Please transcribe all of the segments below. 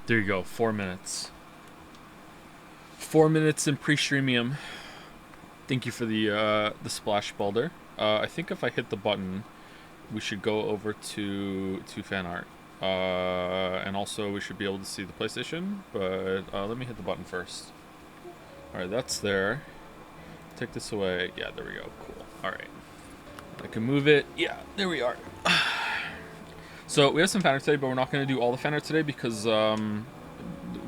There you go, 4 minutes. 4 minutes in pre-streamium. Thank you for the splash Balder. I think if I hit the button, we should go over to Fanart. And also we should be able to see the PlayStation, but let me hit the button first. Alright, that's there. Take this away. Yeah, there we go. Cool. Alright. I can move it. Yeah, there we are. So we have some fan art today, but we're not going to do all the fan art today because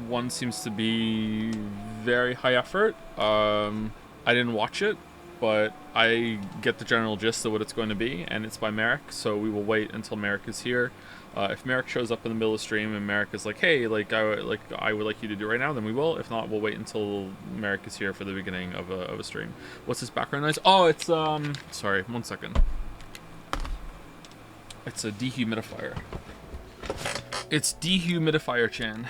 one seems to be very high effort. I didn't watch it, but I get the general gist of what it's going to be, and it's by Marik, so we will wait until Marik is here. If Marik shows up in the middle of the stream and Marik is like, hey, I would like you to do it right now, then we will. If not, we'll wait until Marik is here for the beginning of a stream. What's this background noise? Oh, it's, sorry, 1 second. It's a dehumidifier. It's dehumidifier Chan.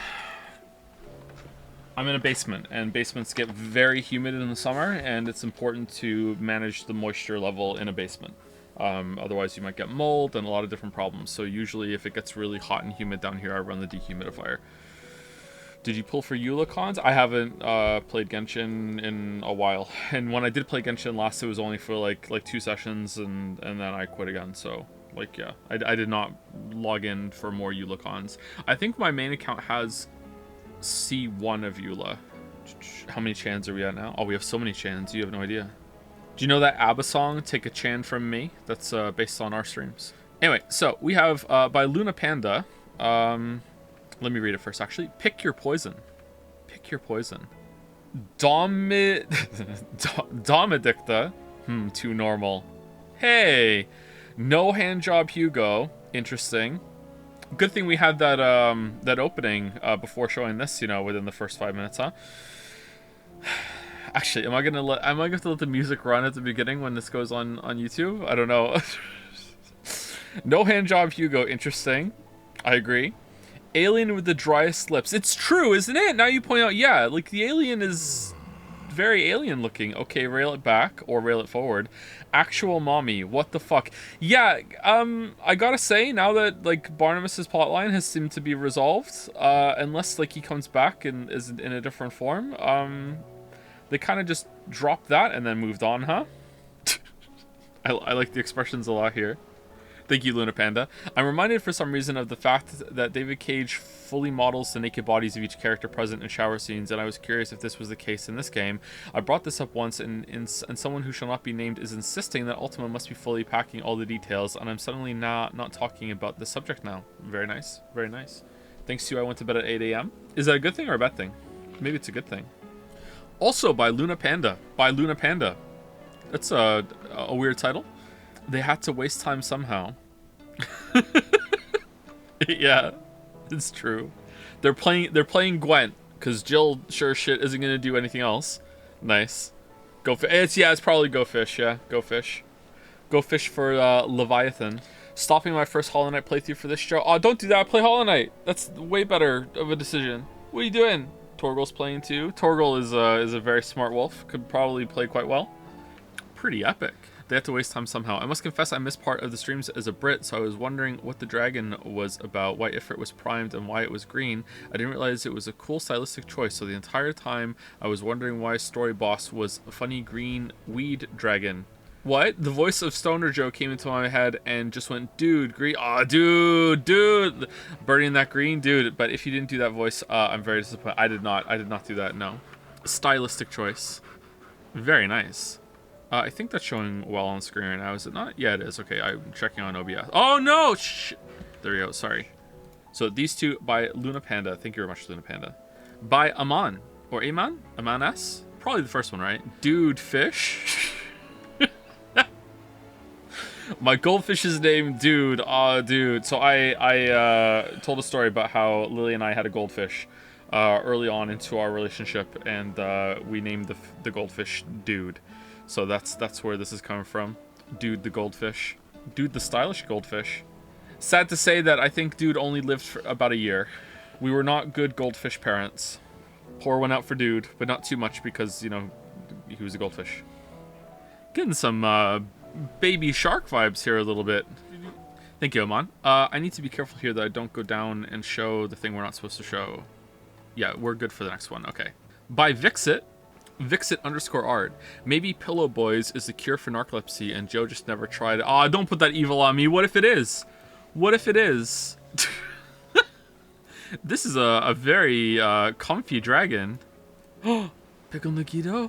I'm in a basement, and basements get very humid in the summer, and it's important to manage the moisture level in a basement. Otherwise, you might get mold and a lot of different problems. So usually, if it gets really hot and humid down here, I run the dehumidifier. Did you pull for Eula cons? I haven't played Genshin in a while, and when I did play Genshin last, it was only for like 2 sessions, and then I quit again. So like, yeah, I did not log in for more Eula cons. I think my main account has C1 of Eula. How many chans are we at now? Oh, we have so many chans. You have no idea. Do you know that ABBA song, Take a Chan From Me? That's based on our streams. Anyway, so we have by Luna Panda. Let me read it first, actually. Pick your poison. Pick your poison. Domadicta. Too normal. Hey! No Handjob Hugo. Interesting. Good thing we had that that opening before showing this, you know, within the first 5 minutes, huh? Actually, am I gonna let the music run at the beginning when this goes on YouTube? I don't know. No Handjob Hugo, interesting. I agree. Alien with the driest lips. It's true, isn't it? Now you point out, yeah, like the alien is very alien looking. Okay, rail it back or rail it forward. Actual mommy, what the fuck? Yeah, I gotta say, now that like Barnabas's plotline has seemed to be resolved, unless like he comes back and is in a different form, they kind of just dropped that and then moved on, huh? I like the expressions a lot here. Thank you, Luna Panda. I'm reminded for some reason of the fact that David Cage fully models the naked bodies of each character present in shower scenes, and I was curious if this was the case in this game. I brought this up once, and someone who shall not be named is insisting that Ultima must be fully packing all the details, and I'm suddenly not talking about the subject now. Very nice. Very nice. Thanks to you, I went to bed at 8 a.m. Is that a good thing or a bad thing? Maybe it's a good thing. Also by Luna Panda. By Luna Panda. That's a weird title. They had to waste time somehow. Yeah, it's true. They're playing Gwent because Jill sure shit isn't gonna do anything else. Nice. Go fish. It's probably Go Fish. Yeah, Go Fish. Go Fish for Leviathan. Stopping my first Hollow Knight playthrough for this show. Oh, don't do that. Play Hollow Knight. That's way better of a decision. What are you doing? Torgal's playing too. Torgal is a very smart wolf. Could probably play quite well. Pretty epic. They had to waste time somehow. I must confess I missed part of the streams as a Brit, so I was wondering what the dragon was about, why Ifrit was primed, and why it was green. I didn't realize it was a cool stylistic choice, so the entire time I was wondering why Story Boss was a funny green weed dragon. What? The voice of Stoner Joe came into my head and just went, dude, green. Aw, dude. Burning that green, dude. But if you didn't do that voice, I'm very disappointed. I did not do that, no. Stylistic choice. Very nice. I think that's showing well on screen right now, is it not? Yeah, it is. Okay, I'm checking on OBS. Oh, no! There we go, sorry. So these two by Luna Panda. Thank you very much, Luna Panda. By Aman. Or Aman? Aman S? Probably the first one, right? Dude Fish. My goldfish's name, Dude. Aw, dude. So I told a story about how Lily and I had a goldfish early on into our relationship, and we named the goldfish Dude. So that's where this is coming from. Dude the goldfish. Dude the stylish goldfish. Sad to say that I think Dude only lived for about a year. We were not good goldfish parents. Pour one out for Dude, but not too much because, you know, he was a goldfish. Getting some baby shark vibes here a little bit. Thank Thank you, Amon. I need to be careful here that I don't go down and show the thing we're not supposed to show. Yeah, we're good for the next one. Okay. By Vixit. Vixit_art. Maybe Pillow Boys is the cure for narcolepsy and Joe just never tried it. Aw, don't put that evil on me. What if it is? What if it is? This is a very comfy dragon. Pickle Nagito?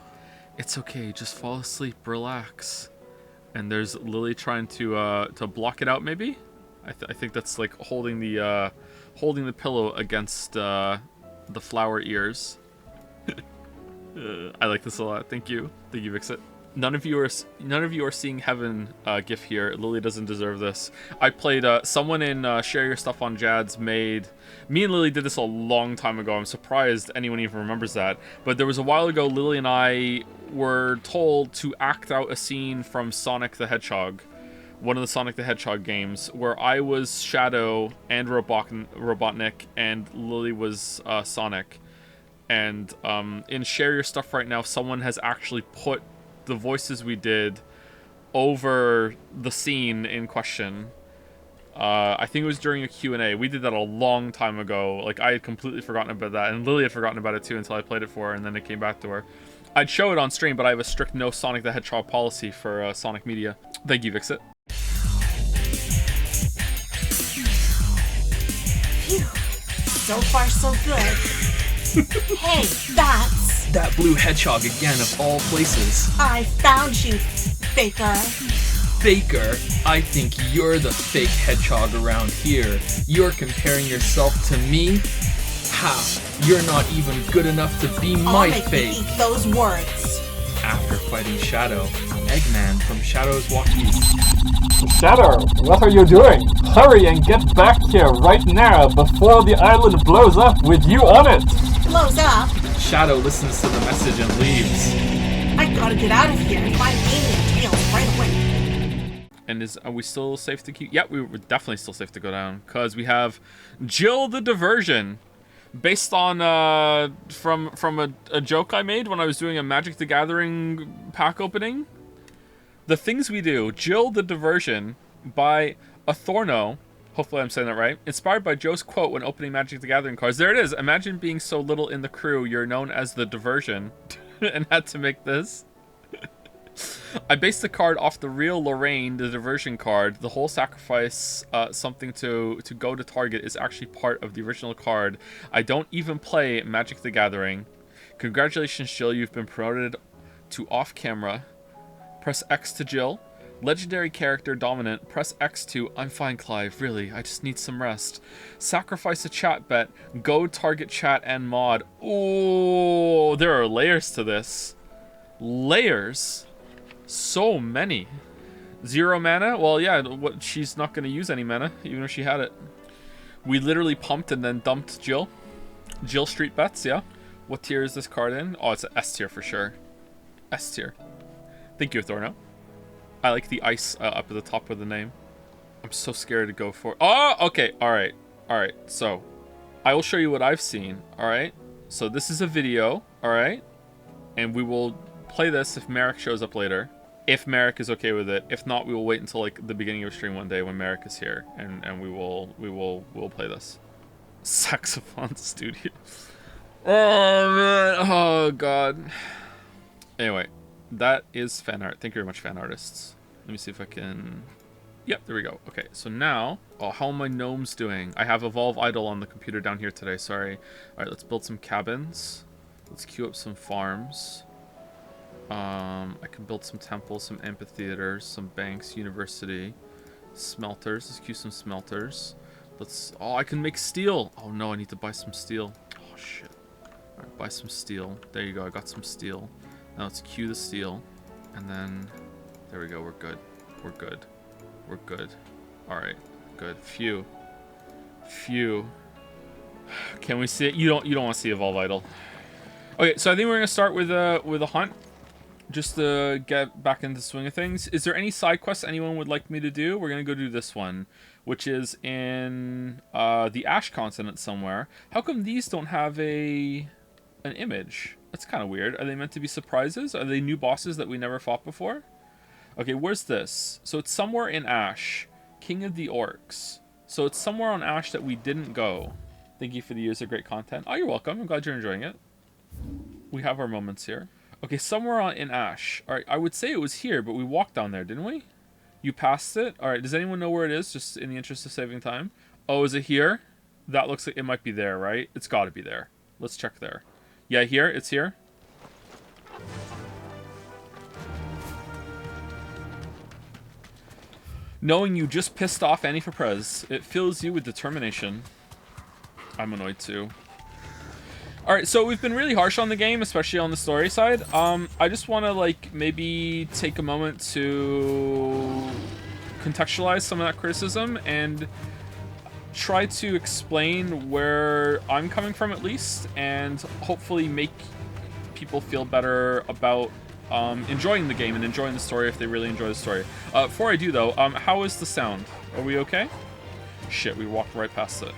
It's okay, just fall asleep, relax. And there's Lily trying to block it out, maybe? I think that's like holding the pillow against the flower ears. I like this a lot. Thank you, Vixit. None of you are seeing heaven gif here. Lily doesn't deserve this. I played someone in Share Your Stuff on Jad's made. Me and Lily did this a long time ago. I'm surprised anyone even remembers that. But there was a while ago, Lily and I were told to act out a scene from Sonic the Hedgehog, one of the Sonic the Hedgehog games, where I was Shadow and Robotnik, and Lily was Sonic. And in Share Your Stuff right now, someone has actually put the voices we did over the scene in question. I think it was during a Q&A. We did that a long time ago. Like, I had completely forgotten about that, and Lily had forgotten about it too until I played it for her, and then it came back to her. I'd show it on stream, but I have a strict no Sonic the Hedgehog policy for Sonic Media. Thank you, Vixit. Phew. So far, so good. Hey, that's... That blue hedgehog again, of all places. I found you, Faker. Faker? I think you're the fake hedgehog around here. You're comparing yourself to me? Ha! You're not even good enough to be my fake. I'll make you eat those words. After fighting Shadow, Eggman from Shadow's Walk East. Shadow, what are you doing? Hurry and get back here right now before the island blows up with you on it! Blows up? Shadow listens to the message and leaves. I gotta get out of here and find Amy and Tails right away. And are we still safe to keep? Yeah, we're definitely still safe to go down, because we have Jill the Diversion, based on from a joke I made when I was doing a Magic the Gathering pack opening. The things we do. Jill the Diversion by Athorno. Hopefully I'm saying that right. Inspired by Joe's quote when opening Magic the Gathering cards. There it is. Imagine being so little in the crew, you're known as the Diversion. And had to make this. I based the card off the real Lorraine, the Diversion card. The whole sacrifice something to go to Target is actually part of the original card. I don't even play Magic the Gathering. Congratulations, Jill. You've been promoted to off-camera. Press X to Jill. Legendary character dominant. Press X to I'm fine, Clive. Really, I just need some rest. Sacrifice a chat bet. Go Target chat and mod. Oh, there are layers to this. Layers. So many. 0 mana? Well, yeah, she's not going to use any mana, even if she had it. We literally pumped and then dumped Jill. Jill Street Bets, yeah. What tier is this card in? Oh, it's an S tier for sure. S tier. Thank you, Thorno. I like the ice up at the top of the name. I'm so scared to go for... Oh, okay. All right. All right. So, I will show you what I've seen. All right. So, this is a video. All right. And we will play this if Marik shows up later. If Marik is okay with it. If not, we will wait until like the beginning of stream one day when Marik is here, and we'll play this. Saxophone Studio. Oh man. Oh god. Anyway, that is fan art. Thank you very much, fan artists. Let me see if I can... Yep, there we go. Okay, so now... Oh, how are my gnomes doing? I have Evolve Idle on the computer down here today, sorry. Alright, let's build some cabins. Let's queue up some farms. I can build some temples, some amphitheaters, some banks, university, smelters. Let's queue some smelters. Let's... Oh, I can make steel! Oh no, I need to buy some steel. Oh shit. Alright, buy some steel. There you go, I got some steel. Now let's queue the steel. And then... There we go, we're good. We're good. We're good. Alright, good. Phew. Phew. Can we see it? You don't want to see Evolve Idle. Okay, so I think we're gonna start with a hunt. Just to get back into the swing of things. Is there any side quests anyone would like me to do? We're gonna go do this one, which is in the Ash continent somewhere. How come these don't have an image? That's kind of weird. Are they meant to be surprises? Are they new bosses that we never fought before? Okay, where's this? So it's somewhere in Ash. King of the Orcs. So it's somewhere on Ash that we didn't go. Thank you for the years of great content. Oh, you're welcome. I'm glad you're enjoying it. We have our moments here. Okay, somewhere in Ash. All right, I would say it was here, but we walked down there, didn't we? You passed it? All right, does anyone know where it is, just in the interest of saving time? Oh, is it here? That looks like it might be there, right? It's got to be there. Let's check there. Yeah, here. It's here. Knowing you just pissed off Annie for Prez, it fills you with determination. I'm annoyed too. Alright, so we've been really harsh on the game, especially on the story side. I just want to, like, maybe take a moment to contextualize some of that criticism and try to explain where I'm coming from, at least, and hopefully make people feel better about enjoying the game and enjoying the story if they really enjoy the story. Before I do, though, how is the sound? Are we okay? Shit, we walked right past it.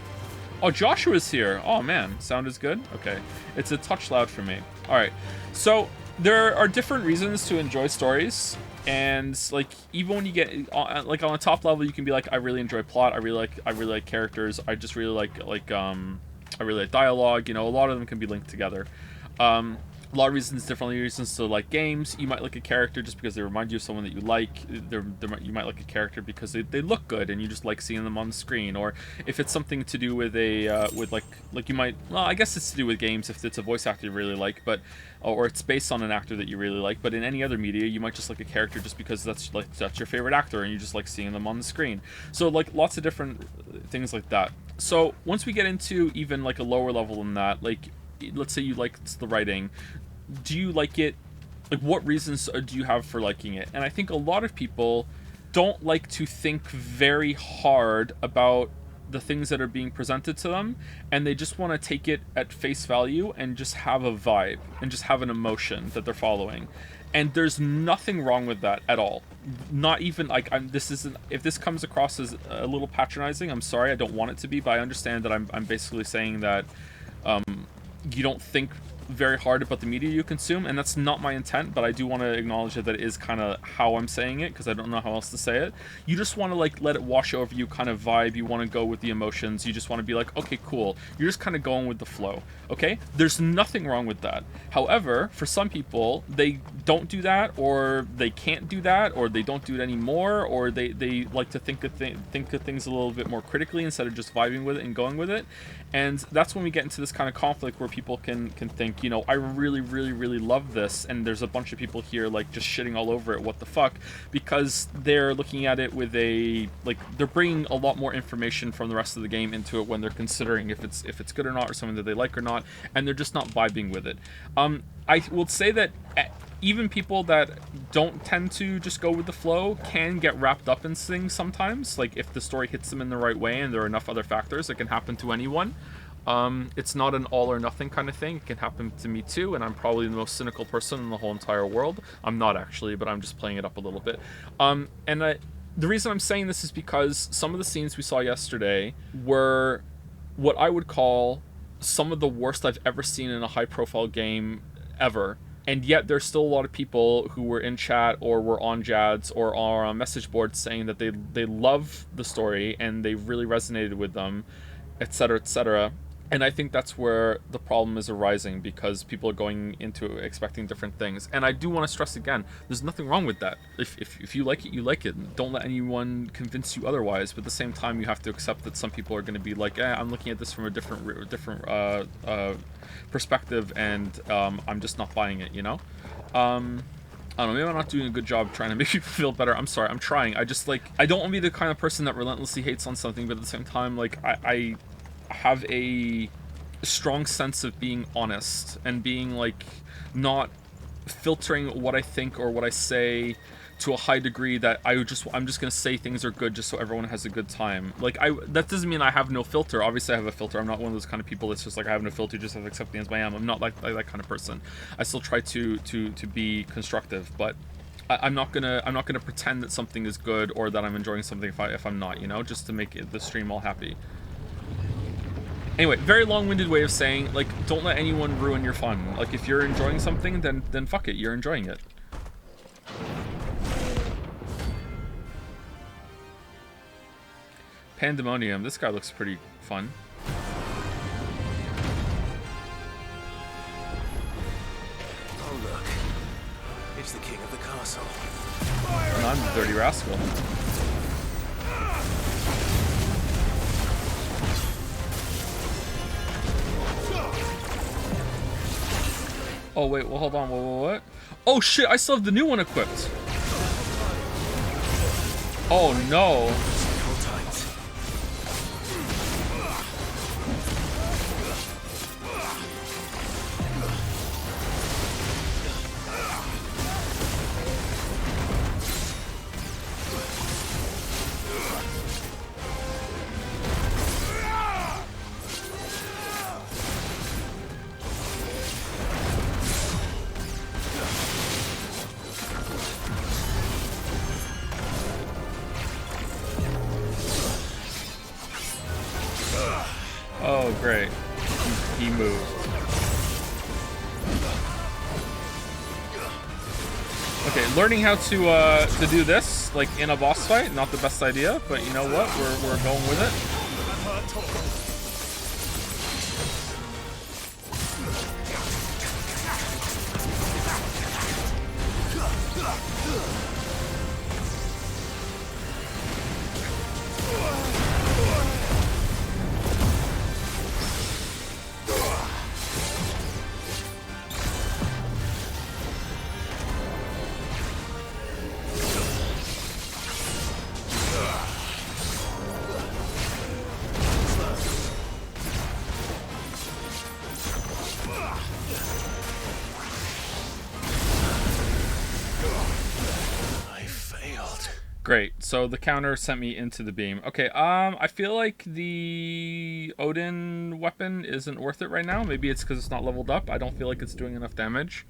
Oh, Joshua's here. Oh, man. Sound is good? Okay. It's a touch loud for me. All right. So there are different reasons to enjoy stories. And, like, even when you get, like, on a top level, you can be like, I really enjoy plot. I really like characters. I just really like I really like dialogue. You know, a lot of them can be linked together. A lot of reasons, different reasons to like games. You might like a character just because they remind you of someone that you like. You might like a character because they look good and you just like seeing them on the screen. Or if it's something to do with a like you might, well, I guess it's to do with games if it's a voice actor you really like, but or it's based on an actor that you really like. But in any other media, you might just like a character just because that's your favorite actor and you just like seeing them on the screen. So like lots of different things like that. So once we get into even like a lower level than that, like, let's say you like the writing. Do you like it? Like, what reasons do you have for liking it? And I think a lot of people don't like to think very hard about the things that are being presented to them, and they just want to take it at face value and just have a vibe and just have an emotion that they're following. And there's nothing wrong with that at all. Not even like this isn't. If this comes across as a little patronizing, I'm sorry. I don't want it to be, but I understand that I'm basically saying that you don't think very hard about the media you consume, and that's not my intent, but I do want to acknowledge that it is kind of how I'm saying it, because I don't know how else to say it. You just want to like let it wash over you, kind of vibe. You want to go with the emotions. You just want to be like, okay, cool. You're just kind of going with the flow. Okay, there's nothing wrong with that. However, for some people, they don't do that, or they can't do that, or they don't do it anymore, or they like to think of things a little bit more critically instead of just vibing with it and going with it. And that's when we get into this kind of conflict where people can think, you know, I really, really, really love this, and there's a bunch of people here like just shitting all over it. What the fuck? Because they're looking at it with a like they're bringing a lot more information from the rest of the game into it when they're considering if it's good or not, or something that they like or not, and they're just not vibing with it. I will say that even people that don't tend to just go with the flow can get wrapped up in things sometimes. Like if the story hits them in the right way and there are enough other factors, it can happen to anyone. It's not an all or nothing kind of thing. It can happen to me too, and I'm probably the most cynical person in the whole entire world. I'm not actually, but I'm just playing it up a little bit. The reason I'm saying this is because some of the scenes we saw yesterday were what I would call some of the worst I've ever seen in a high-profile game ever. And yet there's still a lot of people who were in chat or were on Jads or are on message boards saying that they love the story and they really resonated with them, etc., etc. And I think that's where the problem is arising, because people are going into expecting different things. And I do want to stress again, there's nothing wrong with that. If you like it, you like it. Don't let anyone convince you otherwise. But at the same time, you have to accept that some people are going to be like, I'm looking at this from a different perspective, and I'm just not buying it, you know? I don't know, maybe I'm not doing a good job trying to make people feel better. I'm sorry, I'm trying. I just, like, I don't want to be the kind of person that relentlessly hates on something, but at the same time, like, I have a strong sense of being honest and being, like, not filtering what I think or what I say to a high degree that I'm just gonna say things are good just so everyone has a good time. Like, that doesn't mean I have no filter. Obviously I have a filter. I'm not one of those kind of people that's just like, I have no filter, just have to accept me as I am. I'm not like that kind of person. I still try to be constructive, but I'm not gonna pretend that something is good or that I'm enjoying something if I'm not, you know, just to make the stream all happy. Anyway, very long-winded way of saying, like, don't let anyone ruin your fun. Like, if you're enjoying something, then fuck it, you're enjoying it. Pandemonium. This guy looks pretty fun. Oh look, it's the king of the castle. And I'm the dirty rascal. Oh wait, well hold on, what? Oh shit, I still have the new one equipped. Oh no. Hold tight. Oh great. He moved. Okay, learning how to do this, like in a boss fight, not the best idea, but you know what? We're going with it. Great. So the counter sent me into the beam. Okay, I feel like the Odin weapon isn't worth it right now. Maybe it's because it's not leveled up. I don't feel like it's doing enough damage.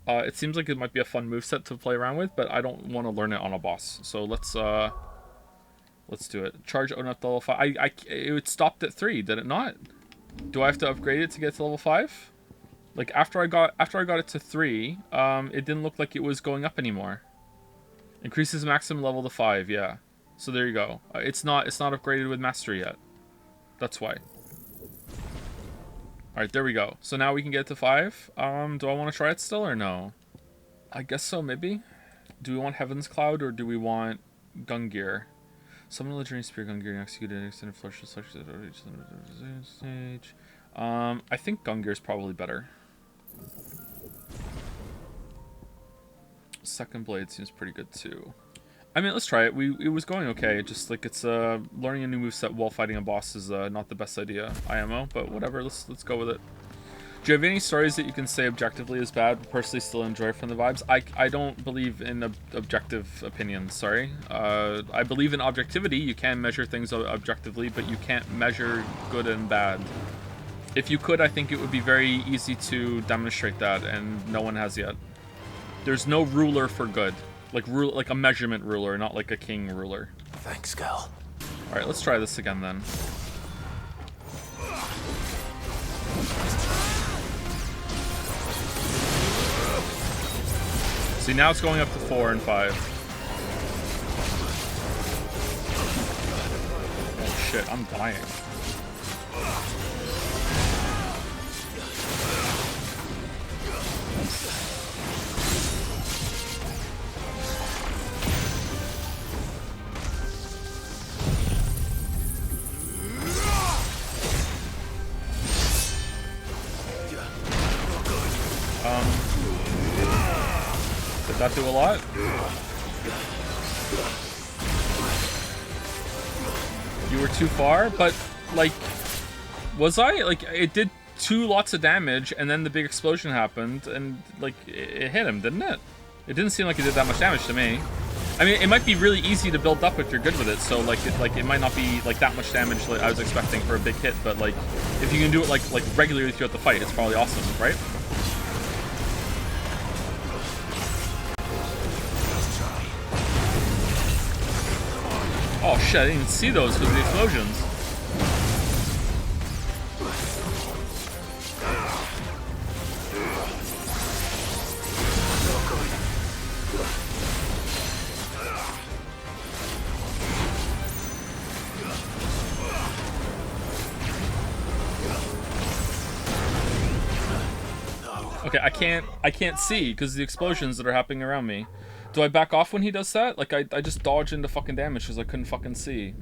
It seems like it might be a fun moveset to play around with, but I don't want to learn it on a boss. So let's do it. Charge Odin up to level 5. It stopped at 3, did it not? Do I have to upgrade it to get to level 5? Like after I got it to 3, it didn't look like it was going up anymore. Increases maximum level to 5, yeah. So there you go. It's not upgraded with mastery yet. That's why. Alright, there we go. So now we can get to 5. Do I want to try it still or no? I guess so, maybe. Do we want Heaven's Cloud or do we want Gungear? Summon a Legendary Spear Gungear and execute an extended flush of such stage. I think Gungear is probably better. Second Blade seems pretty good too. I mean, let's try it. It was going okay. Just like it's learning a new moveset while fighting a boss is not the best idea, IMO. But whatever. Let's go with it. Do you have any stories that you can say objectively is bad, but personally still enjoy from the vibes? I don't believe in objective opinions. Sorry. I believe in objectivity. You can measure things objectively, but you can't measure good and bad. If you could, I think it would be very easy to demonstrate that, and no one has yet. There's no ruler for good. Like a measurement ruler, not like a king ruler. Thanks, Gal. Alright, let's try this again then. See, now it's going up to 4 and 5. Oh shit, I'm dying. Did that do a lot? You were too far, but like, was I? Like, it did lots of damage, and then the big explosion happened, and like, it hit him, didn't it? It didn't seem like it did that much damage to me. I mean, it might be really easy to build up if you're good with it, so like it might not be like that much damage like I was expecting for a big hit, but like, if you can do it like regularly throughout the fight, it's probably awesome, right? Oh shit, I didn't even see those because of the explosions. Okay, I can't see because the explosions that are happening around me. Do I back off when he does that? Like, I just dodge into fucking damage because I couldn't fucking see.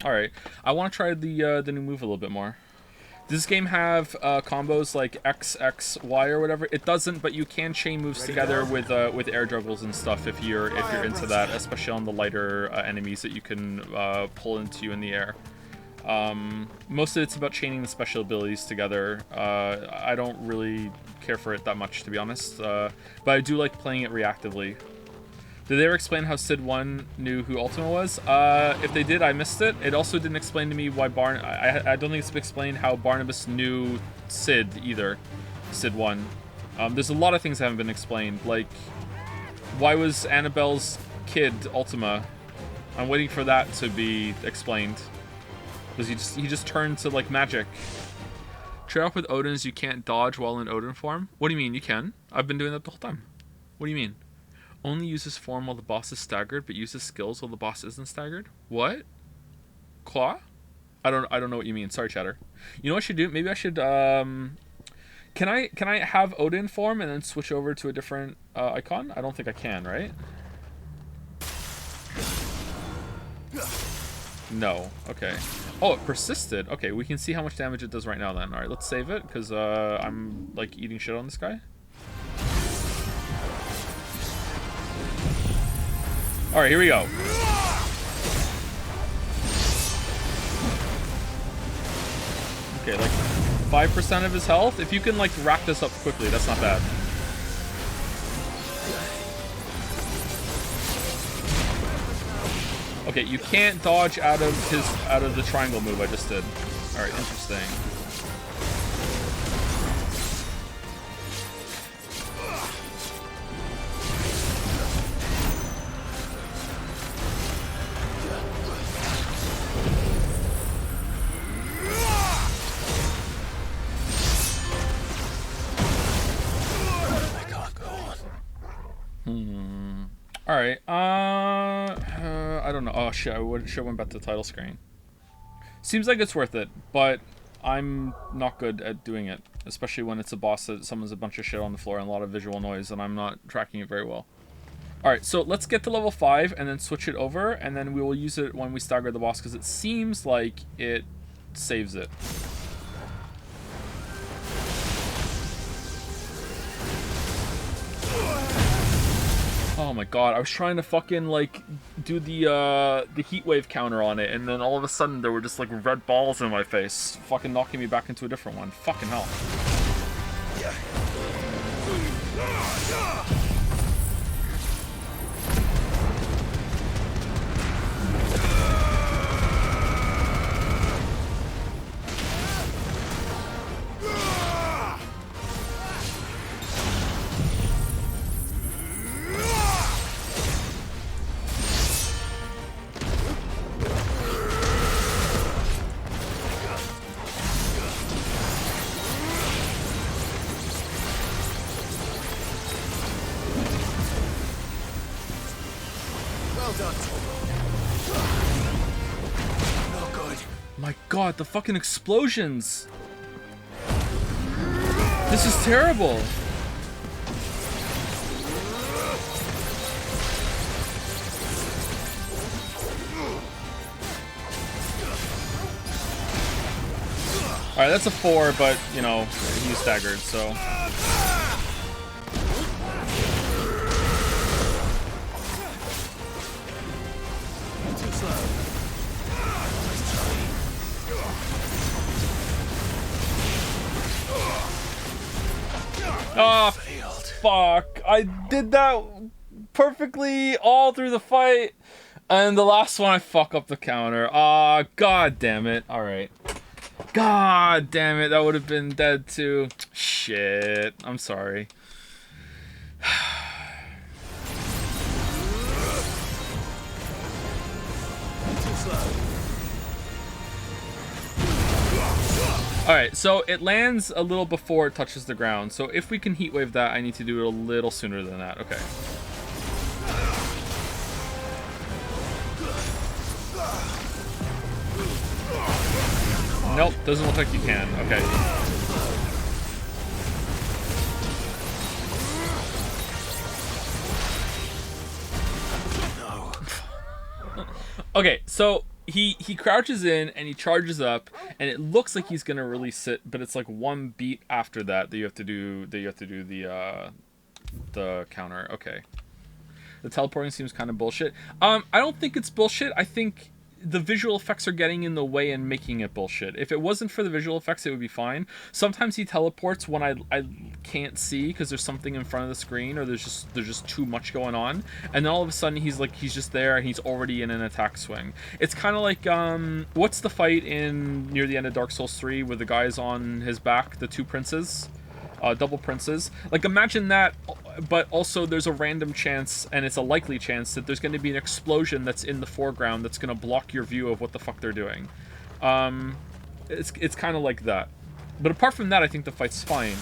Alright. I want to try the new move a little bit more. Does this game have combos like X, X, Y or whatever? It doesn't, but you can chain moves together with air juggles and stuff if you're into that, especially on the lighter enemies that you can pull into you in the air. Most of it's about chaining the special abilities together. I don't really care for it that much, to be honest, but I do like playing it reactively. Did they ever explain how Sid 1 knew who Ultima was? If they did, I missed it. It also didn't explain to me why I don't think it's explained how Barnabas knew Sid either. Sid 1. There's a lot of things that haven't been explained, like why was Annabelle's kid Ultima? I'm waiting for that to be explained. Because he just turned to like magic. Trade off with Odin's you can't dodge while in Odin form? What do you mean? You can. I've been doing that the whole time. What do you mean? Only uses form while the boss is staggered, but uses skills while the boss isn't staggered? What? Claw? I don't know what you mean. Sorry, chatter. You know what I should do? Maybe I should can I have Odin form and then switch over to a different icon? I don't think I can, right? No. Okay. Oh, it persisted. Okay, we can see how much damage it does right now then. Alright, let's save it, because I'm like eating shit on this guy. Alright, here we go. Okay, like 5% of his health. If you can like rack this up quickly, that's not bad. Okay, you can't dodge out of the triangle move I just did. Alright, interesting. Alright, I don't know. Oh shit, I should have went back to the title screen. Seems like it's worth it, but I'm not good at doing it. Especially when it's a boss that summons a bunch of shit on the floor and a lot of visual noise, and I'm not tracking it very well. Alright, so let's get to level 5 and then switch it over, and then we will use it when we stagger the boss, because it seems like it saves it. Oh my god, I was trying to fucking like do the heat wave counter on it, and then all of a sudden there were just like red balls in my face, fucking knocking me back into a different one. Fucking hell. God, the fucking explosions! This is terrible! Alright, that's a 4, but, you know, he's staggered, so... Oh, fuck. I did that perfectly all through the fight. And the last one, I fuck up the counter. Ah, god damn it. Alright. God damn it. That would have been dead too. Shit. I'm sorry. Alright, so it lands a little before it touches the ground. So if we can heat wave that, I need to do it a little sooner than that. Okay. Nope, doesn't look like you can. Okay. Okay, so he crouches in and he charges up, and it looks like he's gonna release it, but it's like one beat after that you have to do the counter. Okay. The teleporting seems kind of bullshit. I don't think it's bullshit. I think the visual effects are getting in the way and making it bullshit. If it wasn't for the visual effects, it would be fine. Sometimes he teleports when I can't see because there's something in front of the screen, or there's just too much going on, and then all of a sudden he's just there and he's already in an attack swing. It's kind of like what's the fight in near the end of Dark Souls 3 where the guy's on his back, the two princes? Double princes. Like, imagine that, but also there's a random chance, and it's a likely chance, that there's going to be an explosion that's in the foreground that's going to block your view of what the fuck they're doing. It's kind of like that. But apart from that, I think the fight's fine.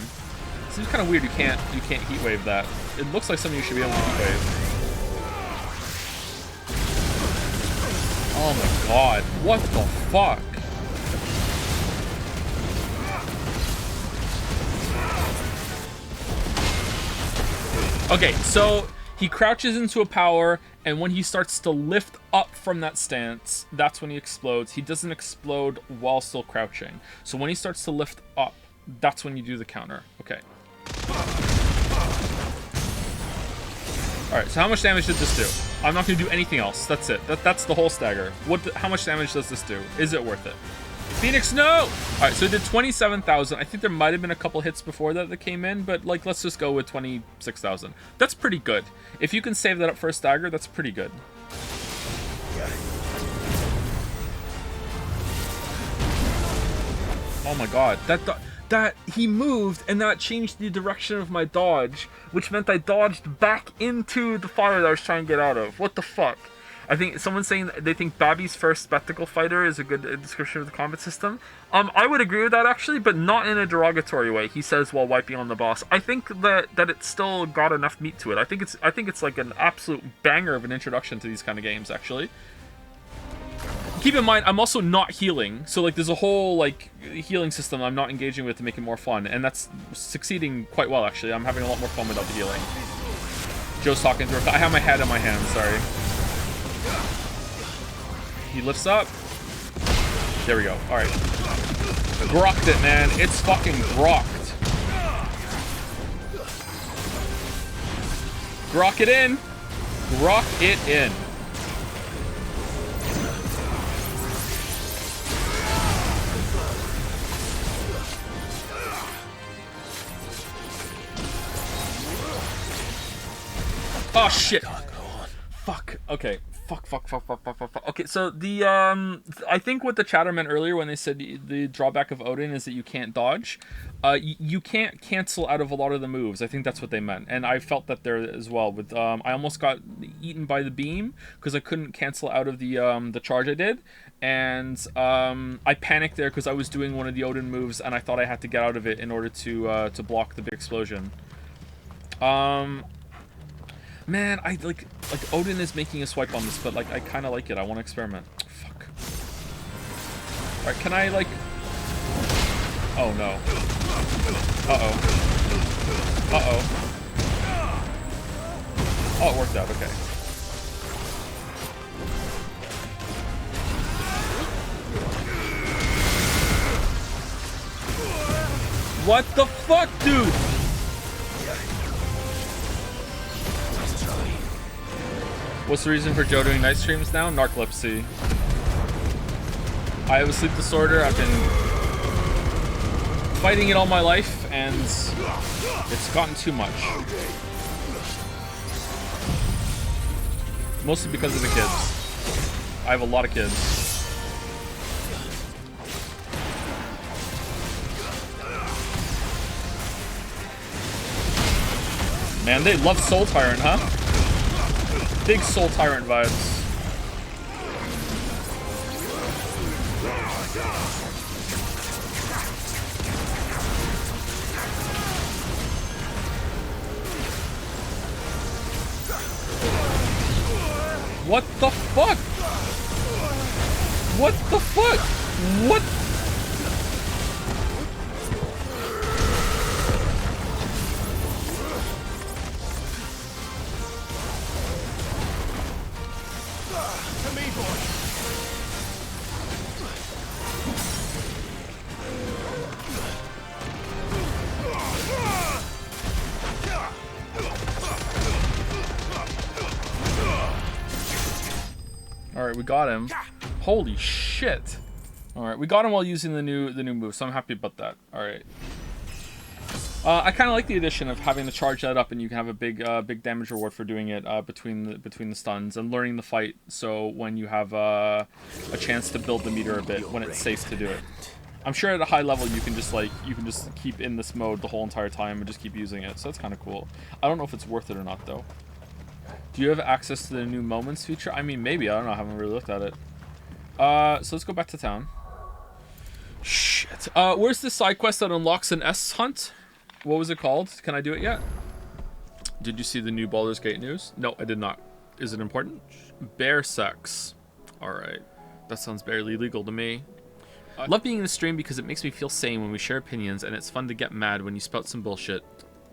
It seems kind of weird you can't heat wave that. It looks like something you should be able to heat wave. Oh my god, what the fuck? Okay, so he crouches into a power, and when he starts to lift up from that stance, that's when he explodes. He doesn't explode while still crouching. So when he starts to lift up, that's when you do the counter. Okay. Alright, so how much damage did this do? I'm not going to do anything else. That's it. That's the whole stagger. How much damage does this do? Is it worth it? Phoenix, no! Alright, so it did 27,000. I think there might have been a couple hits before that came in, but, like, let's just go with 26,000. That's pretty good. If you can save that up for a stagger, that's pretty good. Oh my god. That he moved, and that changed the direction of my dodge, which meant I dodged back into the fire that I was trying to get out of. What the fuck? I think someone's saying they think Babby's first spectacle fighter is a good description of the combat system. I would agree with that actually, but not in a derogatory way. He says while wiping on the boss. I think that it's still got enough meat to it. I think it's like an absolute banger of an introduction to these kind of games actually. Keep in mind, I'm also not healing, so like there's a whole like healing system I'm not engaging with to make it more fun, and that's succeeding quite well actually. I'm having a lot more fun without the healing. Joe's talking through. I have my head in my hand. Sorry. He lifts up. There we go. Alright. Grokked it, man. It's fucking grokked. Grok it in. Grok it in. Oh, shit. Fuck. Okay. Fuck. Okay, so the, I think what the chatter meant earlier when they said the drawback of Odin is that you can't dodge. You can't cancel out of a lot of the moves. I think that's what they meant. And I felt that there as well. With I almost got eaten by the beam because I couldn't cancel out of the charge I did. And I panicked there because I was doing one of the Odin moves and I thought I had to get out of it in order to block the big explosion. Man, I like Odin is making a swipe on this, but like I kind of like it. I want to experiment. Fuck. All right, can I like? Oh no. Oh, it worked out. Okay. What the fuck, dude? What's the reason for Joe doing night streams now? Narcolepsy. I have a sleep disorder. I've been fighting it all my life, and it's gotten too much. Mostly because of the kids. I have a lot of kids. Man, they love Soul Tyrant, huh? Big Soul Tyrant vibes. What the fuck? What the fuck? What? To me, boy. All right, we got him. Holy shit. All right, we got him while using the new move, so I'm happy about that. All right. I kind of like the addition of having to charge that up, and you can have a big damage reward for doing it between the stuns and learning the fight. So when you have a chance to build the meter a bit, when it's safe to do it. I'm sure at a high level you can just keep in this mode the whole entire time and just keep using it. So that's kind of cool. I don't know if it's worth it or not though. Do you have access to the new moments feature? I mean, maybe. I don't know. I haven't really looked at it. So let's go back to town. Shit. Where's the side quest that unlocks an S hunt? What was it called? Can I do it yet? Did you see the new Baldur's Gate news? No, I did not. Is it important? Bear sex. Alright. That sounds barely legal to me. I love being in a stream because it makes me feel sane when we share opinions, and it's fun to get mad when you spout some bullshit.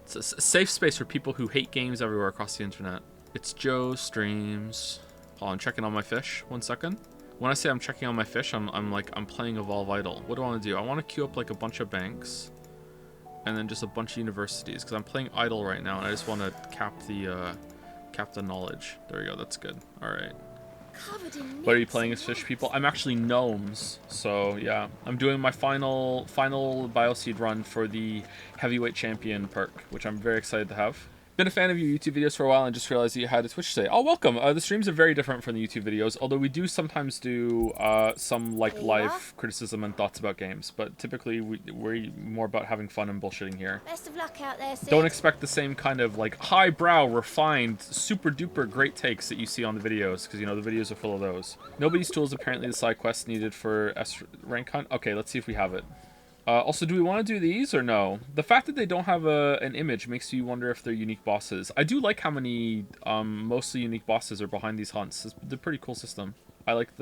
It's a safe space for people who hate games everywhere across the internet. It's Joe Streams. Hold on, checking on my fish. 1 second. When I say I'm checking on my fish, I'm playing Evolve Idle. What do I want to do? I want to queue up like a bunch of banks, and then just a bunch of universities, because I'm playing Idle right now, and I just want to cap the knowledge. There we go. That's good. All right. What are you playing as fish people? I'm actually gnomes, so yeah. I'm doing my final Bioseed run for the heavyweight champion perk, which I'm very excited to have. Been a fan of your YouTube videos for a while and just realized that you had a Twitch today. Oh, welcome. The streams are very different from the YouTube videos, although we do sometimes do some like live criticism and thoughts about games, but typically we're more about having fun and bullshitting here. Best of luck out there, Sid. Don't expect the same kind of like highbrow, refined, super duper great takes that you see on the videos, because you know the videos are full of those. Nobody's Tool is apparently the side quest needed for S rank hunt. Okay, let's see if we have it. Also, do we want to do these or no? The fact that they don't have an image makes you wonder if they're unique bosses. I do like how many mostly unique bosses are behind these hunts. It's a pretty cool system. I like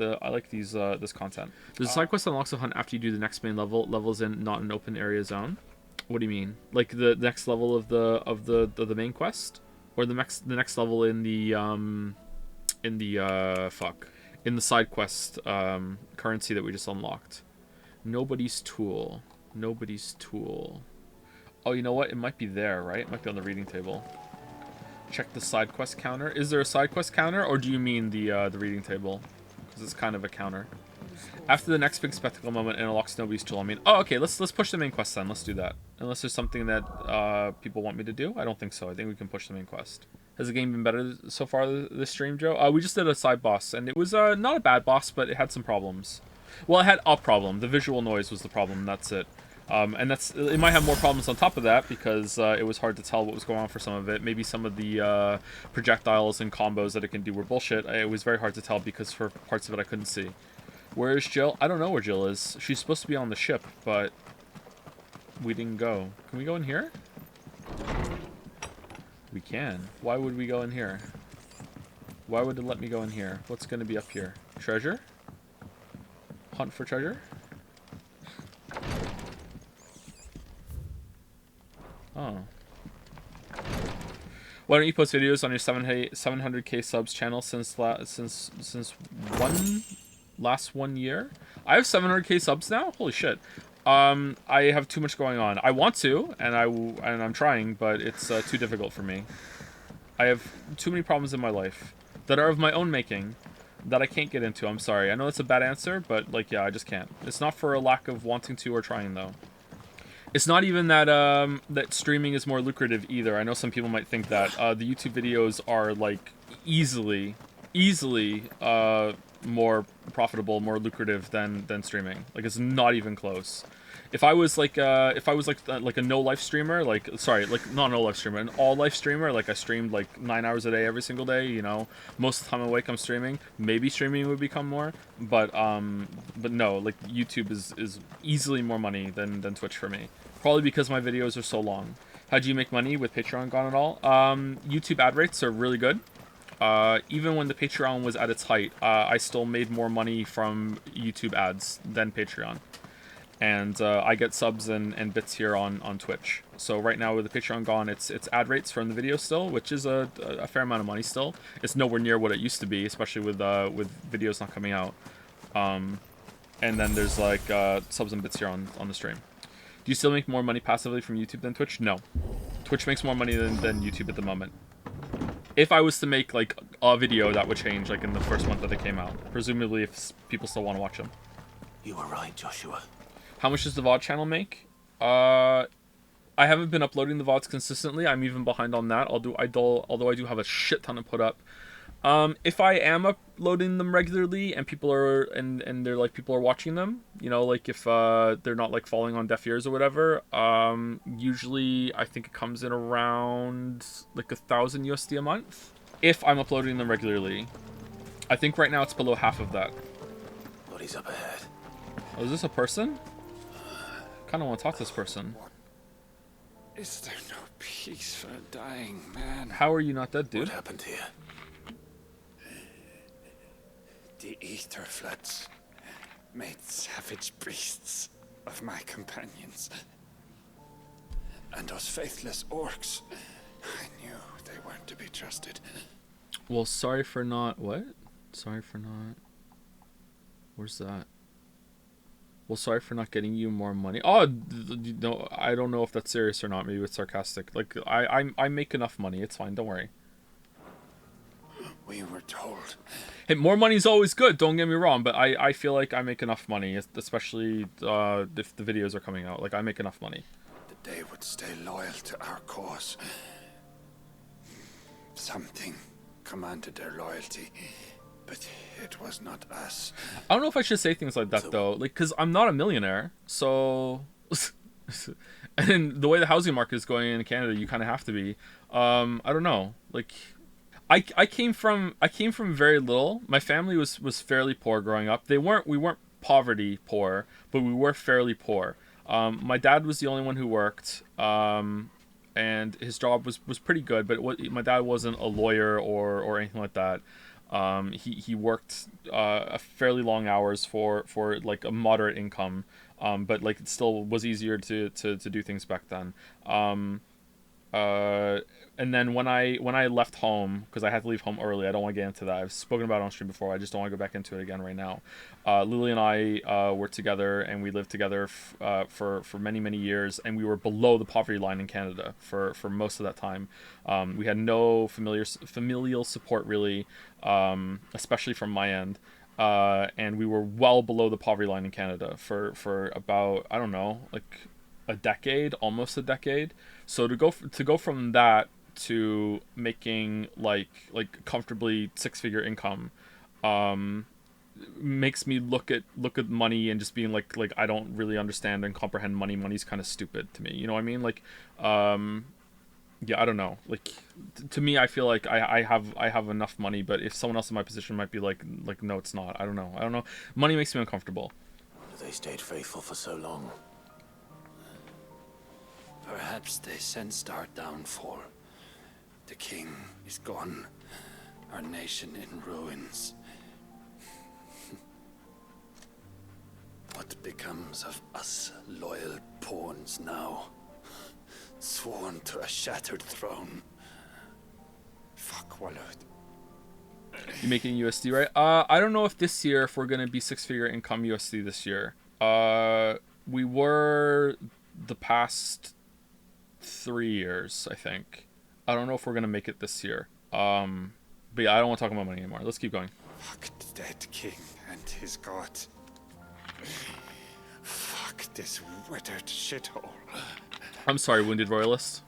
these this content. There's a side quest that unlocks a hunt after you do the next main level. Levels in not an open area zone. What do you mean? Like the next level of the main quest, or the next level in the side quest currency that we just unlocked? Nobody's Tool. Nobody's Tool. Oh, you know what? It might be there, right? It might be on the reading table. Check the side quest counter. Is there a side quest counter, or do you mean the reading table? Because it's kind of a counter. After the next big spectacle moment, it unlocks Nobody's Tool. I mean, oh, okay. Let's push the main quest then. Let's do that. Unless there's something that people want me to do, I don't think so. I think we can push the main quest. Has the game been better so far this stream, Joe? We just did a side boss, and it was not a bad boss, but it had some problems. Well, it had a problem. The visual noise was the problem. That's it. And it might have more problems on top of that because it was hard to tell what was going on for some of it. Maybe some of the projectiles and combos that it can do were bullshit. It was very hard to tell because for parts of it I couldn't see. Where is Jill? I don't know where Jill is. She's supposed to be on the ship, but we didn't go. Can we go in here? We can. Why would we go in here? Why would it let me go in here? What's going to be up here? Treasure? Hunt for treasure? Oh. Why don't you post videos on your 700k subs channel since last 1 year? I have 700k subs now? Holy shit. I have too much going on. I want to, and I'm trying, but it's too difficult for me. I have too many problems in my life that are of my own making that I can't get into. I'm sorry. I know it's a bad answer, but like, yeah, I just can't. It's not for a lack of wanting to or trying though. It's not even that that streaming is more lucrative either. I know some people might think that the YouTube videos are like easily more profitable, more lucrative than streaming. Like it's not even close. If I was like a no life streamer, like not no life streamer, an all life streamer, like I streamed like 9 hours a day every single day, you know, most of the time I'm awake I'm streaming, maybe streaming would become more, but no, like YouTube is easily more money than Twitch for me. Probably because my videos are so long. How do you make money with Patreon gone and all? YouTube ad rates are really good. Even when the Patreon was at its height, I still made more money from YouTube ads than Patreon. And I get subs and bits here on Twitch. So right now with the Patreon gone, it's ad rates from the video still, which is a fair amount of money still. It's nowhere near what it used to be, especially with videos not coming out. And then there's like subs and bits here on the stream. Do you still make more money passively from YouTube than Twitch? No. Twitch makes more money than YouTube at the moment. If I was to make like a video that would change like in the first month that they came out. Presumably if people still want to watch them. You were right, Joshua. How much does the VOD channel make? I haven't been uploading the VODs consistently. I'm even behind on that. Although I do have a shit ton to put up. If I am uploading them regularly and people are people are watching them, you know, like if they're not like falling on deaf ears or whatever, usually I think it comes in around like $1,000 USD a month. If I'm uploading them regularly. I think right now it's below half of that. What is up ahead? Oh, is this a person? Kind of want to talk to this person. Is there no peace for a dying man? How are you not dead, dude? What happened here? The ether floods made savage beasts of my companions. And those faithless orcs, I knew they weren't to be trusted. Well, sorry for not... What? Sorry for not... Where's that? Well, sorry for not getting you more money. Oh, no, I don't know if that's serious or not. Maybe it's sarcastic. Like, I make enough money. It's fine. Don't worry. We were told. Hey, more money's always good. Don't get me wrong. But I feel like I make enough money, especially if the videos are coming out. Like, I make enough money. That they would stay loyal to our cause. Something commanded their loyalty. But it was not us. I don't know if I should say things like that, though. Like, because I'm not a millionaire. So... and the way the housing market is going in Canada, you kind of have to be. I don't know. Like... I came from very little. My family was fairly poor growing up. We weren't poverty poor, but we were fairly poor. My dad was the only one who worked, and his job was pretty good. But my dad wasn't a lawyer or anything like that. He worked fairly long hours for like a moderate income, but like it still was easier to do things back then. And then when I left home, because I had to leave home early, I don't want to get into that. I've spoken about it on stream before. I just don't want to go back into it again right now. Lily and I were together, and we lived together for many years, and we were below the poverty line in Canada for most of that time. We had no familial support really, especially from my end. And we were well below the poverty line in Canada for about, I don't know, like a decade, almost a decade. So to go from that to making like comfortably 6-figure income makes me look at money and just being like I don't really understand and comprehend money. Money's kind of stupid to me, you know what I mean? Like yeah, I don't know, like to me I feel like I have enough money, but if someone else in my position might be like no, it's not. I don't know, money makes me uncomfortable. They stayed faithful for so long. Perhaps they sensed our downfall. The king is gone, our nation in ruins. What becomes of us loyal pawns now? Sworn to a shattered throne. Fuck Wallout. You making USD, right? I don't know if this year, if we're gonna be 6-figure income USD this year. We were the past 3 years, I think. I don't know if we're gonna make it this year. But yeah, I don't want to talk about money anymore. Let's keep going. Fuck the dead king and his god. Fuck this withered shithole. I'm sorry, wounded royalist.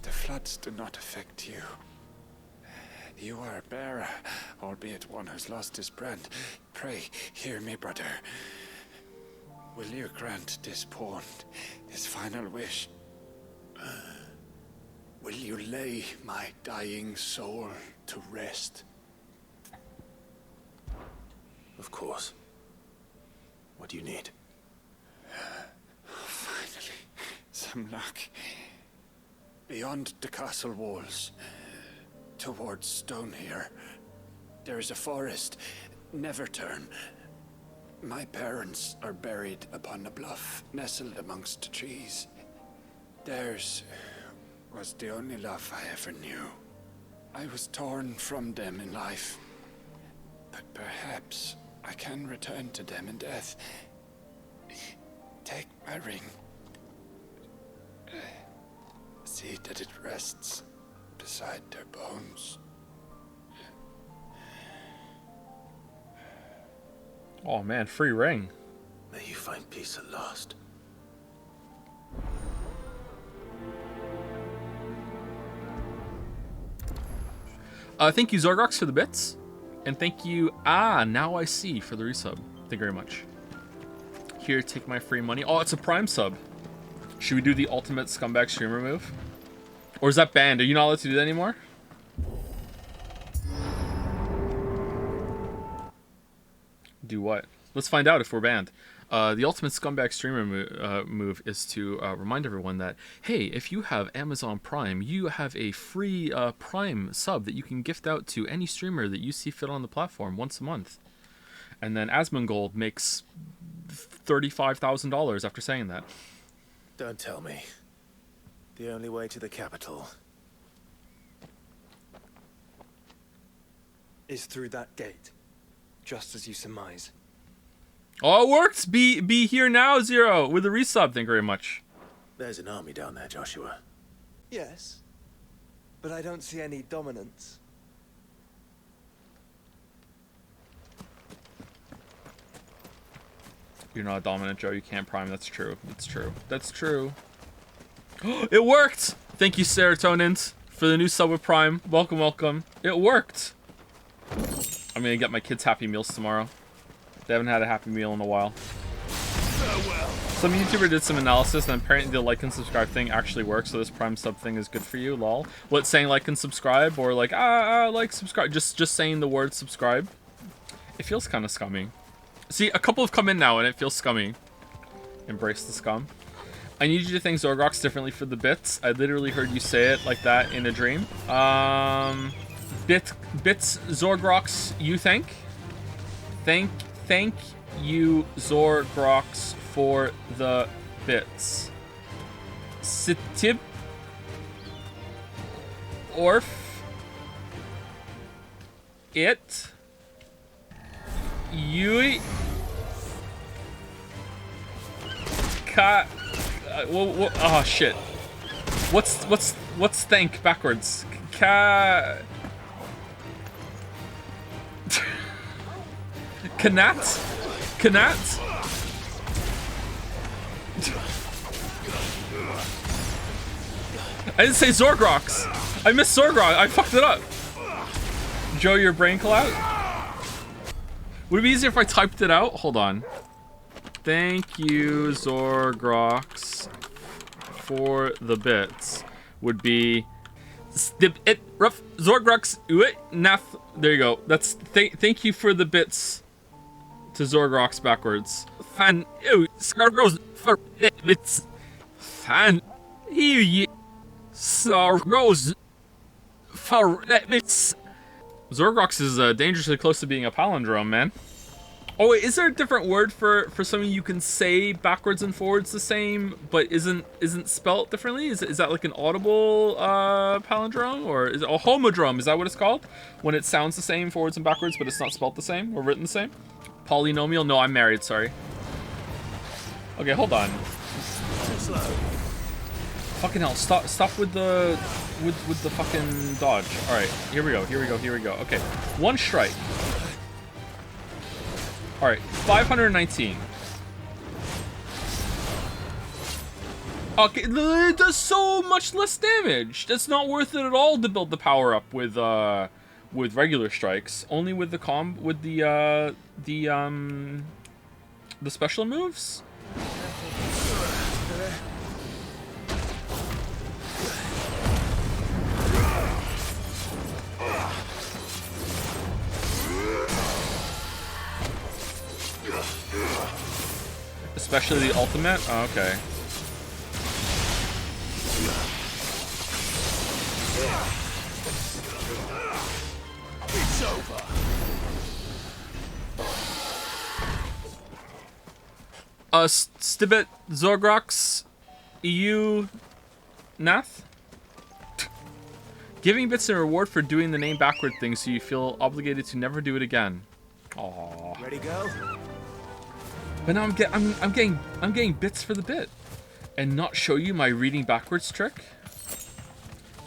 The floods do not affect you. You are a bearer, albeit one who's lost his brand. Pray, hear me, brother. Will you grant this pawn his final wish? Will you lay my dying soul to rest? Of course. What do you need? Finally, some luck. Beyond the castle walls, towards Stone here, there is a forest. Never turn. My parents are buried upon a bluff, nestled amongst the trees. Theirs was the only love I ever knew. I was torn from them in life, but perhaps I can return to them in death. Take my ring. See that it rests beside their bones. Oh man, free ring. May you find peace at last. Thank you, Zorgrox, for the bits. And thank you, now I see, for the resub. Thank you very much. Here, take my free money. Oh, it's a Prime sub. Should we do the ultimate scumbag streamer move? Or is that banned? Are you not allowed to do that anymore? Do what? Let's find out if we're banned. The ultimate scumbag streamer move is to remind everyone that, hey, if you have Amazon Prime, you have a free Prime sub that you can gift out to any streamer that you see fit on the platform once a month. And then Asmongold makes $35,000 after saying that. Don't tell me. The only way to the capital is through that gate, just as you surmise. Oh, it worked! Be here now, Zero, with a resub. Thank you very much. There's an army down there, Joshua. Yes, but I don't see any dominance. You're not dominant, Joe. You can't prime. That's true. That's true. That's true. It worked! Thank you, Serotonin, for the new sub with Prime. Welcome, welcome. It worked! I'm gonna get my kids Happy Meals tomorrow. They haven't had a Happy Meal in a while. Some YouTuber did some analysis, and apparently the like and subscribe thing actually works, so this Prime sub thing is good for you, lol. What, saying like and subscribe, or like, like, subscribe? Just saying the word subscribe? It feels kind of scummy. See, a couple have come in now, and it feels scummy. Embrace the scum. I need you to thank Zorgrox differently for the bits. I literally heard you say it like that in a dream. Bits Zorgrox, you thank? Thank you, Zorgrox, for the bits. Sitib Orf It You Ka oh shit. What's thank backwards? Ka Kanat? Kanat? I didn't say Zorgrox. I missed Zorgrox. I fucked it up. Joe, your brain collapsed? Would it be easier if I typed it out? Hold on. Thank you, Zorgrox, for the bits. Would be rough Zorgrox nath. There you go. That's thank you for the bits to Zorgrox backwards. Fan Zorgrox for bits. Fan you Zorgrox for bits. Zorgrox is dangerously close to being a palindrome, man. Oh wait, is there a different word for something you can say backwards and forwards the same, but isn't spelt differently? Is that like an audible palindrome, or is it a homodrome? Is that what it's called? When it sounds the same forwards and backwards, but it's not spelt the same or written the same? Polynomial? No, I'm married. Sorry. Okay, hold on. Fucking hell! Stop with the fucking dodge. All right, here we go. Okay, one strike. All right, 519. Okay, it does so much less damage. That's not worth it at all to build the power up with regular strikes. Only with the special moves. Especially the ultimate? Oh, okay. It's over. Stibit Zorgrox EU Nath? Giving bits in reward for doing the name backward thing so you feel obligated to never do it again. Aww. Ready, go? But now I'm getting bits for the bit, and not show you my reading backwards trick.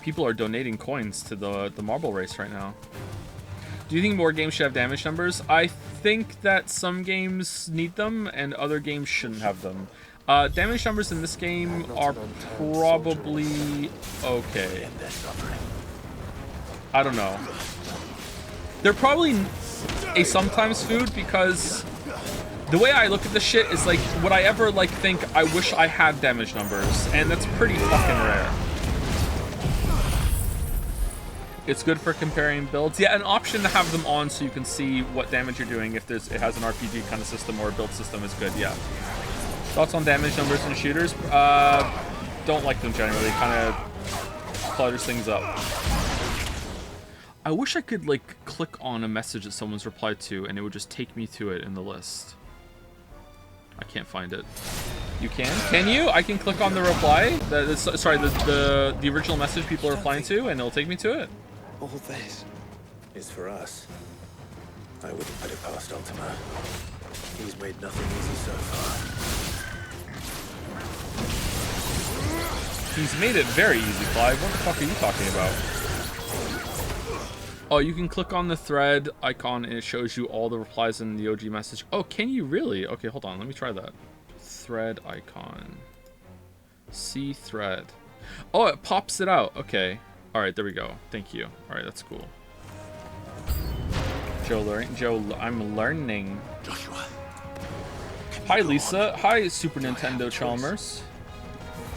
People are donating coins to the marble race right now. Do you think more games should have damage numbers? I think that some games need them and other games shouldn't have them. Damage numbers in this game are probably okay. I don't know. They're probably a sometimes food because the way I look at this shit is like, would I ever like think I wish I had damage numbers? And that's pretty fucking rare. It's good for comparing builds. Yeah, an option to have them on so you can see what damage you're doing if it has an RPG kind of system or a build system is good, yeah. Thoughts on damage numbers in shooters? Don't like them generally. Kind of clutters things up. I wish I could like click on a message that someone's replied to and it would just take me to it in the list. I can't find it. You can? Can you? I can click on the reply. The original message people are replying to, and it'll take me to it. All this Is for us. I wouldn't put it past Ultima. He's made nothing easy so far. He's made it very easy, Clive. What the fuck are you talking about? Oh, you can click on the thread icon and it shows you all the replies in the OG message. Oh, can you really? Okay, hold on. Let me try that. Thread icon. See thread. Oh, it pops it out. Okay. All right, there we go. Thank you. All right, that's cool. Joe, I'm learning. Joshua. Hi, Lisa. Hi, Super Nintendo Chalmers.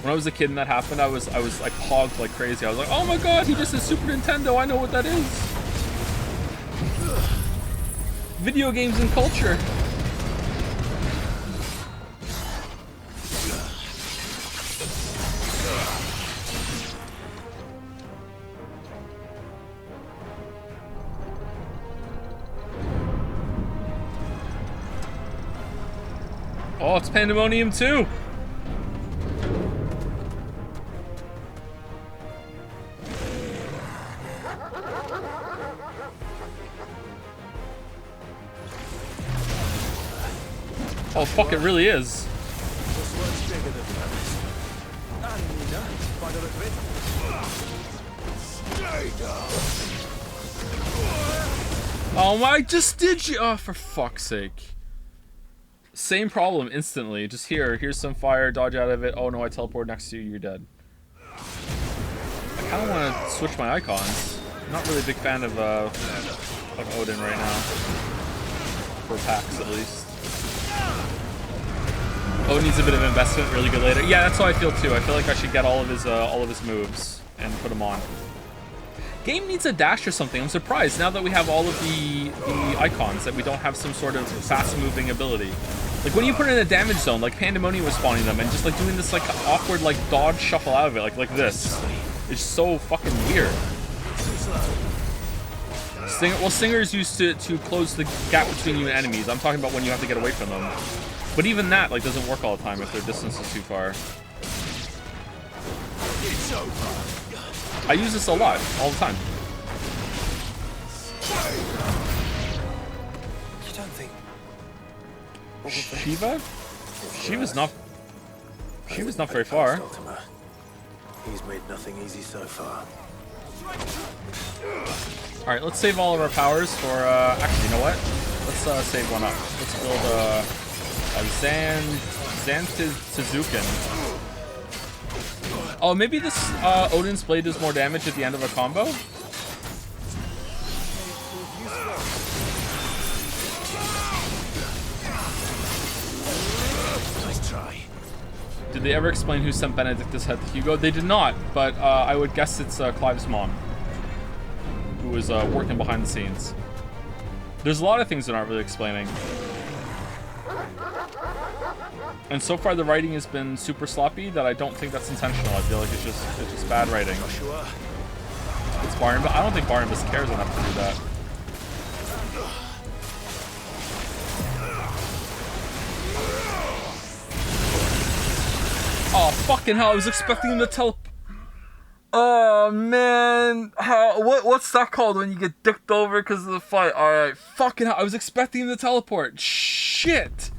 When I was a kid and that happened, I was like hogged like crazy. I was like, oh my god, he just said Super Nintendo. I know what that is. Video games and culture. Oh, it's Pandemonium 2. Oh fuck, it really is. Oh my, just did you? Oh, for fuck's sake. Same problem instantly. Just here's some fire, dodge out of it. Oh no, I teleport next to you, you're dead. I kind of want to switch my icons. I'm not really a big fan of Odin right now. For packs at least. Odin needs a bit of investment, really good later. Yeah, that's how I feel too. I feel like I should get all of his moves and put them on. Game needs a dash or something. I'm surprised now that we have all of the icons that we don't have some sort of fast moving ability. Like when you put it in a damage zone, like Pandemonium was spawning them and just like doing this like awkward like dodge shuffle out of it, like this. It's so fucking weird. Singers used to close the gap between you and enemies. I'm talking about when you have to get away from them. But even that like doesn't work all the time if their distance is too far. I use this a lot, all the time. You don't think Shiva? Shiva's not very far. He's made nothing easy so far. Alright, let's save all of our powers for actually, you know what? Let's save one up. Let's build a Zantizuken. Oh, maybe this Odin's Blade does more damage at the end of a combo? Nice try. Did they ever explain who sent Benedictus head to Hugo? They did not, but I would guess it's Clive's mom, who was working behind the scenes. There's a lot of things they're not really explaining. And so far the writing has been super sloppy that I don't think that's intentional. I feel like it's just bad writing. It's Barnabas. I don't think Barnabas cares enough to do that. Oh fucking hell! I was expecting him to teleport. Oh man, what's that called when you get dicked over because of the fight? All right, fucking hell! I was expecting him to teleport. Shit.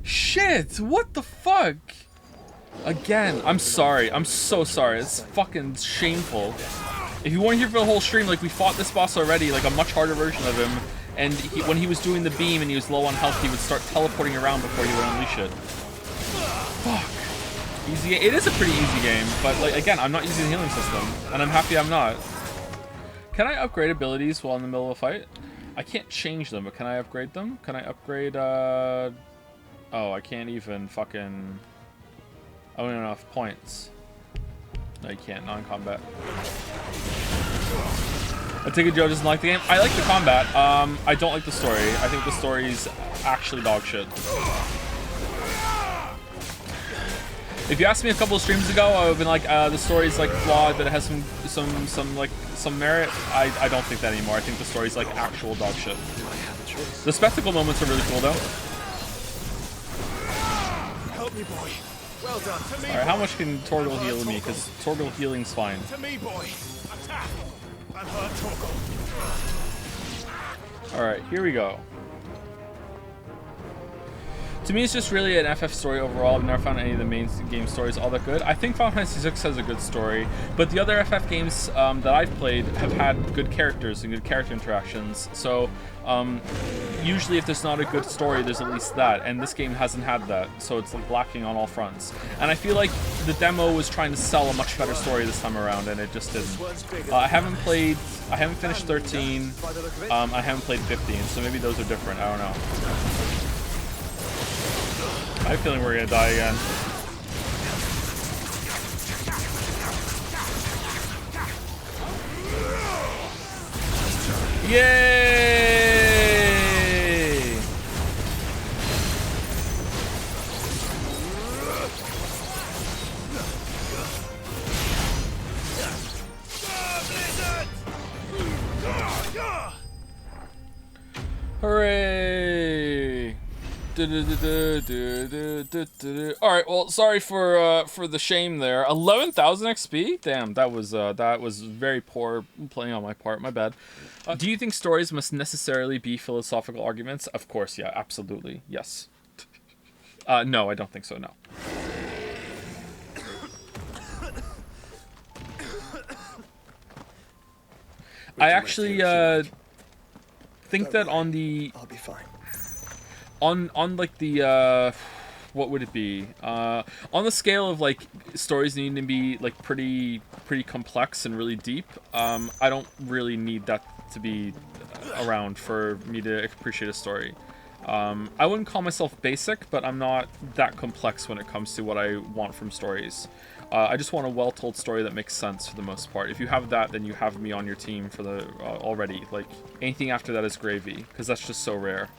Shit, what the fuck? Again, I'm sorry. I'm so sorry. It's fucking shameful. If you weren't here for the whole stream, like, we fought this boss already, like a much harder version of him, and when he was doing the beam and he was low on health, he would start teleporting around before he would unleash it. Fuck. Easy. It is a pretty easy game, but, like, again, I'm not using the healing system, and I'm happy I'm not. Can I upgrade abilities while in the middle of a fight? I can't change them, but can I upgrade them? Can I upgrade, Oh, I can't even fucking... I don't even have enough points. No, you can't. Non-combat. I take it Joe doesn't like the game. I like the combat. I don't like the story. I think the story's actually dog shit. If you asked me a couple of streams ago, I would have been like, the story's like flawed, but it has some merit. I don't think that anymore. I think the story's like actual dog shit. The spectacle moments are really cool though. Help me, boy. Well done. To me, Alright, how much can Torgal heal me? Because Torgal healing's fine. To me, boy. Attack. I'm hurt, Torgal. Alright, here we go. To me, it's just really an FF story overall. I've never found any of the main game stories all that good. I think Final Fantasy VI has a good story, but the other FF games that I've played have had good characters and good character interactions. So usually if there's not a good story, there's at least that, and this game hasn't had that, so it's like lacking on all fronts. And I feel like the demo was trying to sell a much better story this time around, and it just didn't. I haven't finished 13, I haven't played 15, so maybe those are different, I don't know. I have a feeling we're gonna die again. Yay! Hooray! Alright, well, sorry for the shame there. 11,000 XP? Damn, that was very poor playing on my part. My bad. Do you think stories must necessarily be philosophical arguments? Of course, yeah, absolutely. Yes. No, I don't think so, no. I actually think that on the... I'll be fine. On like the what would it be? On the scale of like stories needing to be like pretty complex and really deep, I don't really need that to be around for me to appreciate a story. I wouldn't call myself basic, but I'm not that complex when it comes to what I want from stories. I just want a well-told story that makes sense for the most part. If you have that, then you have me on your team for the already. Like anything after that is gravy, because that's just so rare.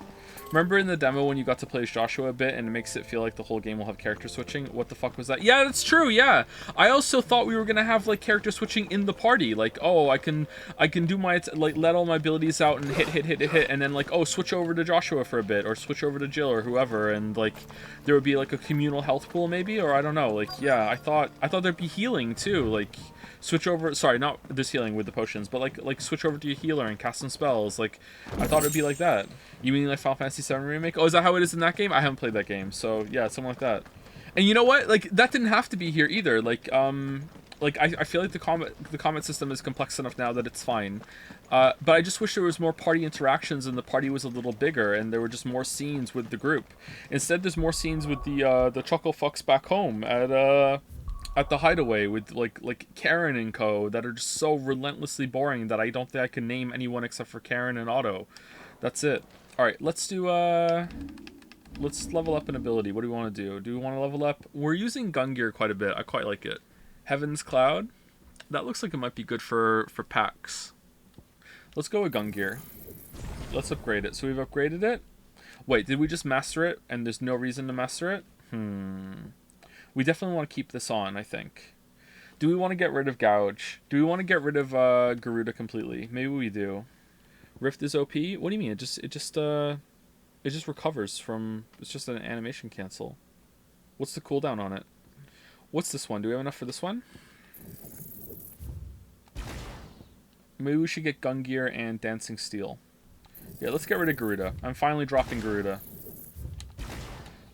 Remember in the demo when you got to play as Joshua a bit and it makes it feel like the whole game will have character switching? What the fuck was that? Yeah, that's true, yeah. I also thought we were gonna have like character switching in the party. Like, oh, I can do my, like, let all my abilities out and hit, and then like, oh, switch over to Joshua for a bit, or switch over to Jill or whoever, and like, there would be like a communal health pool maybe, or I don't know, like, yeah, I thought there'd be healing too, like, switch over, sorry, not this healing with the potions, but like switch over to your healer and cast some spells, like, I thought it'd be like that. You mean like Final Fantasy VII Remake? Oh, is that how it is in that game? I haven't played that game, so yeah, something like that. And you know what? Like, that didn't have to be here either. Like, I feel like the combat system is complex enough now that it's fine. But I just wish there was more party interactions and the party was a little bigger and there were just more scenes with the group. Instead, there's more scenes with the Chuckle Fucks back home at the hideaway with like Karen and co that are just so relentlessly boring that I don't think I can name anyone except for Karen and Otto. That's it. Alright, let's do, let's level up an ability. What do we want to do? Do we want to level up? We're using gun gear quite a bit. I quite like it. Heaven's Cloud. That looks like it might be good for packs. Let's go with gun gear. Let's upgrade it. So we've upgraded it. Wait, did we just master it and there's no reason to master it? We definitely want to keep this on, I think. Do we want to get rid of Gouge? Do we want to get rid of Garuda completely? Maybe we do. Rift is OP? What do you mean? It just recovers from... It's just an animation cancel. What's the cooldown on it? What's this one? Do we have enough for this one? Maybe we should get Gun Gear and Dancing Steel. Yeah, let's get rid of Garuda. I'm finally dropping Garuda.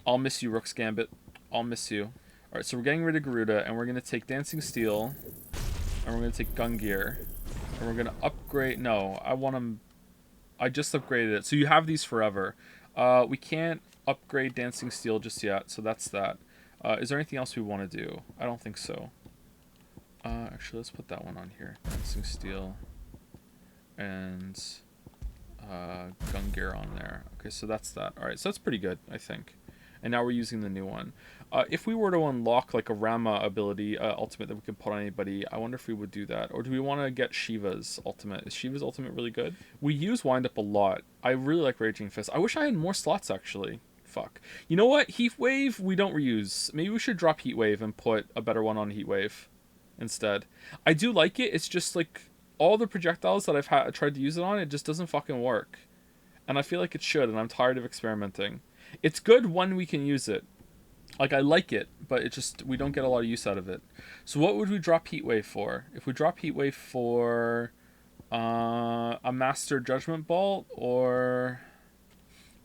I'll miss you, Rook's Gambit. I'll miss you. Alright, so we're getting rid of Garuda, and we're going to take Dancing Steel, and we're going to take Gun Gear, and we're going to upgrade... No, I want them... I just upgraded it. So you have these forever. We can't upgrade Dancing Steel just yet, so that's that. Is there anything else we want to do? I don't think so. Actually, let's put that one on here. Dancing Steel and Gun Gear on there. Okay, so that's that. Alright, so that's pretty good, I think. And now we're using the new one. If we were to unlock like a Rama ability ultimate that we could put on anybody, I wonder if we would do that. Or do we want to get Shiva's ultimate? Is Shiva's ultimate really good? We use Wind Up a lot. I really like Raging Fist. I wish I had more slots, actually. Fuck. You know what? Heat Wave, we don't reuse. Maybe we should drop Heat Wave and put a better one on Heat Wave instead. I do like it. It's just like all the projectiles that I've tried to use it on, it just doesn't fucking work. And I feel like it should, and I'm tired of experimenting. It's good when we can use it. Like, I like it, but it just, we don't get a lot of use out of it. So what would we drop Heat Wave for? If we drop Heat Wave for a Master Judgment Bolt, or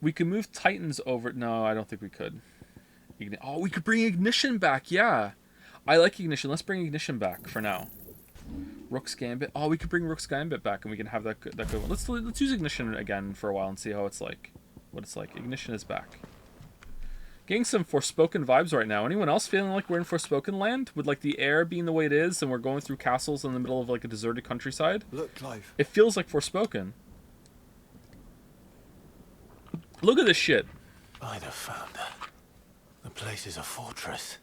we could move Titans over. No, I don't think we could. Oh, we could bring Ignition back. Yeah, I like Ignition. Let's bring Ignition back for now. Rook's Gambit. Oh, we could bring Rook's Gambit back, and we can have that good one. Let's use Ignition again for a while and see how it's like. What it's like. Ignition is back. Getting some Forspoken vibes right now. Anyone else feeling like we're in Forspoken land? With like the air being the way it is, and we're going through castles in the middle of like a deserted countryside? Look, Clive. It feels like Forspoken. Look at this shit. By the founder. The place is a fortress.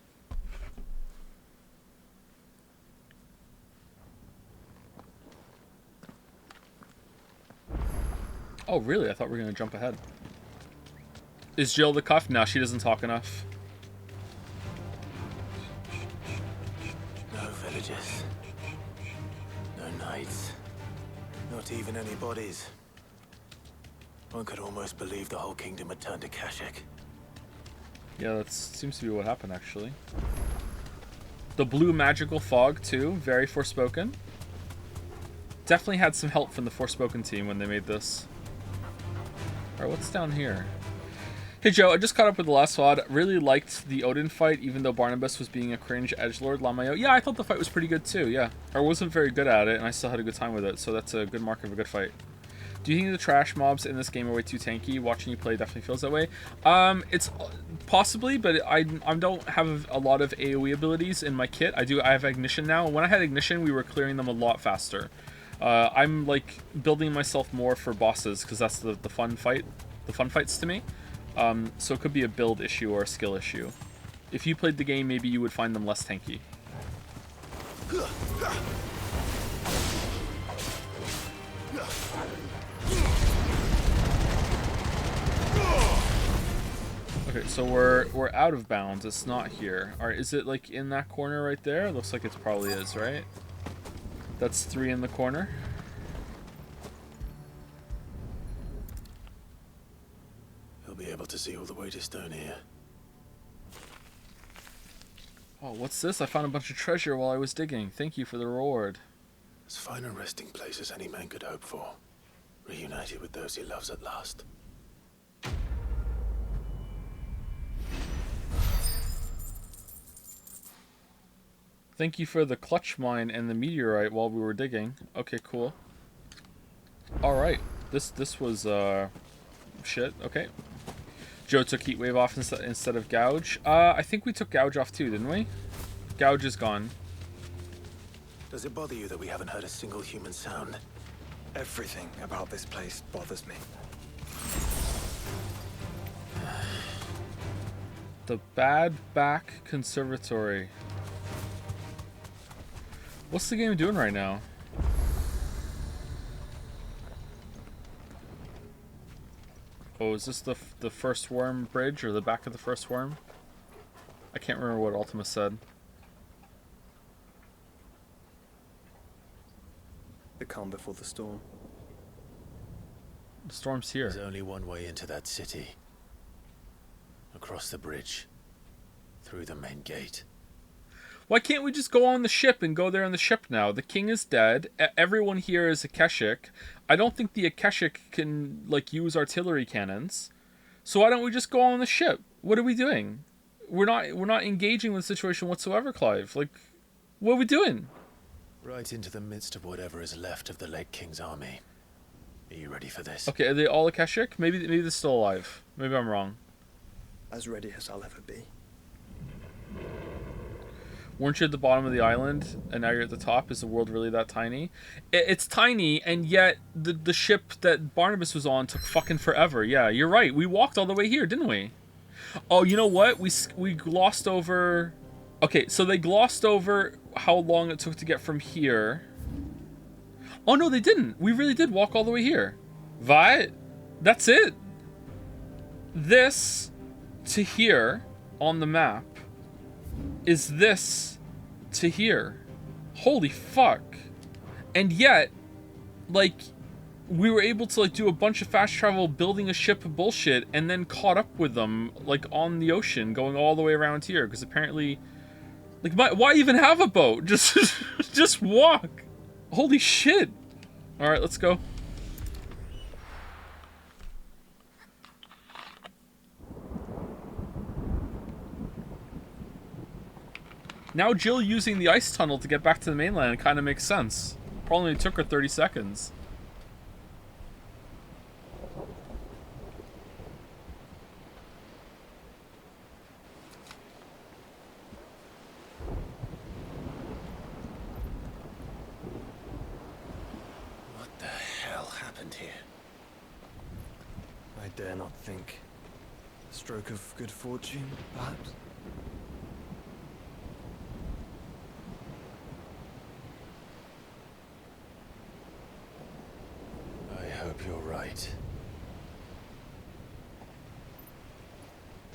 Oh, really? I thought we were going to jump ahead. Is Jill the cuff? No, she doesn't talk enough. No villages. No knights. Not even any bodies. One could almost believe the whole kingdom had turned to Kashyyyk. Yeah, that seems to be what happened, actually. The blue magical fog, too. Very Forspoken. Definitely had some help from the Forspoken team when they made this. Alright, what's down here? Hey Joe, I just caught up with the last VOD. Really liked the Odin fight, even though Barnabas was being a cringe edgelord. Lamayo. Yeah, I thought the fight was pretty good too, yeah. I wasn't very good at it, and I still had a good time with it, so that's a good mark of a good fight. Do you think the trash mobs in this game are way too tanky? Watching you play definitely feels that way. It's possibly, but I don't have a lot of AoE abilities in my kit. I have Ignition now. When I had Ignition, we were clearing them a lot faster. I'm like building myself more for bosses, because that's the fun fights to me. So it could be a build issue or a skill issue. If you played the game, maybe you would find them less tanky. Okay, so we're out of bounds. It's not here. Alright, is it like in that corner right there? It looks like it probably is, right? That's 3 in the corner. You'll be able to see all the way to Stone here. Oh, what's this? I found a bunch of treasure while I was digging. Thank you for the reward. As fine a resting place as any man could hope for. Reunited with those he loves at last. Thank you for the clutch mine and the meteorite while we were digging. Okay, cool. Alright. This was, shit. Okay. Joe took Heat Wave off instead of Gouge. I think we took Gouge off too, didn't we? Gouge is gone. Does it bother you that we haven't heard a single human sound? Everything about this place bothers me. The Bad Back Conservatory. What's the game doing right now? Oh, is this the first worm bridge or the back of the first worm? I can't remember what Ultima said. The calm before the storm. The storm's here. There's only one way into that city. Across the bridge. Through the main gate. Why can't we just go on the ship and go there on the ship now? The king is dead. Everyone here is Akashic. I don't think the Akashic can, like, use artillery cannons. So why don't we just go on the ship? What are we doing? we're not engaging with the situation whatsoever, Clive. Like, what are we doing? Right into the midst of whatever is left of the late King's army. Are you ready for this? Okay, are they all Akashic? Maybe they're still alive. Maybe I'm wrong. As ready as I'll ever be. Weren't you at the bottom of the island, and now you're at the top? Is the world really that tiny? It's tiny, and yet the ship that Barnabas was on took fucking forever. Yeah, you're right. We walked all the way here, didn't we? Oh, you know what? We glossed over... Okay, so they glossed over how long it took to get from here. Oh, no, they didn't. We really did walk all the way here. Right? That's it. This to here on the map is this to here. Holy fuck. And yet, like, we were able to, like, do a bunch of fast travel, building a ship of bullshit, and then caught up with them, like, on the ocean, going all the way around here, because apparently... Like, why even have a boat? Just walk. Holy shit. Alright, let's go. Now Jill using the ice tunnel to get back to the mainland kind of makes sense. Probably only took her 30 seconds. What the hell happened here? I dare not think. A stroke of good fortune, perhaps? I hope you're right.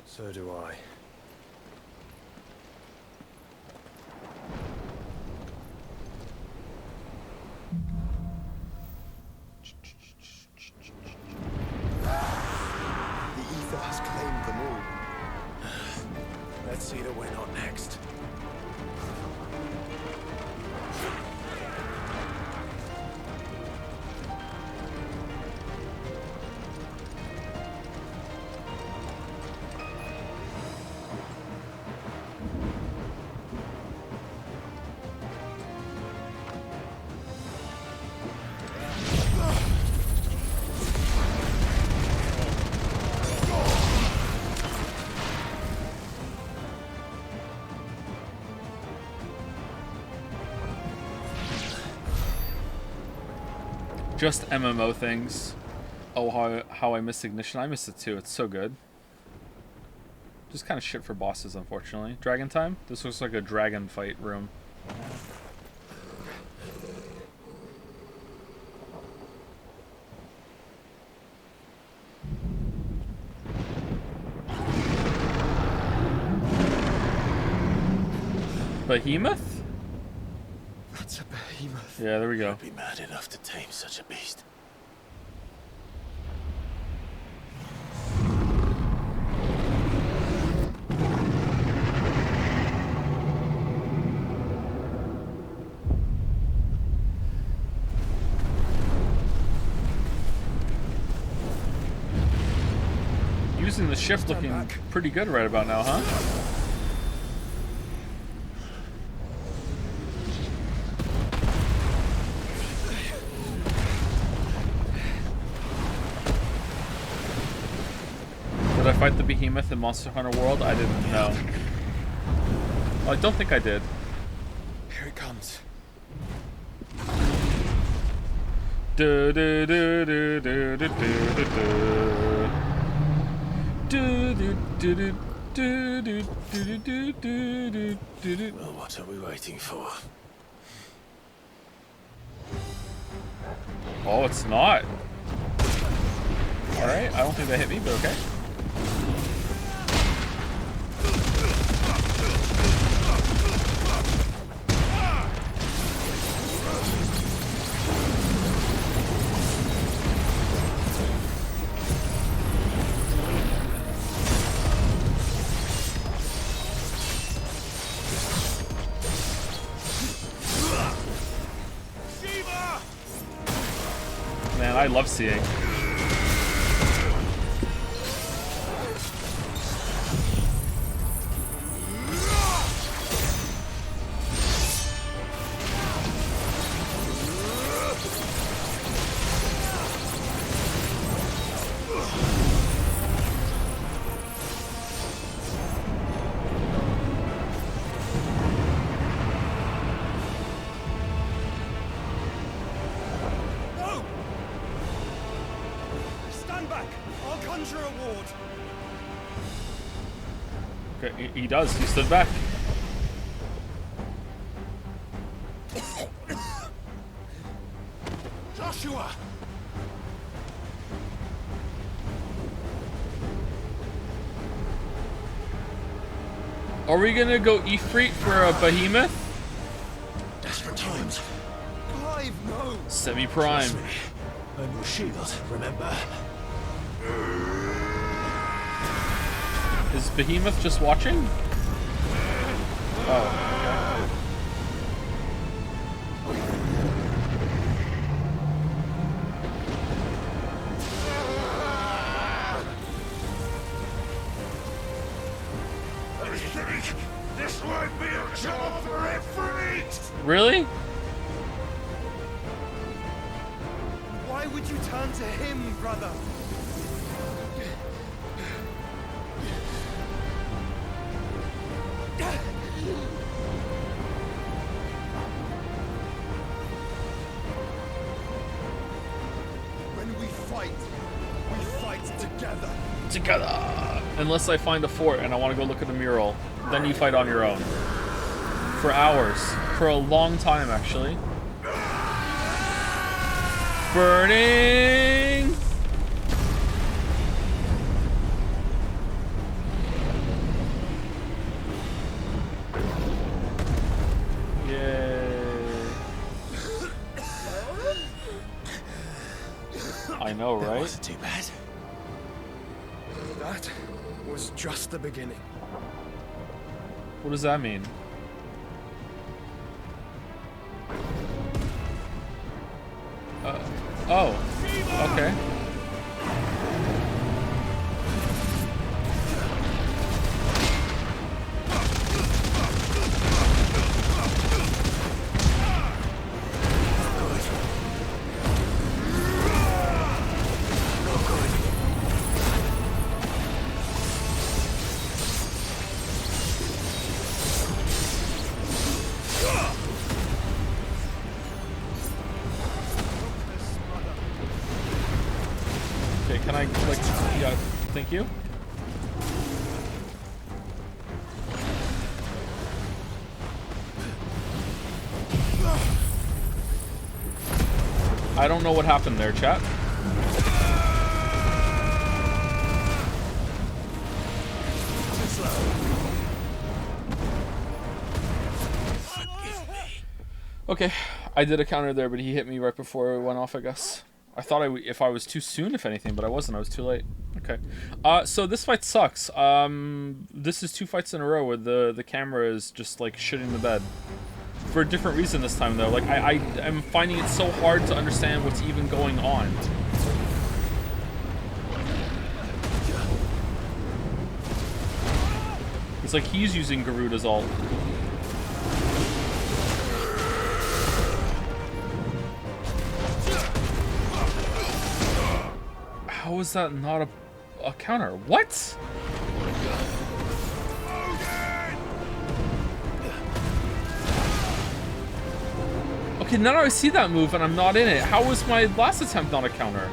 So do I. The ether has claimed them all. Let's see the win on next. Just MMO things. Oh, how I miss Ignition. I miss it too. It's so good. Just kind of shit for bosses, unfortunately. Dragon time? This looks like a dragon fight room. Behemoth? That's a behemoth. Yeah, there we go. I'd be mad enough to tame such a beast. Using the shift looking pretty good right about now, huh? Did I fight the behemoth in Monster Hunter World? I didn't know. Oh, I don't think I did. Here it comes. Do do do do do do do do. Do do do do do do do do do do do. Well, what are we waiting for? Oh, it's not. Alright, I don't think that hit me, but okay. Man, I love seeing. Ranger Award. Okay, he does. He stood back. Joshua. Are we gonna go Ifrit for a behemoth? Desperate times. Clive, no. Semi-prime. I'm your shield, remember? Is behemoth just watching? Oh, This won't be a job for Ifrit! really? Why would you turn to him, brother? When we fight together. Together. Unless I find a fort and I want to go look at a mural, then you fight on your own. For hours. For a long time, actually. Burning! Yay. I know, That right? wasn't too bad. That was just the beginning. What does that mean? Oh. Okay. Okay, can I, like, yeah, thank you. I don't know what happened there, chat. Okay, I did a counter there, but he hit me right before it went off, I guess. I thought if I was too soon, if anything, but I wasn't. I was too late. Okay. So this fight sucks. This is 2 fights in a row where the camera is just, like, shitting the bed. For a different reason this time, though. Like, I am finding it so hard to understand what's even going on. It's like he's using Garuda's ult. How is that not a counter? What? Okay, now I see that move and I'm not in it. How was my last attempt not a counter?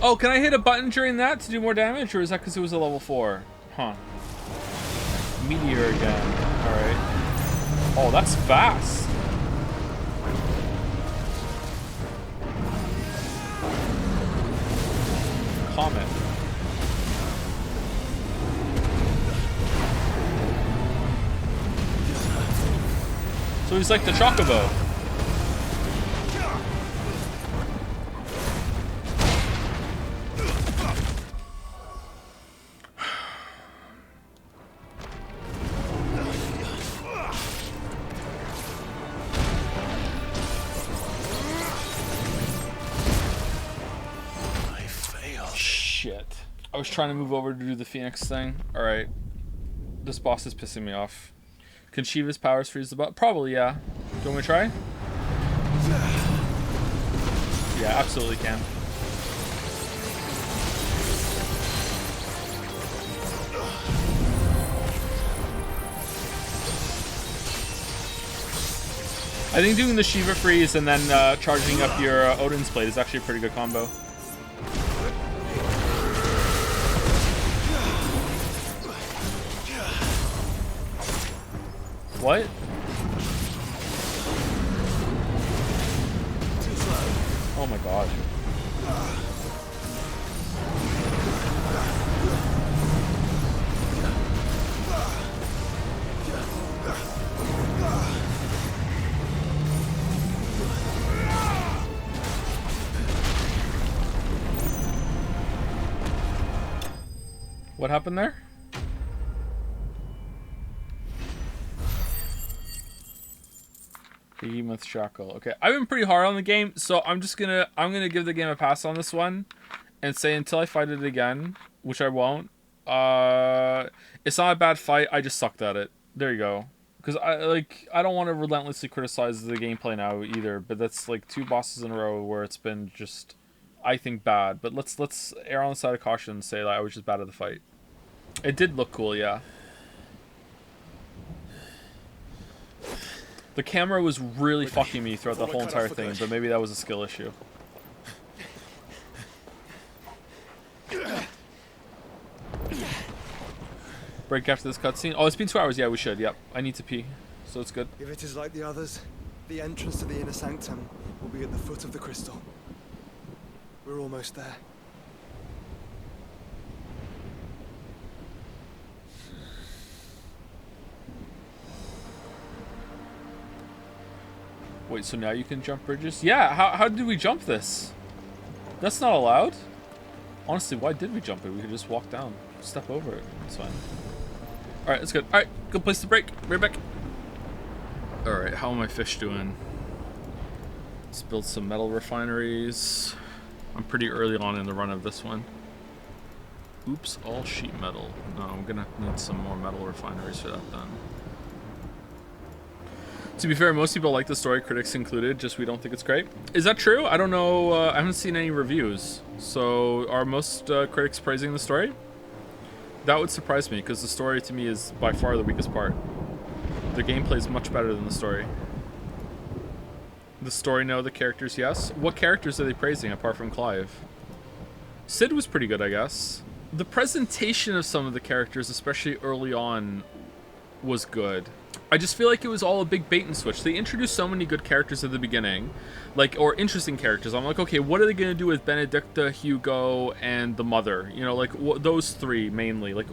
Oh, can I hit a button during that to do more damage, or is that because it was a level 4? Huh. Meteor again. Alright. Oh, that's fast. Comet. So he's like the Chocobo. I was trying to move over to do the Phoenix thing. Alright. This boss is pissing me off. Can Shiva's powers freeze the butt? Probably, yeah. Do you want me to try? Yeah, absolutely can. I think doing the Shiva freeze and then charging up your Odin's Blade is actually a pretty good combo. What? Oh my god. What happened there? Behemoth Shackle. Okay, I've been pretty hard on the game, so I'm gonna give the game a pass on this one, and say until I fight it again, which I won't. It's not a bad fight. I just sucked at it. There you go. Because I don't want to relentlessly criticize the gameplay now either, but that's like 2 bosses in a row where it's been just, I think, bad. But let's err on the side of caution and say that I was just bad at the fight. It did look cool, yeah. The camera was really fucking me throughout the whole entire thing, but maybe that was a skill issue. Break after this cutscene. Oh, it's been 2 hours. Yeah, we should. Yep. I need to pee, so it's good. If it is like the others, the entrance to the inner sanctum will be at the foot of the crystal. We're almost there. Wait, so now you can jump bridges? Yeah, how did we jump this? That's not allowed? Honestly, why did we jump it? We could just walk down, step over it. It's fine. Alright, that's good. Alright, good place to break. Right back. Alright, how are my fish doing? Let's build some metal refineries. I'm pretty early on in the run of this one. Oops, all sheet metal. No, I'm gonna need some more metal refineries for that then. To be fair, most people like the story, critics included, just we don't think it's great. Is that true? I don't know. I haven't seen any reviews. So are most critics praising the story? That would surprise me, because the story to me is by far the weakest part. The gameplay is much better than the story. The story, no. The characters, yes. What characters are they praising apart from Clive? Sid was pretty good, I guess. The presentation of some of the characters, especially early on, was good. I just feel like it was all a big bait and switch. They introduced so many good characters at the beginning, like, or interesting characters. I'm like, okay, what are they going to do with Benedicta, Hugo, and the mother? You know, like, those 3 mainly. Like,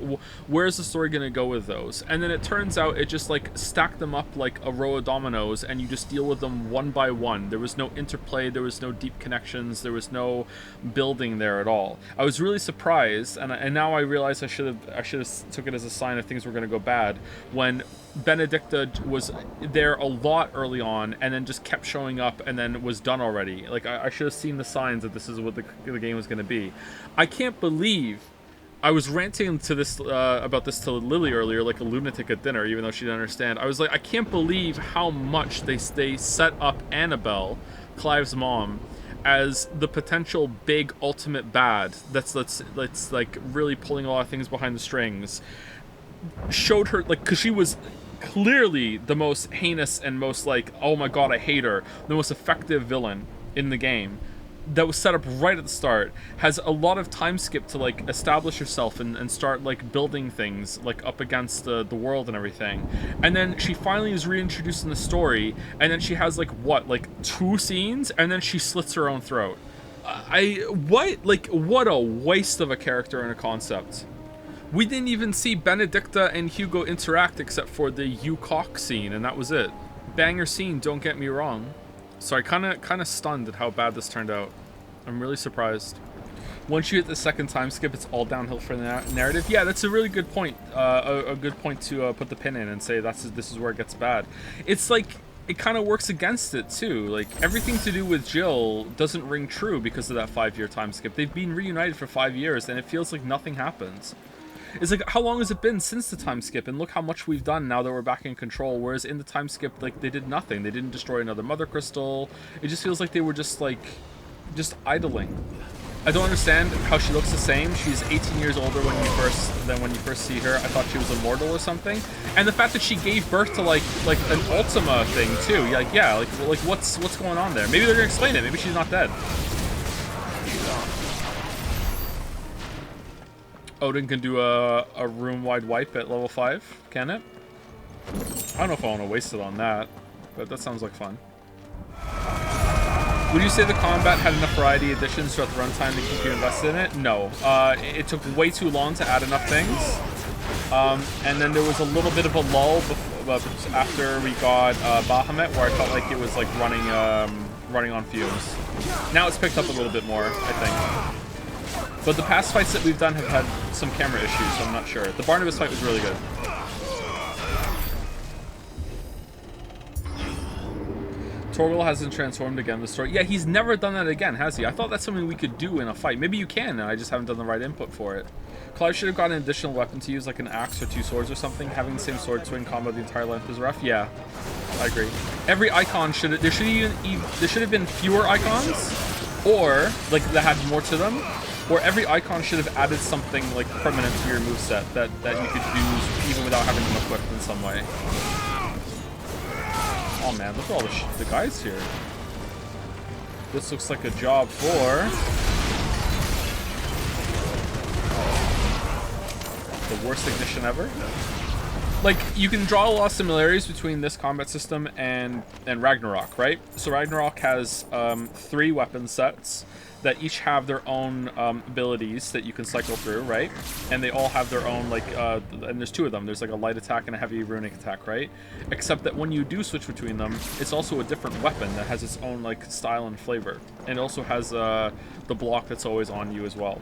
where's the story going to go with those? And then it turns out it just, like, stacked them up like a row of dominoes, and you just deal with them one by one. There was no interplay, there was no deep connections, there was no building there at all. I was really surprised, and now I realize I should have took it as a sign of things were going to go bad, when Benedicta was there a lot early on and then just kept showing up and then was done already. Like, I should have seen the signs that this is what the game was going to be. I can't believe I was ranting to this about this to Lily earlier, like a lunatic at dinner, even though she didn't understand. I was like, I can't believe how much they set up Annabelle, Clive's mom, as the potential big ultimate bad that's like really pulling a lot of things behind the strings. Showed her, like, because she was clearly the most heinous and most, like, oh my god, I hate her, the most effective villain in the game, that was set up right at the start, has a lot of time skip to, like, establish herself and start, like, building things, like, up against the world and everything. And then she finally is reintroduced in the story, and then she has, like, what, like, 2 scenes, and then she slits her own throat. What a waste of a character and a concept. We didn't even see Benedicta and Hugo interact except for the you cock scene, and that was it. Banger scene, don't get me wrong. So I kind of stunned at how bad this turned out. I'm really surprised. Once you hit the second time skip, it's all downhill for the narrative. Yeah, that's a really good point. A good point to put the pin in and say this is where it gets bad. It's like, it kind of works against it too. Like, everything to do with Jill doesn't ring true because of that 5-year time skip. They've been reunited for 5 years, and it feels like nothing happens. It's like, how long has it been since the time skip? And look how much we've done now that we're back in control. Whereas in the time skip, like, they did nothing. They didn't destroy another mother crystal. It just feels like they were just idling. I don't understand how she looks the same. She's 18 years older when you first see her. I thought she was immortal or something. And the fact that she gave birth to like an Ultima thing too. Yeah, like what's going on there? Maybe they're gonna explain it. Maybe she's not dead. Odin can do a room-wide wipe at level 5, can it? I don't know if I want to waste it on that, but that sounds like fun. Would you say the combat had enough variety additions throughout the runtime to keep you invested in it? No. It took way too long to add enough things. And then there was a little bit of a lull after we got Bahamut, where I felt like it was like running on fumes. Now it's picked up a little bit more, I think. But the past fights that we've done have had some camera issues, so I'm not sure. The Barnabas fight was really good. Torgal hasn't transformed again in the story. Yeah, he's never done that again, has he? I thought that's something we could do in a fight. Maybe you can, and I just haven't done the right input for it. Clive should have gotten an additional weapon to use, like an axe or 2 swords or something. Having the same sword swing combo the entire length is rough. Yeah, I agree. Every icon should have... There should have been fewer icons, or, like, that had more to them. Or every icon should have added something like permanent to your moveset that you could use even without having them equipped in some way. Oh man, look at all the guys here. This looks like a job for the worst ignition ever. Like, you can draw a lot of similarities between this combat system and Ragnarok, right? So Ragnarok has 3 weapon sets that each have their own abilities that you can cycle through, right? And they all have their own, like, and there's 2 of them. There's like a light attack and a heavy runic attack, right? Except that when you do switch between them, it's also a different weapon that has its own, like, style and flavor. And it also has the block that's always on you as well.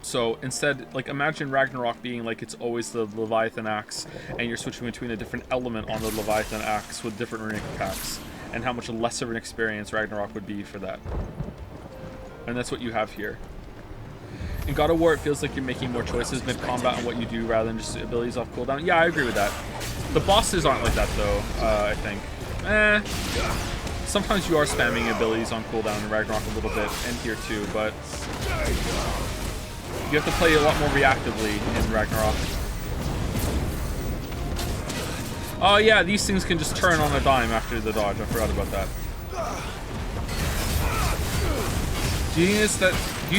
So instead, like, imagine Ragnarok being like it's always the Leviathan axe, and you're switching between a different element on the Leviathan axe with different runic attacks, and how much less of an experience Ragnarok would be for that. And that's what you have here. In God of War, it feels like you're making more choices mid-combat on what you do rather than just abilities off cooldown. Yeah, I agree with that. The bosses aren't like that, though, I think. Sometimes you are spamming abilities on cooldown in Ragnarok a little bit, and here too, but you have to play a lot more reactively in Ragnarok. Oh yeah, these things can just turn on a dime after the dodge. I forgot about that. Do you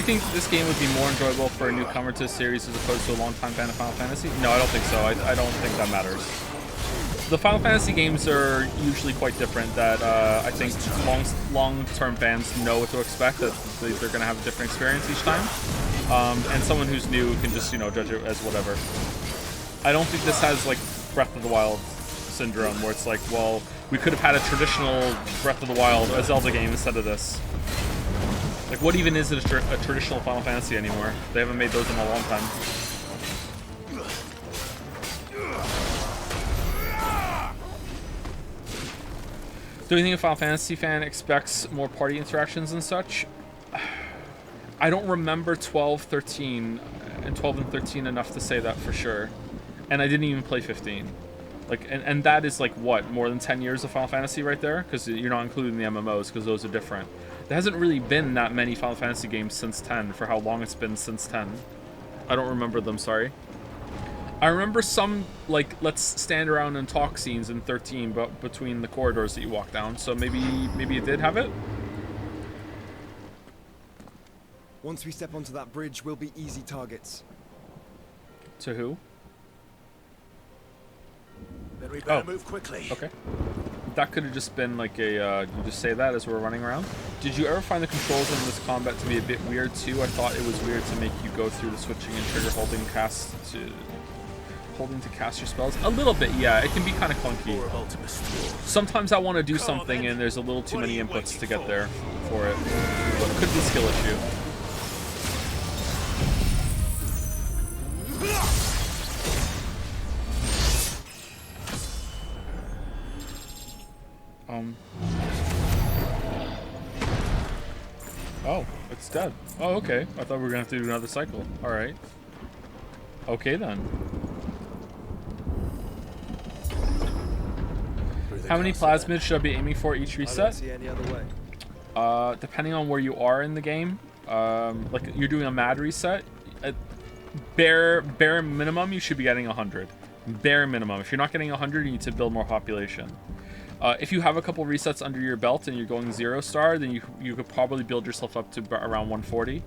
think this game would be more enjoyable for a newcomer to the series as opposed to a long-time fan of Final Fantasy? No, I don't think so. I don't think that matters. The Final Fantasy games are usually quite different. That I think long-term fans know what to expect. That they're going to have a different experience each time, and someone who's new can just judge it as whatever. I don't think this has like Breath of the Wild syndrome, where it's like, well, we could have had a traditional Breath of the Wild, a Zelda game instead of this. Like, what even is a traditional Final Fantasy anymore? They haven't made those in a long time. Do you think a Final Fantasy fan expects more party interactions and such? I don't remember 12 and 13 enough to say that for sure. And I didn't even play 15. Like, and that is like, what, more than 10 years of Final Fantasy right there? Because you're not including the MMOs, because those are different. There hasn't really been that many Final Fantasy games since 10, for how long it's been since 10. I don't remember them, sorry. I remember some, like, let's stand around and talk scenes in 13, but between the corridors that you walk down, so maybe it did have it? Once we step onto that bridge, we'll be easy targets. To who? Then we better move quickly. Okay. That could have just been like a, you just say that as we're running around. Did you ever find the controls in this combat to be a bit weird too? I thought it was weird to make you go through the switching and trigger holding to cast your spells. A little bit, yeah. It can be kind of clunky. Sometimes I want to do something and there's a little too many inputs to get there for it. But it could be a skill issue. Oh, it's dead. Oh, okay. I thought we were gonna have to do another cycle. Alright. Okay then. How many plasmids should I be aiming for each reset? I don't see any other way. Depending on where you are in the game, like you're doing a mad reset, at bare minimum, you should be getting 100. Bare minimum. If you're not getting 100, you need to build more population. If you have a couple resets under your belt and you're going 0 star, then you could probably build yourself up to around 140.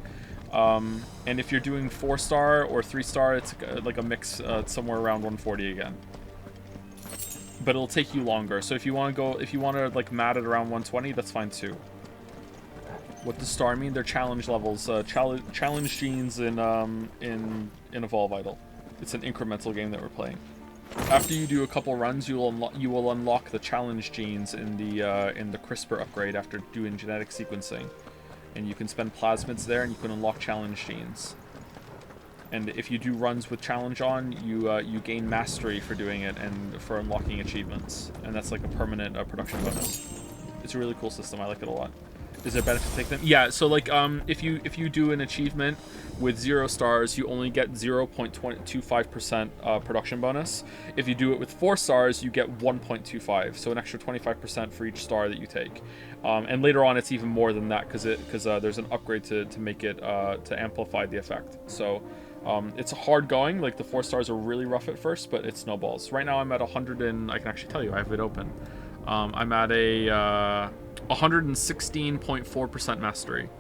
And if you're doing 4 star or 3 star, it's like a mix somewhere around 140 again. But it'll take you longer. So if you want to like mat it around 120, that's fine too. What does star mean? They're challenge levels, challenge genes in Evolve Idol. It's an incremental game that we're playing. After you do a couple runs, you will unlock the challenge genes in the CRISPR upgrade after doing genetic sequencing, and you can spend plasmids there, and you can unlock challenge genes. And if you do runs with challenge on, you gain mastery for doing it and for unlocking achievements, and that's like a permanent production bonus. It's a really cool system. I like it a lot. Is there a benefit to take them? Yeah. So like if you do an achievement with 0 stars, you only get 0.25% production bonus. If you do it with 4 stars, you get 1.25, so an extra 25% for each star that you take. And later on, it's even more than that because there's an upgrade to make it to amplify the effect. So it's hard going. Like the 4 stars are really rough at first, but it snowballs. Right now, I'm at 100 and I can actually tell you I have it open. I'm at a 116.4% mastery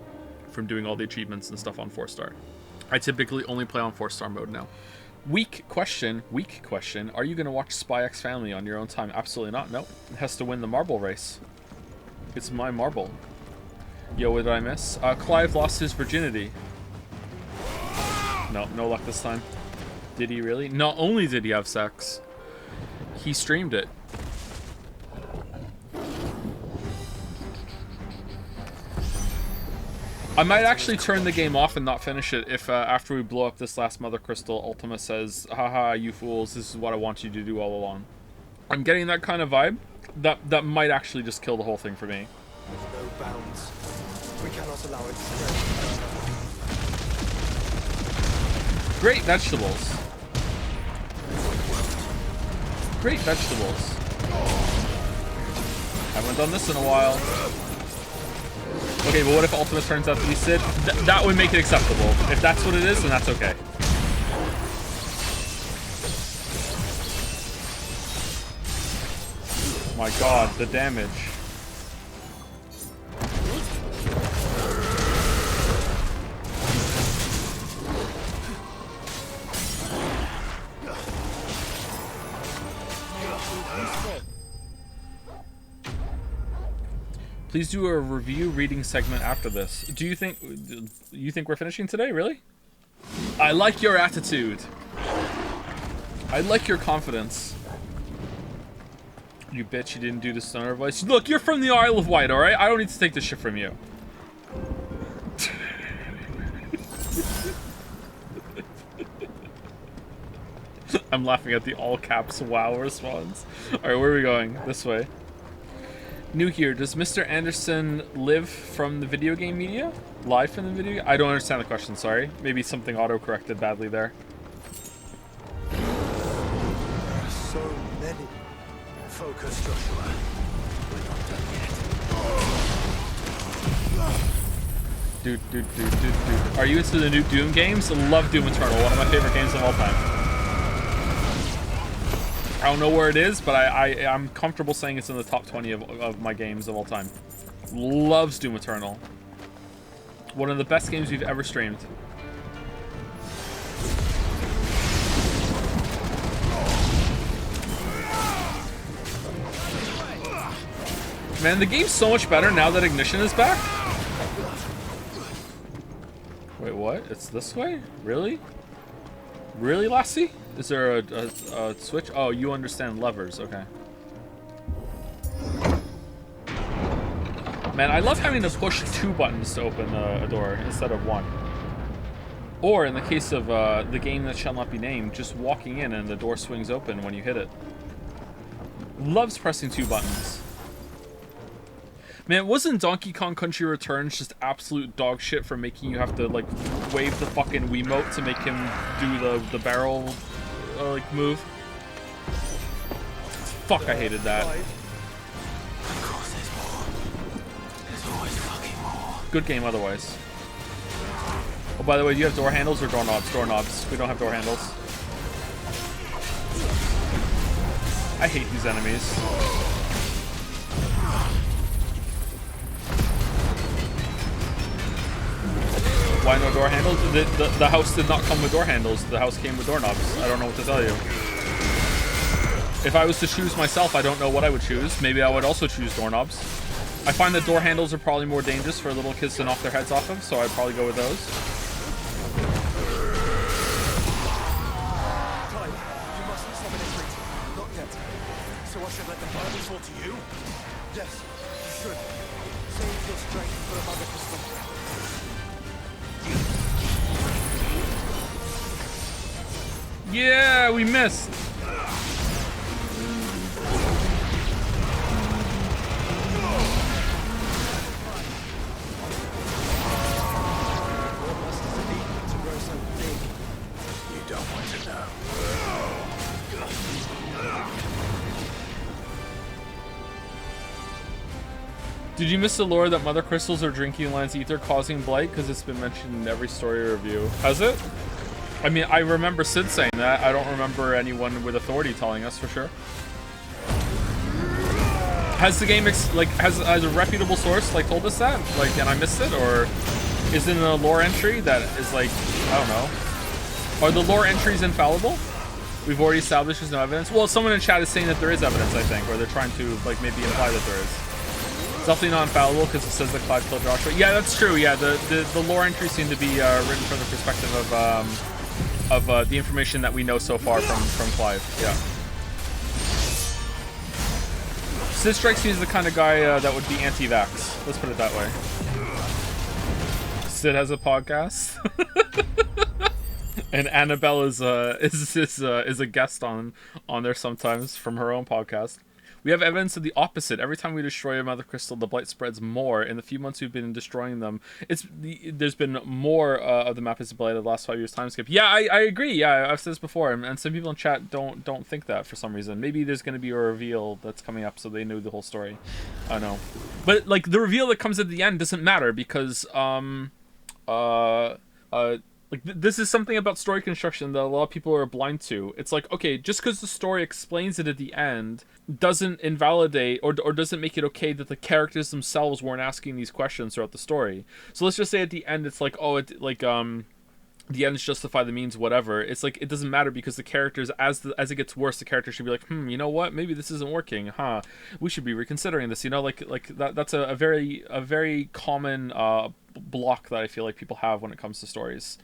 from doing all the achievements and stuff on 4 star. I typically only play on 4 star mode now. Weak question. Are you going to watch Spy X Family on your own time? Absolutely not. Nope. It has to win the marble race. It's my marble. Yo, what did I miss? Clive lost his virginity. No, no luck this time. Did he really? Not only did he have sex, he streamed it. I might actually turn the game off and not finish it if after we blow up this last Mother Crystal, Ultima says, haha, you fools, this is what I want you to do all along. I'm getting that kind of vibe. That might actually just kill the whole thing for me. There's no bounds. We cannot allow it to go. Great vegetables. Great vegetables. Haven't done this in a while. Okay, but what if Ultima turns out to be Sid? That would make it acceptable. If that's what it is, then that's okay. My god, the damage. Please do a review reading segment after this. Do you think we're finishing today? Really? I like your attitude. I like your confidence. You bitch, you didn't do the stoner voice. Look, you're from the Isle of Wight, alright? I don't need to take this shit from you. I'm laughing at the all caps wow response. Alright, where are we going? This way. New here, does Mr. Anderson live from the video game media? Live from the video? I don't understand the question, sorry. Maybe something auto-corrected badly there. There are so many. Focus, Joshua. We're not done yet. Dude. Are you into the new Doom games? I love Doom Eternal, one of my favorite games of all time. I don't know where it is, but I'm comfortable saying it's in the top 20 of my games of all time. Loves Doom Eternal. One of the best games we've ever streamed. Man, the game's so much better now that Ignition is back. Wait, what? It's this way? Really? Really, Lassie? Is there a switch? Oh, you understand levers. Okay. Man, I love having to push 2 buttons to open a door instead of 1. Or, in the case of the game that shall not be named, just walking in and the door swings open when you hit it. Loves pressing 2 buttons. Man, wasn't Donkey Kong Country Returns just absolute dog shit for making you have to, like, wave the fucking Wiimote to make him do the barrel, like, move? Fuck, I hated that. Of course there's more. There's always fucking more. Good game otherwise. by the way, do you have door handles or doorknobs? Doorknobs. We don't have door handles. I hate these enemies. Why no door handles? The house did not come with door handles. The house came with doorknobs. I don't know what to tell you. If I was to choose myself, I don't know what I would choose. Maybe I would also choose doorknobs. I find that door handles are probably more dangerous for little kids to knock their heads off of, so I'd probably go with those. Clive, you mustn't summon a treat. Not yet. So I should let the fire fall to you? Yes, you should. Save your strength for a mother crystal. Yeah, we missed. You don't want to know. Did you miss the lore that mother crystals are drinking lion's ether causing blight? Because it's been mentioned in every story review. Has it? I mean, I remember Sid saying that. I don't remember anyone with authority telling us for sure. Has the game, has a reputable source, like, told us that? Like, and I missed it? Or is it in a lore entry that is, like, I don't know. Are the lore entries infallible? We've already established there's no evidence. Well, someone in chat is saying that there is evidence, I think, or they're trying to, like, maybe imply that there is. It's definitely not infallible because it says that Clive killed Joshua. Yeah, that's true. Yeah, the lore entries seem to be written from the perspective of the information that we know so far from Clive. Yeah. Sid strikes me as the kind of guy that would be anti-vax. Let's put it that way. Sid has a podcast, and Annabelle is a guest on there sometimes from her own podcast. We have evidence of the opposite. Every time we destroy a mother crystal, the blight spreads more. In the few months we've been destroying them, there's been more of the map is blighted the last 5 years time skip. Yeah, I agree. Yeah, I've said this before, and some people in chat don't think that for some reason. Maybe there's going to be a reveal that's coming up, so they know the whole story. I don't know, but like the reveal that comes at the end doesn't matter because like this is something about story construction that a lot of people are blind to. It's like, okay, just because the story explains it at the end doesn't invalidate or doesn't make it okay that the characters themselves weren't asking these questions throughout the story. So let's just say at the end it's like, oh, the ends justify the means, whatever. It's like it doesn't matter because the characters, as it gets worse, the characters should be like, you know what? Maybe this isn't working, huh? We should be reconsidering this. You know, like that's a very common block that I feel like people have when it comes to stories.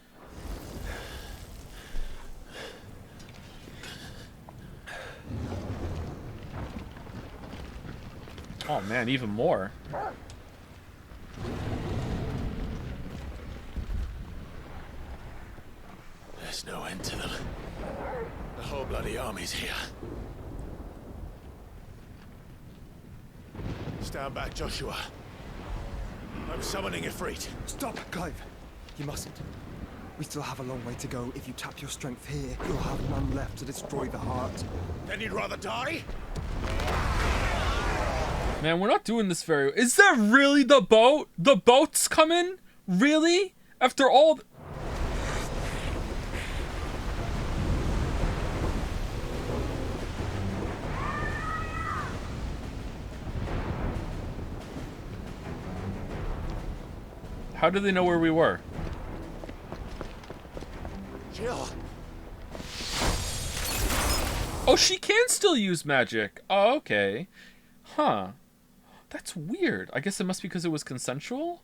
Oh man, even more. There's no end to them. The whole bloody army's here. Stand back, Joshua. I'm summoning Ifrit. Stop, Clive. You mustn't. We still have a long way to go. If you tap your strength here, you'll have none left to destroy the heart. Then you'd rather die? Man, we're not doing this very... Is that really the boat? The boat's coming? Really? After all... How do they know where we were? Jill. Oh, she can still use magic. Oh, okay. Huh. That's weird. I guess it must be because it was consensual?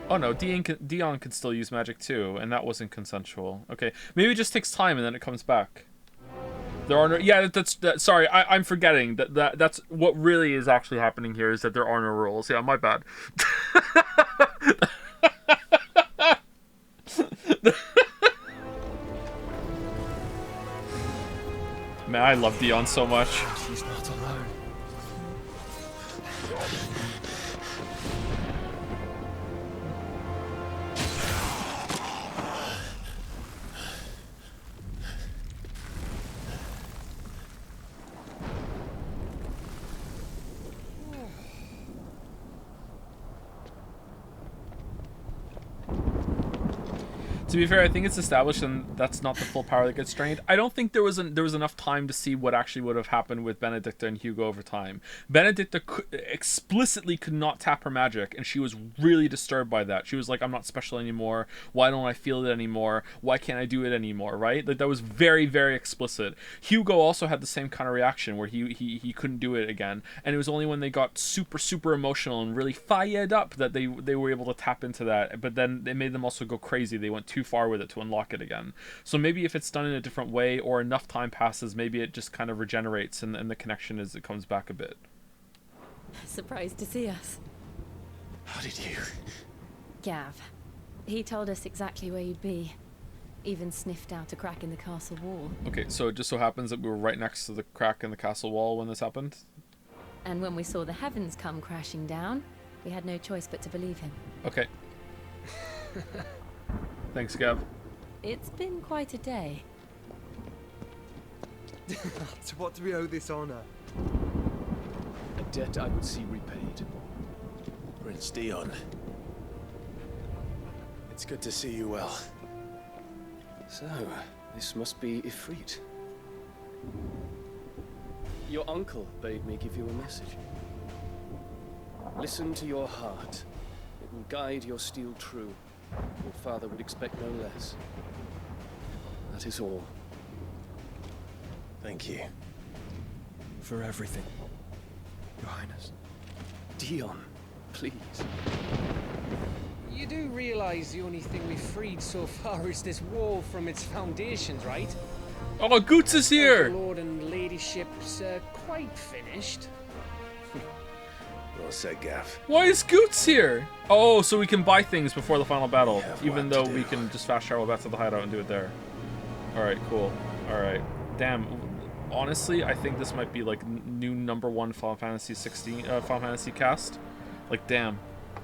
Oh no, Dion can still use magic too, and that wasn't consensual. Okay, maybe it just takes time and then it comes back. There are no... Yeah, sorry, I'm forgetting. That's what really is actually happening here is that there are no rules. Yeah, my bad. Man, I love Dion so much. She's not alone. To be fair, I think it's established, and that's not the full power that gets drained. I don't think there was enough time to see what actually would have happened with Benedicta and Hugo over time. Benedicta explicitly could not tap her magic, and she was really disturbed by that. She was like, "I'm not special anymore. Why don't I feel it anymore? Why can't I do it anymore?" Right? Like that was very, very explicit. Hugo also had the same kind of reaction where he couldn't do it again, and it was only when they got super, super emotional and really fired up that they were able to tap into that. But then it made them also go crazy. They went too far with it to unlock it again. So maybe if it's done in a different way or enough time passes, maybe it just kind of regenerates and the connection it comes back a bit. Surprised to see us. How did you? Gav. He told us exactly where you'd be. Even sniffed out a crack in the castle wall. Okay, so it just so happens that we were right next to the crack in the castle wall when this happened? And when we saw the heavens come crashing down, we had no choice but to believe him. Okay. Thanks, Gav. It's been quite a day. To what do we owe this honor? A debt I would see repaid. Prince Dion. It's good to see you well. So, this must be Ifrit. Your uncle bade me give you a message. Listen to your heart. It will guide your steel true. Your father would expect no less. That is all. Thank you. For everything, Your Highness. Dion, please. You do realize the only thing we've freed so far is this wall from its foundations, right? Oh, Goots is here! The Lord and Ladyship's quite finished. Well said, Gav. Why is Goots here? Oh, so we can buy things before the final battle, even though to we do. can just fast travel back to the hideout and do it there. Alright, cool. Alright. Damn. Honestly, I think this might be like new #1 Final Fantasy 16, Final Fantasy cast. Like, damn.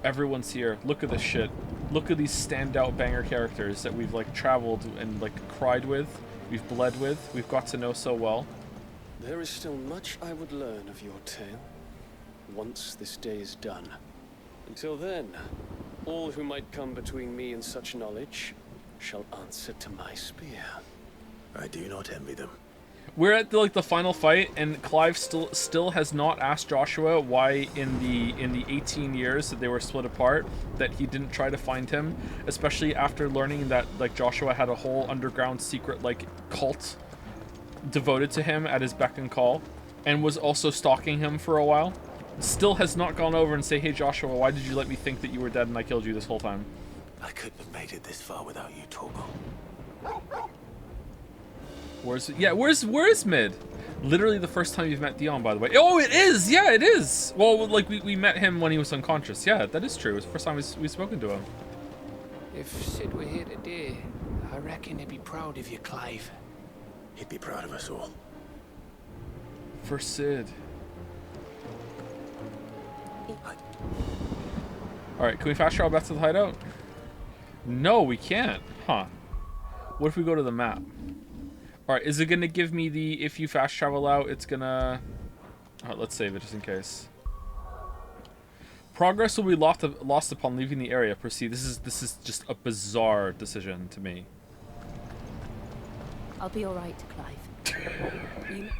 Everyone's here. Look at this shit. Look at these standout banger characters that we've like traveled and like cried with, we've bled with, we've got to know so well. There is still much I would learn of your tale, once this day is done. Until then, all who might come between me and such knowledge shall answer to my spear. I do not envy them. We're at the final fight, and Clive still has not asked Joshua why in the 18 years that they were split apart that he didn't try to find him, especially after learning that like Joshua had a whole underground secret like cult devoted to him at his beck and call, and was also stalking him for a while. Still has not gone over and say, "Hey Joshua, why did you let me think that you were dead and I killed you this whole time?" I couldn't have made it this far without you, Torgal. Where is Mid? Literally the first time you've met Dion, by the way. Oh, it is! Yeah, it is! Well, like, we met him when he was unconscious. Yeah, that is true. It was the first time we've spoken to him. If Sid were here today, I reckon he'd be proud of you, Clive. He'd be proud of us all. For Sid. Alright, can we fast travel back to the hideout? No, we can't. Huh. What if we go to the map? Alright, is it going to give me the, if you fast travel out, it's going to... Alright, let's save it just in case. Progress will be lost upon leaving the area. Proceed. This is just a bizarre decision to me. I'll be alright, Clive.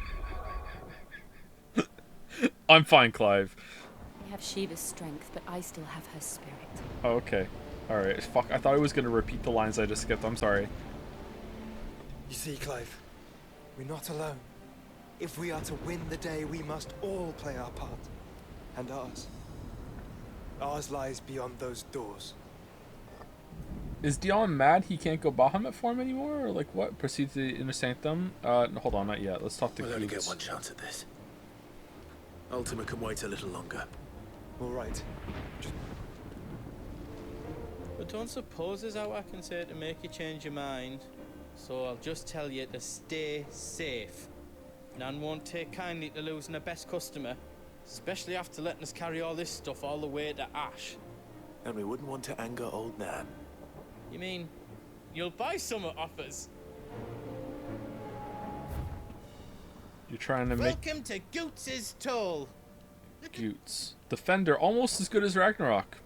I'm fine, Clive. I have Shiva's strength, but I still have her spirit. Oh, okay. Alright, fuck. I thought I was going to repeat the lines I just skipped. I'm sorry. You see, Clive, we're not alone. If we are to win the day, we must all play our part. And ours lies beyond those doors. Is Dion mad he can't go Bahamut form anymore? Or like what? Proceed to the Inner Sanctum? No, hold on, not yet. Let's talk to We'll only Goots. get one chance at this. Ultima can wait a little longer. All right. But don't suppose there's how I can say to make you change your mind. So I'll just tell you to stay safe. Nan won't take kindly to losing her best customer, especially after letting us carry all this stuff all the way to Ash. And we wouldn't want to anger old Nan. You mean, you'll buy some off us? You're trying to make Welcome to Goots' Toll. Goots. Defender, almost as good as Ragnarok.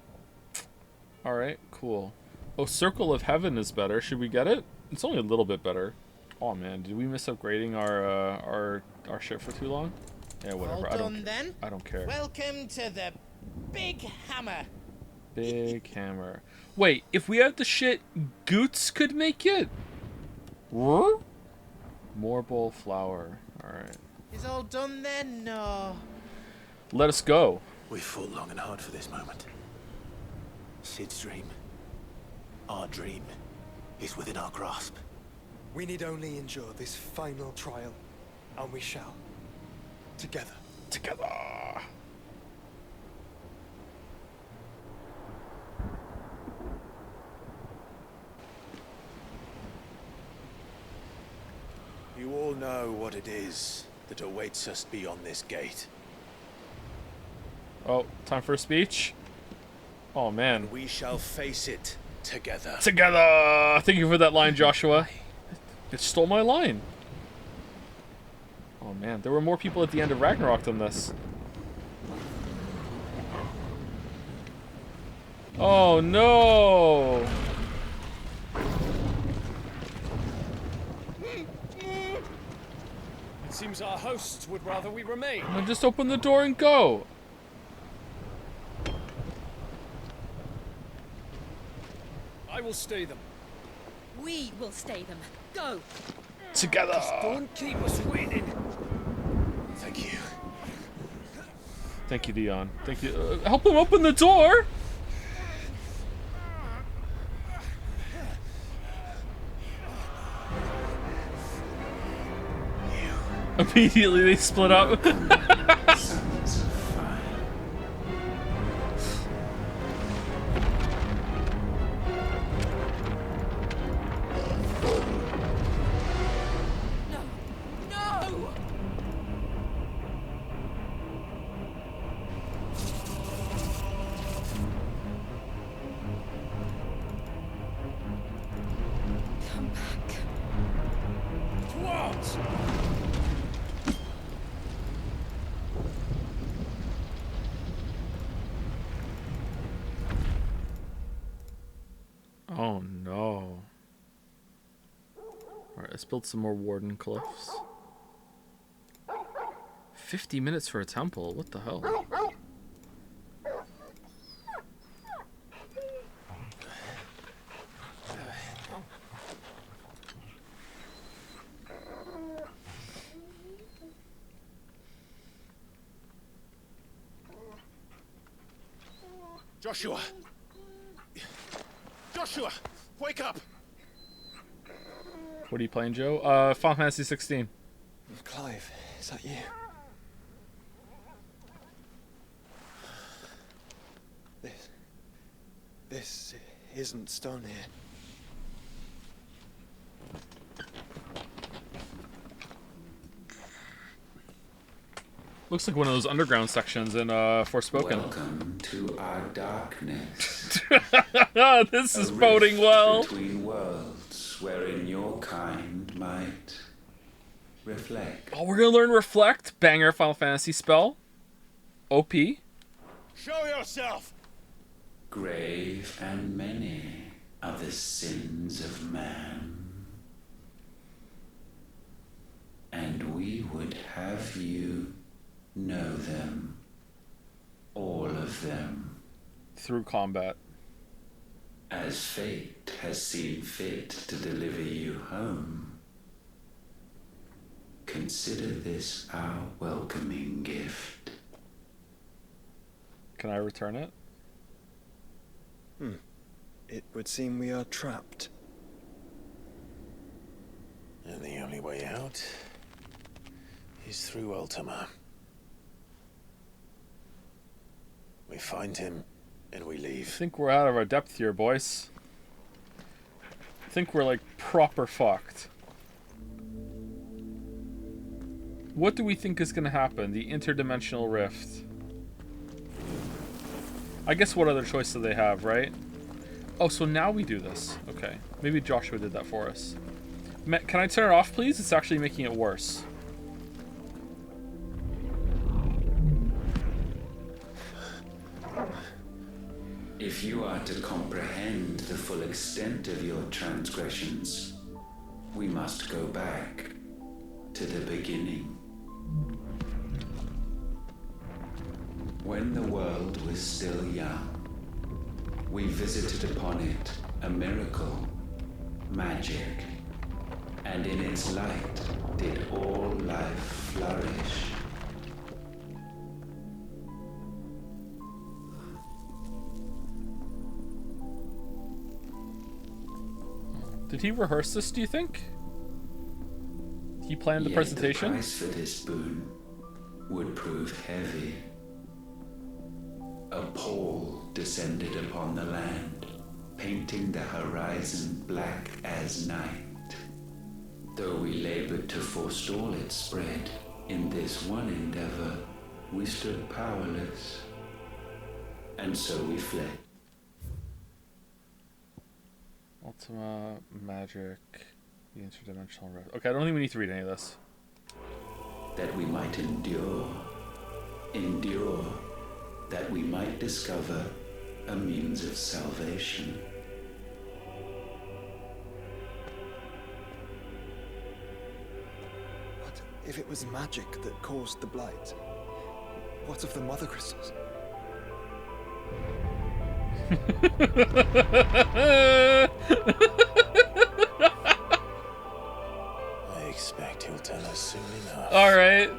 Alright, cool. Oh, Circle of Heaven is better. Should we get it? It's only a little bit better. Oh man, did we miss upgrading our shit for too long? Yeah, whatever. All done then. I don't care. Welcome to the Big Hammer. Big Hammer. Wait, if we had the shit, Goots could make it. What? Morbol flower. All right. Is all done then? No. Let us go. We fought long and hard for this moment. Sid's dream, our dream, is within our grasp. We need only endure this final trial, and we shall. Together. Together. You all know what it is that awaits us beyond this gate. Oh, time for a speech? Oh, man. We shall face it together. Together! Thank you for that line, Joshua. It stole my line. Oh, man. There were more people at the end of Ragnarok than this. Oh, no! It seems our hosts would rather we remain. Well, just open the door and go. I will stay them. We will stay them. Go! Together! Just don't keep us waiting. Thank you. Thank you, Dion. Thank you. Help him open the door! Immediately they split up. Sons of fire. No! No! Come back. Towards! Oh no. Alright, let's build some more Warden Cliffs. 50 minutes for a temple? What the hell? Joshua! Joshua! Wake up! What are you playing, Joe? Final Fantasy 16. Clive, is that you? This isn't stone here. Looks like one of those underground sections in Forspoken. Welcome to our darkness. This is boding well. Between worlds, wherein your kind might reflect. Oh, we're gonna learn Reflect. Banger Final Fantasy spell. OP. Show yourself! Grave and many are the sins of man. And we would have you know them. All of them. Through combat. As fate has seen fit to deliver you home. Consider this our welcoming gift. Can I return it? It would seem we are trapped. And the only way out is through Ultima. We find him and we leave. I think we're out of our depth here, boys. I think we're like proper fucked. What do we think is gonna happen? The interdimensional rift. I guess what other choice do they have, right? Oh, so now we do this. Okay. Maybe Joshua did that for us. Can I turn it off, please? It's actually making it worse. If you are to comprehend the full extent of your transgressions, we must go back to the beginning. When the world was still young, we visited upon it a miracle, magic, and in its light did all life flourish. Did he rehearse this, do you think? He planned the presentation? The price for this boon would prove heavy. A pall descended upon the land, painting the horizon black as night. Though we labored to forestall its spread, in this one endeavor, we stood powerless. And so we fled. Ultima, magic, the interdimensional rift. Okay, I don't think we need to read any of this. That we might endure, that we might discover a means of salvation. But if it was magic that caused the blight, what of the mother crystals? I expect he'll tell us soon enough. All right.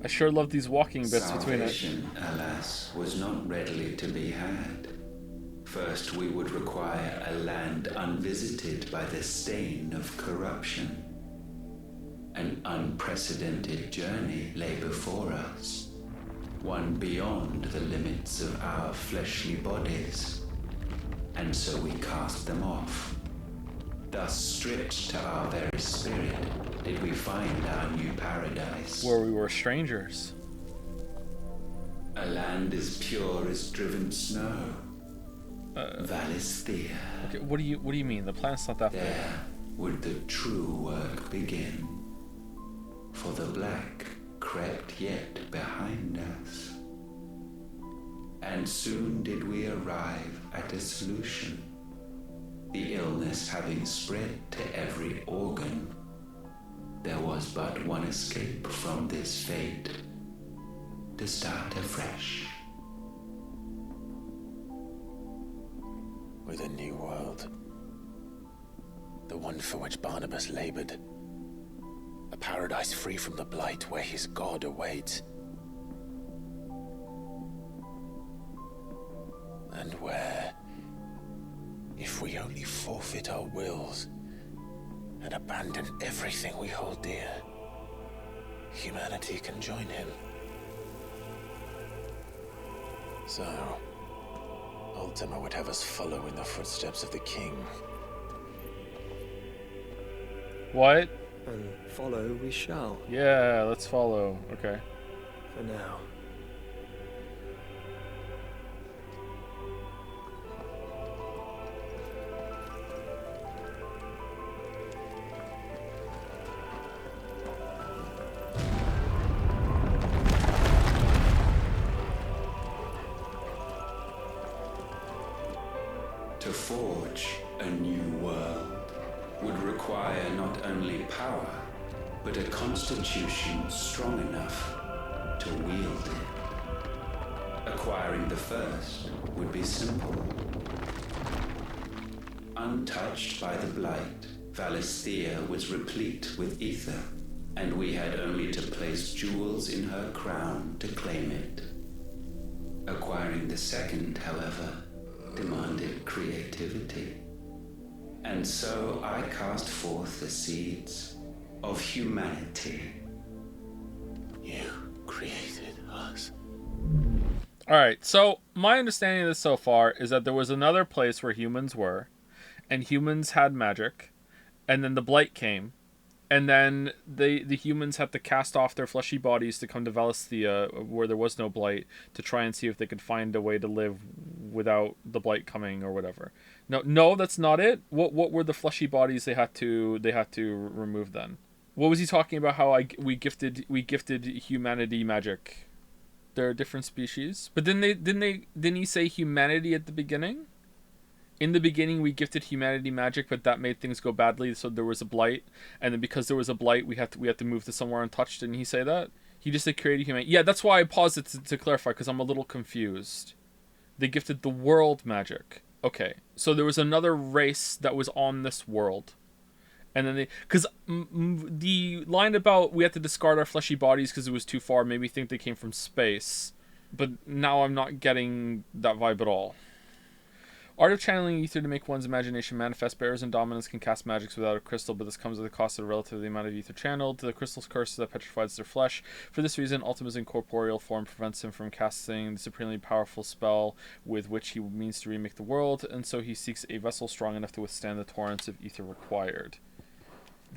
I sure love these walking bits between it. Salvation, alas, was not readily to be had. First, we would require a land unvisited by the stain of corruption. An unprecedented journey lay before us, one beyond the limits of our fleshly bodies. And so we cast them off. Thus, stripped to our very spirit, did we find our new paradise. Where we were strangers. A land as pure as driven snow. Valisthea. Okay, what do you mean? The planet's not that big. There would the true work begin. For the black crept yet behind us. And soon did we arrive at a solution. The illness having spread to every organ, there was but one escape from this fate: to start afresh. With a new world. The one for which Barnabas labored. A paradise free from the blight where his God awaits. And where, if we only forfeit our wills and abandon everything we hold dear, humanity can join him. So, Ultima would have us follow in the footsteps of the king. What? And follow we shall. Yeah, let's follow. Okay. For now. To forge a new world would require not only power, but a constitution strong enough to wield it. Acquiring the first would be simple. Untouched by the blight, Valisthea was replete with ether, and we had only to place jewels in her crown to claim it. Acquiring the second, however, demanded creativity. And so I cast forth the seeds of humanity. You created us. Alright, so my understanding of this so far is that there was another place where humans were, and humans had magic, and then the blight came, And then the humans had to cast off their fleshy bodies to come to Valisthea, where there was no blight, to try and see if they could find a way to live without the blight coming or whatever. No, that's not it. What were the fleshy bodies they had to remove then? What was he talking about? How we gifted humanity magic? They're a different species. But didn't he say humanity at the beginning? In the beginning, we gifted humanity magic, but that made things go badly, so there was a blight. And then because there was a blight, we had to move to somewhere untouched. Didn't he say that? He just said created humanity. Yeah, that's why I paused it to clarify, because I'm a little confused. They gifted the world magic. Okay, so there was another race that was on this world. And then because the line about we had to discard our fleshy bodies because it was too far made me think they came from space. But now I'm not getting that vibe at all. Art of channeling ether to make one's imagination manifest. Bearers and dominants can cast magics without a crystal, but this comes at the cost of relative the amount of ether channeled. The crystal's curse that petrifies their flesh. For this reason, Ultima's incorporeal form prevents him from casting the supremely powerful spell with which he means to remake the world, and so he seeks a vessel strong enough to withstand the torrents of ether required.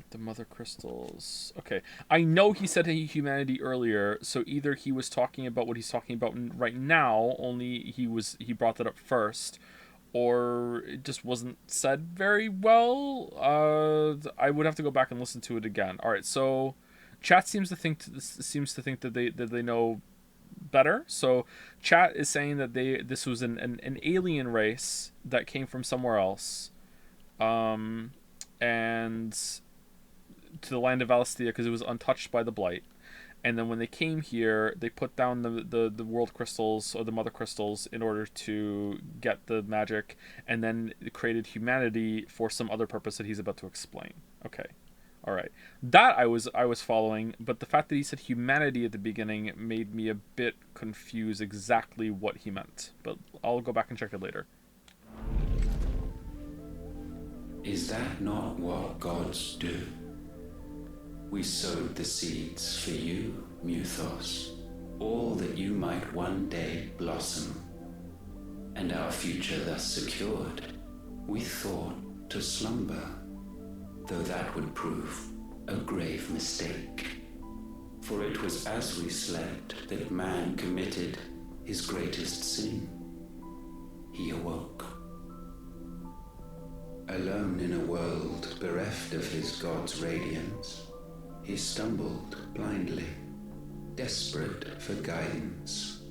The mother crystals. Okay. I know he said humanity earlier, so either he was talking about what he's talking about right now, only he brought that up first, or it just wasn't said very well. I would have to go back and listen to it again. All right, so chat seems to think that they know better. So chat is saying that this was an alien race that came from somewhere else, and to the land of Valisthea because it was untouched by the blight. And then when they came here, they put down the world crystals or the mother crystals in order to get the magic, and then created humanity for some other purpose that he's about to explain. Okay. All right. That I was following, but the fact that he said humanity at the beginning made me a bit confused exactly what he meant. But I'll go back and check it later. Is that not what gods do? We sowed the seeds for you, mythos, all that you might one day blossom. And our future thus secured, we thought to slumber, though that would prove a grave mistake. For it was as we slept that man committed his greatest sin. He awoke. Alone in a world bereft of his god's radiance, he stumbled blindly, desperate for guidance.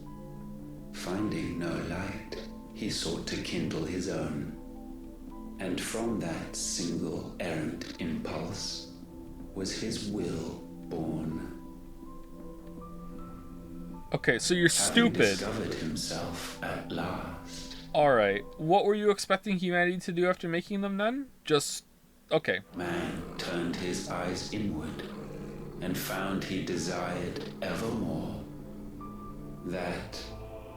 Finding no light, he sought to kindle his own. And from that single errant impulse was his will born. Okay, so you're stupid. Having discovered himself at last. Alright, what were you expecting humanity to do after making them then? Just... okay. Man turned his eyes inward and found he desired evermore that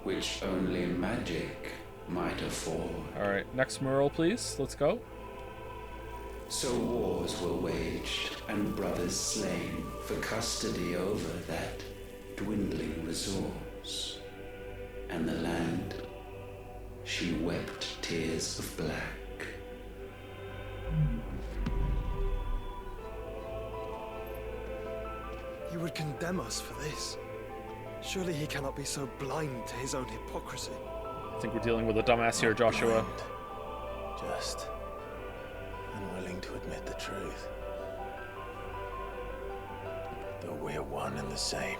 which only magic might afford. Alright, next mural please, let's go. So wars were waged and brothers slain for custody over that dwindling resource. And the land, she wept tears of black. He would condemn us for this. Surely he cannot be so blind to his own hypocrisy. I think we're dealing with a dumbass here, Joshua. Blind. Just unwilling to admit the truth. Though we're one and the same.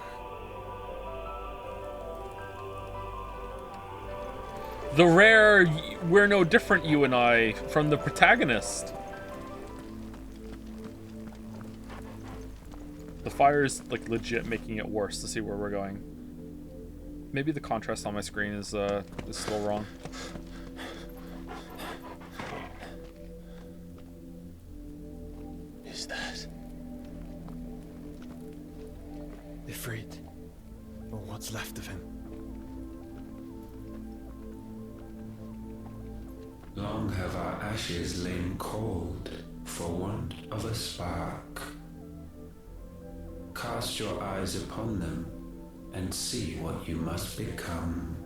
The rare, we're no different, you and I, from the protagonist. The fire is like legit making it worse to see where we're going. Maybe the contrast on my screen is still wrong. Is that Ifrit, or what's left of him? Long have our ashes lain cold for want of a spark. Cast your eyes upon them and see what you must become.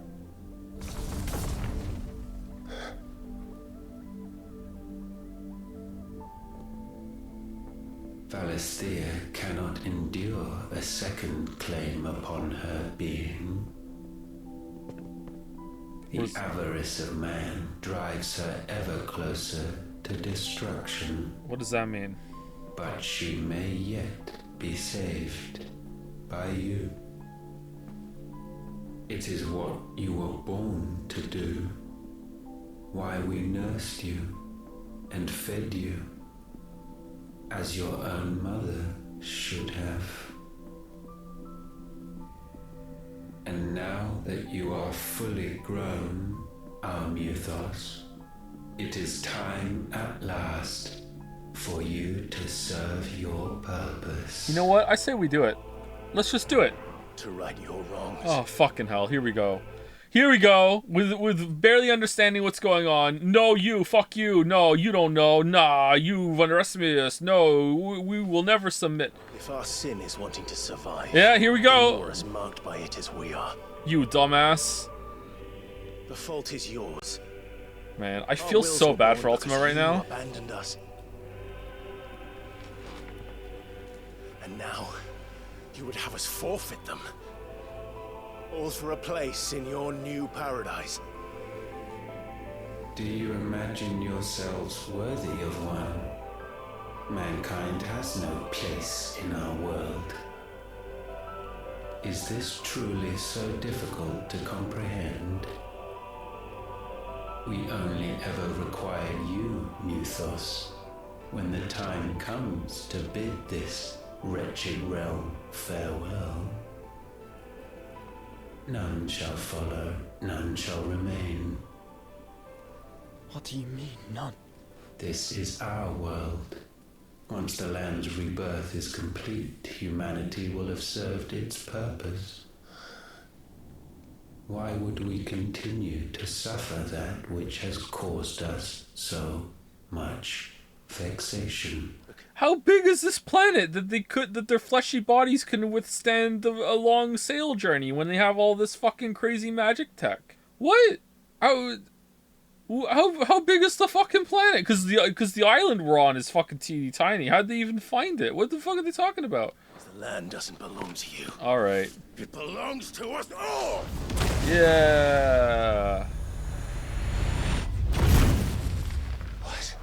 Valisthea a second claim upon her being. The avarice of man drives her ever closer to destruction. What does that mean? But she may yet be saved by you. It is what you were born to do, why we nursed you and fed you, as your own mother should have. And now that you are fully grown, our mythos, it is time at last for you to serve your purpose. You know what? I say we do it. Let's just do it. To right your wrongs. Oh, fucking hell. Here we go. Here we go. With barely understanding what's going on. No, you. Fuck you. No, you don't know. Nah, you've underestimated us. No, we will never submit. If our sin is wanting to survive, yeah, here we go. You're as marked by it as we are. You dumbass. The fault is yours. Man, I feel so bad for Ultima right now. Abandoned us. And now, you would have us forfeit them. All for a place in your new paradise. Do you imagine yourselves worthy of one? Mankind has no place in our world. Is this truly so difficult to comprehend? We only ever require you, mythos, when the time comes to bid this wretched realm farewell. None shall follow, none shall remain. What do you mean, none? This is our world. Once the land's rebirth is complete, humanity will have served its purpose. Why would we continue to suffer that which has caused us so much vexation? How big is this planet that their fleshy bodies can withstand a long sail journey when they have all this fucking crazy magic tech? What? How big is the fucking planet? Because the island we're on is fucking teeny tiny. How'd they even find it? What the fuck are they talking about? The land doesn't belong to you. All right. It belongs to us all. Yeah. What?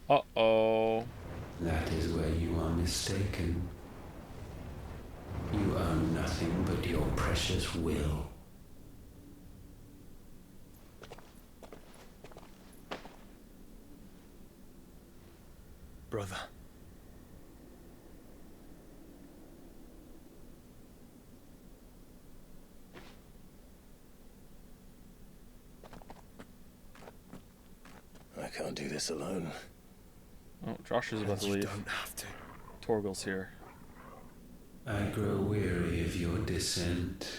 Uh-oh. That is where you are mistaken. You own nothing but your precious will. Brother. I can't do this alone. Oh, Josh is about to leave. You don't have to. Torgal's here. I grow weary of your dissent.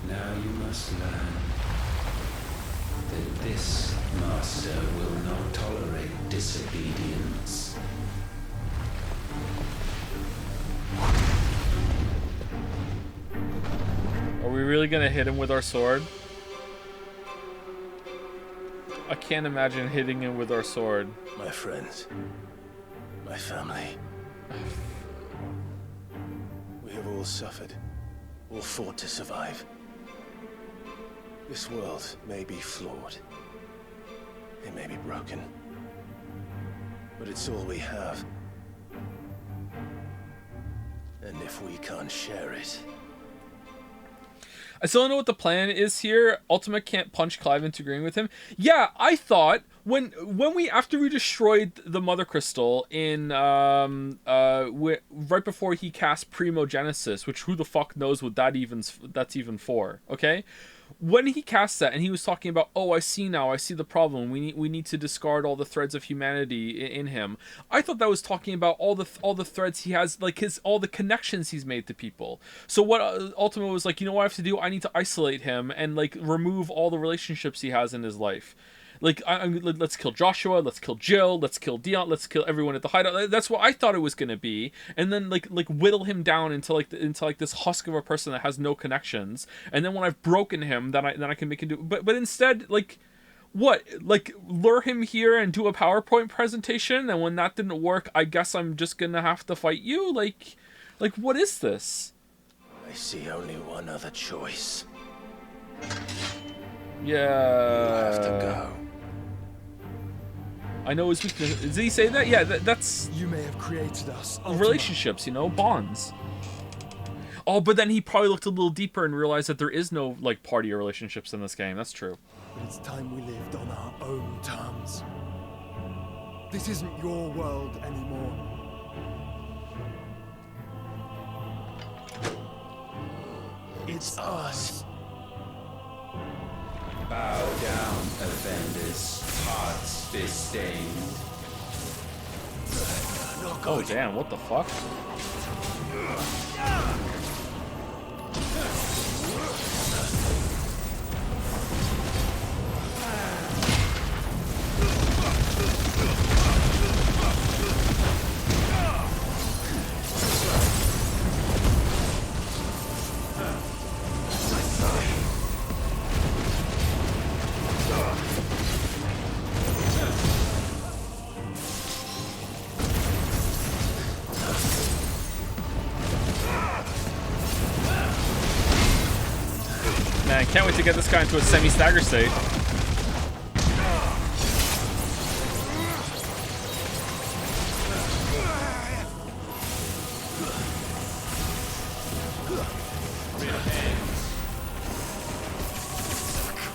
Now you must learn that this master will not tolerate disobedience. Are we really gonna hit him with our sword? I can't imagine hitting him with our sword. My friends. My family. We have all suffered. All fought to survive. This world may be flawed. It may be broken. But it's all we have. And if we can't share it... I still don't know what the plan is here. Ultima can't punch Clive into agreeing with him. Yeah, I thought after we destroyed the Mother Crystal in right before he cast Primogenesis, which who the fuck knows what that's even for, okay? When he cast that and he was talking about, oh, I see the problem. We need to discard all the threads of humanity in him. I thought that was talking about all the threads he has, like all the connections he's made to people. So what Ultima was like, you know what I have to do? I need to isolate him and like remove all the relationships he has in his life. Like, let's kill Joshua, let's kill Jill, let's kill Dion, let's kill everyone at the hideout. That's what I thought it was gonna be, and then like whittle him down into this husk of a person that has no connections. And then when I've broken him, then I can make him do. But instead, like, What, like, lure him here and do a PowerPoint presentation, and when that didn't work, I guess I'm just gonna have to fight you? Like, what is this? I see only one other choice. Yeah. You have to go. I know his weakness. Did he say that? Yeah, that's... You may have created us. Relationships, you know? Bonds. Oh, but then he probably looked a little deeper and realized that there is no, like, party or relationships in this game. That's true. But it's time we lived on our own terms. This isn't your world anymore. It's us. Bow down, offenders, hearts disdained. Oh, damn, what the fuck? Man, can't wait to get this guy into a semi-stagger state.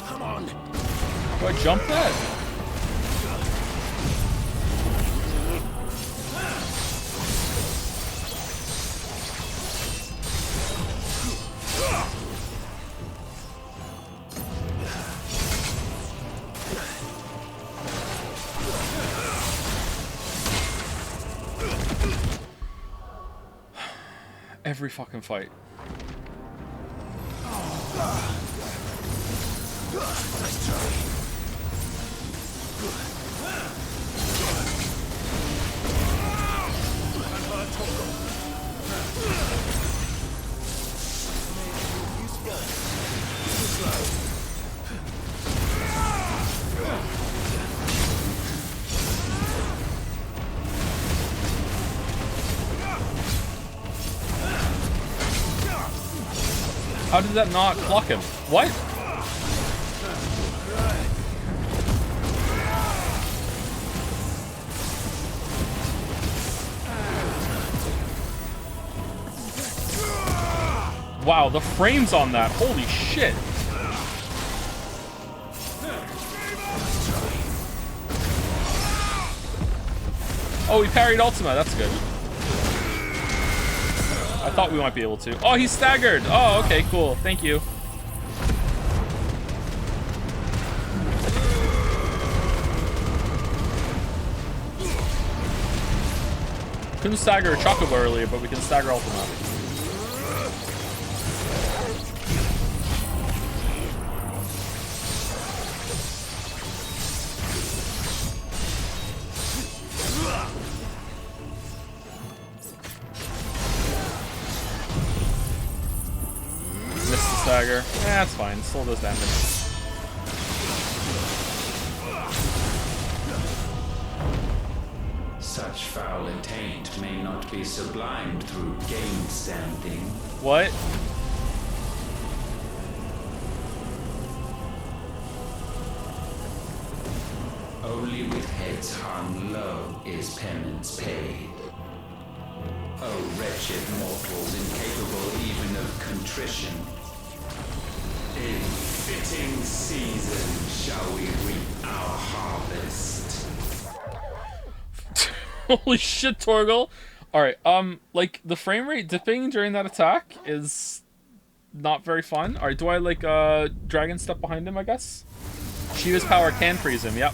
Come on. Do I jump that? Every fucking fight. Nice try. How did that not block him? What? Wow, the frames on that. Holy shit. Oh, he parried Ultima. That's good. I thought we might be able to. Oh, he's staggered. Oh, okay, cool. Thank you. Couldn't stagger Chocobo earlier, but we can stagger Ultima. Missed the stagger. Yeah, that's fine. Still does damage. Such foul intent may not be sublimed through gainstanding. What? Only with heads hung low is penance paid. Oh, wretched mortals incapable even of contrition. In fitting season shall we reap our harvest. Holy shit, Torgal. Alright, like, the frame rate dipping during that attack is not very fun. Alright, do I, like, dragon step behind him, I guess? Shiva's power can freeze him, yep.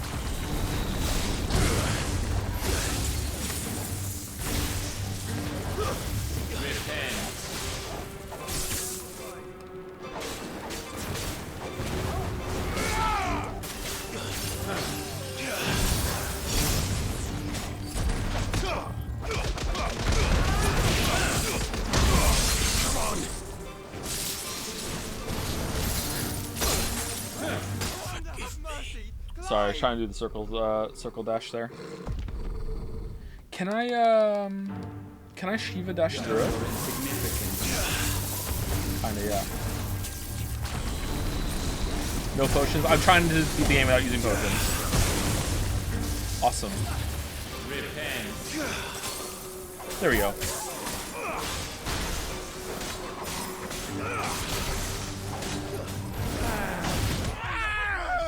Sorry, I was trying to do the circle dash there. Can I Shiva dash through it? Kinda, yeah. No potions. I'm trying to beat the game without using potions. Awesome. There we go.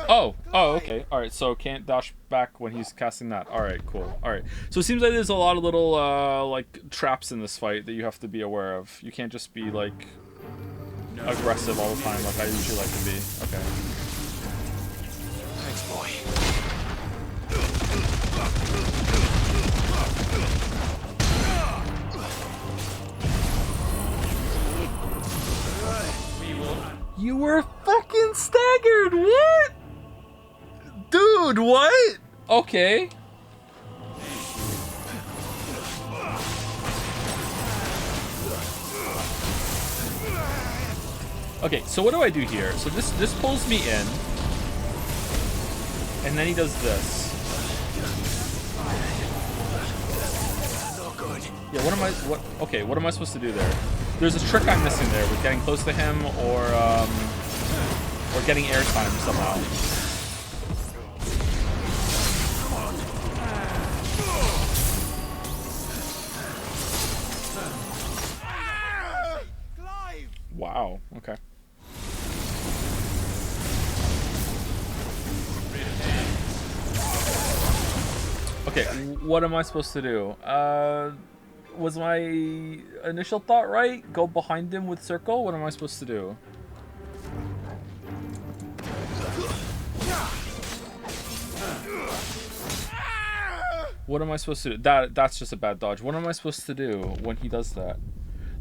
Oh, okay. Alright, so can't dash back when he's casting that. Alright, cool. Alright. So it seems like there's a lot of little, like, traps in this fight that you have to be aware of. You can't just be, like, aggressive all the time like I usually like to be. Okay. Thanks, boy. You were fucking staggered! What? Dude, what? Okay. Okay, so what do I do here? So this pulls me in. And then he does this. Yeah, what am I supposed to do there? There's a trick I'm missing there with getting close to him or getting airtime somehow. Wow, okay. Okay, what am I supposed to do? Was my initial thought right? Go behind him with circle? What am I supposed to do? What am I supposed to do? That's just a bad dodge. What am I supposed to do when he does that?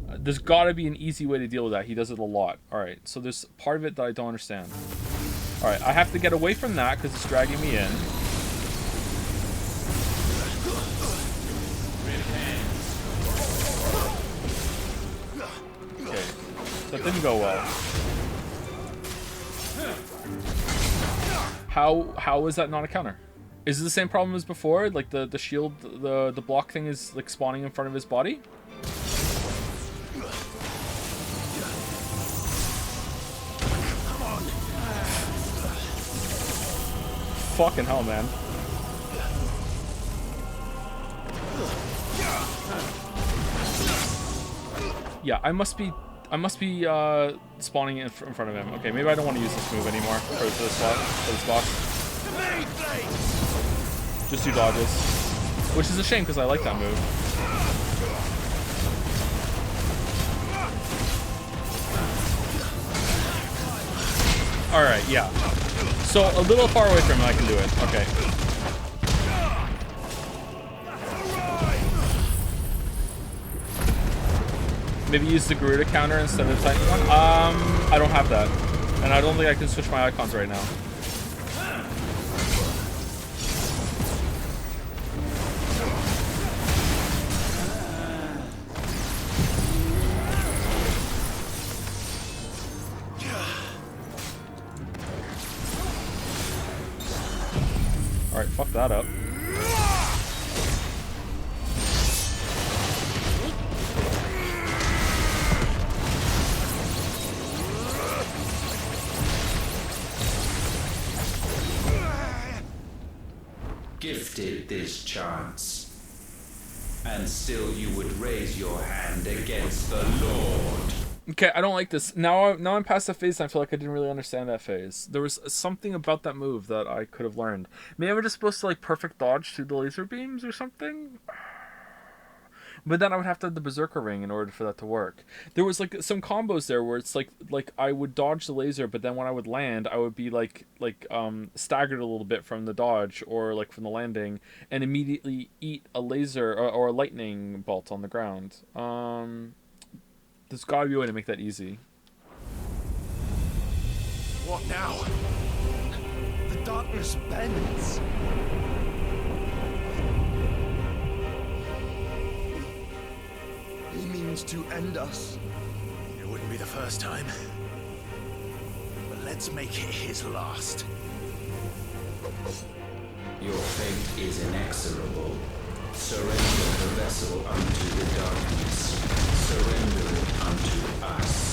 There's gotta be an easy way to deal with that. He does it a lot. Alright, so there's part of it that I don't understand. Alright, I have to get away from that because it's dragging me in. Okay, that didn't go well. How is that not a counter? Is it the same problem as before? Like the shield, the block thing is like spawning in front of his body? Fucking hell, man. Yeah, I must be spawning in front of him. Okay, maybe I don't want to use this move anymore for this boss. Just do dodges, which is a shame because I like that move. All right, yeah. So a little far away from him, I can do it. Okay. Maybe use the Garuda counter instead of the Titan one. I don't have that, and I don't think I can switch my icons right now. Alright, fuck that up. Gifted this chance, and still you would raise your hand against the Lord. Okay, I don't like this. Now I'm past that phase and I feel like I didn't really understand that phase. There was something about that move that I could have learned. Maybe I'm just supposed to like perfect dodge through the laser beams or something? But then I would have to have the Berserker Ring in order for that to work. There was like some combos there where it's like I would dodge the laser, but then when I would land, I would be like staggered a little bit from the dodge or like from the landing and immediately eat a laser or a lightning bolt on the ground. There's gotta be a way to make that easy. What now? The darkness bends. He means to end us. It wouldn't be the first time. But let's make it his last. Your fate is inexorable. Surrender the vessel unto the darkness. Surrender it unto us.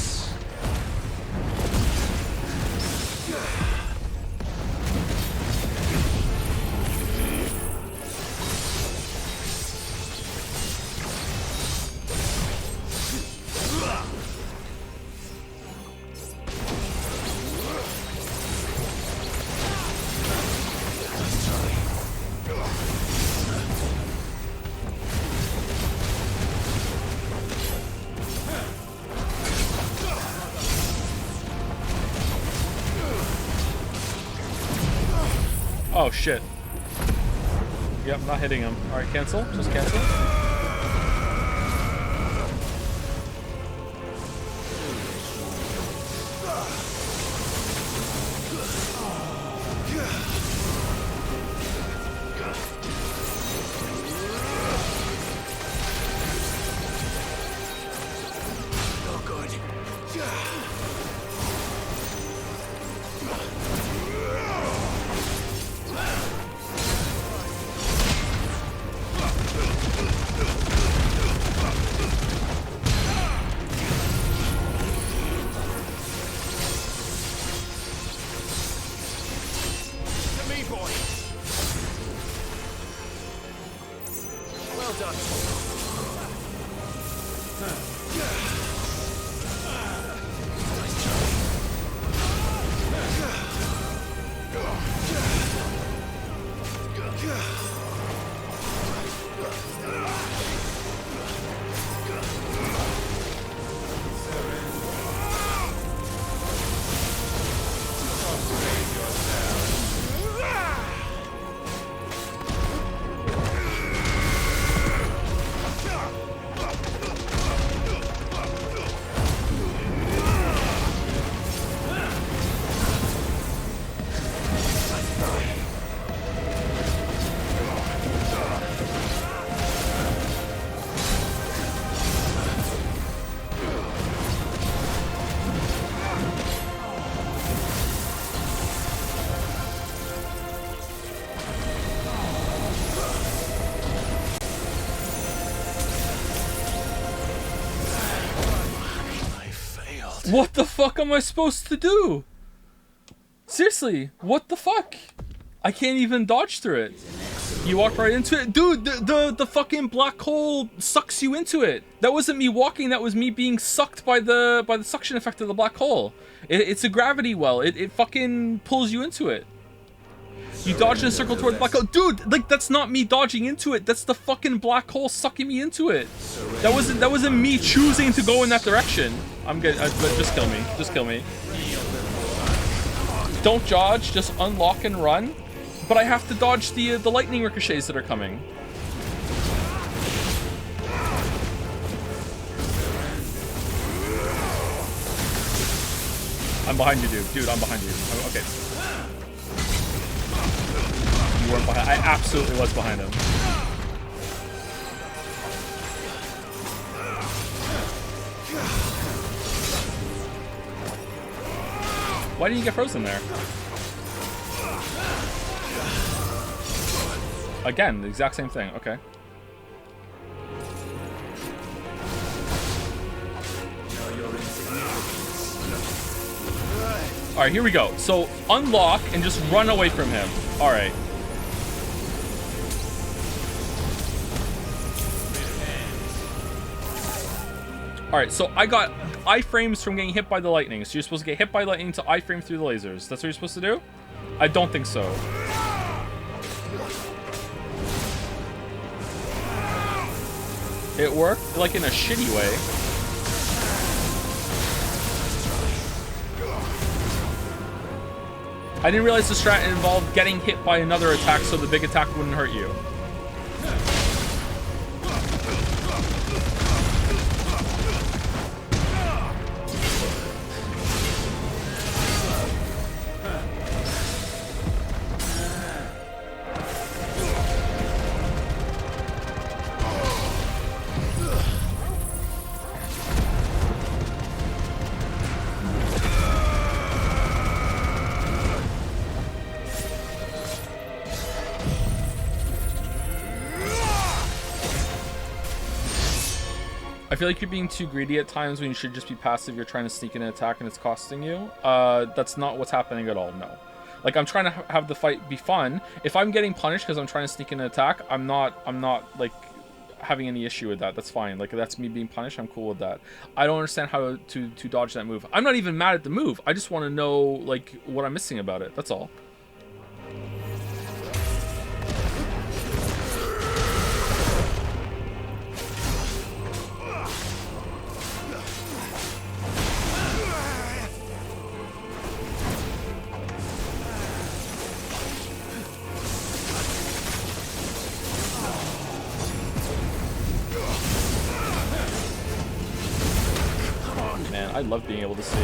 Oh shit. Yep, not hitting him. Alright, cancel. Just cancel. What the fuck am I supposed to do? Seriously, what the fuck? I can't even dodge through it. You walked right into it. Dude, the fucking black hole sucks you into it. That wasn't me walking, that was me being sucked by the suction effect of the black hole. It's a gravity well. It fucking pulls you into it. You dodge in a circle toward the black hole. Dude, like, that's not me dodging into it. That's the fucking black hole sucking me into it. That wasn't me choosing to go in that direction. I'm good. Just kill me. Just kill me. Don't dodge. Just unlock and run. But I have to dodge the lightning ricochets that are coming. I'm behind you, dude. Dude, I'm behind you. Okay. You weren't behind. I absolutely was behind him. Why didn't you get frozen there? Again, the exact same thing. Okay. Alright, here we go. So, unlock and just run away from him. Alright. Alright, so I got iframes from getting hit by the lightning. So you're supposed to get hit by lightning to iframe through the lasers. That's what you're supposed to do? I don't think so. It worked, like, in a shitty way. I didn't realize the strat involved getting hit by another attack so the big attack wouldn't hurt you. I feel like you're being too greedy at times when you should just be passive. You're trying to sneak in an attack and it's costing you. That's not what's happening at all, no. Like, I'm trying to have the fight be fun. If I'm getting punished because I'm trying to sneak in an attack, I'm not, like, having any issue with that. That's fine. Like, that's me being punished. I'm cool with that. I don't understand how to dodge that move. I'm not even mad at the move. I just want to know, like, what I'm missing about it. That's all. Man, I love being able to see.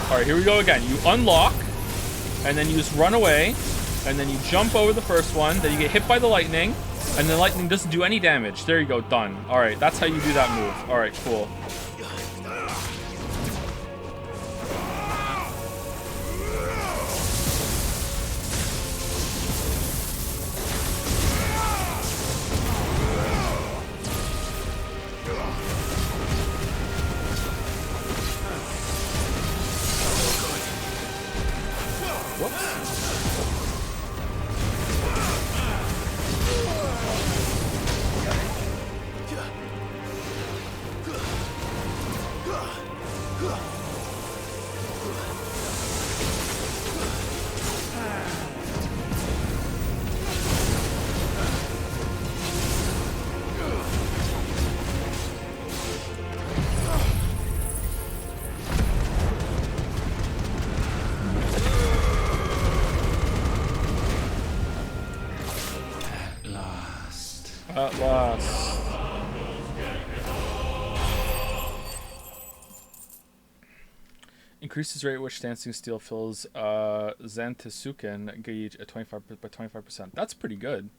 Alright, here we go again. You unlock, and then you just run away, and then you jump over the first one, then you get hit by the lightning, and the lightning doesn't do any damage. There you go, done. Alright, that's how you do that move. Alright, cool. At last. Increases rate at which Dancing Steel fills Zantetsuken gauge at 25%. That's pretty good.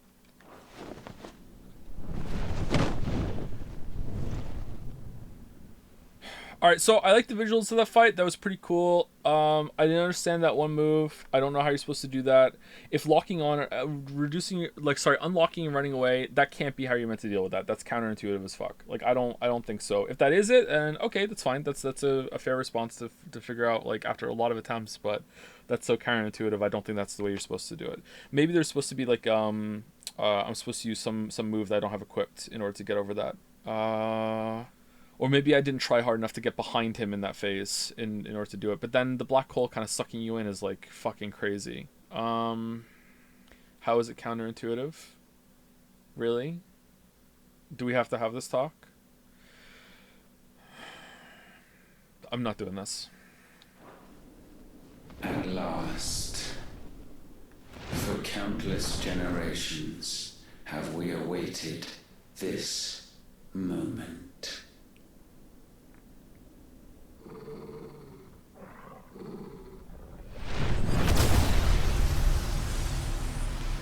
Alright, so I like the visuals of that fight. That was pretty cool. I didn't understand that one move. I don't know how you're supposed to do that. If locking on, unlocking and running away, that can't be how you're meant to deal with that. That's counterintuitive as fuck. Like, I don't think so. If that is it, then okay, that's fine. That's a fair response to figure out, like, after a lot of attempts, but that's so counterintuitive. I don't think that's the way you're supposed to do it. Maybe there's supposed to be, like, I'm supposed to use some move that I don't have equipped in order to get over that. Or maybe I didn't try hard enough to get behind him in that phase in order to do it. But then the black hole kind of sucking you in is like fucking crazy. How is it counterintuitive? Really? Do we have to have this talk? I'm not doing this. At last, for countless generations, have we awaited this moment.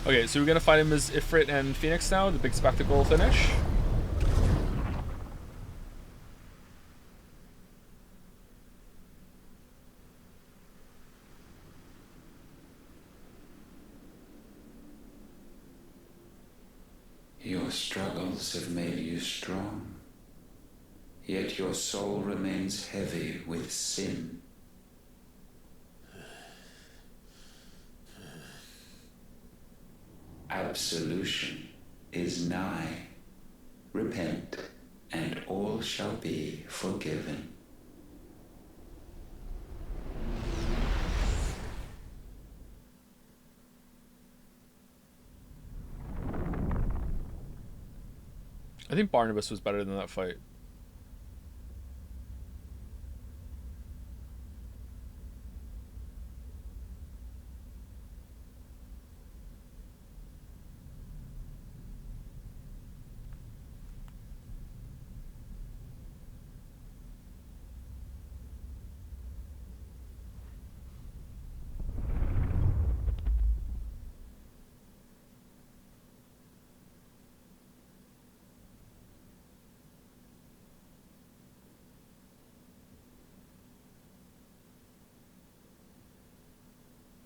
Okay, so we're gonna fight him as Ifrit and Phoenix now, the big spectacle finish. Your struggles have made you strong, yet your soul remains heavy with sin. Absolution is nigh. Repent, and all shall be forgiven. I think Barnabas was better than that fight.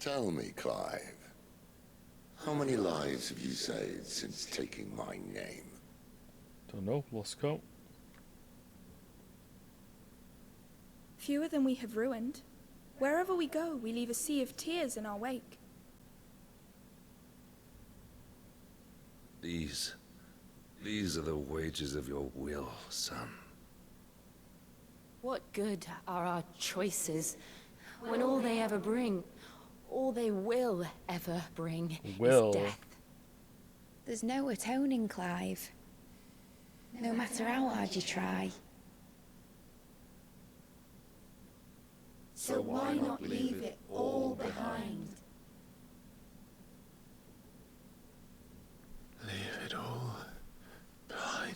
Tell me, Clive, how many lives have you saved since taking my name? Don't know. Let's go. Fewer than we have ruined. Wherever we go, we leave a sea of tears in our wake. These are the wages of your will, son. What good are our choices when all they ever bring, all they will ever bring, is death? There's no atoning, Clive. No matter how hard you try. So why not leave it all behind? Leave it all behind.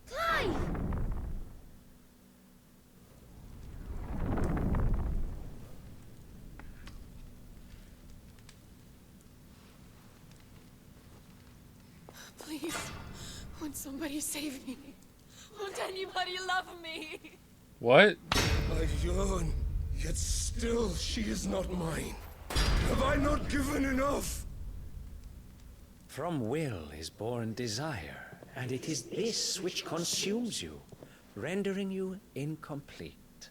Clive! Please, won't somebody save me? Won't anybody love me? What? I yearn, yet still she is not mine. Have I not given enough? From will is born desire, and it is this which consumes you, rendering you incomplete.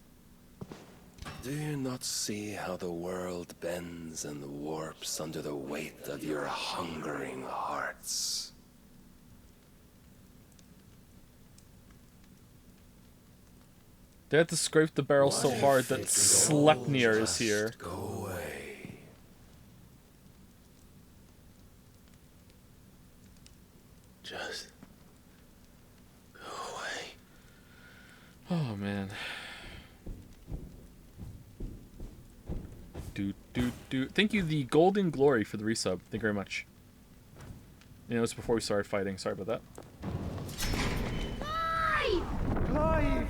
Do you not see how the world bends and warps under the weight of your hungering hearts? They had to scrape the barrel so hard that Sleipnir is here. Go away. Just go away. Oh man. Thank you, the Golden Glory, for the resub. Thank you very much. You know, it was before we started fighting. Sorry about that. Clive!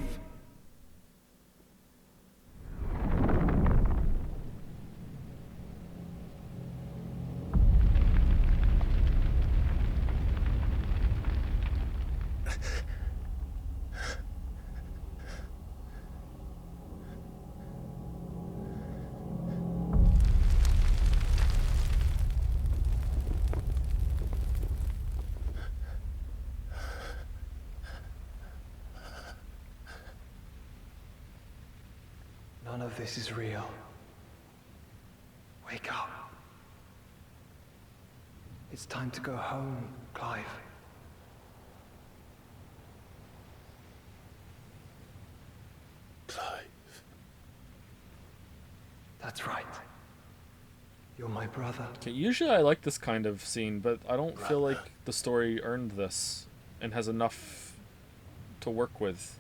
None of this is real. Wake up. It's time to go home, Clive. Clive. That's right. You're my brother. Okay, usually I like this kind of scene, but I don't feel like the story earned this and has enough to work with.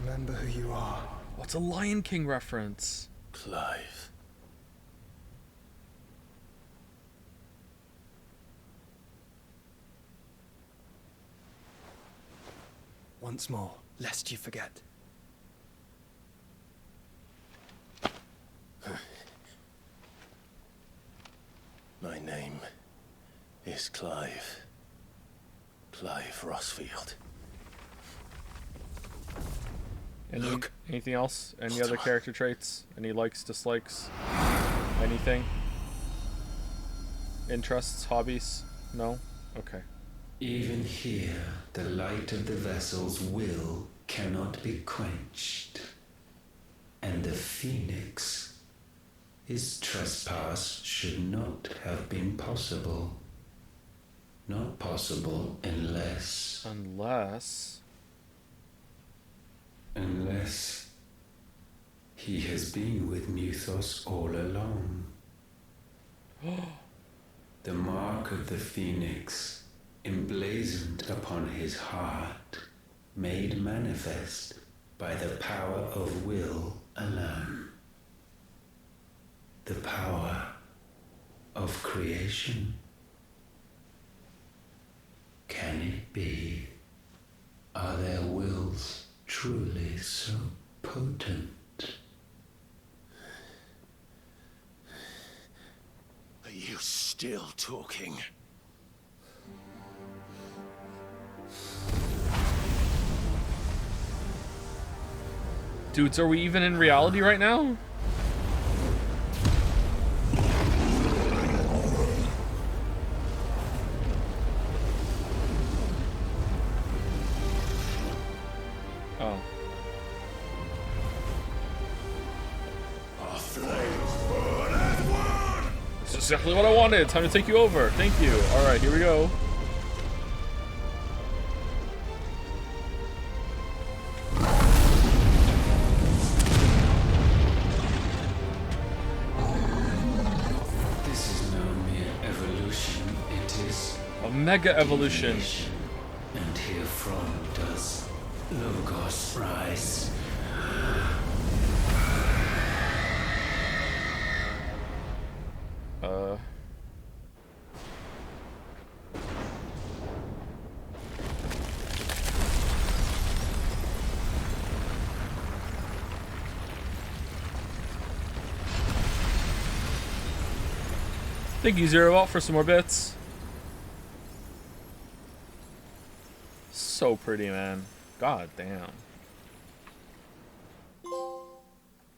Remember who you are. What's a Lion King reference? Clive. Once more, lest you forget. My name is Clive. Clive Rossfield. Anything else? Any other character traits? Any likes, dislikes? Anything? Interests, hobbies? No? Okay. Even here, the light of the vessel's will cannot be quenched. And the Phoenix, his trespass should not have been possible. Not possible unless... Unless he has been with mythos all along. The mark of the Phoenix, emblazoned upon his heart, made manifest by the power of will alone. The power of creation. Can it be? Are their wills truly so potent? Are you still talking? Dudes, are we even in reality right now? Oh. That's exactly what I wanted. Time to take you over. Thank you. Alright, here we go. This is no mere evolution, it is a mega evolution. And herefrom does Logos rise. Thank you, Zero Vault, for some more bits. So pretty, man. God damn.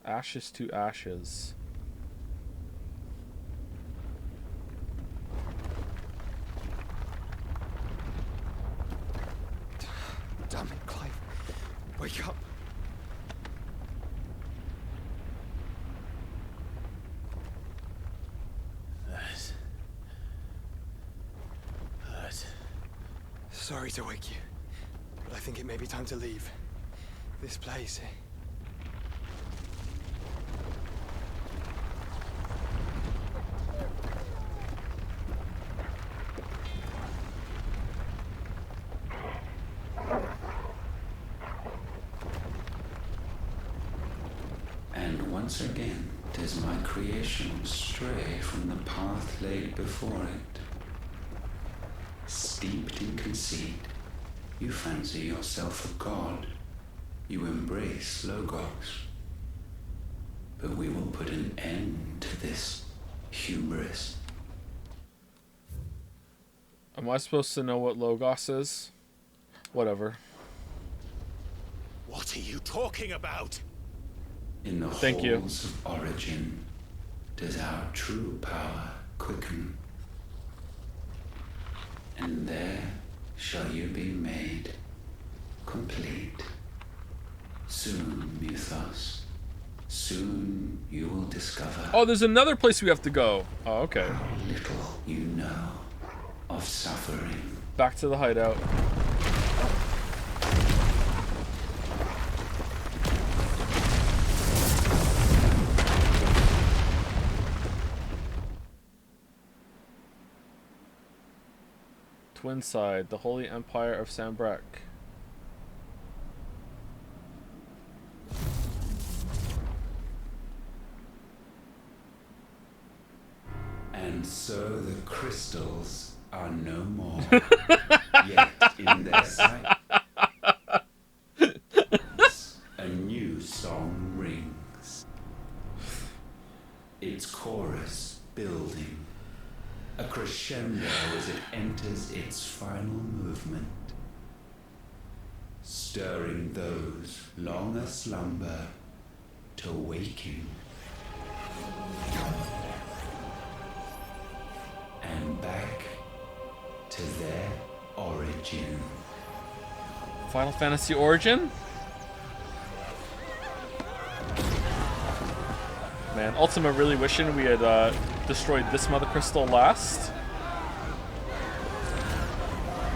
Ashes to ashes. Damn it, Clive. Wake up. Sorry to wake you, but I think it may be time to leave. This place. And once again does my creation stray from the path laid before it. Steeped in conceit, you fancy yourself a god. You embrace Logos. But we will put an end to this hubris. Am I supposed to know what Logos is? Whatever. What are you talking about? In the Thank you. halls of origin does our true power quicken. And there shall you be made complete. Soon, mythos. Soon you will discover Oh, there's another place we have to go. Oh, okay. how little you know of suffering. Back to the hideout. Twinside, the Holy Empire of Sambrek. And so the crystals are no more, yet in their sight a new song rings, its chorus building, a crescendo as it enters its final movement, stirring those long aslumber to waking. And back to their origin. Final Fantasy Origin? Man, Ultima really wishing we had destroyed this Mother Crystal last.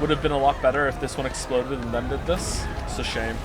Would have been a lot better if this one exploded and then did this. It's a shame.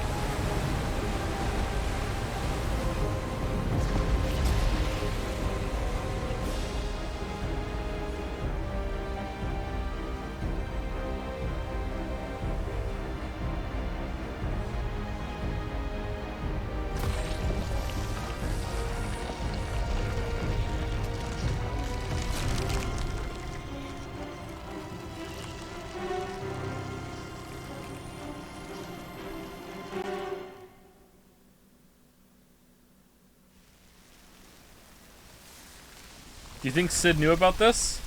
Do you think Sid knew about this?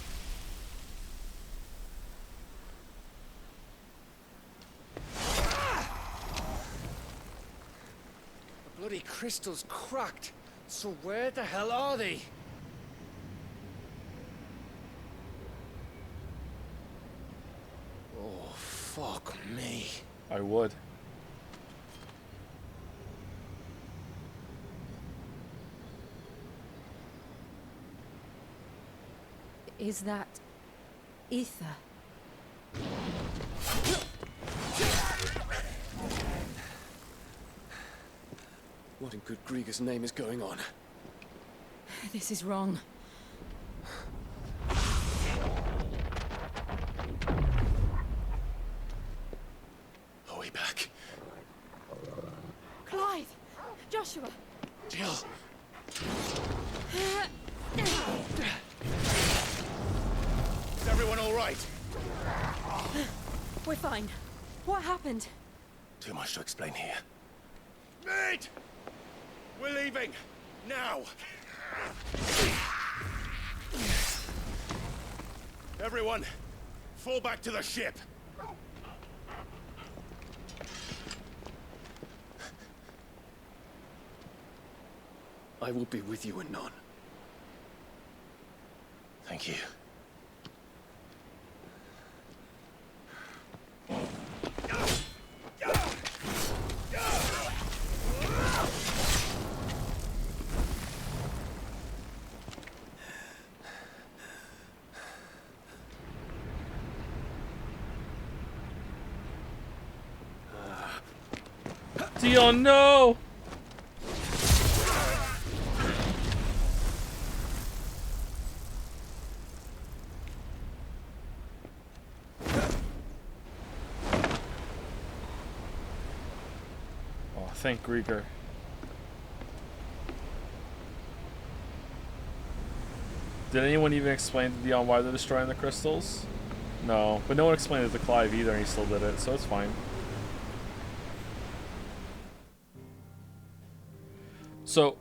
The bloody crystal's cracked. So where the hell are they? Oh, fuck me. I would. Is that ether? What in good Grieger's name is going on? This is wrong. Are we back? Clive! Joshua! Jill! Is everyone all right? We're fine. What happened? Too much to explain here. Mate! We're leaving! Now! Everyone, fall back to the ship! I will be with you anon. Thank you. Dion, no! Oh, thank Grieger. Did anyone even explain to Dion why they're destroying the crystals? No, but no one explained it to Clive either, and he still did it, so it's fine. So,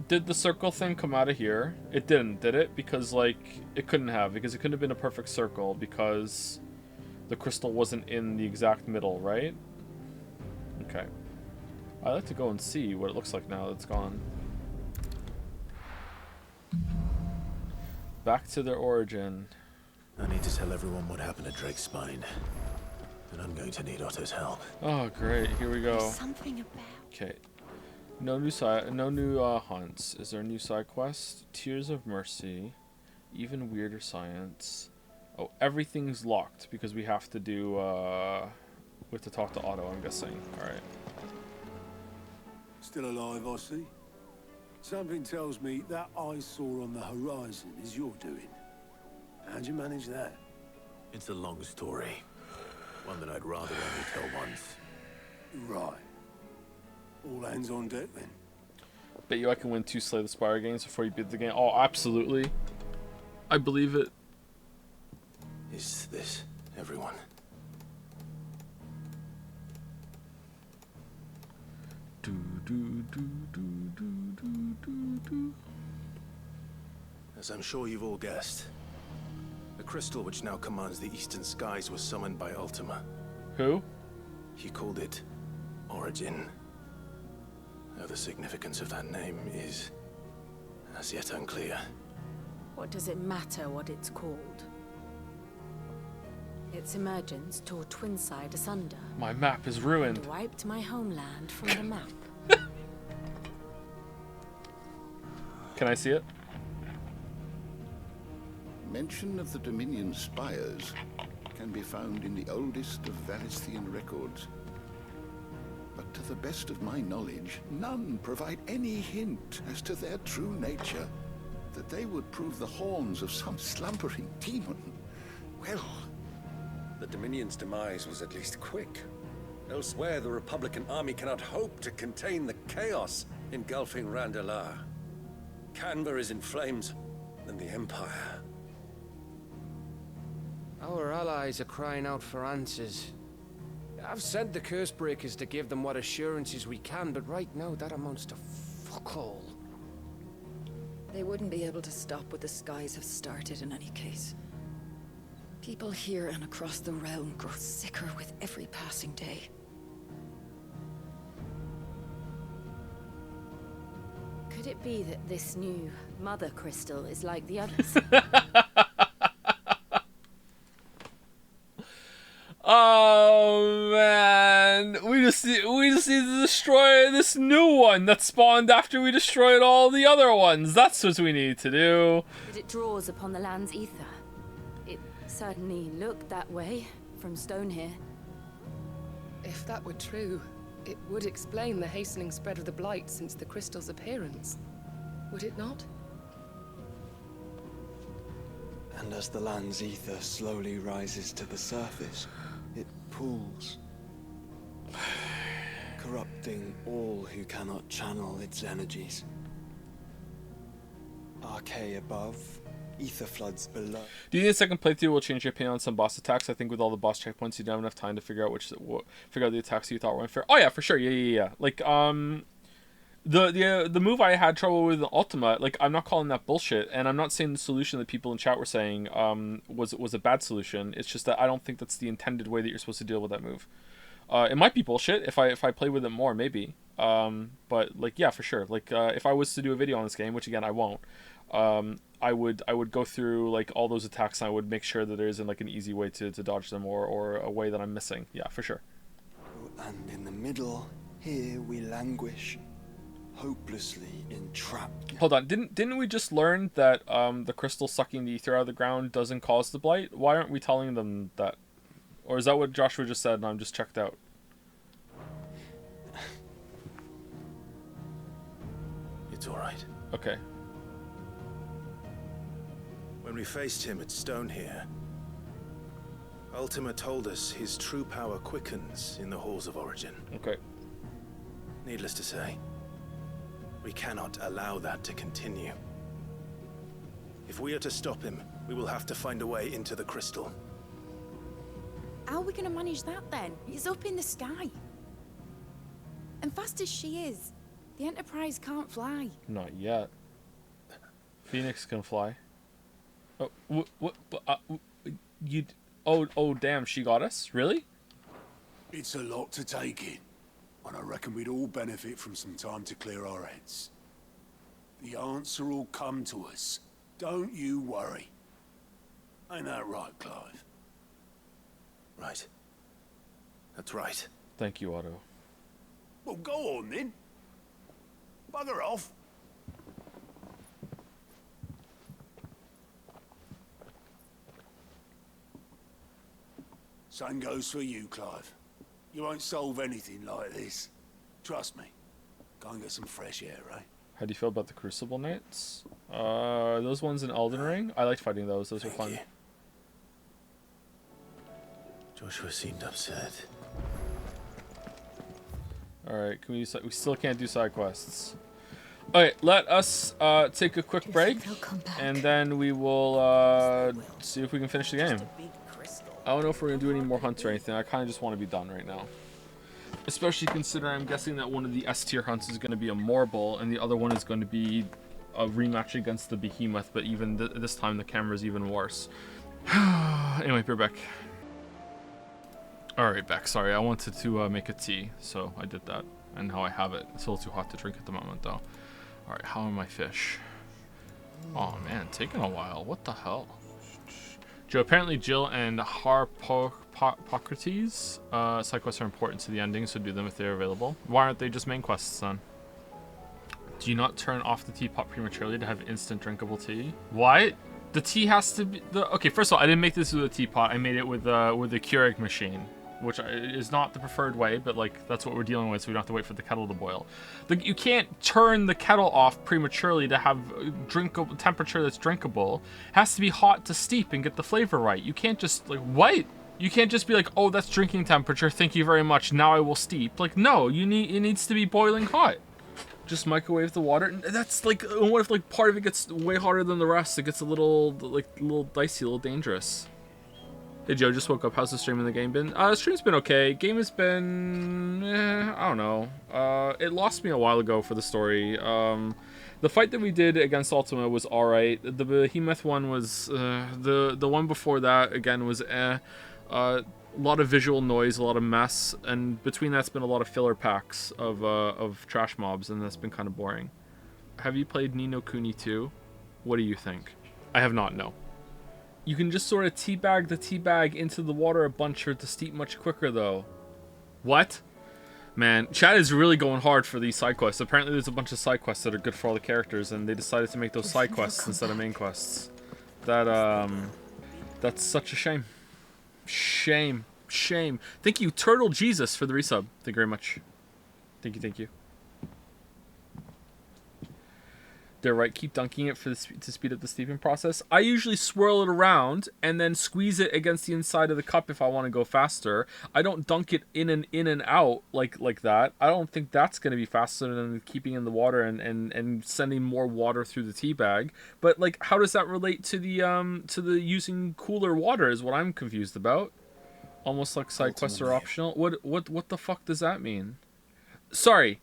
did the circle thing come out of here? It didn't, did it? Because, like, it couldn't have, because it couldn't have been a perfect circle, because the crystal wasn't in the exact middle, right? Okay. I'd like to go and see what it looks like now that it's gone. Back to their origin. I need to tell everyone what happened at Drake's Spine. And I'm going to need Otto's help. Oh, great. Here we go. There's something about... Okay. No new hunts. Is there a new side quest? Tears of Mercy. Even weirder science. Oh, everything's locked because we have to do, we have to talk to Otto, I'm guessing. Alright. Still alive, I see. Something tells me that eyesore on the horizon is your doing. How'd you manage that? It's a long story. One that I'd rather only tell once. Right. All hands on deck then. Bet you I can win 2 Slay the Spire games before you beat the game. Oh, absolutely. I believe it. Is this everyone? Do, do, do, do, do, do, do, do. As I'm sure you've all guessed, the crystal which now commands the eastern skies was summoned by Ultima. Who? He called it Origin. Though the significance of that name is as yet unclear. What does it matter what it's called? Its emergence tore Twinside asunder. My map is ruined. And wiped my homeland from the map. Can I see it? Mention of the Dominion spires can be found in the oldest of Valisthian records. But to the best of my knowledge, none provide any hint as to their true nature. That they would prove the horns of some slumbering demon. Well, the Dominion's demise was at least quick. Elsewhere, the Republican army cannot hope to contain the chaos engulfing Randalar. Canva is in flames, and the Empire. Our allies are crying out for answers. I've sent the curse breakers to give them what assurances we can, but right now that amounts to fuck all. They wouldn't be able to stop what the skies have started in any case. People here and across the realm grow sicker with every passing day. Could it be that this new mother crystal is like the others? Oh man, we just need to destroy this new one that spawned after we destroyed all the other ones. That's what we need to do. That it draws upon the land's ether. It certainly looked that way from stone here. If that were true, it would explain the hastening spread of the blight since the crystal's appearance. Would it not? And as the land's ether slowly rises to the surface, it pools, corrupting all who cannot channel its energies. Arcane above, ether floods below. Do you think a second playthrough will change your opinion on some boss attacks? I think with all the boss checkpoints, you don't have enough time to figure out the attacks you thought were unfair. Oh yeah, for sure. Yeah. Like the move I had trouble with in Ultima, like I'm not calling that bullshit, and I'm not saying the solution that people in chat were saying was a bad solution. It's just that I don't think that's the intended way that you're supposed to deal with that move. It might be bullshit if I play with it more, maybe. But like yeah, for sure. Like if I was to do a video on this game, which again I won't, I would go through like all those attacks and I would make sure that there isn't like an easy way to dodge them or a way that I'm missing. Yeah, for sure. And in the middle, here we languish, hopelessly entrapped. Hold on, didn't we just learn that the crystal sucking the ether out of the ground doesn't cause the blight? Why aren't we telling them that? Or is that what Joshua just said and I'm just checked out? It's all right. Okay. When we faced him at Stone here, Ultima told us his true power quickens in the halls of origin. Okay. Needless to say, we cannot allow that to continue. If we are to stop him, we will have to find a way into the crystal. How are we gonna manage that then? It's up in the sky. And fast as she is, the Enterprise can't fly. Not yet. Phoenix can fly. Oh, what? You? Oh, damn! She got us. Really? It's a lot to take in, and I reckon we'd all benefit from some time to clear our heads. The answer will come to us. Don't you worry. Ain't that right, Clive? Right. That's right. Thank you, Otto. Well, go on then. Bugger off. Same goes for you, Clive. You won't solve anything like this. Trust me. Go and get some fresh air, eh? How do you feel about the Crucible Knights? Those ones in Elden Ring? I liked fighting those. Those were fun. You. Joshua seemed upset. Alright, we still can't do side quests. Alright, let us take a quick break, and then we will see if we can finish the game. I don't know if we're going to do any more hunts or anything. I kind of just want to be done right now. Especially considering I'm guessing that one of the S tier hunts is going to be a Morble, and the other one is going to be a rematch against the Behemoth, but even this time the camera is even worse. Anyway, we're back. Alright, back. Sorry, I wanted to make a tea, so I did that. And now I have it. It's a little too hot to drink at the moment, though. Alright, how are my fish? Oh, man, taking a while. What the hell? Joe, apparently Jill and Harpocrates side quests are important to the ending, so do them if they're available. Why aren't they just main quests, then? Do you not turn off the teapot prematurely to have instant drinkable tea? What? The tea has to be... Okay, first of all, I didn't make this with a teapot. I made it with a Keurig machine, which is not the preferred way, but like that's what we're dealing with, so we don't have to wait for the kettle to boil. You can't turn the kettle off prematurely to have drinkable temperature that's drinkable. It has to be hot to steep and get the flavor right. You can't just like what? You can't just be like, oh, that's drinking temperature. Thank you very much. Now I will steep. Like no, it needs to be boiling hot. Just microwave the water. That's like, what if like part of it gets way hotter than the rest? It gets a little dicey, a little dangerous. Hey Joe, just woke up. How's the stream and the game been? Stream's been okay. Game has been, I don't know. It lost me a while ago for the story. The fight that we did against Ultima was alright. The Behemoth one was, the one before that, again, was a lot of visual noise, a lot of mess, and between that's been a lot of filler packs of trash mobs, and that's been kind of boring. Have you played Ni no Kuni 2? What do you think? I have not, no. You can just sort of teabag the teabag into the water a bunch for it to steep much quicker, though. What? Man, chat is really going hard for these side quests. Apparently there's a bunch of side quests that are good for all the characters, and they decided to make those side quests instead of main quests. That's such a shame. Shame. Shame. Thank you, Turtle Jesus, for the resub. Thank you very much. Thank you, thank you. They're right, keep dunking it for to speed up the steeping process. I usually swirl it around and then squeeze it against the inside of the cup if I want to go faster. I don't dunk it in and out like that. I don't think that's going to be faster than keeping in the water and sending more water through the tea bag. But like, how does that relate to the using cooler water is what I'm confused about. Almost like side quests are optional. What the fuck does that mean? Sorry.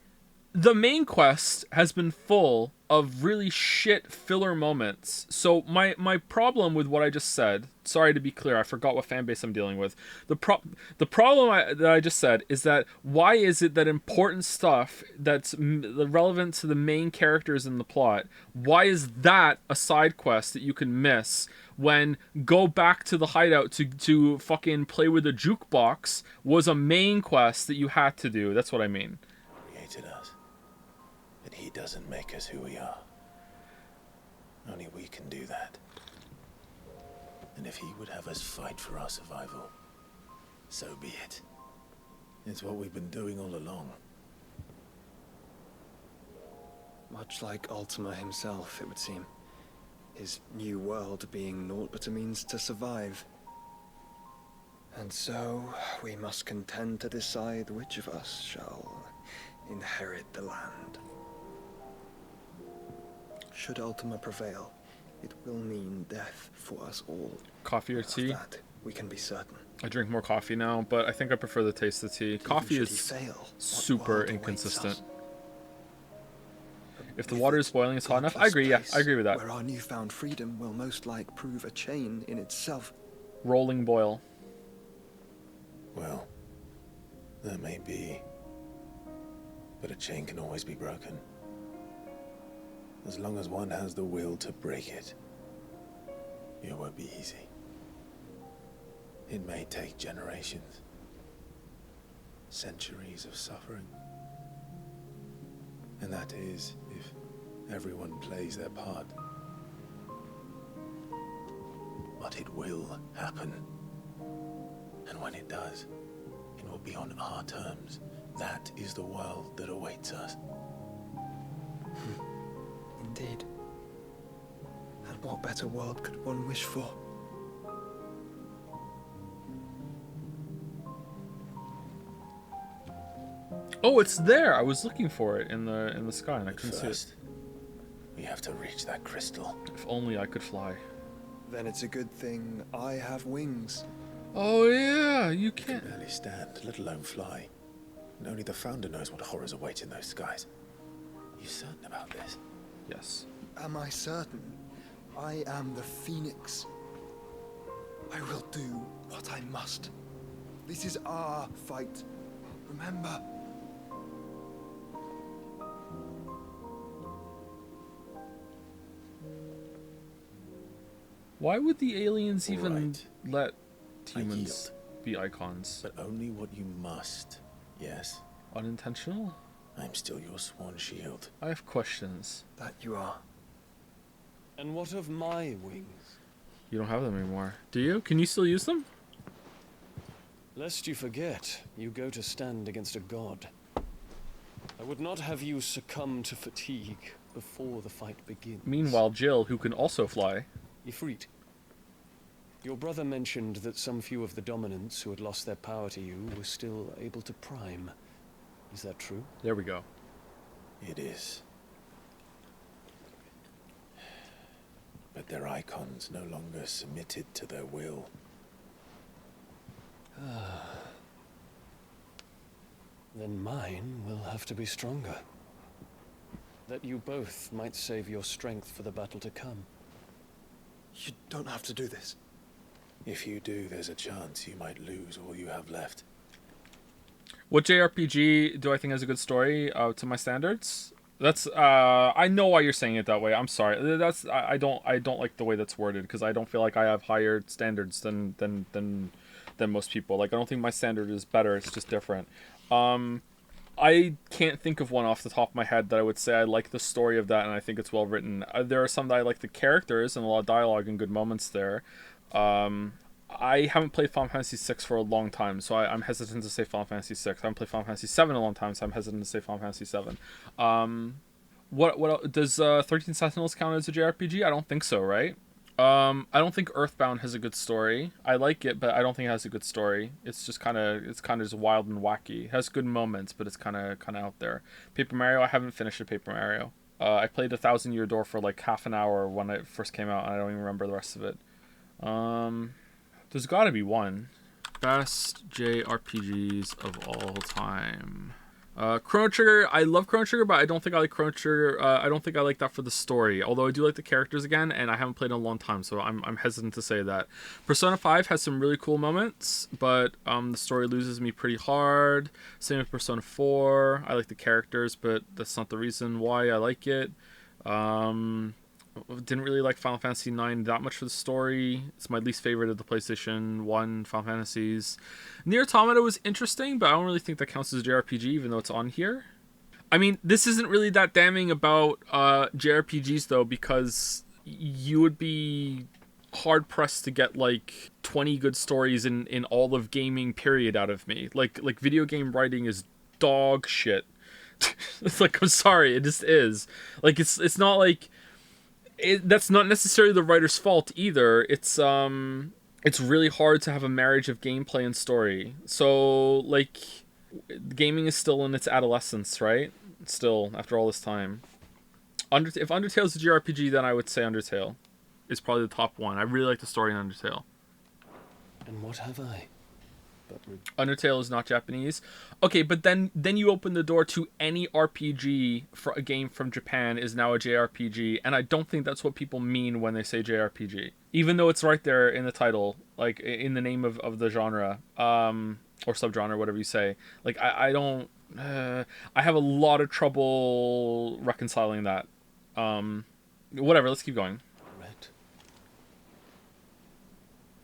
The main quest has been full of really shit filler moments. So my problem with what I just said, sorry to be clear, I forgot what fanbase I'm dealing with. The problem that I just said is that why is it that important stuff that's relevant to the main characters in the plot, why is that a side quest that you can miss when go back to the hideout to fucking play with a jukebox was a main quest that you had to do? That's what I mean. Created us. But he doesn't make us who we are. Only we can do that. And if he would have us fight for our survival, so be it. It's what we've been doing all along. Much like Ultima himself, it would seem. His new world being naught but a means to survive. And so, we must contend to decide which of us shall inherit the land. Should Ultima prevail, it will mean death for us all. Coffee or tea? Of that we can be certain. I drink more coffee now, but I think I prefer the taste of tea. Coffee is super inconsistent. If the water is boiling, it's hot enough. I agree, yeah, I agree with that. Where our newfound freedom will most like prove a chain in itself. Rolling boil. Well, that may be. But a chain can always be broken. As long as one has the will to break it, it won't be easy. It may take generations, centuries of suffering. And that is if everyone plays their part. But it will happen. And when it does, it will be on our terms. That is the world that awaits us. Indeed. And what better world could one wish for? Oh, it's there. I was looking for it in the sky and I couldn't see it. We have to reach that crystal. If only I could fly. Then it's a good thing I have wings. Oh yeah, you can't. Can barely stand, let alone fly. And only the Founder knows what horrors await in those skies. You certain about this? Yes. Am I certain? I am the Phoenix. I will do what I must. This is our fight. Remember. Why would the aliens even let humans be icons? But only what you must. Yes? Unintentional? I'm still your swan shield. I have questions. That you are. And what of my wings? You don't have them anymore. Do you? Can you still use them? Lest you forget, you go to stand against a god. I would not have you succumb to fatigue before the fight begins. Meanwhile, Jill, who can also fly. Ifrit. Your brother mentioned that some few of the dominants who had lost their power to you were still able to prime. Is that true? There we go. It is. But their icons no longer submitted to their will. Then mine will have to be stronger. That you both might save your strength for the battle to come. You don't have to do this. If you do, there's a chance you might lose all you have left. What JRPG do I think has a good story to my standards? That's I know why you're saying it that way. I'm sorry. That's I don't like the way that's worded, because I don't feel like I have higher standards than most people. Like, I don't think my standard is better. It's just different. I can't think of one off the top of my head that I would say I like the story of that and I think it's well written. There are some that I like the characters and a lot of dialogue and good moments there. I haven't played Final Fantasy VI for a long time, so I'm hesitant to say Final Fantasy VI. I haven't played Final Fantasy VII in a long time, so I'm hesitant to say Final Fantasy VII. What else? Does 13 Sentinels count as a JRPG? I don't think so, right? I don't think Earthbound has a good story. I like it, but I don't think it has a good story. It's just kind of just wild and wacky. It has good moments, but it's kind of out there. Paper Mario, I haven't finished a Paper Mario. I played 1,000 Year Door for like half an hour when it first came out, and I don't even remember the rest of it. There's got to be one. Best JRPGs of all time. Chrono Trigger, I love Chrono Trigger, but I don't think I like Chrono Trigger. I don't think I like that for the story, although I do like the characters again, and I haven't played in a long time, so I'm hesitant to say that. Persona 5 has some really cool moments, but the story loses me pretty hard. Same with Persona 4. I like the characters, but that's not the reason why I like it. Didn't really like Final Fantasy 9 that much for the story. It's my least favorite of the PlayStation 1 Final Fantasies. Nier Automata was interesting, but I don't really think that counts as a JRPG, even though it's on here. I mean, this isn't really that damning about JRPGs, though, because you would be hard-pressed to get, like, 20 good stories in all of gaming, period, out of me. Like video game writing is dog shit. It's like, I'm sorry, it just is. Like, it's not like... that's not necessarily the writer's fault either. It's really hard to have a marriage of gameplay and story. So, like, gaming is still in its adolescence, right? Still, after all this time. If Undertale's a JRPG, then I would say Undertale is probably the top one. I really like the story in Undertale. And what have I? Undertale is not Japanese. Okay, but then you open the door to any RPG for a game from Japan is now a JRPG, and I don't think that's what people mean when they say JRPG. Even though it's right there in the title, like in the name of the genre, or subgenre, whatever you say. Like I don't I have a lot of trouble reconciling that. Whatever, let's keep going. Right.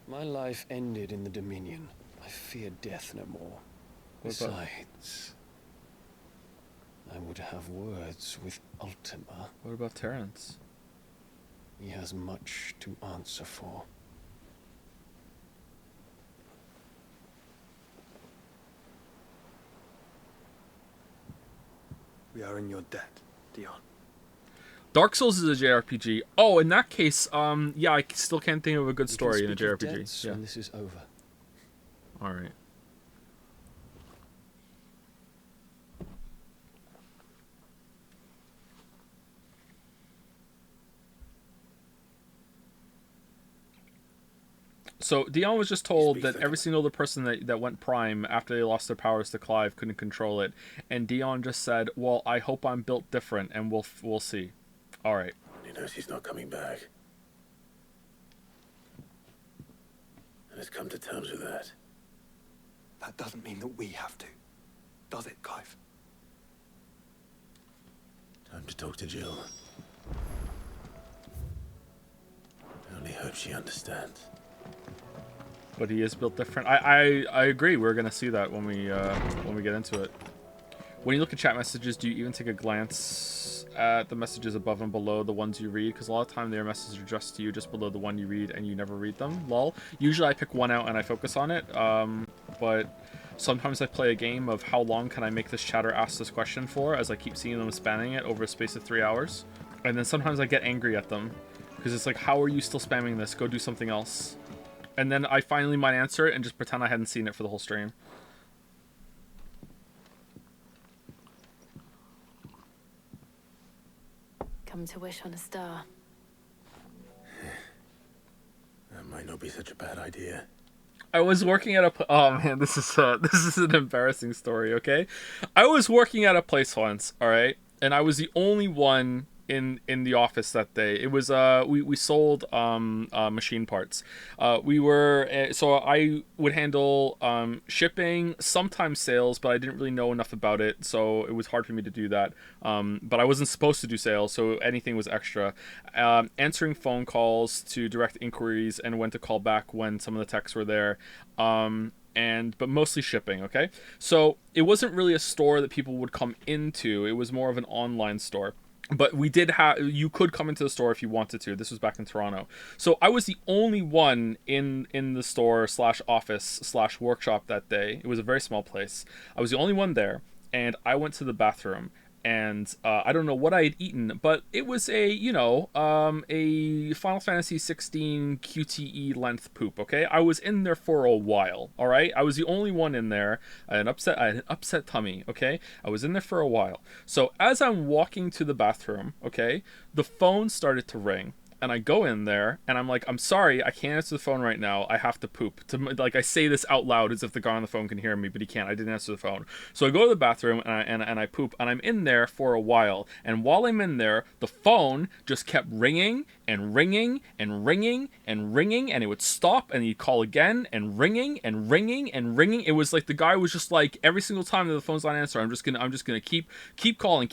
My life ended in the Dominion. I fear death no more. Besides, I would have words with Ultima. What about Terrence? He has much to answer for. We are in your debt, Dion. Dark Souls is a JRPG. Oh, in that case, yeah, I still can't think of a good story in a JRPG. Yeah. When this is over. All right. So Dion was just told that every single other person that went Prime after they lost their powers to Clive couldn't control it, and Dion just said, "Well, I hope I'm built different, and we'll see." All right. He knows he's not coming back, and has come to terms with that. That doesn't mean that we have to, does it, Clive? Time to talk to Jill. I only hope she understands. But he is built different. I agree. We're gonna see that when we get into it. When you look at chat messages, do you even take a glance at the messages above and below the ones you read? Because a lot of time their messages are addressed to you just below the one you read, and you never read them. Lol. Usually I pick one out and I focus on it. But sometimes I play a game of how long can I make this chatter ask this question for, as I keep seeing them spamming it over a space of 3 hours. And then sometimes I get angry at them because it's like, how are you still spamming this? Go do something else. And then I finally might answer it and just pretend I hadn't seen it for the whole stream. Come to wish on a star. That might not be such a bad idea. I was working at a oh man, this is an embarrassing story, okay? I was working at a place once, all right? And I was the only one in the office that day. It was we sold machine parts. We were so I would handle shipping, sometimes sales, but I didn't really know enough about it, so it was hard for me to do that. But I wasn't supposed to do sales, so anything was extra. Answering phone calls to direct inquiries and when to call back when some of the techs were there. But mostly shipping, okay? So it wasn't really a store that people would come into. It was more of an online store. But we did have, you could come into the store if you wanted to. This was back in Toronto. So I was the only one in the store / office / workshop that day. It was a very small place. I was the only one there, and I went to the bathroom. And I don't know what I had eaten, but it was a Final Fantasy 16 QTE length poop, okay? I was in there for a while, all right? I was the only one in there. I had an upset tummy, okay? I was in there for a while. So as I'm walking to the bathroom, okay, the phone started to ring. And I go in there, and I'm like, I'm sorry, I can't answer the phone right now. I have to poop. Like, I say this out loud as if the guy on the phone can hear me, but he can't. I didn't answer the phone. So I go to the bathroom, and I poop, and I'm in there for a while. And while I'm in there, the phone just kept ringing, and ringing, and ringing, and ringing, and it would stop, and he'd call again, and ringing, and ringing, and ringing. It was like the guy was just like, every single time that the phone's not answering, I'm just gonna keep calling.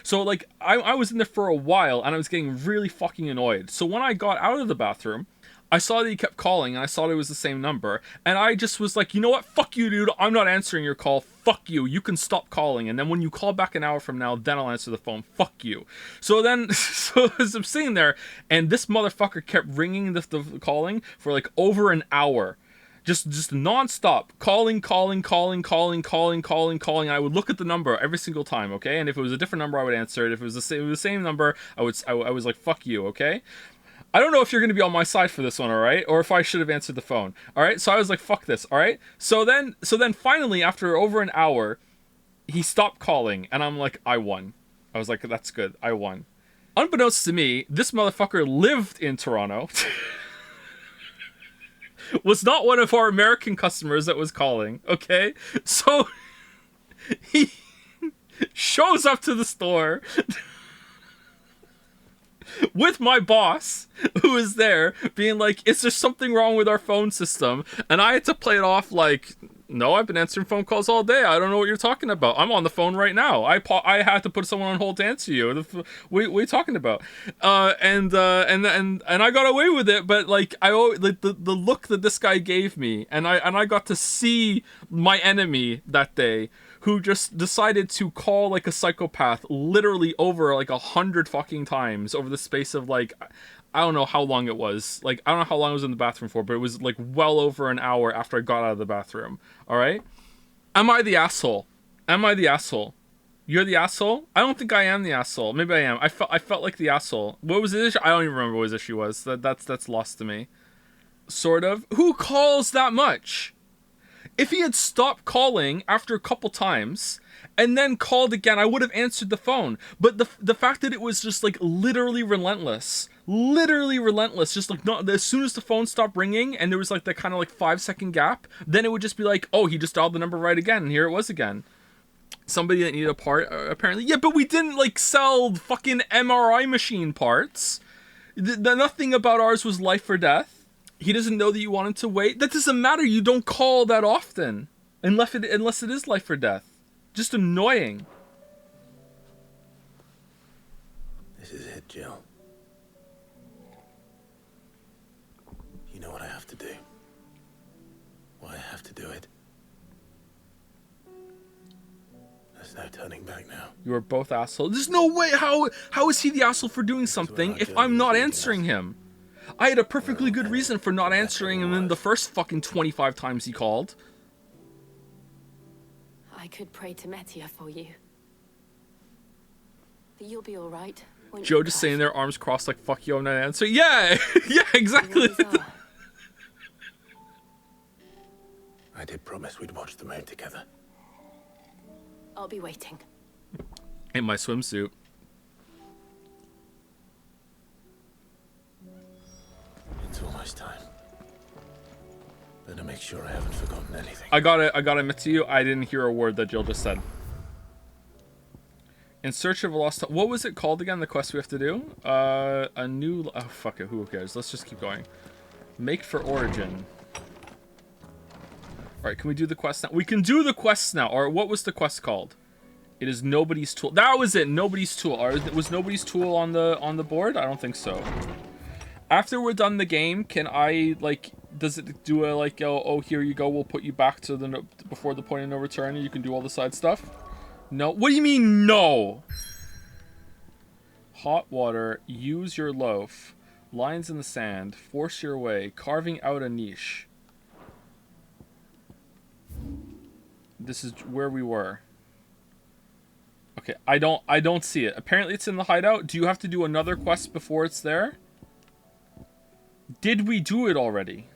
So, like, I was in there for a while, and I was getting really fucking annoyed. So when I got out of the bathroom, I saw that he kept calling, and I saw it was the same number, and I just was like, you know what, fuck you, dude, I'm not answering your call, fuck you, you can stop calling, and then when you call back an hour from now, then I'll answer the phone, fuck you. So as I'm sitting there, and this motherfucker kept ringing the calling for like over an hour. Just non-stop calling. And I would look at the number every single time, okay? And if it was a different number, I would answer it. If it was the same number, I was like, fuck you, okay? I don't know if you're going to be on my side for this one, all right? Or if I should have answered the phone, all right? So I was like, fuck this, all right? So then finally, after over an hour, he stopped calling, and I'm like, I won. I was like, that's good, I won. Unbeknownst to me, this motherfucker lived in Toronto. Was not one of our American customers that was calling, okay? So he shows up to the store with my boss, who is there, being like, is there something wrong with our phone system? And I had to play it off like, no, I've been answering phone calls all day. I don't know what you're talking about. I'm on the phone right now. I had to put someone on hold to answer you. What are you talking about? And I got away with it, but like the look that this guy gave me, and I got to see my enemy that day, who just decided to call like a psychopath literally over like 100 fucking times over the space of like, I don't know how long it was. Like, I don't know how long I was in the bathroom for, but it was like well over an hour after I got out of the bathroom. All right? Am I the asshole? Am I the asshole? You're the asshole? I don't think I am the asshole. Maybe I am. I felt like the asshole. What was his issue? I don't even remember what his issue was. That's lost to me. Sort of. Who calls that much? If he had stopped calling after a couple times and then called again, I would have answered the phone. But the fact that it was just like literally relentless, just like not as soon as the phone stopped ringing and there was like that kind of like 5-second gap, then it would just be like, oh, he just dialed the number right again, and here it was again. Somebody that needed a part, apparently. Yeah, but we didn't like sell fucking MRI machine parts. Nothing about ours was life or death. He doesn't know that you wanted to wait. That doesn't matter. You don't call that often. Unless it is life or death. Just annoying. This is it, Jill. You know what I have to do. Why I have to do it. There's no turning back now. You are both assholes. There's no way. How is he the asshole for doing something if I'm not answering him? I had a perfectly good reason for not answering him in the first fucking 25 times he called. I could pray to Metia for you. But you'll be alright. Joe just sitting there, arms crossed like, fuck you, I'm not answering. Yeah! Yeah, exactly. I did promise we'd watch the moon together. I'll be waiting. In my swimsuit. It's almost time. Better make sure I haven't forgotten anything. I gotta admit to you, I didn't hear a word that Jill just said. In search of a lost... What was it called again, the quest we have to do? A new... Oh, fuck it, who cares? Let's just keep going. Make for Origin. Alright, can we do the quest now? We can do the quests now. Or what was the quest called? It is Nobody's Tool. That was it, Nobody's Tool. Or was Nobody's Tool on the board? I don't think so. After we're done the game, can I, like... Does it do a, like, oh, here you go, we'll put you back to the... Before the point of no return, and you can do all the side stuff? No. What do you mean, no? Hot water. Use your loaf. Lines in the sand. Force your way. Carving out a niche. This is where we were. Okay, I don't see it. Apparently it's in the hideout. Do you have to do another quest before it's there? Did we do it already?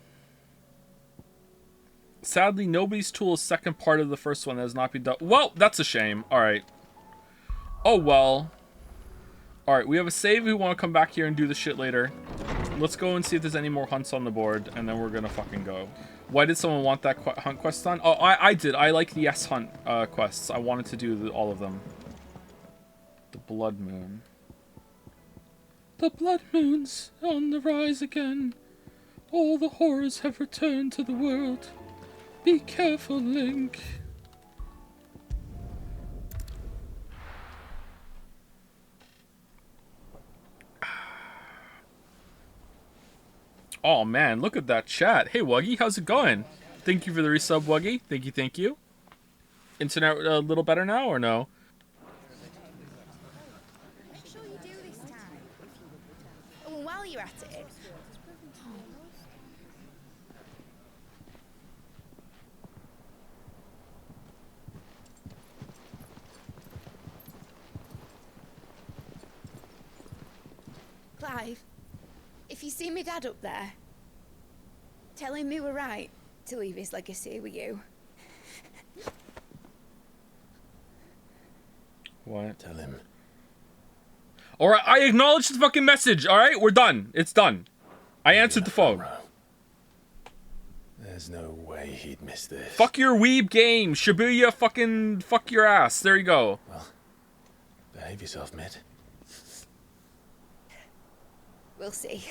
Sadly, Nobody's Tool is second part of the first one that has not been done. Well, that's a shame. Alright. Oh, well. Alright, we have a save. We want to come back here and do the shit later. Let's go and see if there's any more hunts on the board, and then we're gonna fucking go. Why did someone want that hunt quest done? Oh, I did. I like the S hunt quests. I wanted to do all of them. The Blood Moon. The Blood Moon's on the rise again. All the horrors have returned to the world. Be careful, Link. Oh man, look at that chat. Hey Wuggy, how's it going? Thank you for the resub, Wuggy. Thank you. Internet a little better now or no? Make sure you do this time. Oh, and while you're at it. Clive, if you see me dad up there, tell him we were right to leave his legacy with you. What? Tell him. Alright, I acknowledged the fucking message. Alright, we're done. It's done. I answered the phone. There's no way he'd miss this. Fuck your weeb game. Shibuya fucking fuck your ass. There you go. Well, behave yourself, mate. We'll see.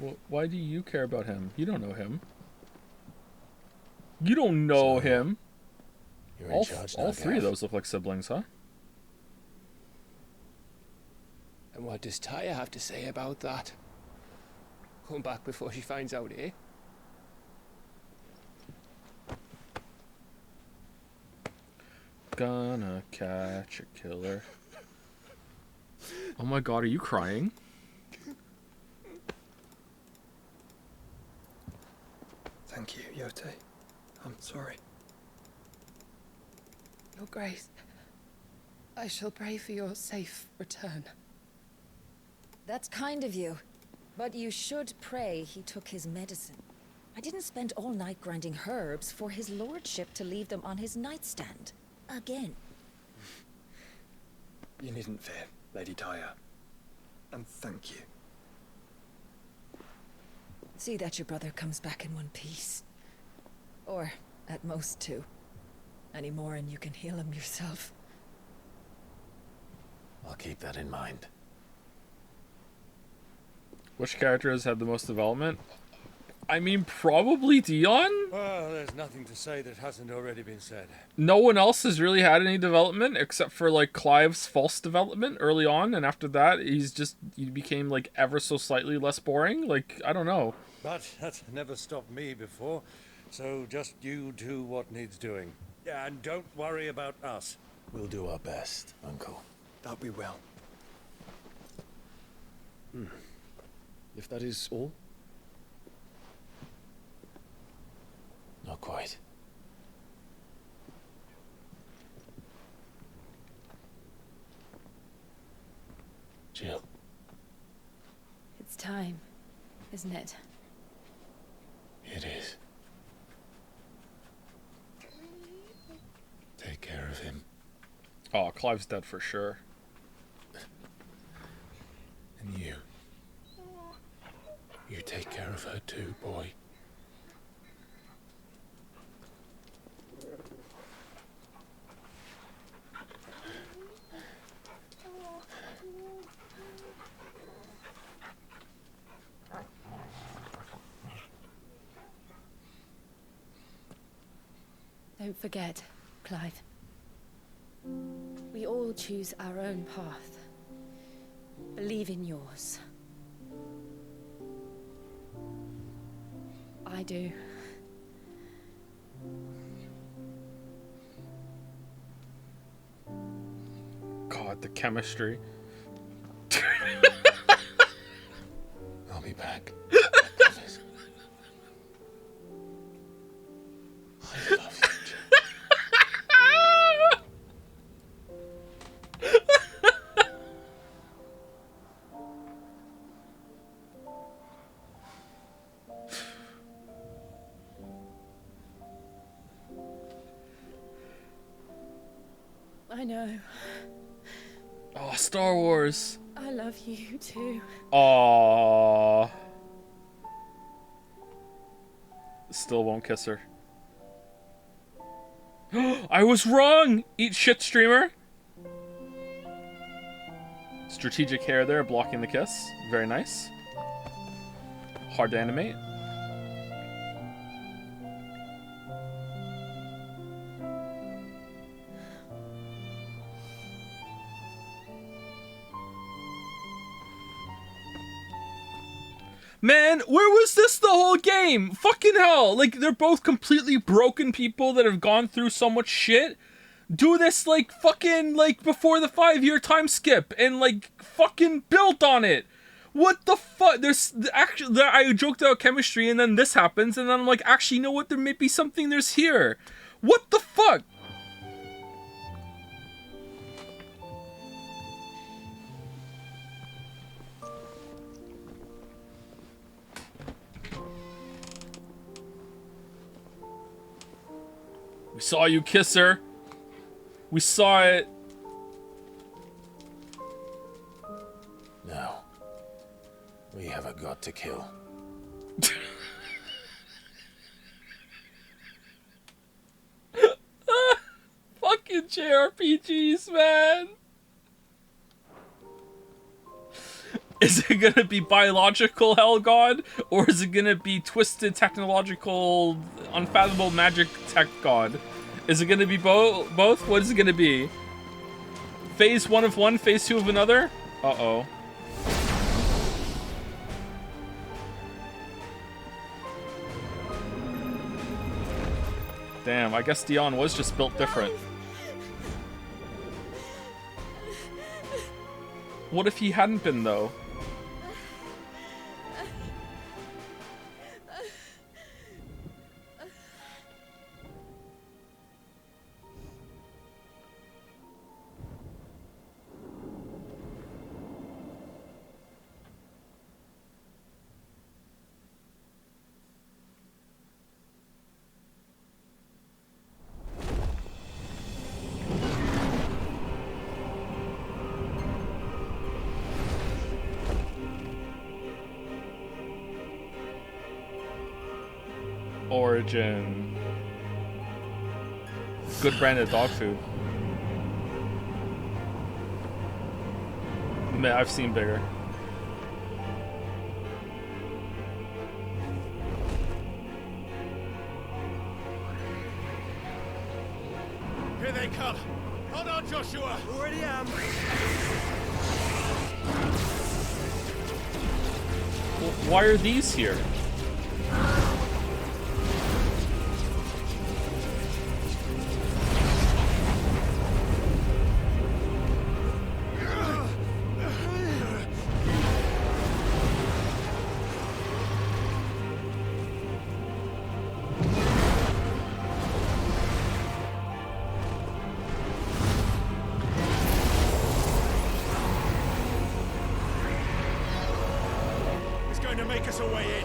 Well, why do you care about him? You don't know him. You don't know him. You're in charge now, all three of Gav. those look like siblings, huh? And what does Taya have to say about that? Come back before she finds out, eh? Gonna catch a killer. Oh my god, are you crying? Thank you, Yote. I'm sorry. Your Grace, I shall pray for your safe return. That's kind of you. But you should pray he took his medicine. I didn't spend all night grinding herbs for his lordship to leave them on his nightstand. Again. You needn't fear, Lady Taya. And thank you. See that your brother comes back in one piece. Or, at most, two. Any more and you can heal him yourself. I'll keep that in mind. Which characters had the most development? I mean, probably Dion? Well, there's nothing to say that hasn't already been said. No one else has really had any development except for like Clive's false development early on, and after that he became like ever so slightly less boring. Like, I don't know. But that's never stopped me before, so just you do what needs doing. Yeah, and don't worry about us. We'll do our best, Uncle. That we will. If that is all? Not quite. Jill. It's time, isn't it? It is. Take care of him. Oh, Clive's dead for sure. And you. You take care of her too, boy. Don't forget, Clive. We all choose our own path. Believe in yours. I do. God, the chemistry. I'll be back. I know. Oh, Star Wars. I love you too. Aww. Still won't kiss her. I was wrong! Eat shit, streamer! Strategic hair there, blocking the kiss. Very nice. Hard to animate. Man, where was this the whole game? Fucking hell. Like, they're both completely broken people that have gone through so much shit. Do this, like, fucking, like, before the 5-year time skip and, like, fucking built on it. What the fuck? There's actually, I joked about chemistry and then this happens and then I'm like, actually, you know what? There may be something there's here. What the fuck? We saw you kiss her. We saw it. Now, we have a god to kill. Fucking JRPGs, man. Is it gonna be biological hell god, or is it gonna be twisted technological, unfathomable magic tech god? Is it gonna be both? What is it gonna be? Phase 1 of one, phase 2 of another? Uh-oh. Damn, I guess Dion was just built different. What if he hadn't been, though? Origin. Good branded dog food. Man, I've seen bigger. Here they come. Hold on, Joshua. Already am. Why are these here? It's going to make us a way in.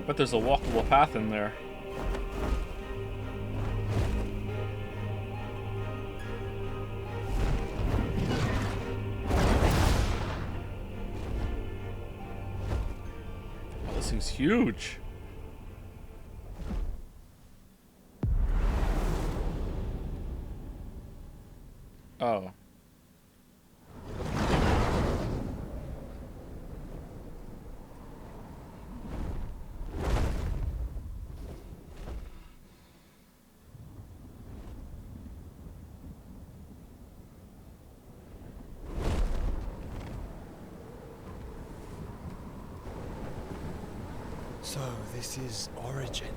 But there's a walkable path in there. Oh, this thing's huge. Oh. So, this is Origin.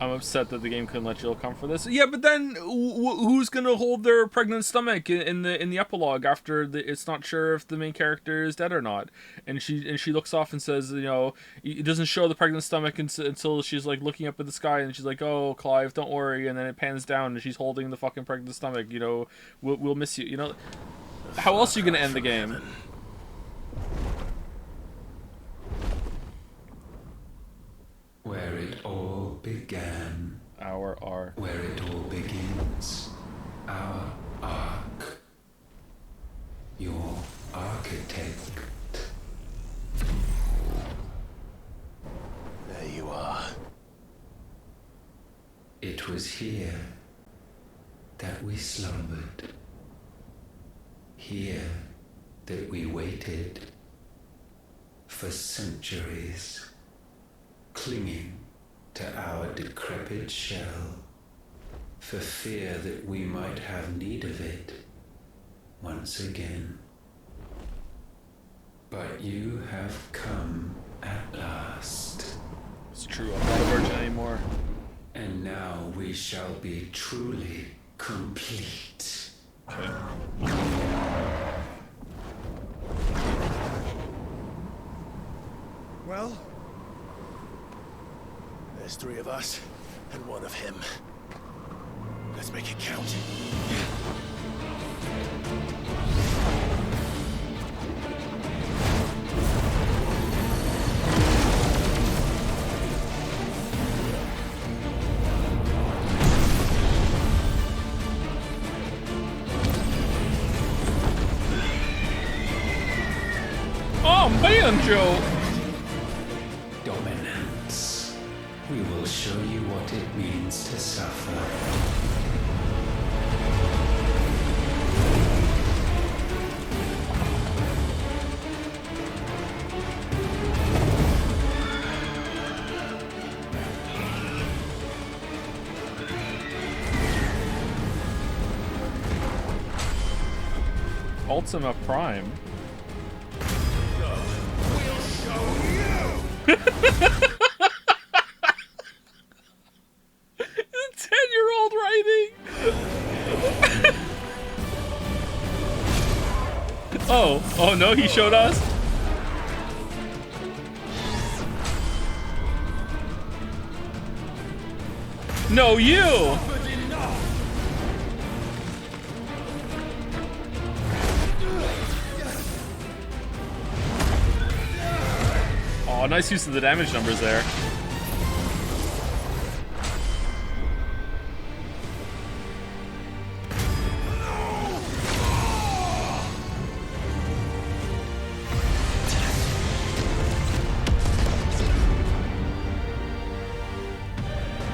I'm upset that the game couldn't let Jill come for this. Yeah, but then who's gonna hold their pregnant stomach in the epilogue after it's not sure if the main character is dead or not? And she looks off and says, you know, it doesn't show the pregnant stomach until she's like looking up at the sky, and she's like, "Oh, Clive, don't worry." And then it pans down, and she's holding the fucking pregnant stomach. You know, we'll miss you. You know, how else are you gonna end the game? Where it all began. Our arc. Where it all begins. Our arc. Your architect. There you are. It was here that we slumbered. Here that we waited for centuries, clinging to our decrepit shell, for fear that we might have need of it once again. But you have come at last. It's true, I'm not a virgin anymore. And now we shall be truly complete. Okay. Well, there's 3 of us and 1 of him. Let's make it count. Oh man, Joe! Dominance. We will show you what it means to suffer. Ultima Prime. 10-year-old writing. Oh no, he showed us. No, you. Oh, nice use of the damage numbers there.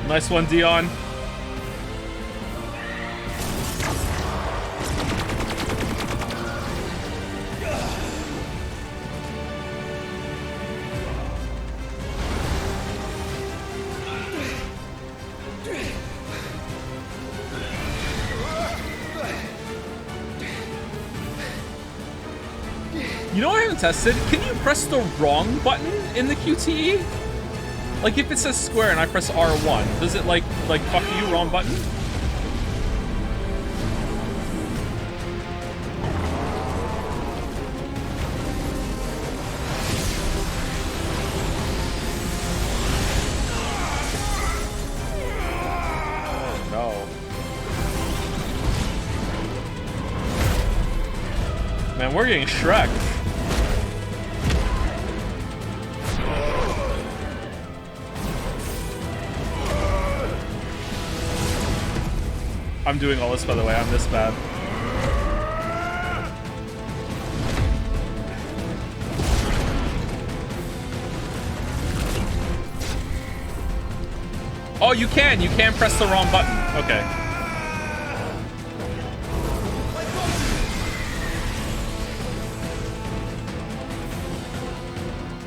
Nice one, Dion. You know what I haven't tested? Can you press the wrong button in the QTE? Like if it says square and I press R1, does it like fuck you, wrong button? Oh no. Man, we're getting Shrek. I'm doing all this, by the way. I'm this bad. Oh, you can. You can press the wrong button. Okay.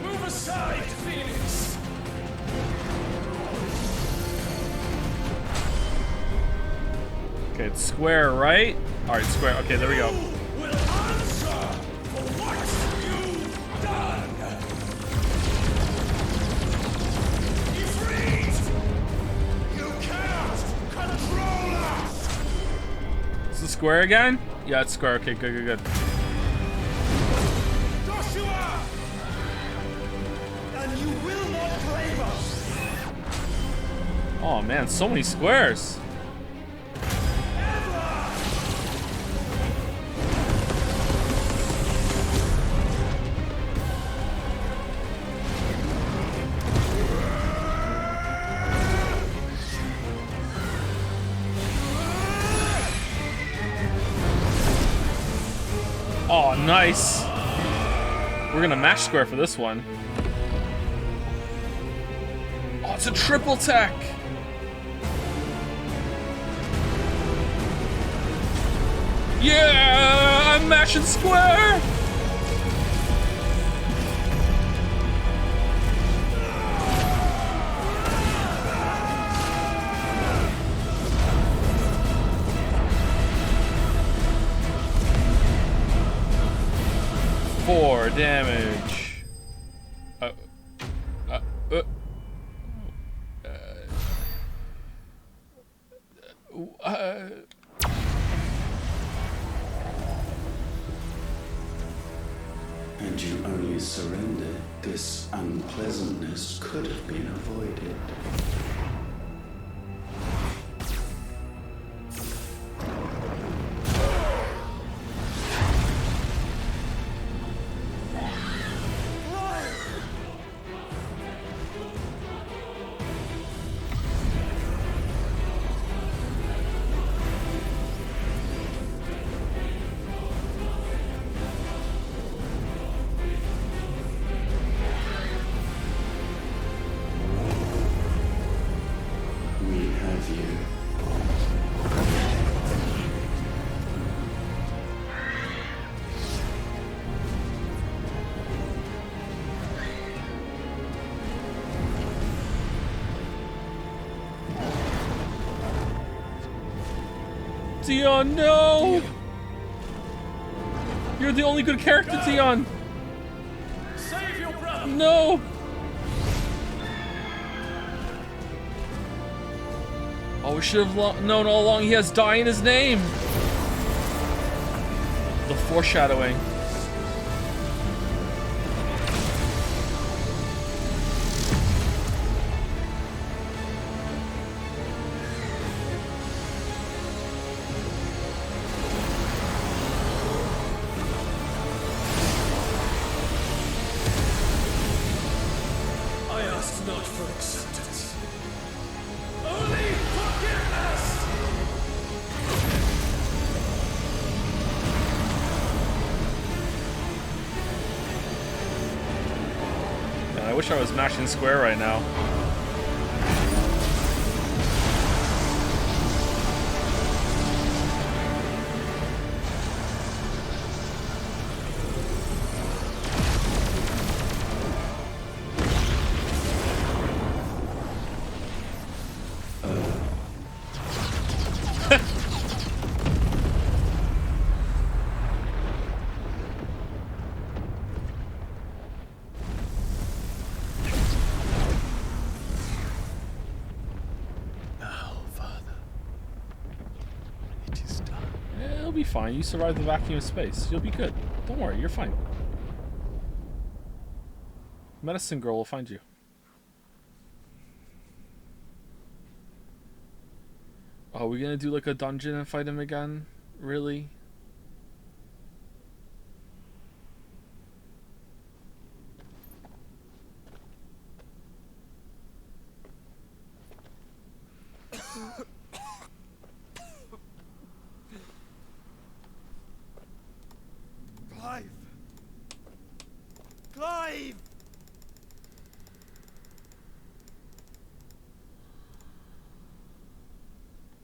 Move aside, Phoenix. Okay, it's square, right? All right, square. Okay, there we go. Will answer for what you've done. You freeze. You cannot control us. Is it square again? Yeah, it's square. Okay, good, good, good. Joshua! And you will not claim us. Oh man, so many squares. Oh, nice. We're gonna mash square for this one. Oh, it's a triple tech. Yeah, I'm mashing square. Four damage. And you only surrendered. This unpleasantness could have been avoided. Dion, no! You're the only good character, Dion. Save your brother. No! Oh, we should have known all along he has die in his name. The foreshadowing. I ask not for acceptance. Only forgiveness. Man, I wish I was mashing square right now. It'll be fine. You survived the vacuum of space. You'll be good. Don't worry, you're fine. Medicine girl will find you. Are we gonna do like a dungeon and fight him again? Really?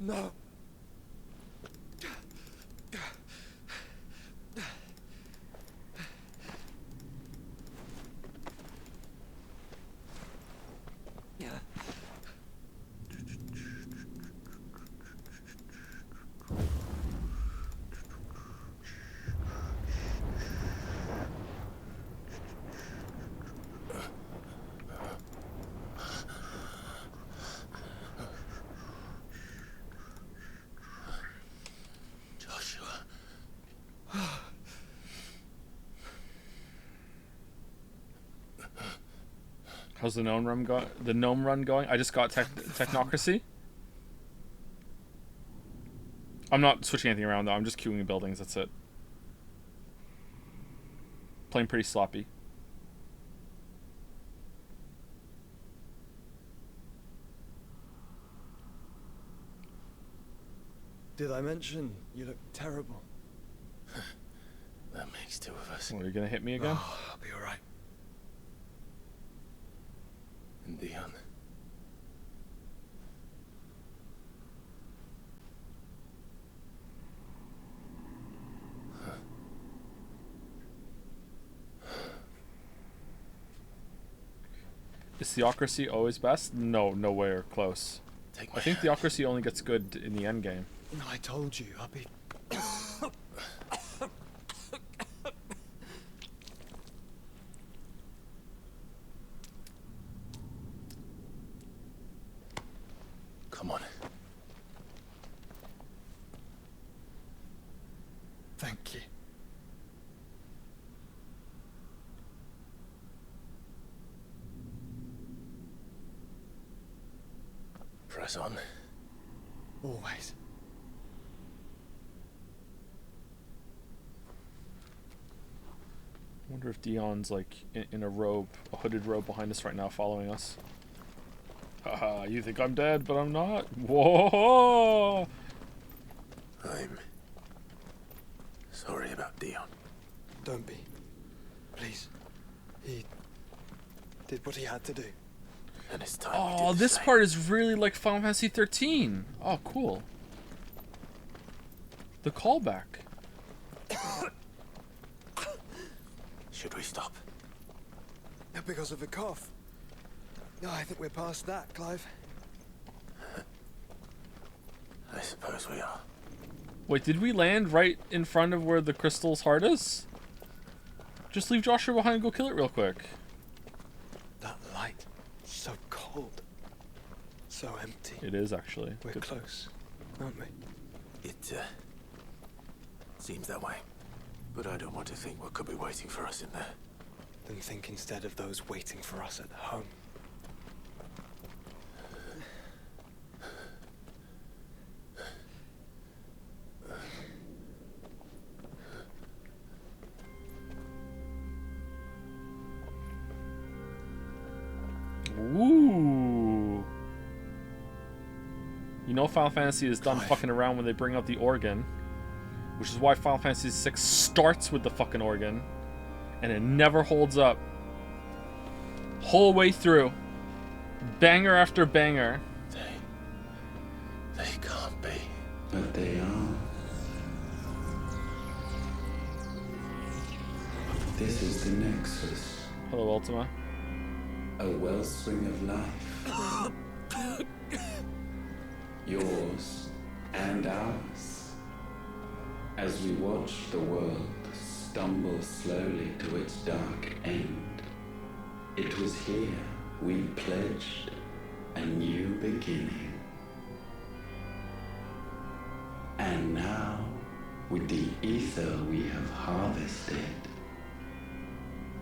No. How's the gnome run going? The gnome run going? I just got technocracy. I'm not switching anything around though. I'm just queuing buildings. That's it. Playing pretty sloppy. Did I mention you look terrible? That makes two of us. Are you gonna hit me again? Oh, I'll be alright. And Dion. Is theocracy always best? No, nowhere close. I think theocracy only gets good in the end game. I told you, I'll be... Come on. Thank you. Press on. Always. I wonder if Dion's like in a robe, a hooded robe behind us right now, following us. Haha, you think I'm dead, but I'm not. Whoa! I'm sorry about Dion. Don't be. Please. He did what he had to do. And it's time. Oh, this part is really like Final Fantasy 13. Oh, cool. The callback. Should we stop? Because of the cough. No, I think we're past that, Clive. I suppose we are. Wait, did we land right in front of where the crystal's heart is? Just leave Joshua behind and go kill it real quick. That light, so cold. So empty. It is actually. We're close, aren't we? It seems that way. But I don't want to think what could be waiting for us in there. Then think instead of those waiting for us at home. Ooh. You know Final Fantasy is done fucking around when they bring out the organ. Which is why Final Fantasy VI starts with the fucking organ. And it never holds up. Whole way through. Banger after banger. They can't be. But they are. This is the Nexus. Hello, Ultima. A wellspring of life. Yours and ours. As we watch the world stumble slowly to its dark end, it was here we pledged a new beginning. And now, with the ether we have harvested,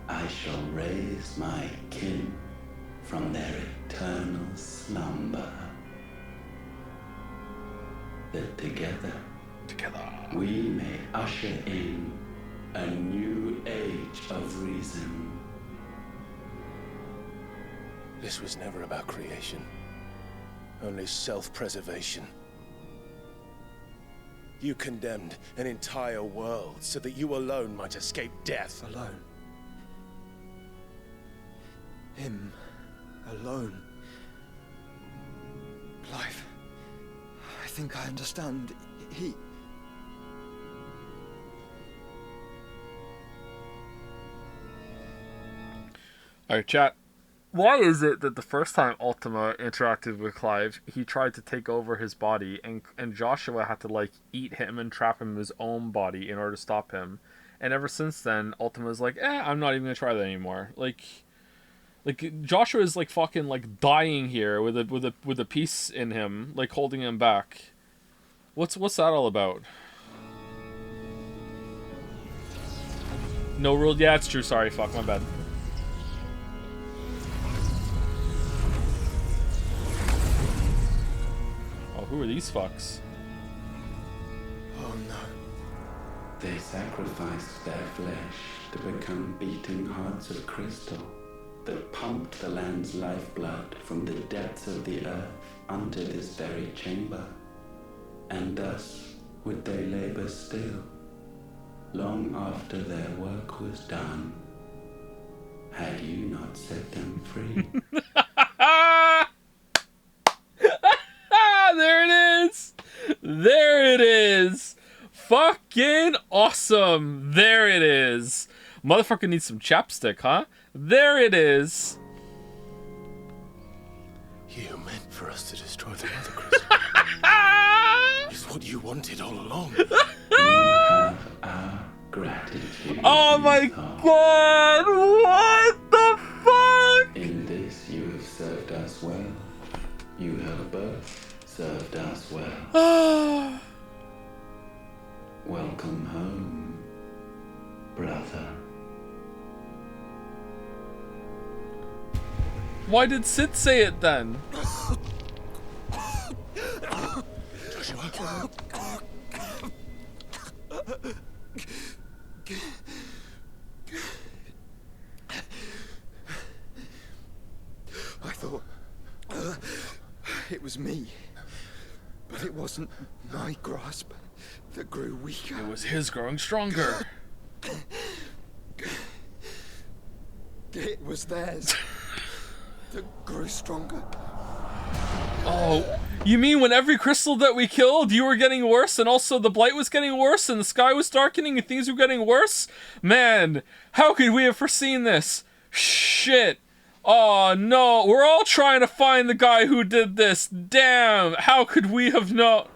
I shall raise my kin from their eternal slumber. That together we may usher in a new age of reason. This was never about creation. Only self-preservation. You condemned an entire world so that you alone might escape death. Alone. Him. Alone. Clive. I think I understand. He... Alright, chat. Why is it that the first time Ultima interacted with Clive, he tried to take over his body, and Joshua had to, like, eat him and trap him in his own body in order to stop him? And ever since then, Ultima's like, I'm not even gonna try that anymore. Like Joshua is, like, fucking, like, dying here with a piece in him, like, holding him back. What's that all about? No rule? Yeah, it's true. Sorry, fuck, my bad. Who are these fucks? Oh no. They sacrificed their flesh to become beating hearts of crystal that pumped the land's lifeblood from the depths of the earth unto this very chamber. And thus would they labor still, long after their work was done, had you not set them free. There it is! There it is! Fucking awesome! There it is! Motherfucker needs some chapstick, huh? There it is! You meant for us to destroy the Mother Crystal. It's what you wanted all along. You have our gratitude. Oh my god! What the fuck? In this you have served us well. You have both served us well. Welcome home, brother. Why did Sid say it then? Joshua. I thought it was me, but it wasn't my grasp that grew weaker. It was his growing stronger. It was theirs that grew stronger. Oh, you mean when every crystal that we killed, you were getting worse, and also the blight was getting worse, and the sky was darkening, and things were getting worse? Man, how could we have foreseen this? Shit. Oh no, we're all trying to find the guy who did this. Damn, how could we have known?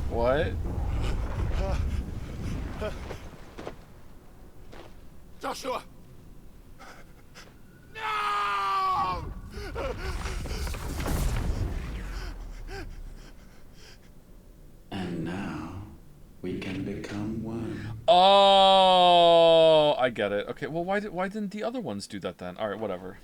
What? Joshua! No! And now we can become one. Oh, I get it. Okay, well, why didn't the other ones do that then? All right, whatever.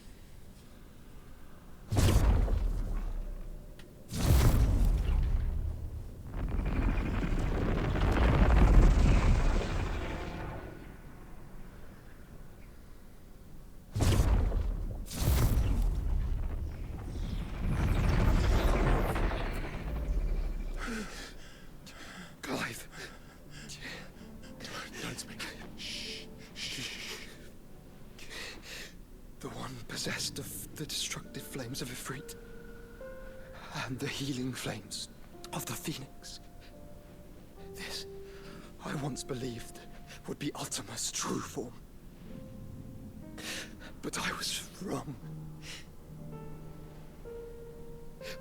Clive. Don't speak. Shh. Shh. The one possessed of the destructive flames of Ifrit and the healing flames of the Phoenix. This, I once believed, would be Ultima's true form. But I was wrong.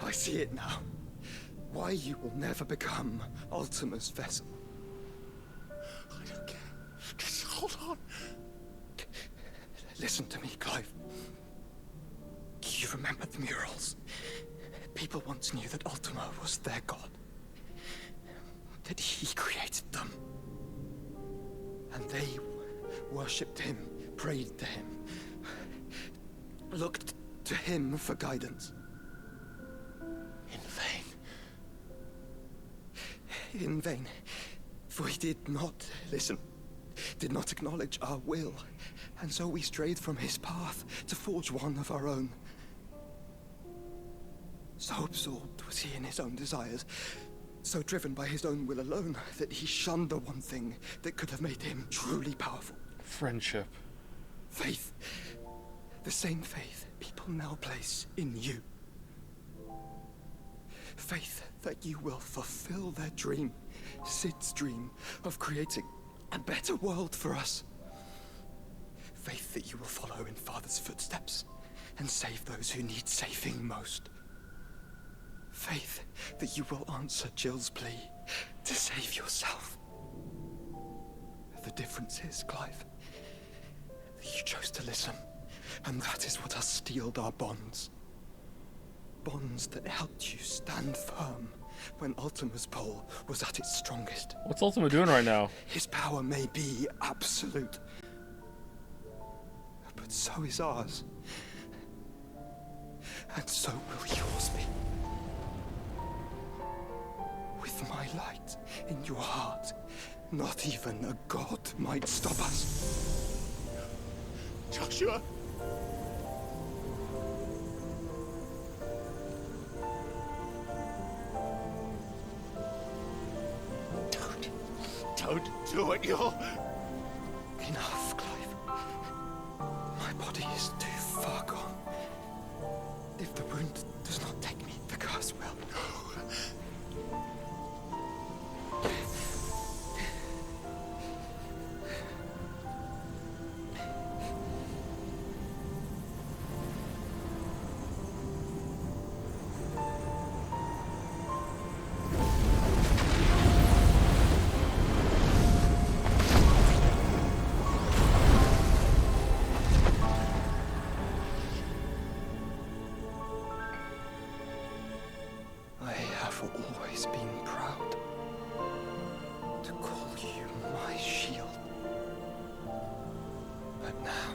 I see it now. Why you will never become Ultima's vessel. I don't care. Just hold on. Listen to me, Clive. You remember the murals? People once knew that Ultima was their god. That he created them. And they worshipped him, prayed to him, looked to him for guidance. In vain. In vain. For he did not listen, did not acknowledge our will, and so we strayed from his path to forge one of our own. So absorbed was he in his own desires So driven by his own will alone that he shunned the one thing that could have made him truly powerful. Friendship. Faith. The same faith people now place in you. Faith that you will fulfill their dream, Sid's dream, of creating a better world for us. Faith that you will follow in Father's footsteps and save those who need saving most. Faith that you will answer Jill's plea to save yourself. The difference is, Clive, that you chose to listen, and that is what has steeled our bonds. Bonds that helped you stand firm when Ultima's pull was at its strongest. What's Ultima doing right now? His power may be absolute, but so is ours. And so will yours be. With my light in your heart, not even a god might stop us. Joshua! Don't do it, you're... Enough, Clive. My body is too far gone. If the wound does not take me, the curse will. Always been proud to call you my shield. But now,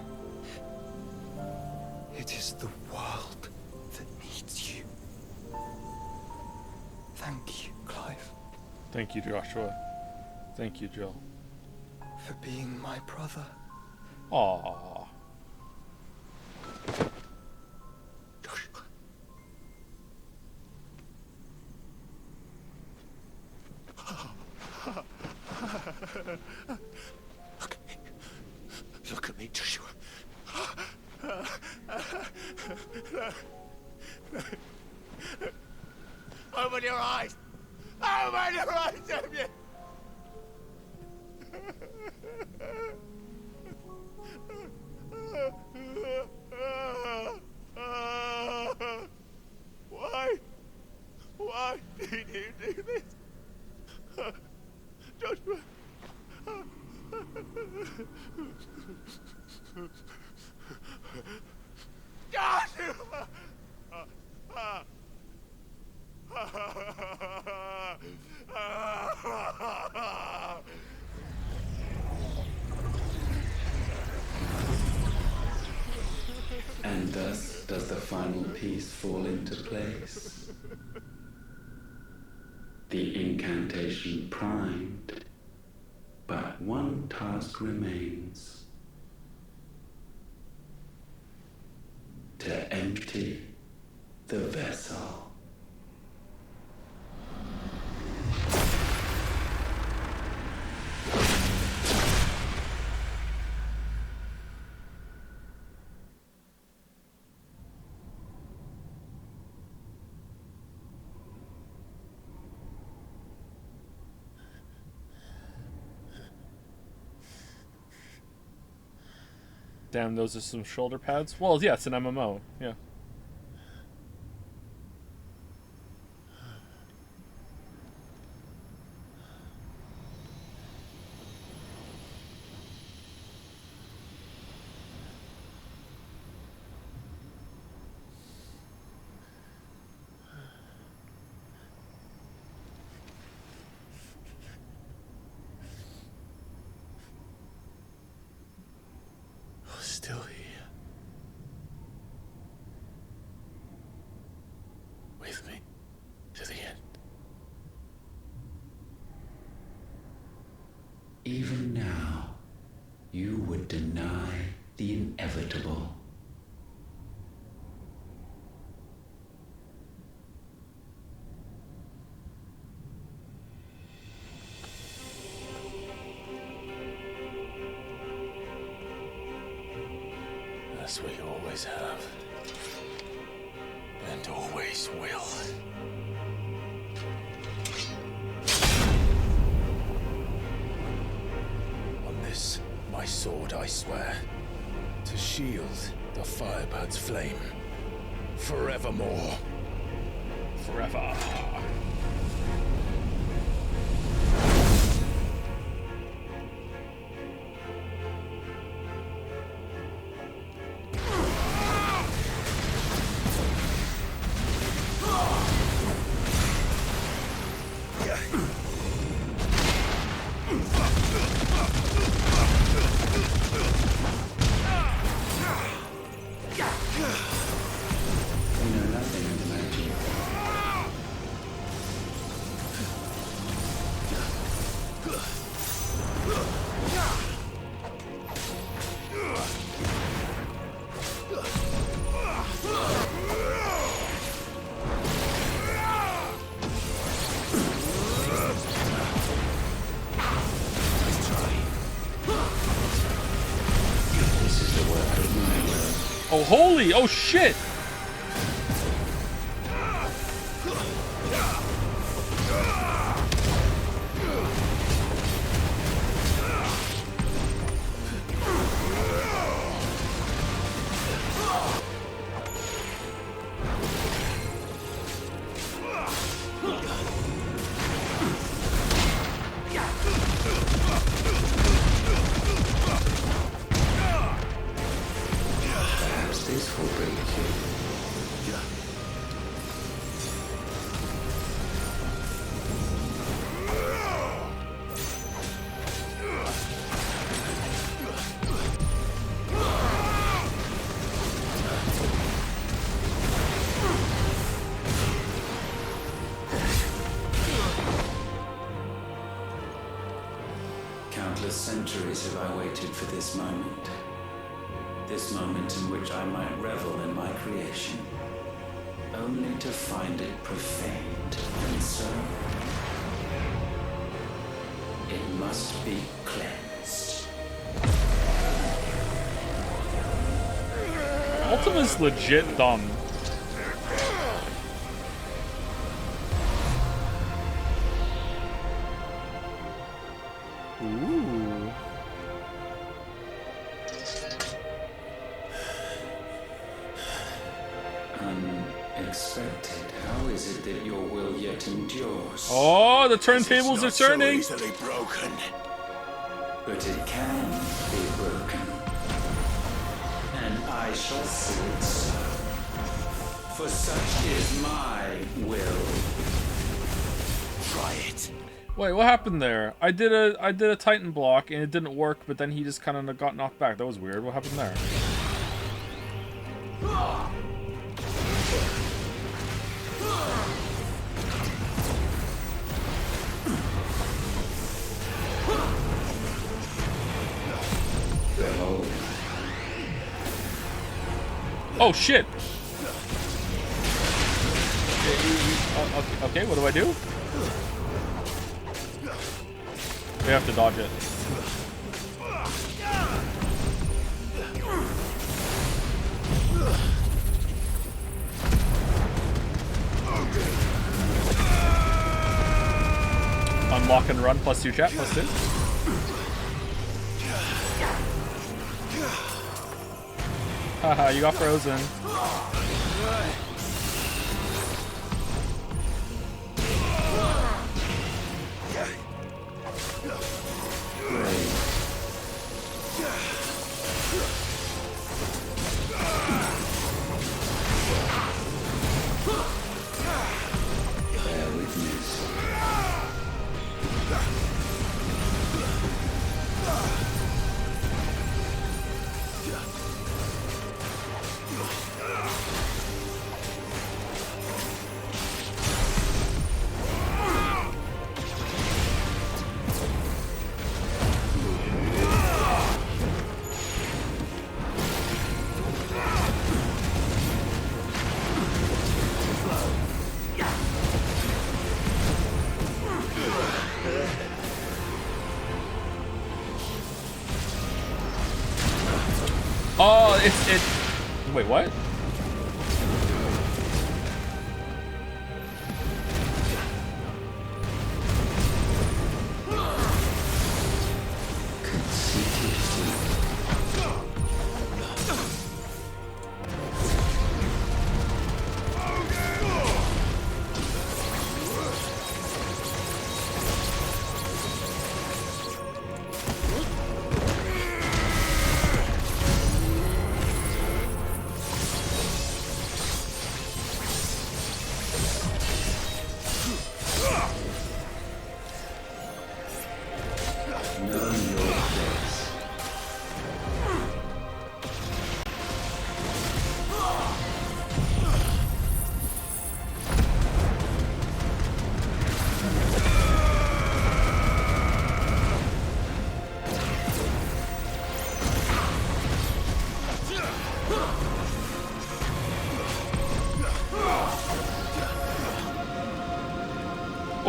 it is the world that needs you. Thank you, Clive. Thank you, Joshua. Thank you, Jill. For being my brother. Aww. Look at me, Joshua. Open your eyes! Open your eyes, Damien! Why? Why did you do this? Joshua! Joshua! And thus does the final piece fall into place. The incantation primed, but one task remains. To empty the vessel. Damn, those are some shoulder pads? Well, yeah, it's an MMO. Yeah. Still here. With me to the end. Even now, you would deny the inevitable. as we always have. And always will. On this, my sword, I swear, to shield the Firebird's flame forevermore. Forever. Oh, holy! Oh, shit! Countless centuries have I waited for this moment. This moment in which I might revel in my creation, only to find it profaned and so. It must be cleansed. Ultima's legit dumb. Ooh. Unexpected. How is it that your will yet endures? Oh, the turntables are turning. So easily broken. But it can be broken. And I shall see it so. For such is my will. Try it. Wait, what happened there? I did a Titan block and it didn't work, but then he just kind of got knocked back. That was weird. What happened there? Oh shit! Okay, what do I do? We have to dodge it. Unlock and run +2 chat +2. Haha, you got frozen. Oh, Wait, what?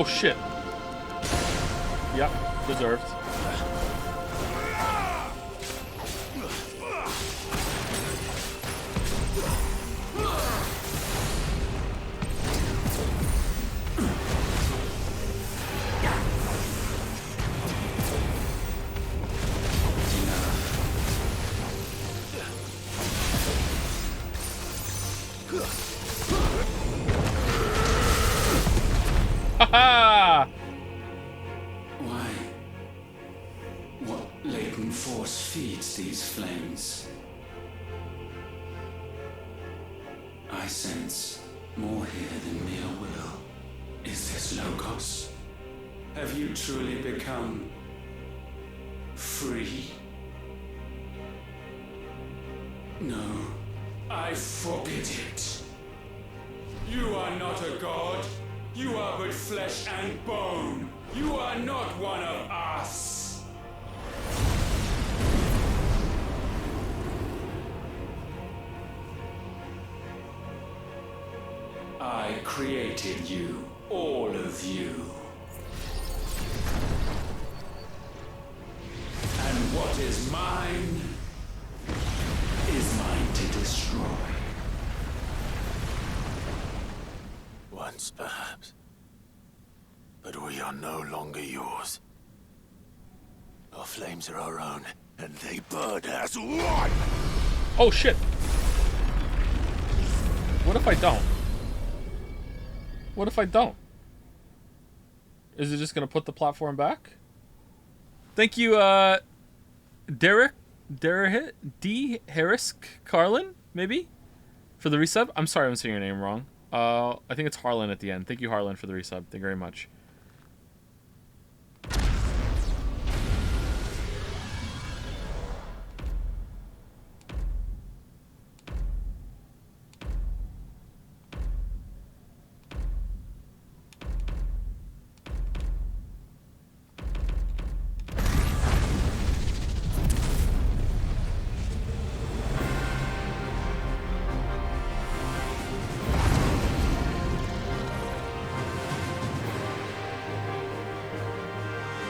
Oh shit. Yep, deserved. Haha! Why? What latent force feeds these flames? I sense more here than mere will. Is this Logos? Have you truly become free? No, I forbid it. You are not a god. You are but flesh and bone. You are not one of us. I created you, all of you. And what is mine is mine to destroy. Once, perhaps. But we are no longer yours. Our flames are our own, and they burn as one! Oh shit! What if I don't? What if I don't? Is it just gonna put the platform back? Thank you, Derek D. Harris Carlin, maybe? For the resub? I'm sorry I'm saying your name wrong. I think it's Harlan at the end. Thank you, Harlan, for the resub. Thank you very much.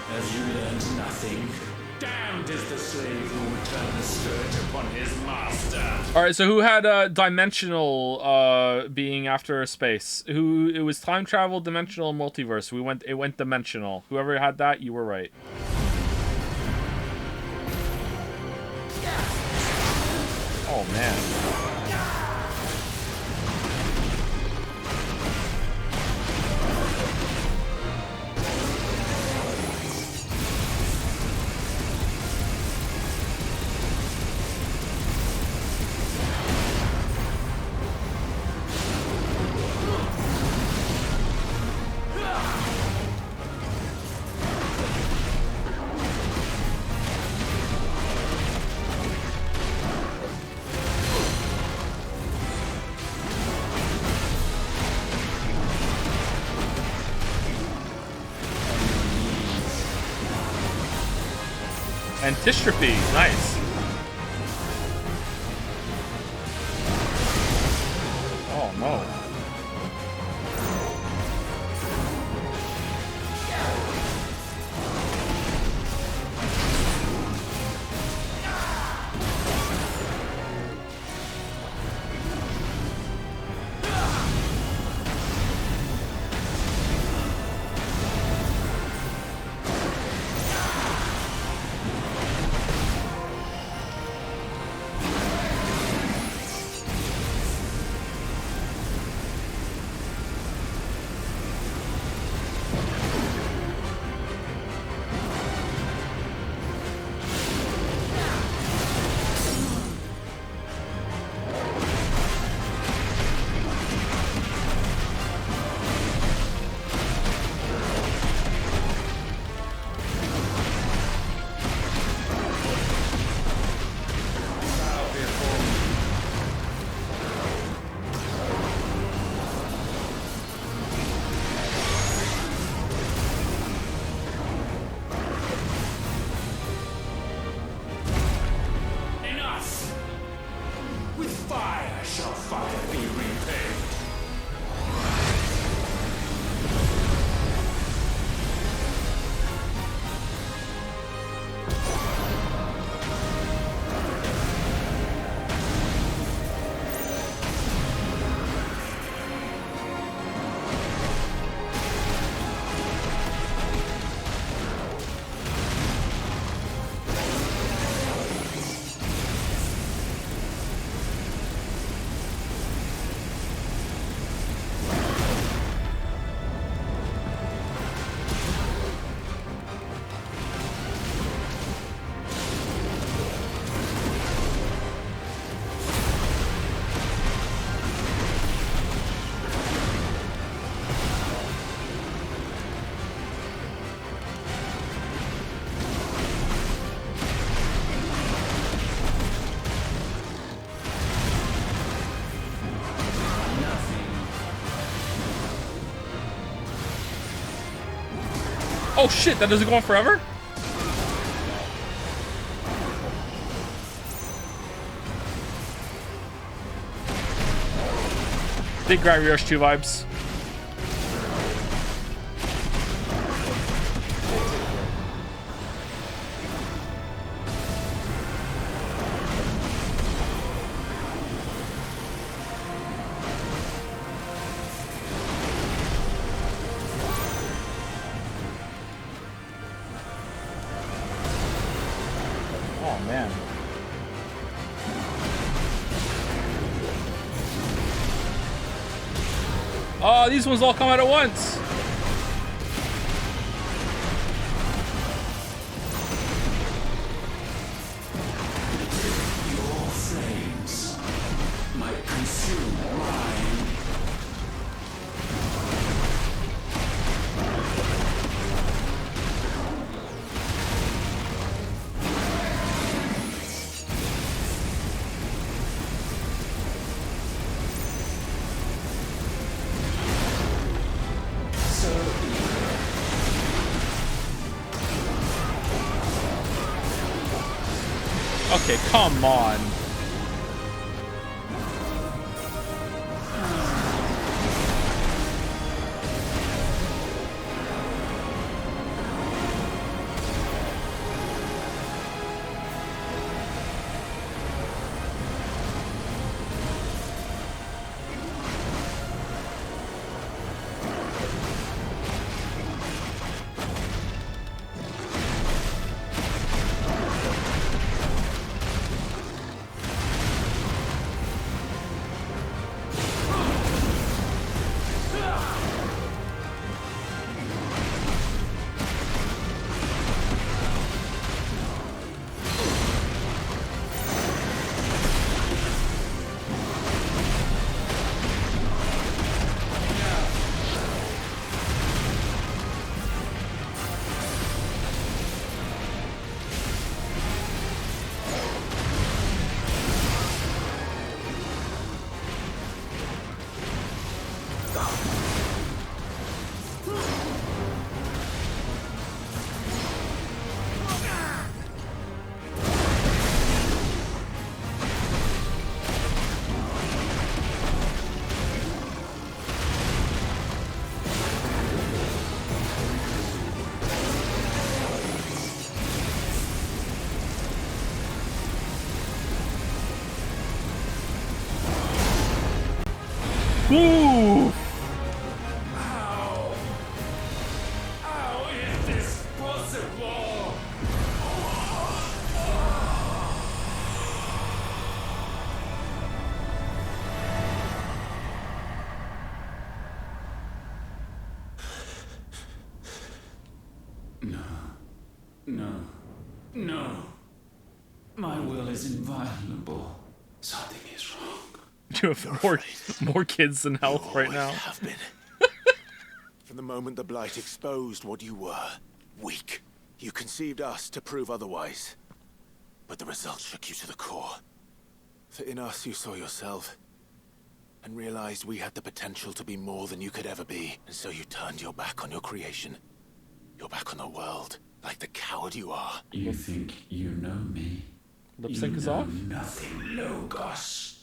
Have you learned nothing? Damned is the slave who would turn the scourge upon his master. All right, so who had dimensional being after space? Who it was time travel, dimensional, multiverse. It went dimensional. Whoever had that, you were right. Oh man. Antistrophe, nice. Oh no. Oh shit, that doesn't go on forever? Big Gravity Rush 2 vibes. Oh man. Oh, these ones all come out at once. Your flames might consume mine. Okay, come on. Woo! How is this possible? No. My will is inviolable. Something is wrong. You have more kids than health right now. Have been. From the moment the Blight exposed what you were, weak, you conceived us to prove otherwise. But the results shook you to the core. For in us you saw yourself, and realized we had the potential to be more than you could ever be. And so you turned your back on your creation. Your back on the world, like the coward you are. You think you know me? Lip You sync is know off? nothing, Logos.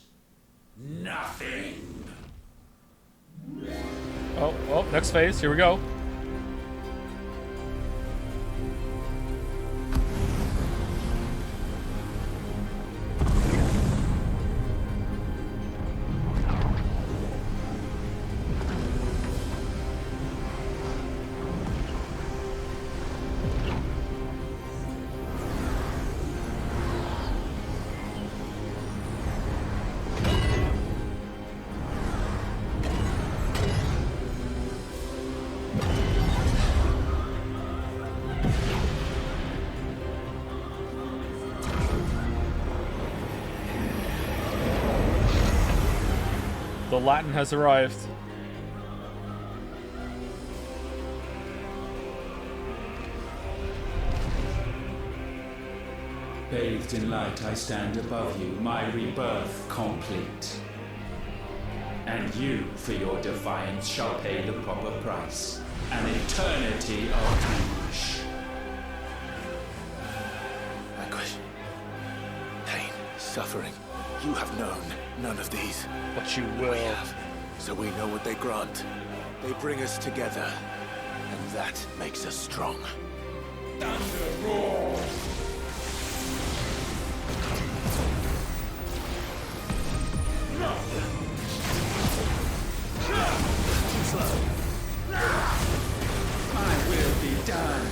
Nothing. Oh, next phase. Here we go. The Latin has arrived. Bathed in light, I stand above you, my rebirth complete. And you, for your defiance, shall pay the proper price. An eternity of anguish. suffering. You have known none of these. But you will. We have. So we know what they grant. They bring us together. And that makes us strong. Thunder roar! Too slow. My will be done.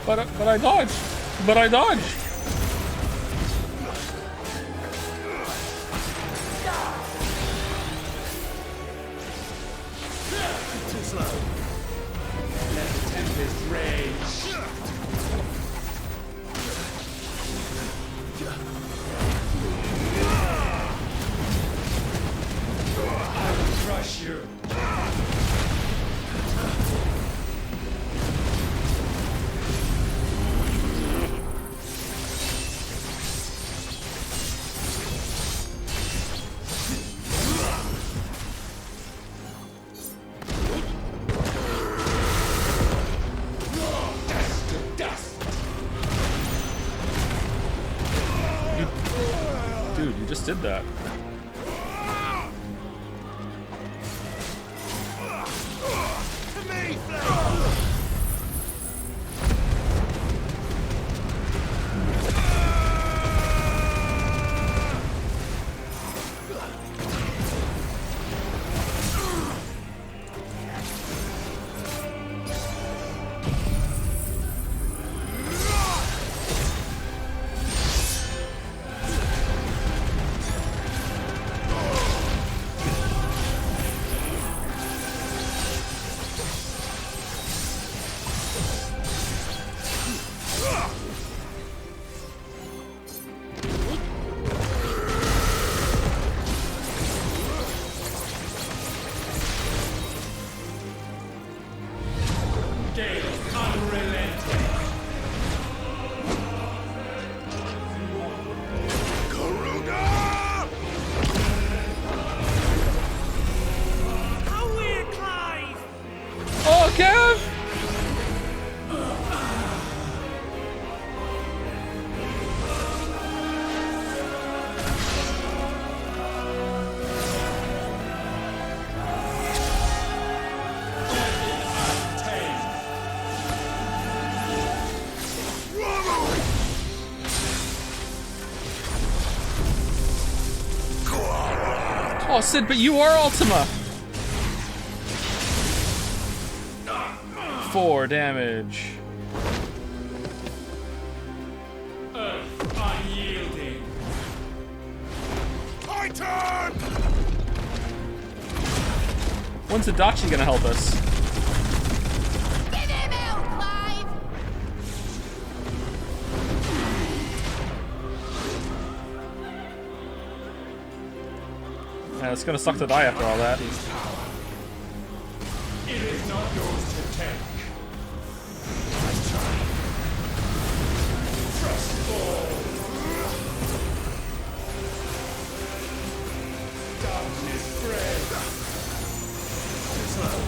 But I dodged. But I dodged. Too slow. Let the tempest rage. I will crush you. Dude, you just did that. Oh, Sid, but you are Ultima. 4 damage. Earth unyielding. Titan! When's Adachi gonna help us? Get him out, Clive! Yeah, it's gonna suck to die after all that. It is not yours to take. Let's try. Thrust forward. Darkness spread. Too slow.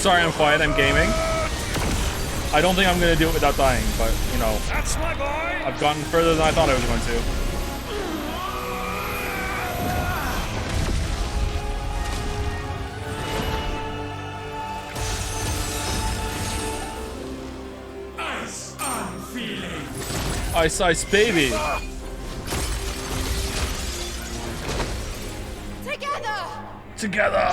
Sorry, I'm quiet. I'm gaming. I don't think I'm gonna do it without dying, but you know, That's my boy. I've gotten further than I thought I was going to. Ice unfeeling. Ice Ice Baby. Together. Together.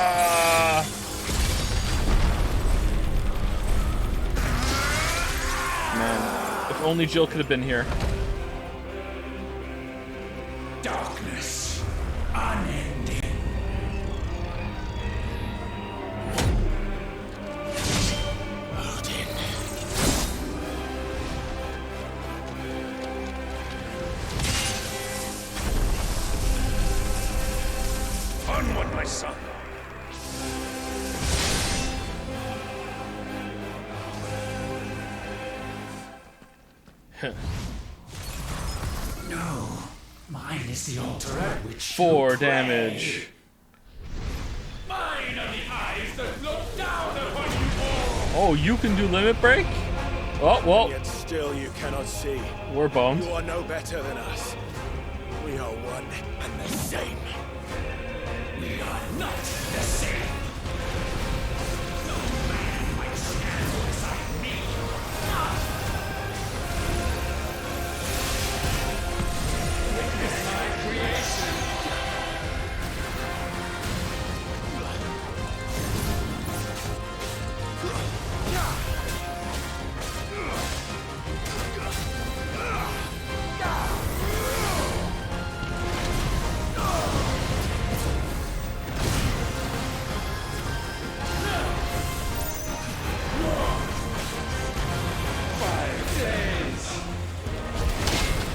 Man, if only Jill could have been here. Darkness unending. Onward, my son. No, mine is the altar at which 4 damage. mine are the eyes that look down upon you all. Oh, you can do limit break? Oh, well. Yet still you cannot see. We're boned. You are no better than us. We are one and the same. We are not the same. No man might stand beside me. Witness my creation.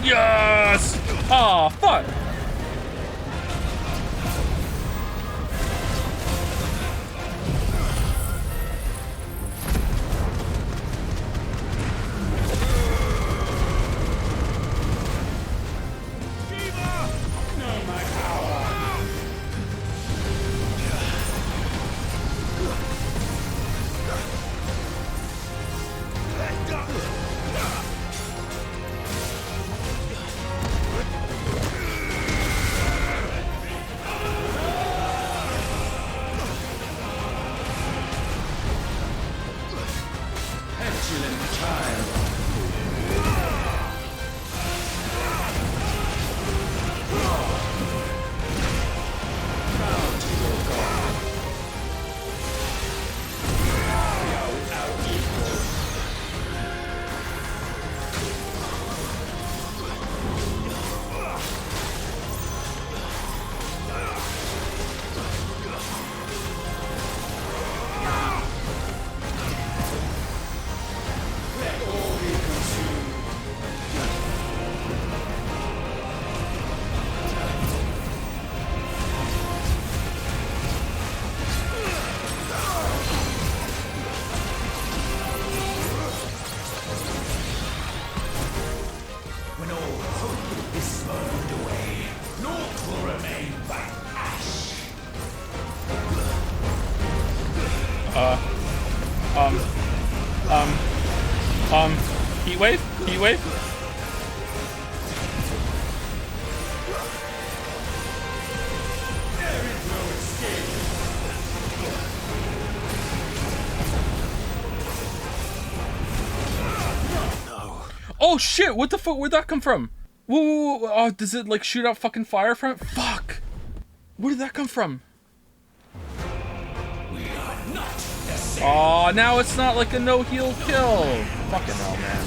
Yes! Oh, fuck! Petulant child. Bow to your god. We are without equal. Let all be consumed. When all hope is burned away, naught will remain but ash. Heat wave? Heat wave? There is no escape. Oh shit, what the fuck, where'd that come from? Whoa, whoa, whoa, oh, does it like shoot out fucking fire from it? Fuck! Where did that come from? We are not the same. Oh, now it's not like a no-heal kill. Fucking hell, man.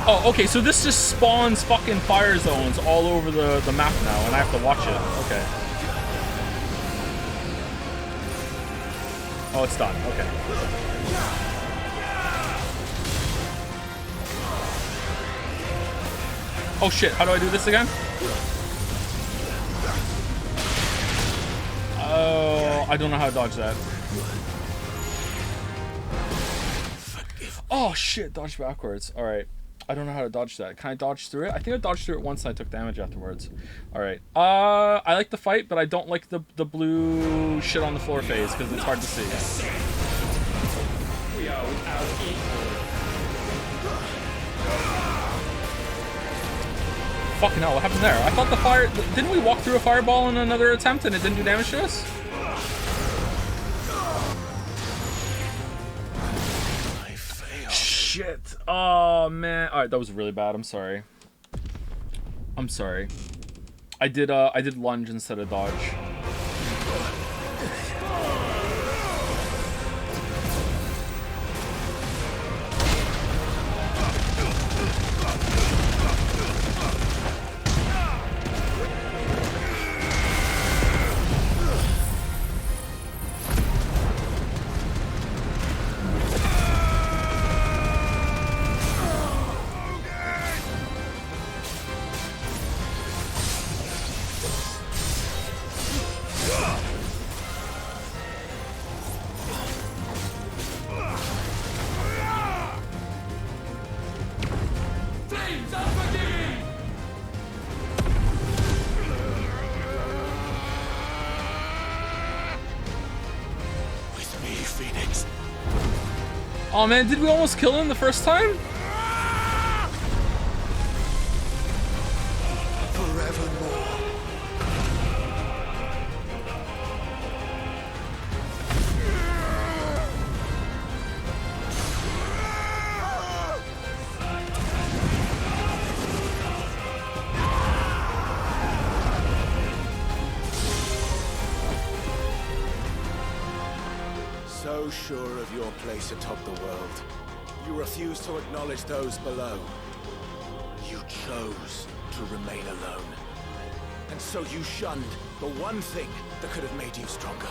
Oh, okay, so this just spawns fucking fire zones all over the map now, and I have to watch it. Okay. Oh, it's done. Okay. Oh shit, how do I do this again? Oh, I don't know how to dodge that. Oh shit, dodge backwards. Alright. I don't know how to dodge that. Can I dodge through it? I think I dodged through it once and I took damage afterwards. Alright. I like the fight, but I don't like the blue shit on the floor phase because it's hard to see. We are without equal. Fucking hell, what happened there? I thought the fire... Didn't we walk through a fireball in another attempt and it didn't do damage to us? Shit. Oh, man. Alright, that was really bad. I'm sorry. I'm sorry. I did lunge instead of dodge. Oh man, did we almost kill him the first time? Forevermore. So sure of your place atop the world, you refuse to acknowledge those below. You chose to remain alone. And so you shunned the one thing that could have made you stronger.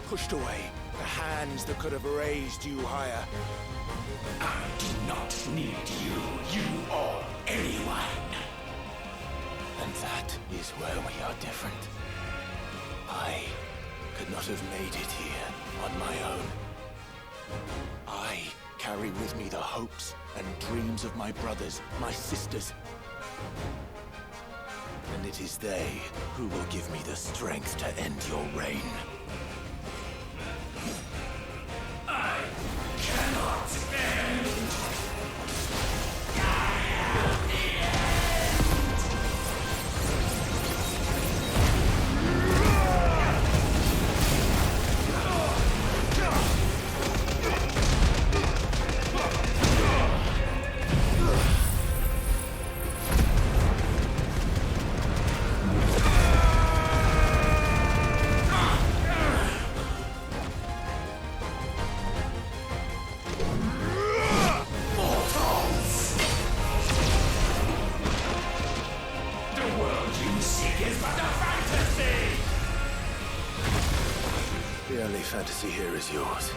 Pushed away the hands that could have raised you higher. I do not need you, or anyone. And that is where we are different. I could not have made it here on my own. I carry with me the hopes and dreams of my brothers, my sisters. And it is they who will give me the strength to end your reign. I cannot end. Fantasy here is yours.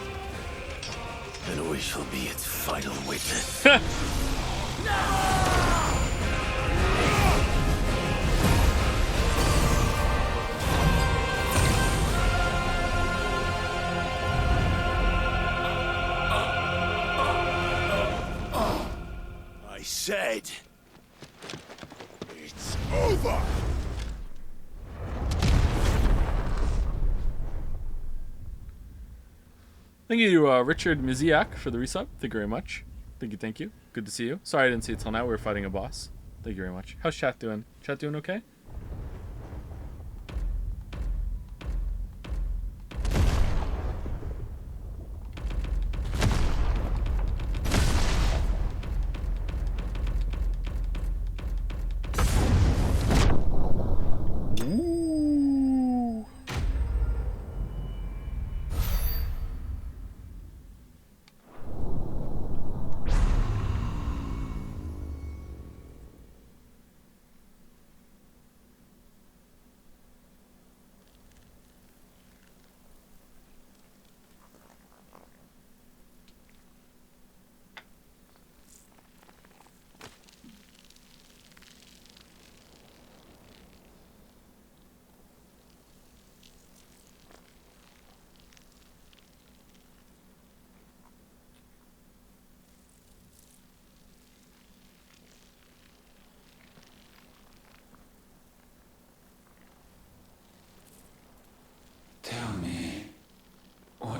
And we shall be its final witness. I said, it's over! Thank you, Richard Miziak, for the resub. Thank you very much. Thank you, thank you. Good to see you. Sorry I didn't see it till now. We were fighting a boss. Thank you very much. How's chat doing? Chat doing okay?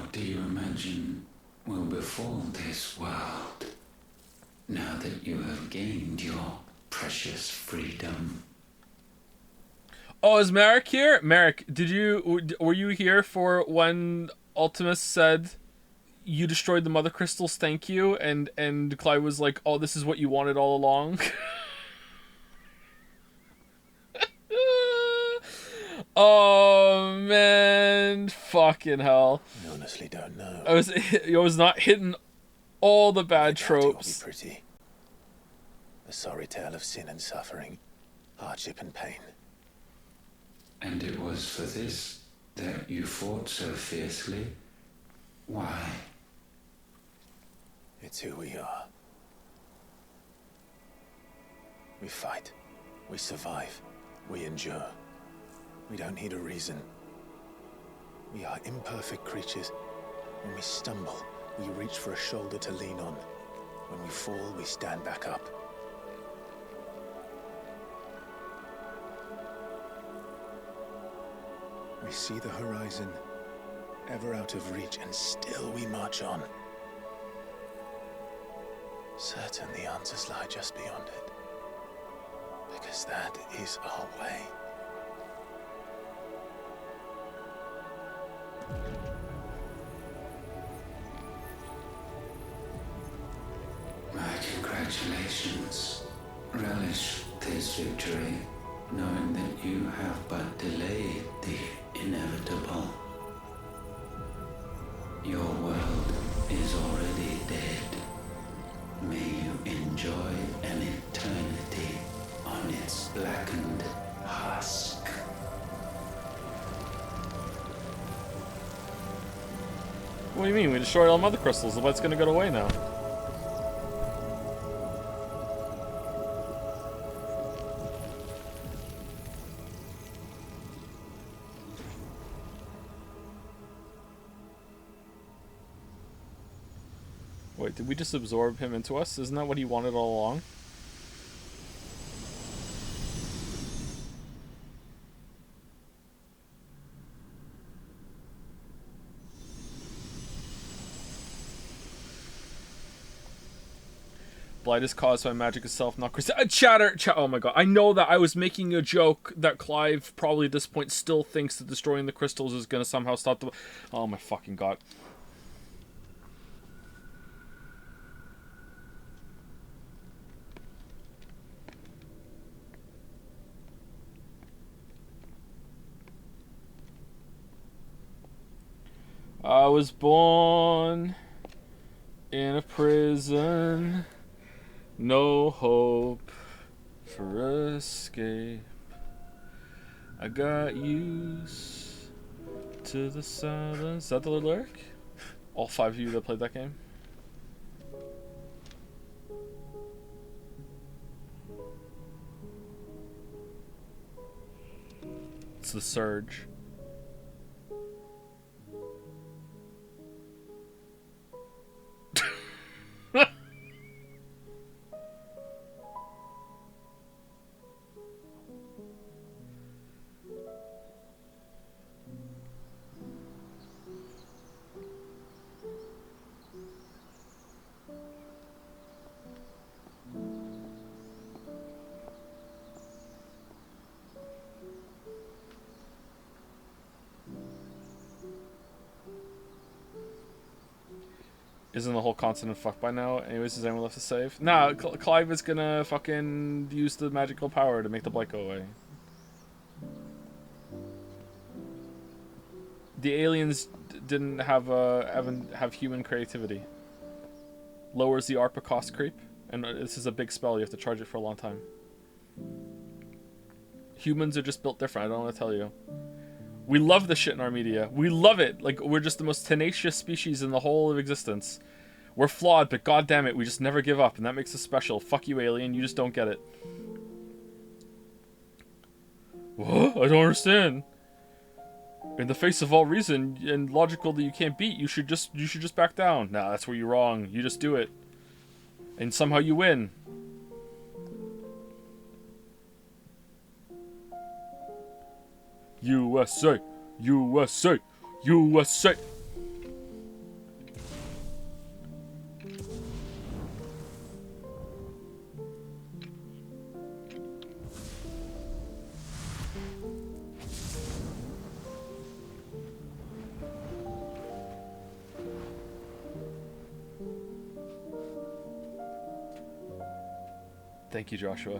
What do you imagine will befall this world now that you have gained your precious freedom? Oh, is Marik here? Marik, were you here for when Ultimus said you destroyed the Mother Crystals, thank you, and Clive was like, oh, this is what you wanted all along? Oh man, fucking hell! I honestly don't know. I was not hitting all the bad tropes. It will be pretty. A sorry tale of sin and suffering, hardship and pain. And it was for this that you fought so fiercely? Why? It's who we are. We fight. We survive. We endure. We don't need a reason. We are imperfect creatures. When we stumble, we reach for a shoulder to lean on. When we fall, we stand back up. We see the horizon, ever out of reach, and still we march on. Certain the answers lie just beyond it. Because that is our way. My congratulations. Relish this victory, knowing that you have but delayed the inevitable. Your world is already dead. May you enjoy an eternity on its blackened husk. What do you mean? We destroyed all Mother Crystals. The light's gonna go away now. Wait, did we just absorb him into us? Isn't that what he wanted all along? Blight is caused by magic itself, not chatter. Oh my god, I know that I was making a joke that Clive probably at this point still thinks that destroying the crystals is gonna somehow stop the... Oh my fucking god. I was born in a prison, no hope for escape. I got used to the silence. Is that the lyric? All 5 of you that played that game? It's the Surge. Isn't the whole continent fucked by now? Anyways, is anyone left to save? Nah, Clive is gonna fucking use the magical power to make the blight go away. The aliens didn't have human creativity. Lowers the ARPA cost creep, and this is a big spell. You have to charge it for a long time. Humans are just built different. I don't want to tell you. We love this shit in our media. We love it. Like, we're just the most tenacious species in the whole of existence. We're flawed, but goddammit, we just never give up, and that makes us special. Fuck you, alien. You just don't get it. What? I don't understand. In the face of all reason and logical that you can't beat, you should just back down. Nah, that's where you're wrong. You just do it. And somehow you win. USA! USA! USA! Thank you, Joshua.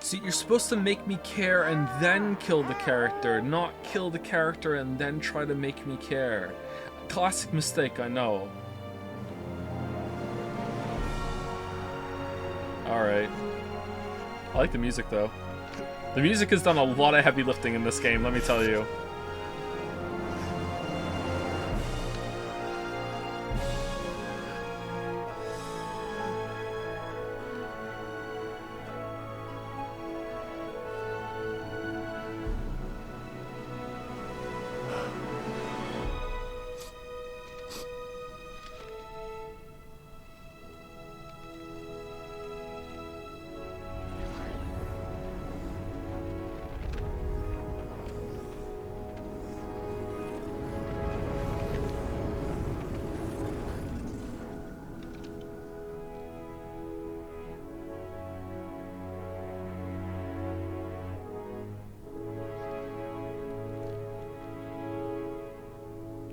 See, you're supposed to make me care and then kill the character, not kill the character and then try to make me care. Classic mistake, I know. Alright. I like the music, though. The music has done a lot of heavy lifting in this game, let me tell you.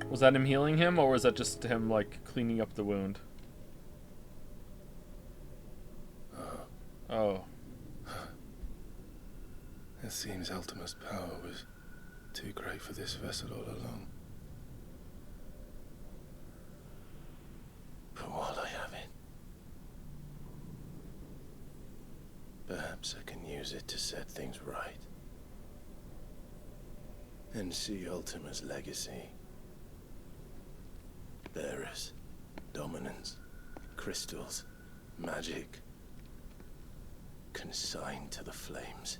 Was that him healing him, or was that just him, like, cleaning up the wound? Oh. It seems Ultima's power was too great for this vessel all along. But while I have it, perhaps I can use it to set things right. And see Ultima's legacy. Bearers, dominance, crystals, magic, consigned to the flames.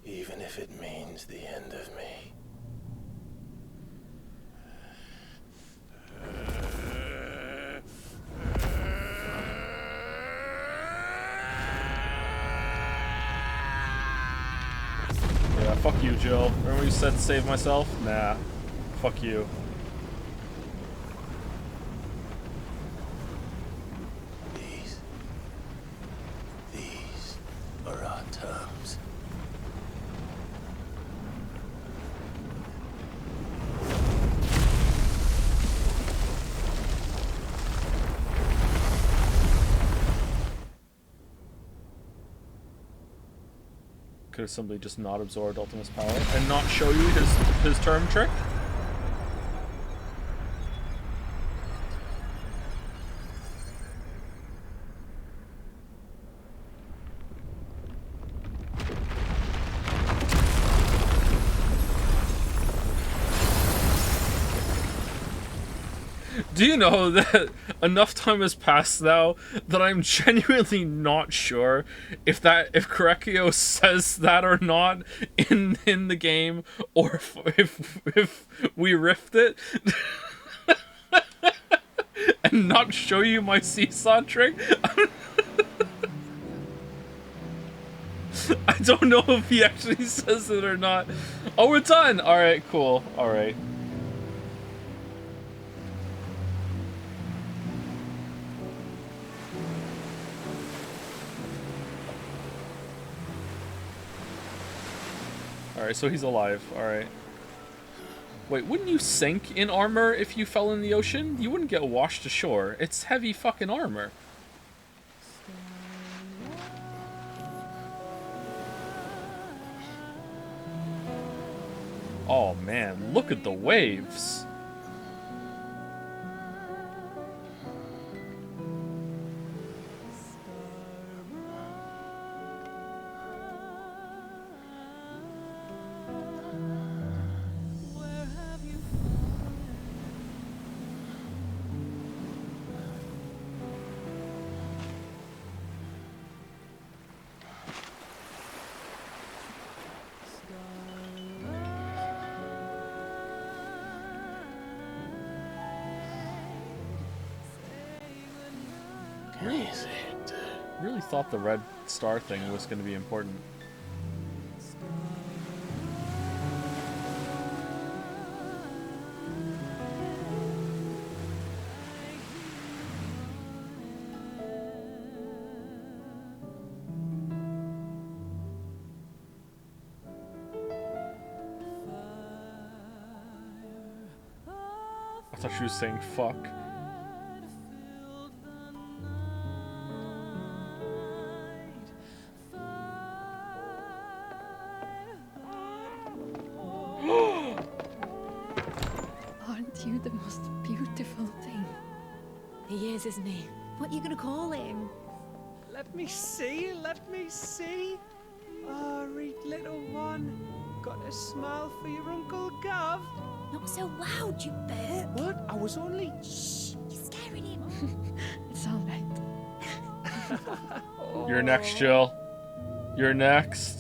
Even if it means the end of me. Yeah, fuck you, Jill. Remember you said save myself? Nah. Fuck you. These are our terms. Could have simply just not absorbed Ultima's power and not show you his term trick. Do you know that enough time has passed now that I'm genuinely not sure if Korekio says that or not in the game, or if we riffed it and not show you my seesaw trick? I don't know if he actually says it or not. Oh, we're done. All right, cool. All right. Alright, so he's alive. Alright. Wait, wouldn't you sink in armor if you fell in the ocean? You wouldn't get washed ashore. It's heavy fucking armor. Oh man, look at the waves. Really thought the red star thing was going to be important. I thought she was saying fuck. Aren't you the most beautiful thing? He is, isn't he? What are you gonna call him? Let me see, let me see. Oh, read little one. Got a smile for your Uncle Gav. Not so loud, you burp. What? I was only... Shh, you're scaring him. It's all right. You're next, Jill. You're next.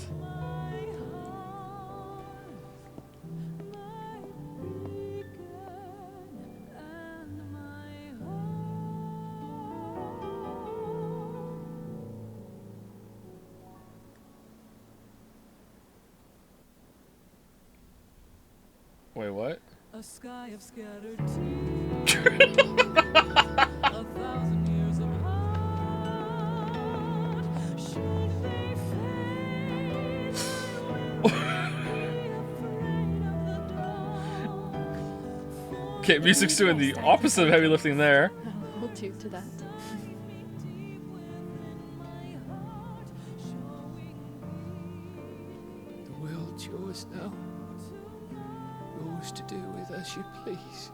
Wait, what? A sky of scattered tears, 1,000 years apart. Should they fade Okay, music's doing the opposite of heavy lifting there. I'll hold you to that. The world's yours now. Yours to do with as you please.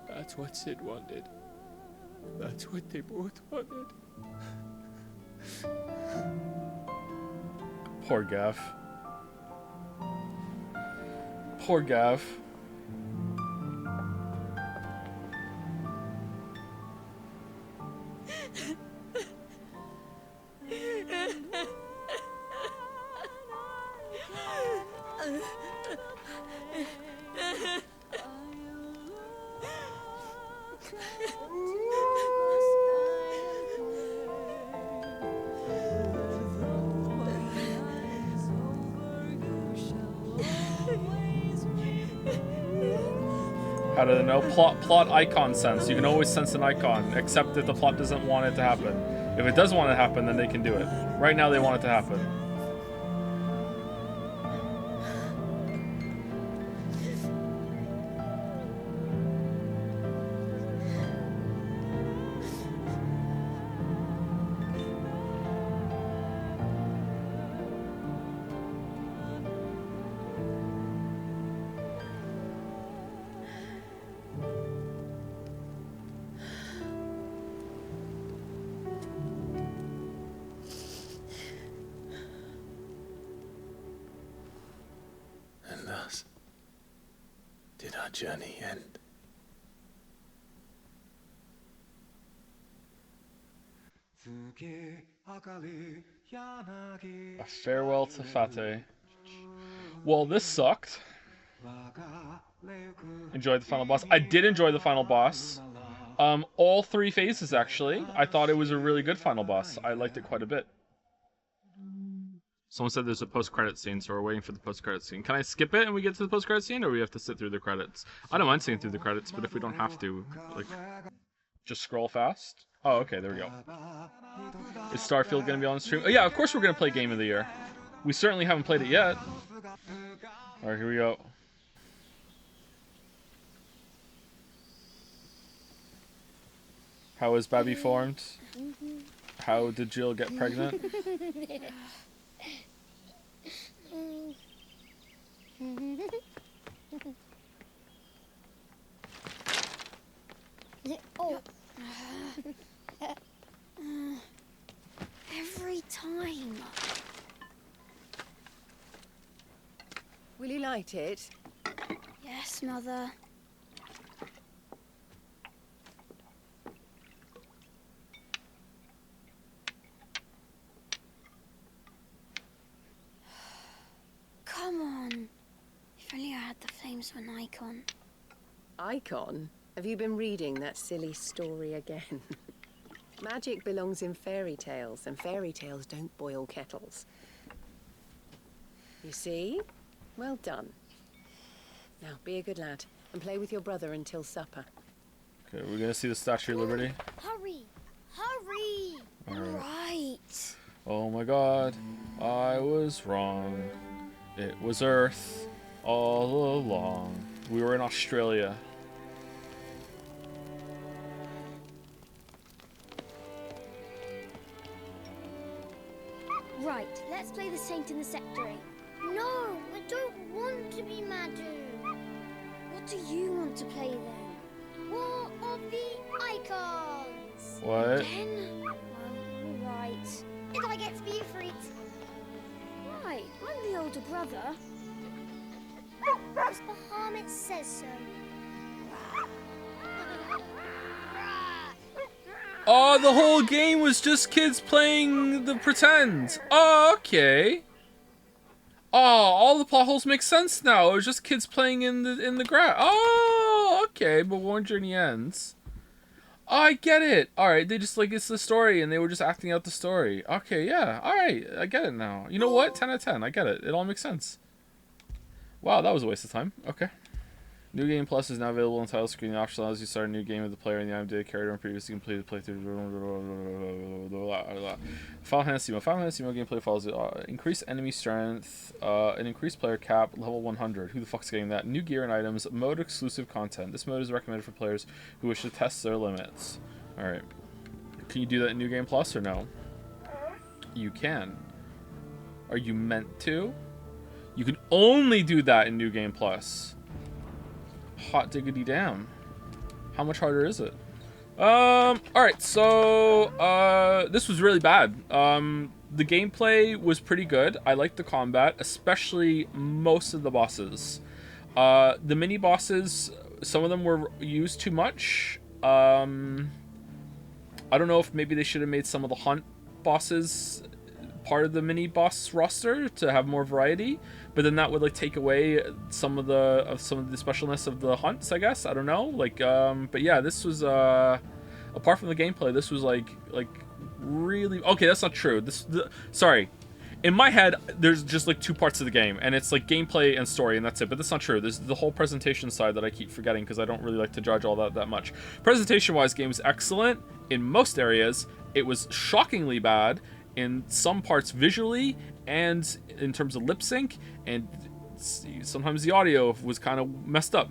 That's what Sid wanted. That's what they both wanted. Poor Gav. Poor Gav. How do they know? Plot icon sense. You can always sense an icon, except if the plot doesn't want it to happen. If it does want it to happen, then they can do it. Right now, they want it to happen. And thus did our journey end. A farewell to Fate. Well, this sucked. Enjoyed the final boss. I did enjoy the final boss. All three phases, actually. I thought it was a really good final boss. I liked it quite a bit. Someone said there's a post-credit scene, so we're waiting for the post-credit scene. Can I skip it and we get to the post-credit scene, or do we have to sit through the credits? I don't mind sitting through the credits, but if we don't have to, like, just scroll fast. Oh, okay, there we go. Is Starfield going to be on the stream? Oh, yeah, of course we're going to play Game of the Year. We certainly haven't played it yet. Alright, here we go. How is Babby formed? How did Jill get pregnant? Oh. Every time. Will you light it? Yes, Mother. Come on. If only I had the flames of an icon. Icon? Have you been reading that silly story again? Magic belongs in fairy tales, and fairy tales don't boil kettles. You see? Well done. Now, be a good lad, and play with your brother until supper. Okay, we're gonna see the Statue of Liberty. Hurry! Hurry! Right. Oh my god, I was wrong. It was Earth all along. We were in Australia. Right, let's play the Saint in the Secretary. No, I don't want to be Madhu. What do you want to play then? War of the Icons. What? Again? Well, alright. And I get to be Ifrit. Right, I'm the older brother. Because Bahamut says so. Oh, the whole game was just kids playing the pretend. Oh, okay. Oh, all the plot holes make sense now. It was just kids playing in the grass. Oh, okay. But One Journey ends. Oh, I get it. All right, they just like it's the story, and they were just acting out the story. Okay, yeah. All right, I get it now. You know what? 10 out of 10. I get it. It all makes sense. Wow, that was a waste of time. Okay. New Game Plus is now available on title screen. The option allows you to start a new game with the player in the IMDb character and previously completed playthrough. Final Fantasy Mode. Final Fantasy Mode gameplay follows increased enemy strength, an increased player cap, level 100. Who the fuck's getting that? New gear and items, mode exclusive content. This mode is recommended for players who wish to test their limits. Alright. Can you do that in New Game Plus or no? You can. Are you meant to? You can only do that in New Game Plus. Hot diggity damn. How much harder is it? Alright, so this was really bad. The gameplay was pretty good. I liked the combat, especially most of the bosses. The mini bosses, some of them were used too much. I don't know if maybe they should have made some of the hunt bosses part of the mini boss roster to have more variety, but then that would like take away some of the specialness of the hunts, I guess. I don't know, like but yeah, this was apart from the gameplay, this was like really okay. That's not true. Sorry, in my head there's just like two parts of the game, and it's like gameplay and story, and that's it. But that's not true. There's the whole presentation side that I keep forgetting because I don't really like to judge all that much. Presentation wise, game is excellent in most areas. It was shockingly bad in some parts visually and in terms of lip sync, and sometimes the audio was kind of messed up.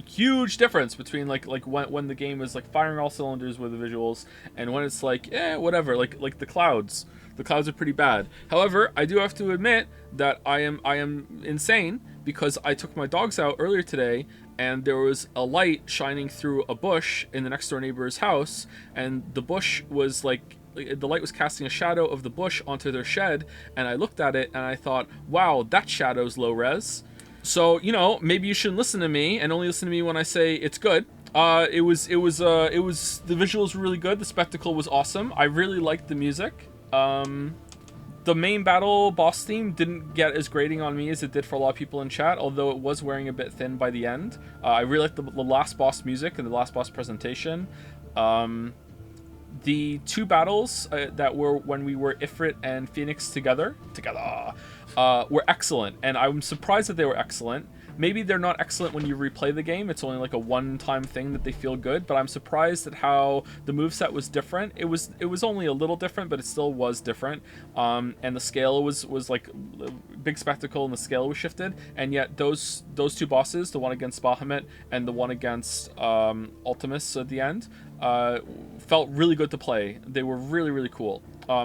Huge difference between like when the game is like firing all cylinders with the visuals and when it's like whatever, like the clouds are pretty bad. However, I do have to admit that I am insane because I took my dogs out earlier today and there was a light shining through a bush in the next door neighbor's house, and the bush was like, the light was casting a shadow of the bush onto their shed, and I looked at it and I thought, wow, that shadow's low res. So, you know, maybe you shouldn't listen to me and only listen to me when I say it's good. It was the visuals were really good. The spectacle was awesome. I really liked the music. The main battle boss theme didn't get as grating on me as it did for a lot of people in chat, although it was wearing a bit thin by the end. I really liked the last boss music and the last boss presentation. The two battles that were when we were Ifrit and Phoenix together, were excellent, and I'm surprised that they were excellent. Maybe they're not excellent when you replay the game. It's only like a one-time thing that they feel good, but I'm surprised at how the moveset was different. It was only a little different, but it still was different. And the scale was like a big spectacle, and the scale was shifted. And yet those two bosses, the one against Bahamut and the one against Ultimus at the end, felt really good to play. They were really, really cool.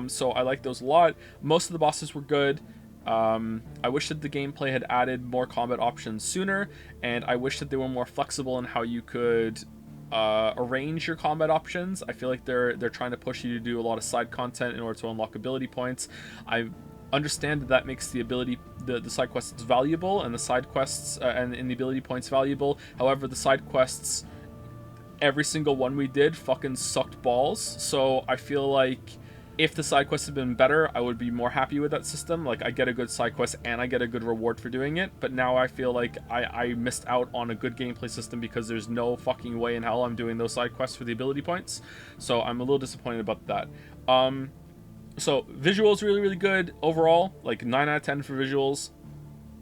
So I liked those a lot. Most of the bosses were good. I wish that the gameplay had added more combat options sooner, and I wish that they were more flexible in how you could arrange your combat options. I feel like they're trying to push you to do a lot of side content in order to unlock ability points. I understand that makes the side quests valuable, and the side quests and the ability points valuable. However, the side quests, every single one we did fucking sucked balls. So I feel like if the side quests had been better, I would be more happy with that system. Like, I get a good side quest and I get a good reward for doing it, but now I feel like I missed out on a good gameplay system because there's no fucking way in hell I'm doing those side quests for the ability points. So I'm a little disappointed about that. So visuals really, really good overall, like 9 out of 10 for visuals.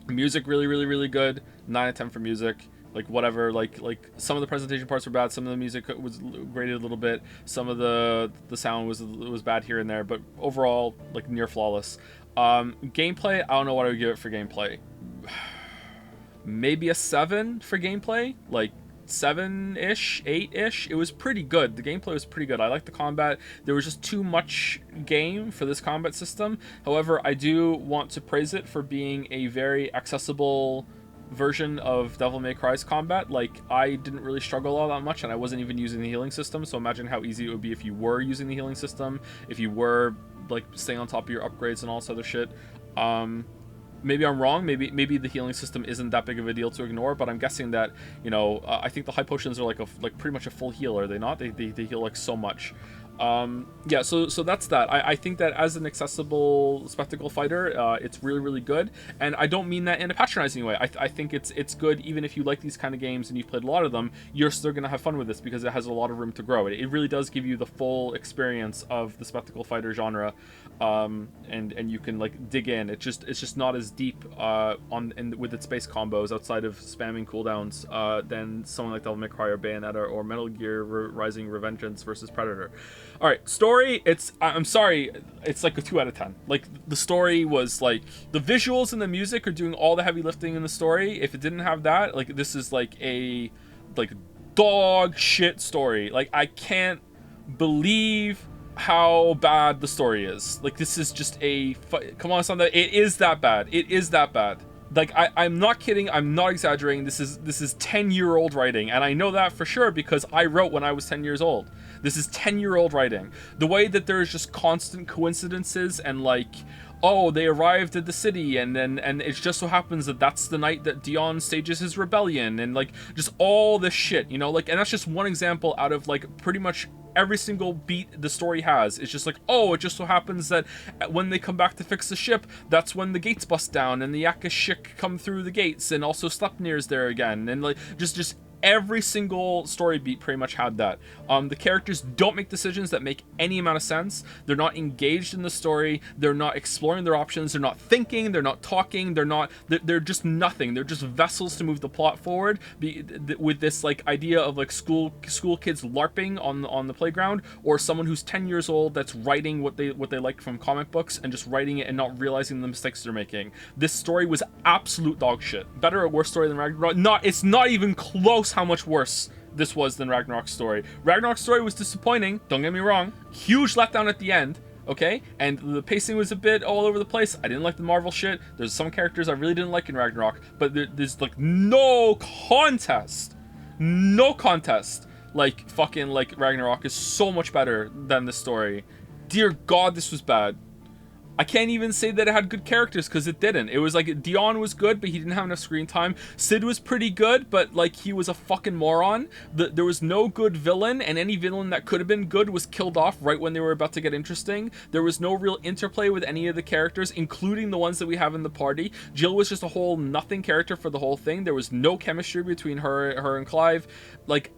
Music really, really, really good, 9 out of 10 for music. Like, whatever, like some of the presentation parts were bad, some of the music was graded a little bit, some of the sound was bad here and there, but overall, like, near flawless. Gameplay, I don't know what I would give it for gameplay. Maybe a 7 for gameplay, like 7-ish, 8-ish. It was pretty good. The gameplay was pretty good. I like the combat. There was just too much game for this combat system. However, I do want to praise it for being a very accessible version of Devil May Cry's combat. Like, I didn't really struggle all that much, and I wasn't even using the healing system, so imagine how easy it would be if you were using the healing system, if you were, like, staying on top of your upgrades and all this other shit. Maybe I'm wrong, maybe the healing system isn't that big of a deal to ignore, but I'm guessing that, you know, I think the high potions are like pretty much a full heal, are they not? They heal like so much. Yeah, so that's that. I think that as an accessible spectacle fighter, it's really, really good, and I don't mean that in a patronizing way. I think it's good even if you like these kind of games and you've played a lot of them, you're still gonna have fun with this because it has a lot of room to grow. It really does give you the full experience of the spectacle fighter genre, and you can like dig in. It's just not as deep with its base combos outside of spamming cooldowns than someone like Devil May Cry or Bayonetta or Metal Gear Rising Revengeance versus Predator. All right, story, I'm sorry, it's like a 2 out of 10. Like, the story was like, the visuals and the music are doing all the heavy lifting in the story. If it didn't have that, like, this is like a dog shit story. Like, I can't believe how bad the story is. Like, this is just come on, Sanda, it is that bad. It is that bad. Like, I'm not kidding, I'm not exaggerating. This is 10-year-old writing, and I know that for sure because I wrote when I was 10 years old. This is 10-year-old writing. The way that there's just constant coincidences and like, oh, they arrived at the city and it just so happens that that's the night that Dion stages his rebellion, and like just all this shit, you know, like, and that's just one example out of like pretty much every single beat the story has. It's just like, oh, it just so happens that when they come back to fix the ship, that's when the gates bust down and the Akashik come through the gates, and also Sleipnir's there again, and like just every single story beat pretty much had that. The characters don't make decisions that make any amount of sense. They're not engaged in the story. They're not exploring their options. They're not thinking. They're not talking. They're just nothing. They're just vessels to move the plot forward. With this like idea of like school kids LARPing on the playground, or someone who's 10 years old that's writing what they like from comic books and just writing it and not realizing the mistakes they're making. This story was absolute dog shit. Better or worse story than Ragnarok? It's not even close how much worse this was than Ragnarok's story. Ragnarok's story was disappointing, don't get me wrong. Huge letdown at the end, okay? And the pacing was a bit all over the place. I didn't like the Marvel shit. There's some characters I really didn't like in Ragnarok, but there's like no contest. Like, fucking like Ragnarok is so much better than this story. Dear God, this was bad. I can't even say that it had good characters because it didn't. It was like Dion was good, but he didn't have enough screen time. Sid was pretty good, but like he was a fucking moron. There was no good villain, and any villain that could have been good was killed off right when they were about to get interesting. There was no real interplay with any of the characters, including the ones that we have in the party. Jill was just a whole nothing character for the whole thing. There was no chemistry between her and Clive. Like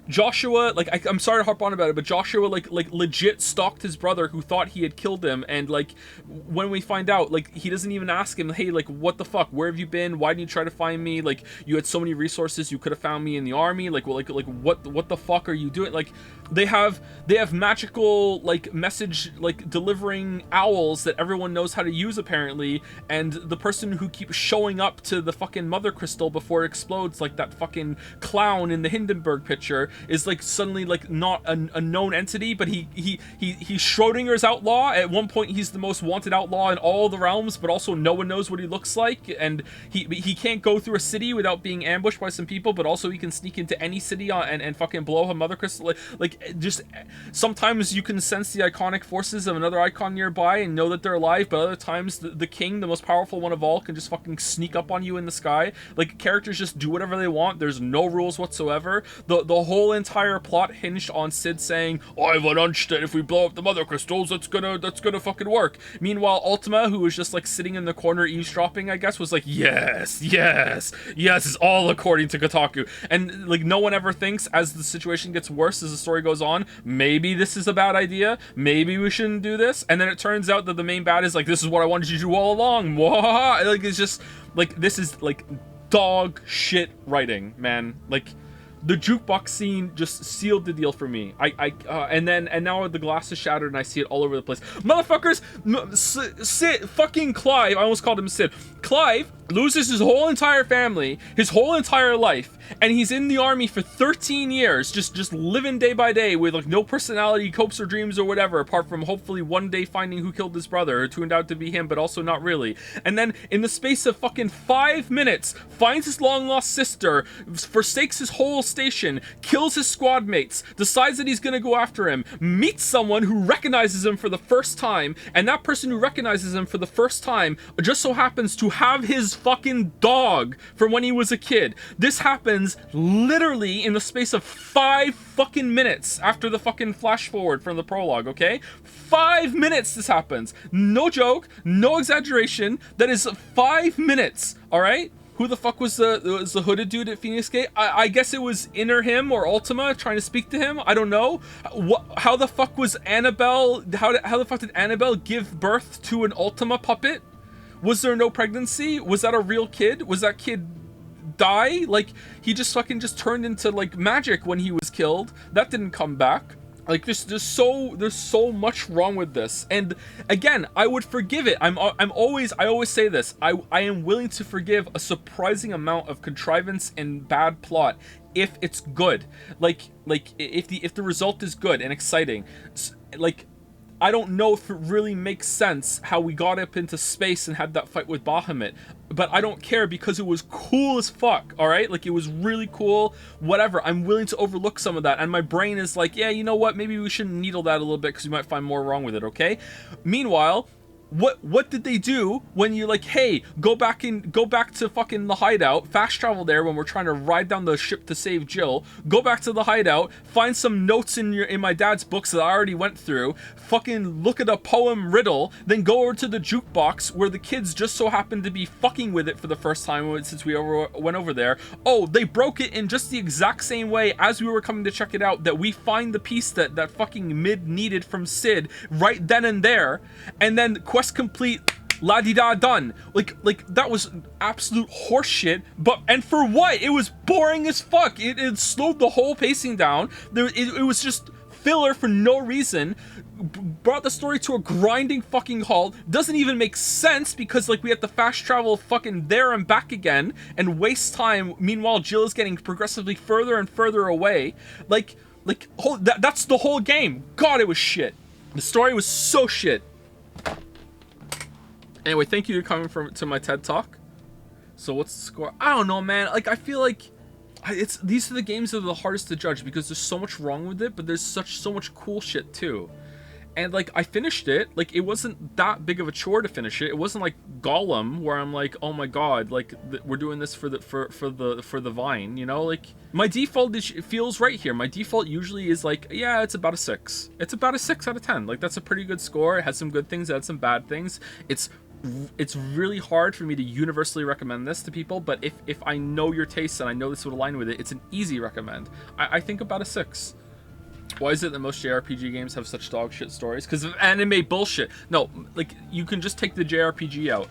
Joshua, like, I'm sorry to harp on about it, but Joshua, like legit stalked his brother who thought he had killed him, and, like, when we find out, like, he doesn't even ask him, hey, like, what the fuck, where have you been, why didn't you try to find me, like, you had so many resources, you could have found me in the army, like, what the fuck are you doing, like, they have magical, like, message, like, delivering owls that everyone knows how to use, apparently, and the person who keeps showing up to the fucking mother crystal before it explodes, like that fucking clown in the Hindenburg picture, is like suddenly like not a known entity, but he's Schrodinger's outlaw. At one point he's the most wanted outlaw in all the realms, but also no one knows what he looks like, and he can't go through a city without being ambushed by some people, but also he can sneak into any city and fucking blow a mother crystal. Like just sometimes you can sense the iconic forces of another icon nearby and know that they're alive, but other times the king, the most powerful one of all, can just fucking sneak up on you in the sky. Like, characters just do whatever they want. There's no rules whatsoever. The whole whole entire plot hinged on Sid saying, I have an hunch that if we blow up the mother crystals, that's gonna fucking work. Meanwhile, Ultima, who was just like sitting in the corner eavesdropping, I guess, was like, yes, it's all according to Kotaku. And like no one ever thinks, as the situation gets worse, as the story goes on, maybe this is a bad idea, maybe we shouldn't do this. And then it turns out that the main bad is like, this is what I wanted you to do all along. Like, it's just like, this is like dog shit writing, man. Like, the jukebox scene just sealed the deal for me. And now the glass is shattered and I see it all over the place. Motherfuckers, Sid, fucking Clive, I almost called him Sid. Clive loses his whole entire family, his whole entire life, and he's in the army for 13 years, just living day by day with like no personality, hopes or dreams or whatever, apart from hopefully one day finding who killed his brother, who turned out to be him, but also not really. And then in the space of fucking 5 minutes, finds his long lost sister, forsakes his whole station, kills his squad mates, decides that he's gonna go after him, meets someone who recognizes him for the first time, and that person who recognizes him for the first time just so happens to have his fucking dog from when he was a kid. This happens literally in the space of 5 fucking minutes after the fucking flash forward from the prologue, okay? 5 minutes this happens. No joke, no exaggeration. That is 5 minutes, all right? Who the fuck was the hooded dude at Phoenix Gate? I guess it was Inner him or Ultima trying to speak to him. I don't know. How the fuck was Annabelle? How the fuck did Annabelle give birth to an Ultima puppet? Was there no pregnancy? Was that a real kid? Was that kid die? Like, he just fucking just turned into like magic when he was killed. That didn't come back. Like, there's so much wrong with this. And again, I would forgive it. I always say this. I am willing to forgive a surprising amount of contrivance and bad plot if it's good. Like if the result is good and exciting. Like, I don't know if it really makes sense how we got up into space and had that fight with Bahamut, but I don't care because it was cool as fuck, alright? Like, it was really cool, whatever. I'm willing to overlook some of that, and my brain is like, yeah, you know what, maybe we shouldn't needle that a little bit because we might find more wrong with it, okay? Meanwhile, what did they do when you're like, hey, go back to fucking the hideout, fast travel there when we're trying to ride down the ship to save Jill, go back to the hideout, find some notes in my dad's books that I already went through, fucking look at a poem riddle, then go over to the jukebox where the kids just so happened to be fucking with it for the first time since we went over there. Oh, they broke it in just the exact same way as we were coming to check it out, that we find the piece that fucking Mid needed from Sid right then and there, and then quest complete, la-di-da, done. Like that was absolute horseshit, and for what? It was boring as fuck. It slowed the whole pacing down. It was just filler for no reason, brought the story to a grinding fucking halt, doesn't even make sense because like we have to fast travel fucking there and back again and waste time. Meanwhile, Jill is getting progressively further and further away. That's the whole game. God, it was shit. The story was so shit. Anyway, thank you for coming to my TED Talk. So what's the score? I don't know, man. Like, I feel like these are the games that are the hardest to judge because there's so much wrong with it, but there's so much cool shit too. And like, I finished it. Like, it wasn't that big of a chore to finish it. It wasn't like Gollum where I'm like, oh my god, like we're doing this for the vine, you know? Like, my default feels right here. My default usually is like, yeah, it's about a 6. It's about a 6 out of 10. Like, that's a pretty good score. It has some good things, it has some bad things. It's really hard for me to universally recommend this to people, but if I know your tastes and I know this would align with it, it's an easy recommend. I think about a 6. Why is it that most JRPG games have such dog shit stories? Because of anime bullshit. No, like, you can just take the JRPG out.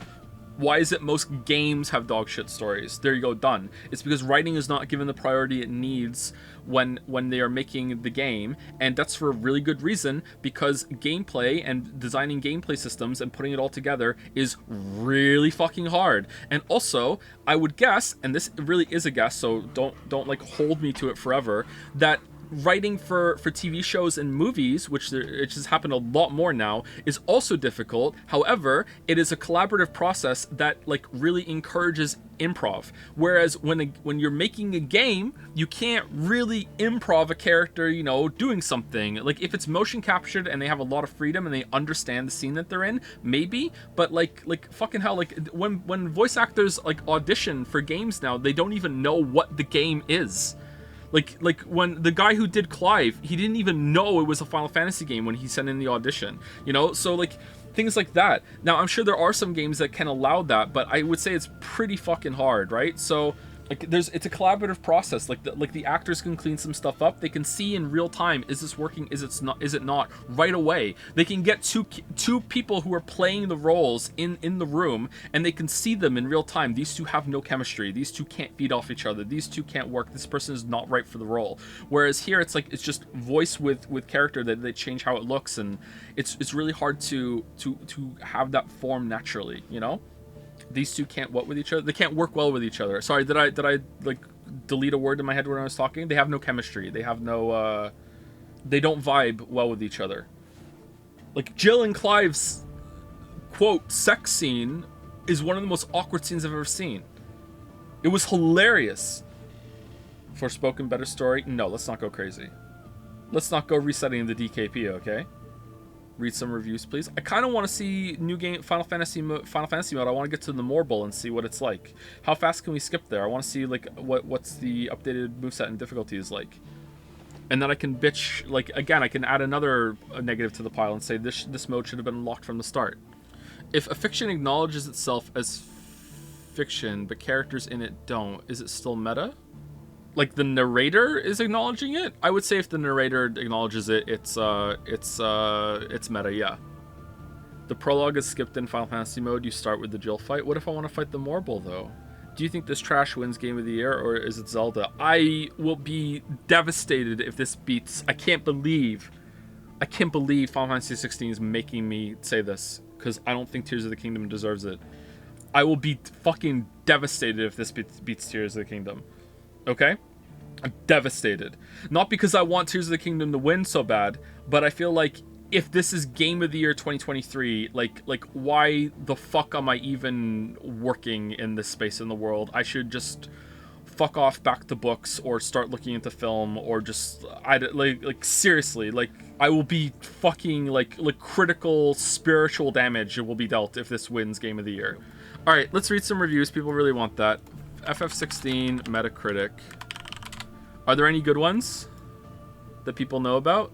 Why is it most games have dog shit stories? There you go, done. It's because writing is not given the priority it needs when they are making the game, and that's for a really good reason, because gameplay and designing gameplay systems and putting it all together is really fucking hard. And also, I would guess, and this really is a guess, so don't like hold me to it forever, that writing for TV shows and movies, which it has happened a lot more now, is also difficult. However, it is a collaborative process that like really encourages improv. Whereas when you're making a game, you can't really improv a character, you know, doing something. Like, if it's motion captured and they have a lot of freedom and they understand the scene that they're in, maybe. But like fucking hell, like when voice actors like audition for games now, they don't even know what the game is. Like when the guy who did Clive, he didn't even know it was a Final Fantasy game when he sent in the audition, you know? So like things like that. Now I'm sure there are some games that can allow that, but I would say it's pretty fucking hard, right? So like it's a collaborative process. Like the actors can clean some stuff up. They can see in real time, is this working? Is it not right away? They can get two people who are playing the roles in the room, and they can see them in real time. These two have no chemistry. These two can't feed off each other. These two can't work. This person is not right for the role. Whereas here it's like it's just voice with character that they change how it looks, and it's really hard to have that form naturally, you know? These two can't what with each other? They can't work well with each other. Sorry, did I like delete a word in my head when I was talking? They have no chemistry. They have no they don't vibe well with each other. Like Jill and Clive's quote sex scene is one of the most awkward scenes I've ever seen. It was hilarious. Forspoken better story? No, let's not go crazy. Let's not go resetting the DKP, okay? Read some reviews, please. I kind of want to see new game Final Fantasy mode. I want to get to the Morble and see what it's like. How fast can we skip there? I want to see like what's the updated moveset and difficulties like. And then I can bitch, like, again, I can add another negative to the pile and say this mode should have been unlocked from the start. If a fiction acknowledges itself as fiction, but characters in it don't, is it still meta? Like the narrator is acknowledging it? I would say if the narrator acknowledges it, it's meta, yeah. The prologue is skipped in Final Fantasy mode. You start with the Jill fight. What if I want to fight the Morble, though? Do you think this trash wins Game of the Year, or is it Zelda? I will be devastated if this beats... I can't believe Final Fantasy 16 is making me say this, because I don't think Tears of the Kingdom deserves it. I will be fucking devastated if this beats Tears of the Kingdom. Okay? I'm devastated. Not because I want Tears of the Kingdom to win so bad, but I feel like if this is Game of the Year 2023, like why the fuck am I even working in this space in the world? I should just fuck off back to books or start looking into film, or just like seriously, like I will be fucking like critical spiritual damage will be dealt if this wins Game of the Year. All right, let's read some reviews. People really want that. FF16 Metacritic. Are there any good ones that people know about?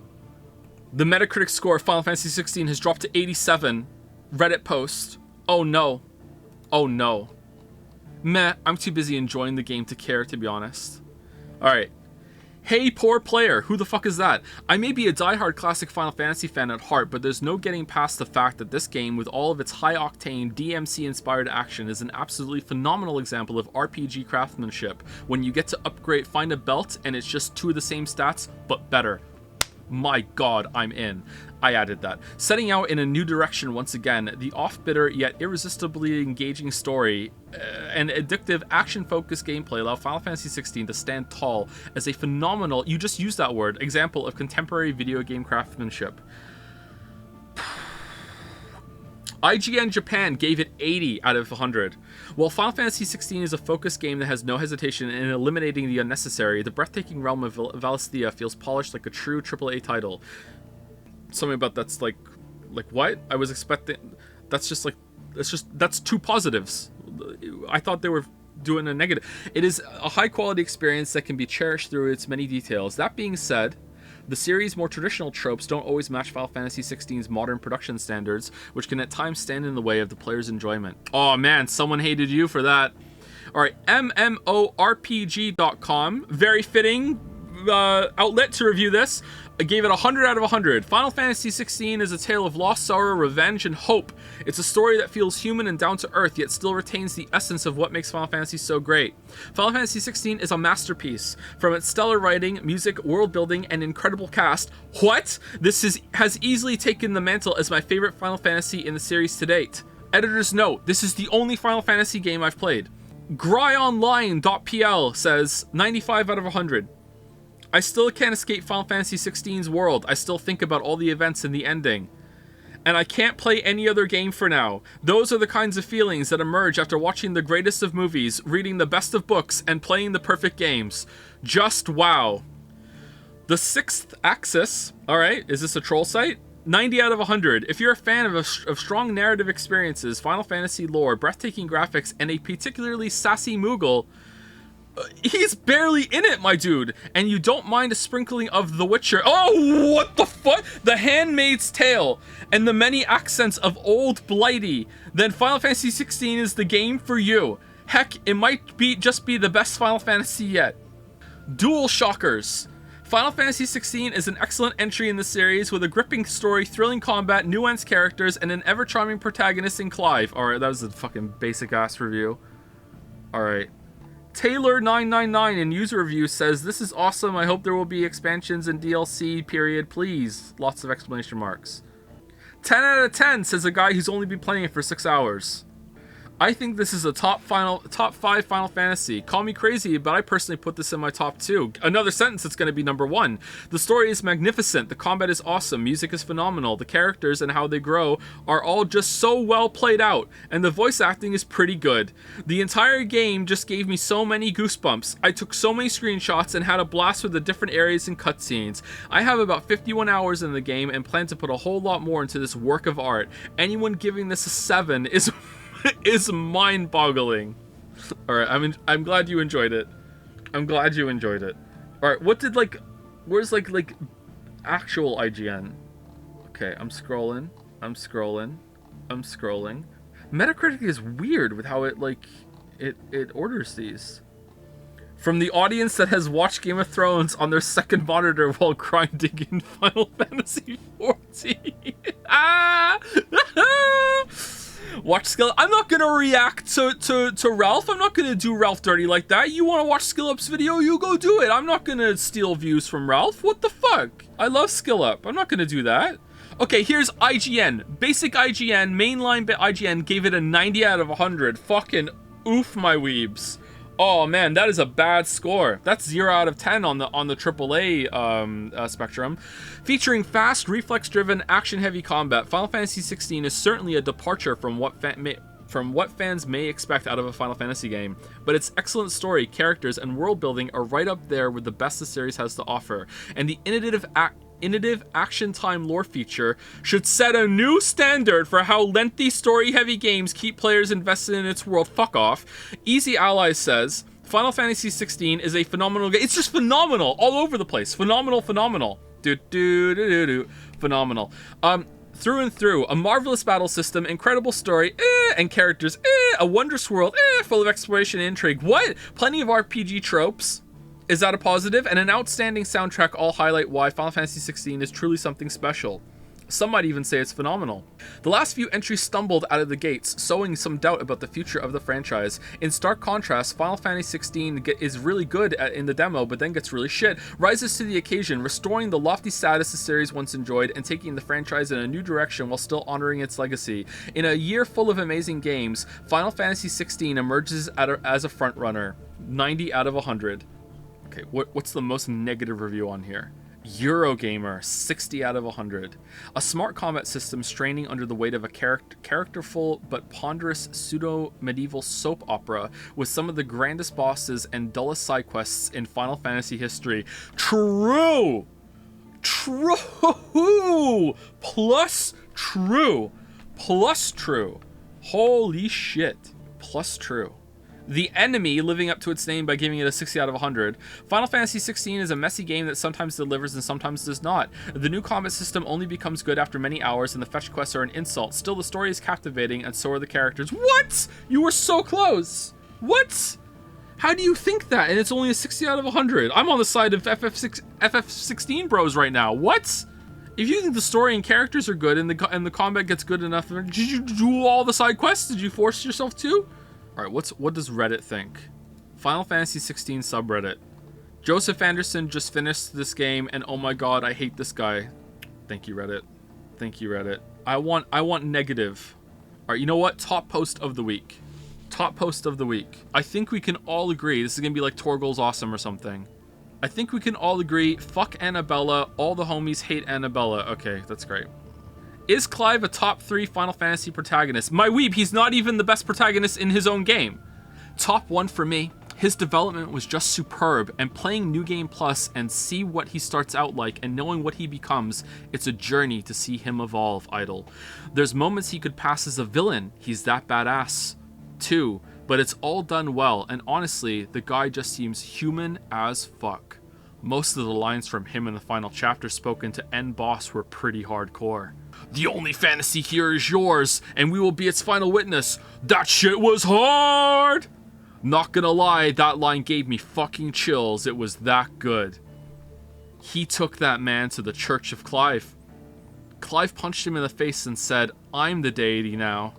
The Metacritic score of Final Fantasy 16 has dropped to 87. Reddit post. Oh no. Oh no. Meh, I'm too busy enjoying the game to care, to be honest. Alright. Hey, poor player. Who the fuck is that? I may be a diehard classic Final Fantasy fan at heart, but there's no getting past the fact that this game, with all of its high-octane, DMC-inspired action, is an absolutely phenomenal example of RPG craftsmanship. When you get to upgrade, find a belt, and it's just two of the same stats, but better. My god, I'm in. I added that. Setting out in a new direction once again, the off-bitter yet irresistibly engaging story and addictive action-focused gameplay allow Final Fantasy 16 to stand tall as a phenomenal, you just used that word, example of contemporary video game craftsmanship. IGN Japan gave it 80 out of 100. While Final Fantasy 16 is a focused game that has no hesitation in eliminating the unnecessary, the breathtaking realm of Valisthea feels polished like a true AAA title. Something about that's like what? I was expecting... That's two positives. I thought they were doing a negative. It is a high-quality experience that can be cherished through its many details. That being said, the series' more traditional tropes don't always match Final Fantasy 16's modern production standards, which can at times stand in the way of the player's enjoyment. Oh man, someone hated you for that. Alright, MMORPG.com, very fitting outlet to review this. I gave it 100 out of 100. Final Fantasy 16 is a tale of lost sorrow, revenge, and hope. It's a story that feels human and down to earth, yet still retains the essence of what makes Final Fantasy so great. Final Fantasy 16 is a masterpiece. From its stellar writing, music, world building, and incredible cast, this has easily taken the mantle as my favorite Final Fantasy in the series to date. Editor's note, this is the only Final Fantasy game I've played. Gryonline.pl says 95 out of 100. I still can't escape Final Fantasy 16's world. I still think about all the events and the ending. And I can't play any other game for now. Those are the kinds of feelings that emerge after watching the greatest of movies, reading the best of books, and playing the perfect games. Just wow. The Sixth Axis. Alright, is this a troll site? 90 out of 100. If you're a fan of strong narrative experiences, Final Fantasy lore, breathtaking graphics, and a particularly sassy Moogle, He's barely in it, my dude. And you don't mind a sprinkling of The Witcher. Oh, what the fuck? The Handmaid's Tale and the many accents of Old Blighty. Then Final Fantasy 16 is the game for you. Heck, it might just be the best Final Fantasy yet. Dual Shockers. Final Fantasy 16 is an excellent entry in the series with a gripping story, thrilling combat, nuanced characters, and an ever-charming protagonist in Clive. Alright, that was a fucking basic-ass review. Alright. Taylor999 in user review says, "This is awesome. I hope there will be expansions and DLC, period, please." Lots of exclamation marks. 10 out of 10 says a guy who's only been playing it for 6 hours. I think this is a top 5 Final Fantasy. Call me crazy, but I personally put this in my top 2. Another sentence that's going to be number 1. The story is magnificent. The combat is awesome. Music is phenomenal. The characters and how they grow are all just so well played out. And the voice acting is pretty good. The entire game just gave me so many goosebumps. I took so many screenshots and had a blast with the different areas and cutscenes. I have about 51 hours in the game and plan to put a whole lot more into this work of art. Anyone giving this a 7 is mind-boggling. Alright, I'm glad you enjoyed it. I'm glad you enjoyed it. Alright, what did, where's, actual IGN? Okay, I'm scrolling. Metacritic is weird with how it orders these. From the audience that has watched Game of Thrones on their second monitor while grinding in Final Fantasy 14. Watch skill. I'm not gonna react to Ralph. I'm not gonna do Ralph dirty like that. You want to watch Skill Up's video? You go do it. I'm not gonna steal views from Ralph. What the fuck? I love Skill Up. I'm not gonna do that. Okay, here's IGN. Basic IGN, mainline IGN gave it a 90 out of 100. Fucking oof, my weebs. Oh man, that is a bad score. That's 0 out of 10 on the AAA spectrum. Featuring fast, reflex-driven, action-heavy combat, Final Fantasy 16 is certainly a departure from what fans may expect out of a Final Fantasy game. But its excellent story, characters, and world building are right up there with the best the series has to offer. And the innovative action time lore feature should set a new standard for how lengthy story-heavy games keep players invested in its world. Fuck off. Easy Allies says, Final Fantasy 16 is a phenomenal game. It's just phenomenal all over the place. Phenomenal. Phenomenal. Through and through, a marvelous battle system, incredible story, and characters, a wondrous world, full of exploration and intrigue. What? Plenty of RPG tropes. Is that a positive? And an outstanding soundtrack all highlight why Final Fantasy 16 is truly something special. Some might even say it's phenomenal. The last few entries stumbled out of the gates, sowing some doubt about the future of the franchise. In stark contrast, Final Fantasy 16 is really good in the demo, but then gets really shit, rises to the occasion, restoring the lofty status the series once enjoyed, and taking the franchise in a new direction while still honoring its legacy. In a year full of amazing games, Final Fantasy 16 emerges as a frontrunner. 90 out of 100. Okay, what's the most negative review on here? Eurogamer, 60 out of 100. A smart combat system straining under the weight of a characterful but ponderous pseudo-medieval soap opera with some of the grandest bosses and dullest side quests in Final Fantasy history. True! Plus true. Holy shit. Plus true. The Enemy living up to its name by giving it a 60 out of 100. Final Fantasy 16 is a messy game that sometimes delivers and sometimes does not. The new combat system only becomes good after many hours, and the fetch quests are an insult. Still, the story is captivating, and so are the characters. What? You were so close. What? How do you think that? And it's only a 60 out of 100. I'm on the side of FF16 bros right now. What? If you think the story and characters are good and the combat gets good enough, did you do all the side quests? Did you force yourself to? Alright, what does Reddit think? Final Fantasy 16 subreddit. Joseph Anderson just finished this game and oh my god, I hate this guy. Thank you, Reddit. Thank you, Reddit. I want negative. Alright, you know what? Top post of the week. Top post of the week. I think we can all agree, this is gonna be like Torgal's Awesome or something. I think we can all agree, fuck Annabella, all the homies hate Annabella. Okay, that's great. Is Clive a top 3 Final Fantasy protagonist? My weeb, he's not even the best protagonist in his own game. Top 1 for me. His development was just superb, and playing New Game Plus and see what he starts out like and knowing what he becomes, it's a journey to see him evolve, Idol. There's moments he could pass as a villain. He's that badass. 2. but it's all done well, and honestly, the guy just seems human as fuck. Most of the lines from him in the final chapter spoken to end boss were pretty hardcore. The only fantasy here is yours, and we will be its final witness. That shit was hard! Not gonna lie, that line gave me fucking chills. It was that good. He took that man to the Church of Clive. Clive punched him in the face and said, I'm the deity now.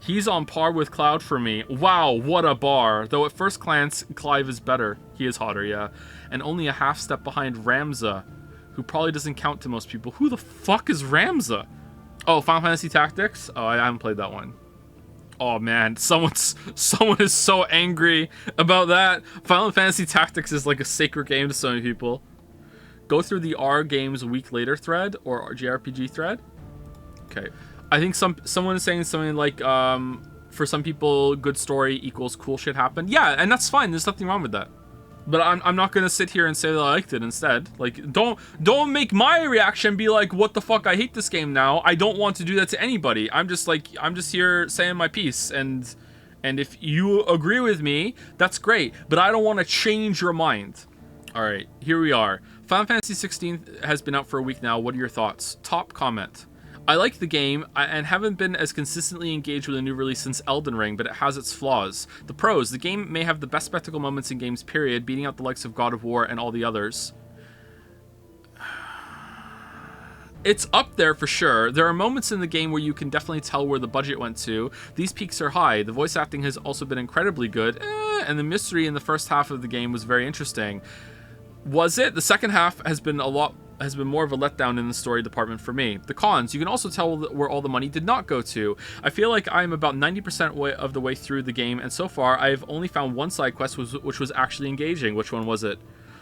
He's on par with Cloud for me. Wow, what a bar. Though at first glance, Clive is better. He is hotter, yeah. And only a half step behind Ramza, who probably doesn't count to most people. Who the fuck is Ramza? Oh, Final Fantasy Tactics? Oh, I haven't played that one. Oh man, someone is so angry about that. Final Fantasy Tactics is like a sacred game to so many people. Go through the R Games a week later thread or JRPG thread. Okay. I think someone is saying something like, for some people, good story equals cool shit happened. Yeah, and that's fine. There's nothing wrong with that. But I'm not gonna sit here and say that I liked it instead. Like, don't make my reaction be like, what the fuck, I hate this game now. I don't want to do that to anybody. I'm just here saying my piece, and if you agree with me, that's great. But I don't want to change your mind. All right, here we are. Final Fantasy 16 has been out for a week now. What are your thoughts? Top comment. I like the game and haven't been as consistently engaged with a new release since Elden Ring, but it has its flaws. The pros, the game may have the best spectacle moments in games, period, beating out the likes of God of War and all the others. It's up there for sure. There are moments in the game where you can definitely tell where the budget went to. These peaks are high. The voice acting has also been incredibly good, and the mystery in the first half of the game was very interesting. Was it? The second half has been more of a letdown in the story department for me. The cons, you can also tell where all the money did not go to. I feel like I'm about 90% of the way through the game, and so far I've only found one side quest which was actually engaging. Which one was it?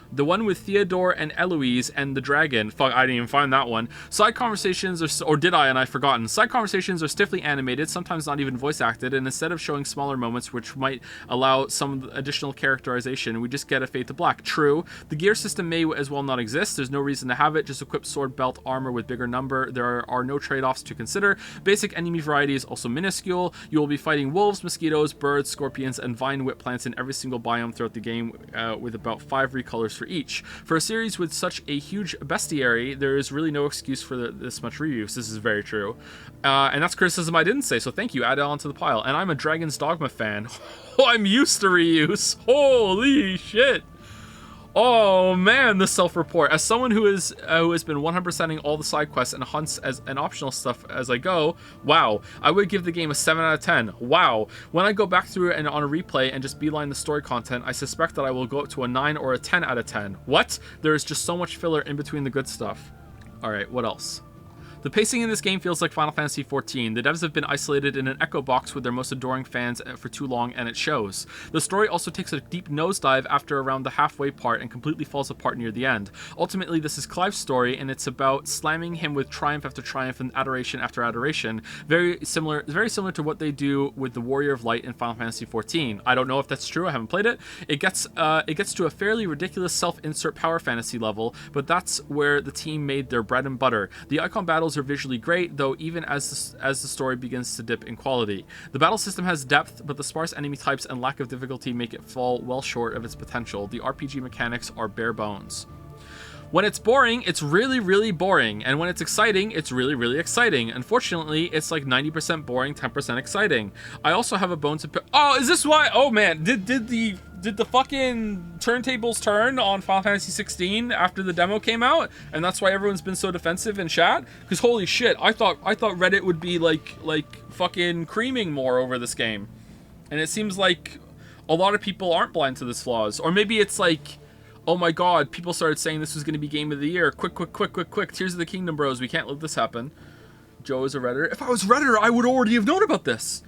The one with Theodore and Eloise and the dragon. Fuck, I didn't even find that one. Side conversations or did I and I've forgotten. Side conversations are stiffly animated, sometimes not even voice acted, and instead of showing smaller moments which might allow some additional characterization, we just get a fade to black. True, the gear system may as well not exist. There's no reason to have it. Just equip sword, belt, armor with bigger number. There are no trade-offs to consider. Basic enemy variety is also minuscule. You will be fighting wolves, mosquitoes, birds, scorpions, and vine whip plants in every single biome throughout the game, with about 5 recolors for each. For a series with such a huge bestiary, there is really no excuse for this much reuse. This is very true. And that's criticism I didn't say, so thank you. Add it onto the pile. And I'm a Dragon's Dogma fan. I'm used to reuse. Holy shit. Oh man, the self-report. As someone who has been 100%ing all the side quests and hunts as an optional stuff as I go, wow, I would give the game a 7 out of 10. Wow. When I go back through it and on a replay and just beeline the story content, I suspect that I will go up to a 9 or a 10 out of 10. What? There is just so much filler in between the good stuff. All right, what else? The pacing in this game feels like Final Fantasy XIV. The devs have been isolated in an echo box with their most adoring fans for too long, and it shows. The story also takes a deep nosedive after around the halfway part and completely falls apart near the end. Ultimately, this is Clive's story, and it's about slamming him with triumph after triumph and adoration after adoration. Very similar to what they do with the Warrior of Light in Final Fantasy XIV. I don't know if that's true. I haven't played it. It gets to a fairly ridiculous self-insert power fantasy level, but that's where the team made their bread and butter. The icon battles are visually great, though even as the story begins to dip in quality. The battle system has depth, but the sparse enemy types and lack of difficulty make it fall well short of its potential. The RPG mechanics are bare bones. When it's boring, it's really, really boring, and when it's exciting, it's really, really exciting. Unfortunately, it's like 90% boring, 10% exciting. I also have a bone to pick. Oh, is this why? Oh man, did the fucking turntables turn on Final Fantasy 16 after the demo came out, and that's why everyone's been so defensive in chat? Because holy shit, I thought Reddit would be like fucking creaming more over this game, and it seems like a lot of people aren't blind to this flaws. Or maybe it's like, oh my god, people started saying this was going to be Game of the Year. Quick. Tears of the Kingdom bros, we can't let this happen. Joe is a Redditor. If I was Redditor, I would already have known about this.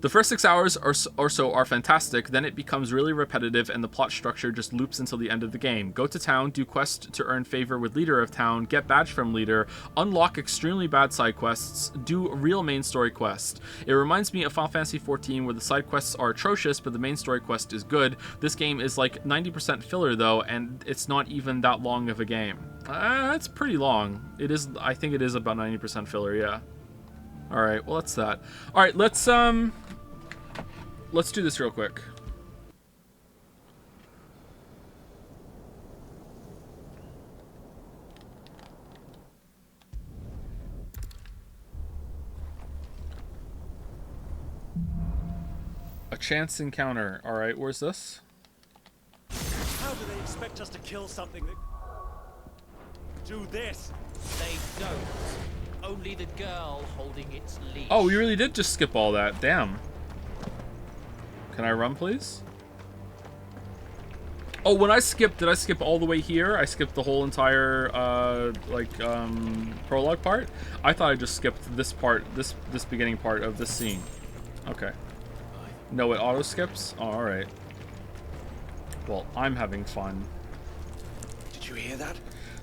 The first 6 hours or so are fantastic, then it becomes really repetitive and the plot structure just loops until the end of the game. Go to town, do quest to earn favor with leader of town, get badge from leader, unlock extremely bad side quests, do a real main story quest. It reminds me of Final Fantasy XIV where the side quests are atrocious but the main story quest is good. This game is like 90% filler though, and it's not even that long of a game. It's pretty long. It is. I think it is about 90% filler, yeah. Alright, well that's that. Alright, let's let's do this real quick. A chance encounter. All right, where's this? How do they expect us to kill something that... do this? They don't. Only the girl holding its leash. Oh, we really did just skip all that. Damn. Can I run, please? Oh, when I skipped, did I skip all the way here? I skipped the whole entire, prologue part? I thought I just skipped this part, this beginning part of this scene. Okay. No, it auto skips? Oh, alright. Well, I'm having fun. Did you hear that?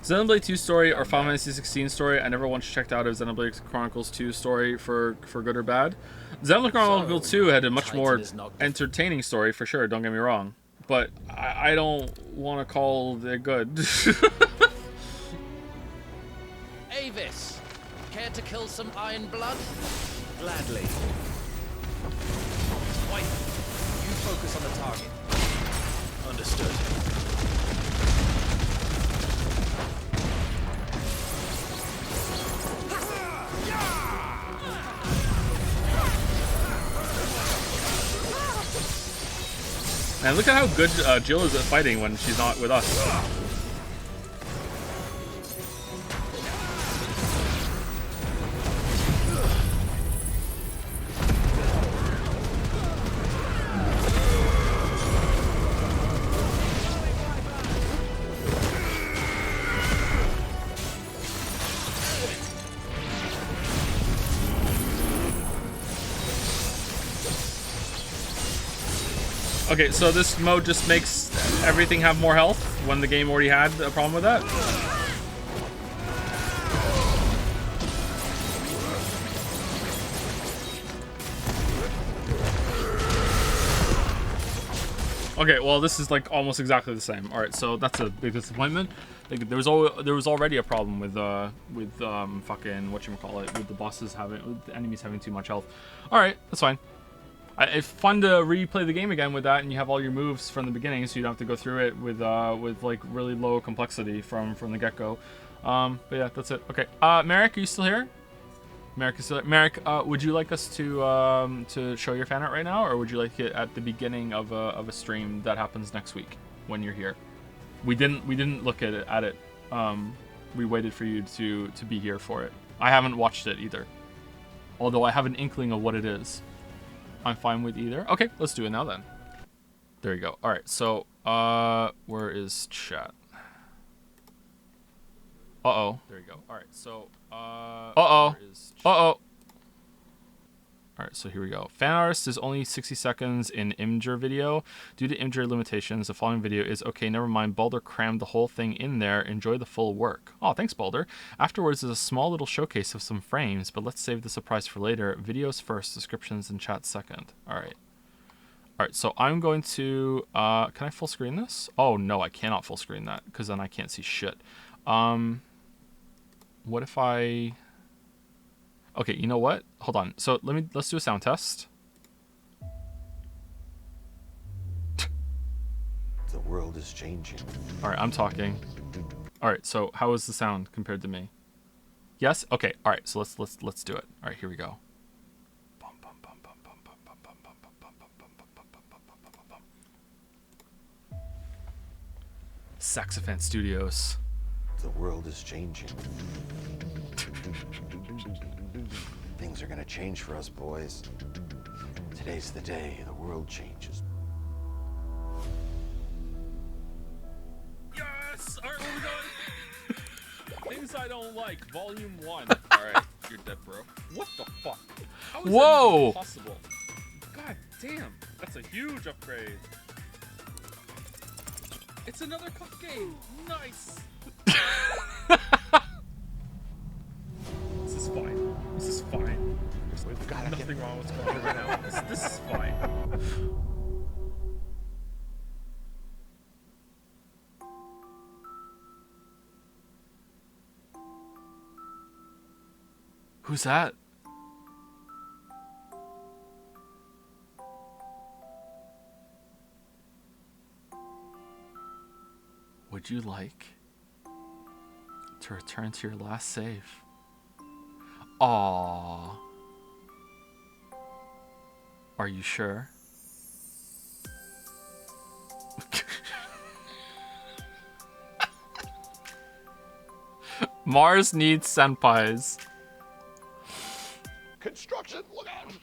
Xenoblade 2 story or Final Fantasy 16 story, I never once checked out a Xenoblade Chronicles 2 story for good or bad. Xenoblade Chronicles 2 had a much more entertaining story, for sure, don't get me wrong. But I don't want to call it good. Avis, care to kill some Iron Blood? Gladly. White, you focus on the target. Understood. Man, look at how good Jill is at fighting when she's not with us. Okay, so this mode just makes everything have more health when the game already had a problem with that? Okay, well this is like almost exactly the same. All right, so that's a big disappointment. Like, there was already a problem with fucking whatchamacallit, with the bosses with the enemies having too much health. All right, that's fine. It's fun to replay the game again with that, and you have all your moves from the beginning, so you don't have to go through it with like really low complexity from the get-go. But yeah, that's it. Okay, Marik, are you still here? Marik is still here. Marik, would you like us to show your fan art right now, or would you like it at the beginning of a stream that happens next week when you're here? We didn't look at it. We waited for you to be here for it. I haven't watched it either, although I have an inkling of what it is. I'm fine with either. Okay, let's do it now then. There you go. All right, so where is chat? Uh-oh. There you go. All right, so uh-oh. Uh-oh. All right, so here we go. Fan artist is only 60 seconds in Imgur video. Due to Imgur limitations, the following video is okay, never mind. Baldur crammed the whole thing in there. Enjoy the full work. Oh, thanks, Baldur. Afterwards is a small little showcase of some frames, but let's save the surprise for later. Videos first, descriptions and chat second. All right. All right, so I'm going to... can I full screen this? Oh, no, I cannot full screen that, because then I can't see shit. What if I... Okay, you know what? Hold on. So let's do a sound test. The world is changing. All right, I'm talking. All right, so how is the sound compared to me? Yes? Okay. All right, so let's do it. All right, here we go. Saxophone Studios. The world is changing. Things are gonna change for us, boys. Today's the day the world changes. Yes! Alright, where we going? Things I don't like, Volume 1. Alright, you're dead, bro. What the fuck? How is that even possible? God damn, that's a huge upgrade. It's another cup game. Nice. This is fine. This is fine. There's nothing wrong with what's going on right now. This is fine. Who's that? Would you like to return to your last save? Aww. Are you sure? Mars needs senpais. Construction, look out!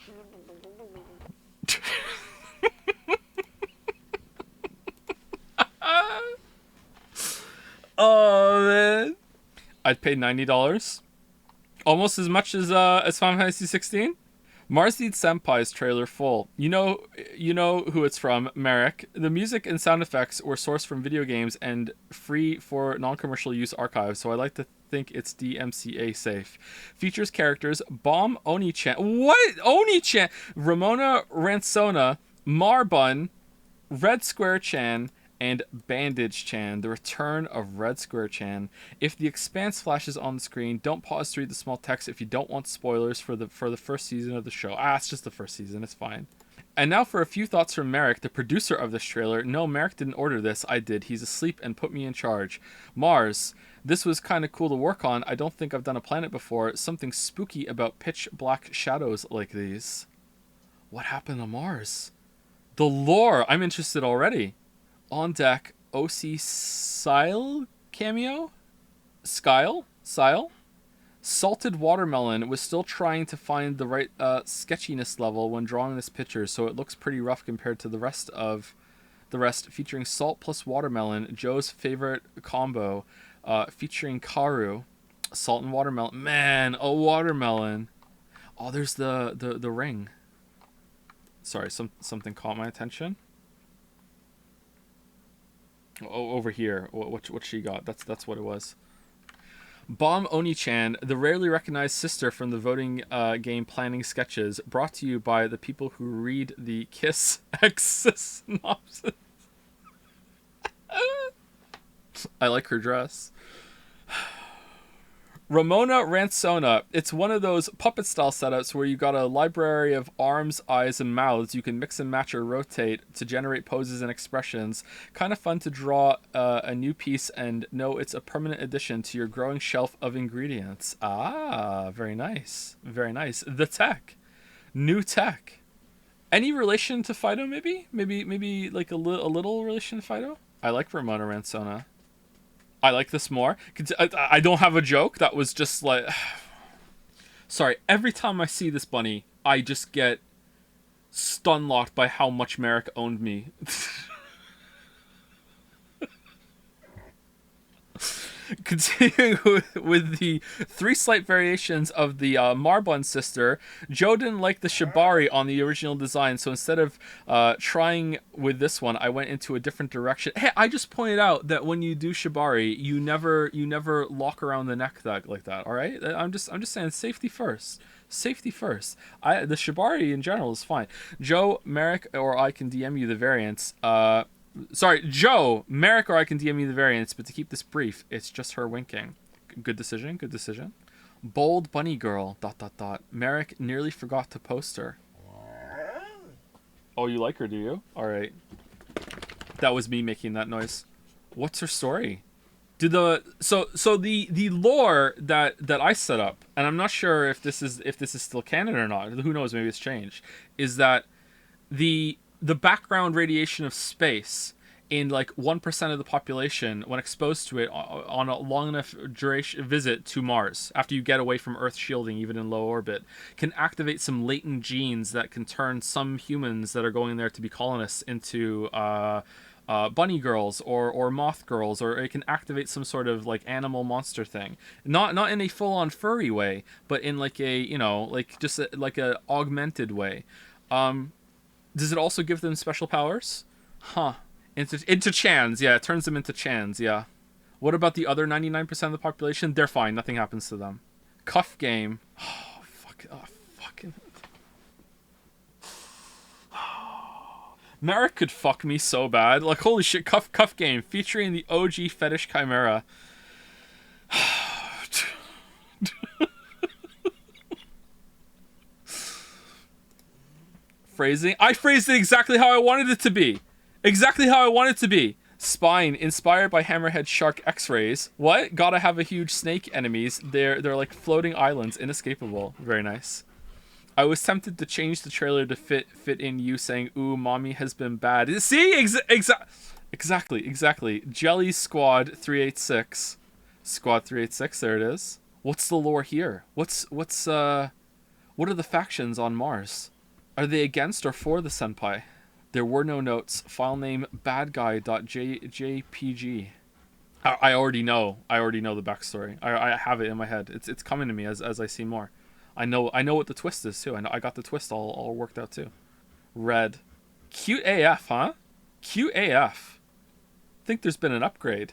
Oh man, I'd pay $90, almost as much as Final Fantasy 16. Mars Needs Senpai's trailer full. You know who it's from, Marik. The music and sound effects were sourced from video games and free for non-commercial use archives, so I like to think it's DMCA safe. Features characters Bomb Oni-chan. What? Oni-chan? Ramona Ransona, Marbun, Red Square Chan, and Bandage Chan, the return of Red Square Chan. If the Expanse flashes on the screen, don't pause to read the small text if you don't want spoilers for the first season of the show. It's just the first season, it's fine. And now for a few thoughts from Marik, the producer of this trailer. No, Marik didn't order this, I did. He's asleep and put me in charge. Mars, this was kind of cool to work on. I don't think I've done a planet before. Something spooky about pitch black shadows like these. What happened to Mars? The lore, I'm interested already. On deck, OC Sile cameo? Skyle? Salted Watermelon was still trying to find the right sketchiness level when drawing this picture, so it looks pretty rough compared to the rest, featuring salt plus watermelon, Joe's favorite combo, featuring Karu. Salt and watermelon. Man, a watermelon. Oh, there's the ring. Sorry, something caught my attention. Oh, over here. What she got? That's what it was. Bomb Oni-chan, the rarely recognized sister from the voting game planning sketches, brought to you by the people who read the Kiss X synopsis. I like her dress. Ramona Ransona. It's one of those puppet-style setups where you got a library of arms, eyes, and mouths you can mix and match or rotate to generate poses and expressions. Kind of fun to draw a new piece and know it's a permanent addition to your growing shelf of ingredients. Ah, very nice. Very nice. The tech. New tech. Any relation to Fido, maybe? Maybe like a little relation to Fido? I like Ramona Ransona. I like this more. I don't have a joke. That was just like... Sorry, every time I see this bunny, I just get stun-locked by how much Marik owned me. Continuing with the 3 slight variations of the Marbun sister, Joe didn't like the shibari on the original design, so instead of trying with this one, I went into a different direction. Hey, I just pointed out that when you do shibari, you never lock around the neck like that. All right, I'm just saying safety first. Safety first. The shibari in general is fine. Joe, Marik, or I can DM you the variants. Sorry, Joe, Marik, or I can DM you the variants, but to keep this brief, it's just her winking. Good decision, good decision. Bold bunny girl, ... Marik nearly forgot to post her. Oh, you like her, do you? Alright. That was me making that noise. What's her story? So the lore that I set up, and I'm not sure if this is still canon or not, who knows, maybe it's changed, is that the background radiation of space in like 1% of the population, when exposed to it on a long enough duration visit to Mars, after you get away from Earth shielding, even in low orbit, can activate some latent genes that can turn some humans that are going there to be colonists into bunny girls or moth girls, or it can activate some sort of like animal monster thing. Not in a full-on furry way, but in like a, like a augmented way. Does it also give them special powers? Huh. Into Chans, yeah. It turns them into Chans, yeah. What about the other 99% of the population? They're fine. Nothing happens to them. Cuff game. Oh, fuck. Oh, fucking... Marik could fuck me so bad. Like, holy shit. Cuff game. Featuring the OG fetish chimera. Phrasing. I phrased it exactly how I wanted it to be. Exactly how I want it to be. Spine, inspired by Hammerhead Shark X-rays. What? Gotta have a huge snake enemies. They're like floating islands, inescapable. Very nice. I was tempted to change the trailer to fit in you saying, "Ooh, mommy has been bad." See, exactly. Jelly Squad 386, Squad 386. There it is. What's the lore here? What are the factions on Mars? Are they against or for the Senpai? There were no notes. File name badguy.jpg. I already know the backstory. I have it in my head. It's coming to me as I see more. I know what the twist is too. I got the twist all worked out too. Red. Cute AF, huh? Cute AF. Think there's been an upgrade.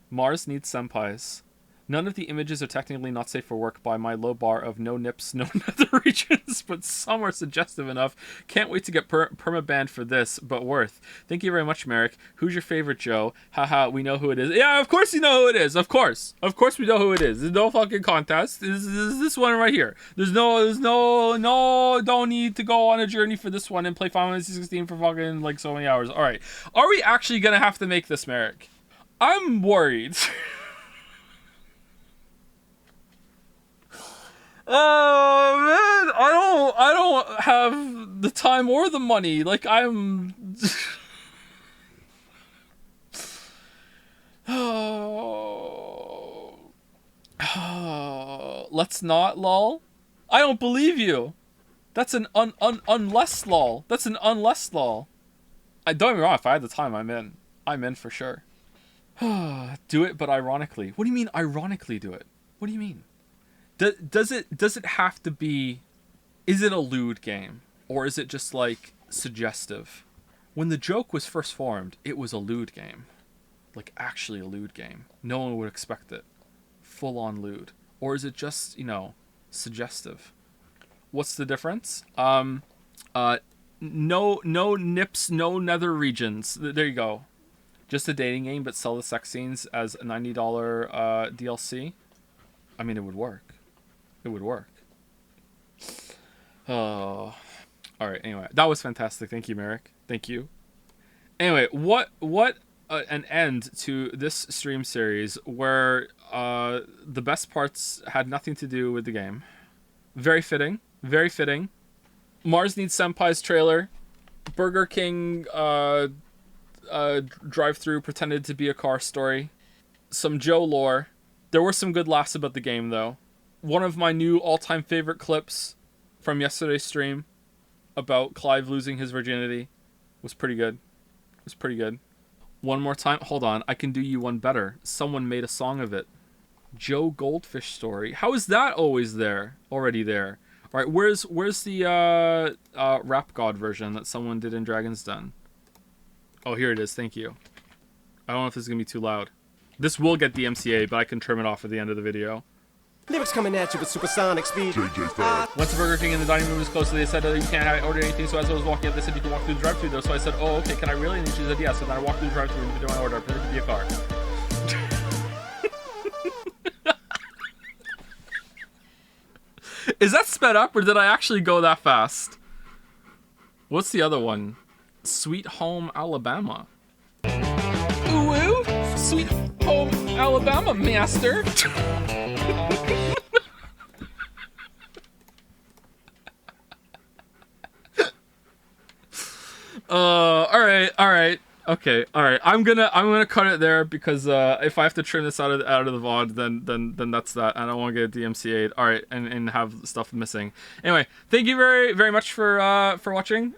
Mars needs senpais. None of the images are technically not safe for work by my low bar of no nips, no nether regions, but some are suggestive enough. Can't wait to get perma-banned for this, but worth. Thank you very much, Marik. Who's your favorite, Joe? Haha, we know who it is. Yeah, of course you know who it is. Of course we know who it is. There's no fucking contest. This one right here. There's no, don't need to go on a journey for this one and play Final Fantasy 16 for fucking like so many hours. All right. Are we actually going to have to make this, Marik? I'm worried. Oh man, I don't have the time or the money. Like I'm let's not, lol. I don't believe you. That's an unless lol. That's an unless lol. I don't get me wrong, if I had the time, I'm in. I'm in for sure. Do it, but ironically. What do you mean ironically do it? What do you mean? Does it have to be, is it a lewd game? Or is it just like suggestive? When the joke was first formed, it was a lewd game. Like actually a lewd game. No one would expect it. Full on lewd. Or is it just, you know, suggestive? What's the difference? No nips, no nether regions. There you go. Just a dating game, but sell the sex scenes as a $90 DLC. I mean, it would work. It would work. Oh, all right. Anyway, that was fantastic. Thank you, Marik. Thank you. Anyway, what an end to this stream series where the best parts had nothing to do with the game. Very fitting. Very fitting. Mars Needs Senpai's trailer. Burger King drive-through pretended to be a car story. Some Joe lore. There were some good laughs about the game, though. One of my new all-time favorite clips from yesterday's stream about Clive losing his virginity was pretty good. It was pretty good. One more time. Hold on. I can do you one better. Someone made a song of it. Joe Goldfish story. How is that always there? Already there. All right. Where's the Rap God version that someone did in Dragon's Den? Oh, here it is. Thank you. I don't know if this is going to be too loud. This will get DMCA, but I can trim it off at the end of the video. Lyrics coming at you with supersonic speed. Once the Burger King in the dining room was closed, they said you can't order anything. So as I was walking up, they said you can walk through the drive-thru though. So I said, oh, okay, can I really? And she said, yeah. So then I walked through the drive-thru and did my order. Pretended to be a car. Is that sped up or did I actually go that fast? What's the other one? Sweet Home Alabama. Ooh, ooh. Sweet Home Alabama, master. All right. Okay, all right. I'm gonna cut it there because if I have to trim this out of the VOD, then that's that. I don't want to get DMCA'd. All right, and have stuff missing. Anyway, thank you very very much for watching.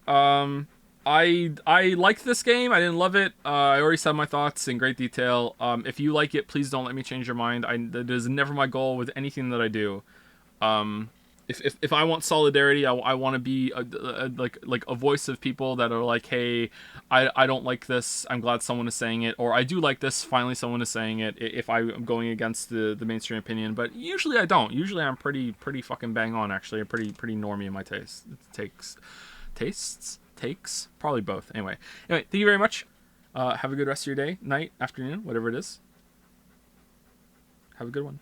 I liked this game. I didn't love it. I already said my thoughts in great detail. If you like it, please don't let me change your mind. That is never my goal with anything that I do. If I want solidarity, I want to be like a voice of people that are like, hey, I don't like this. I'm glad someone is saying it, or I do like this. Finally, someone is saying it. If I'm going against the mainstream opinion, but usually I don't. Usually I'm pretty fucking bang on. Actually, I'm pretty normie in my tastes. Takes probably both. Anyway, thank you very much. Have a good rest of your day, night, afternoon, whatever it is. Have a good one.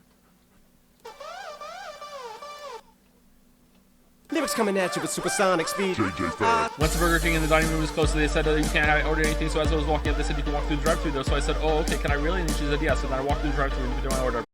Lyrics coming at you with supersonic speed. Once the Burger King and the dining room was closed, they said that you can't order anything. So as I was walking up, they said you can walk through the drive-thru though. So I said, oh, okay, can I really? And she said, yes. So then I walked through the drive-thru and did my order.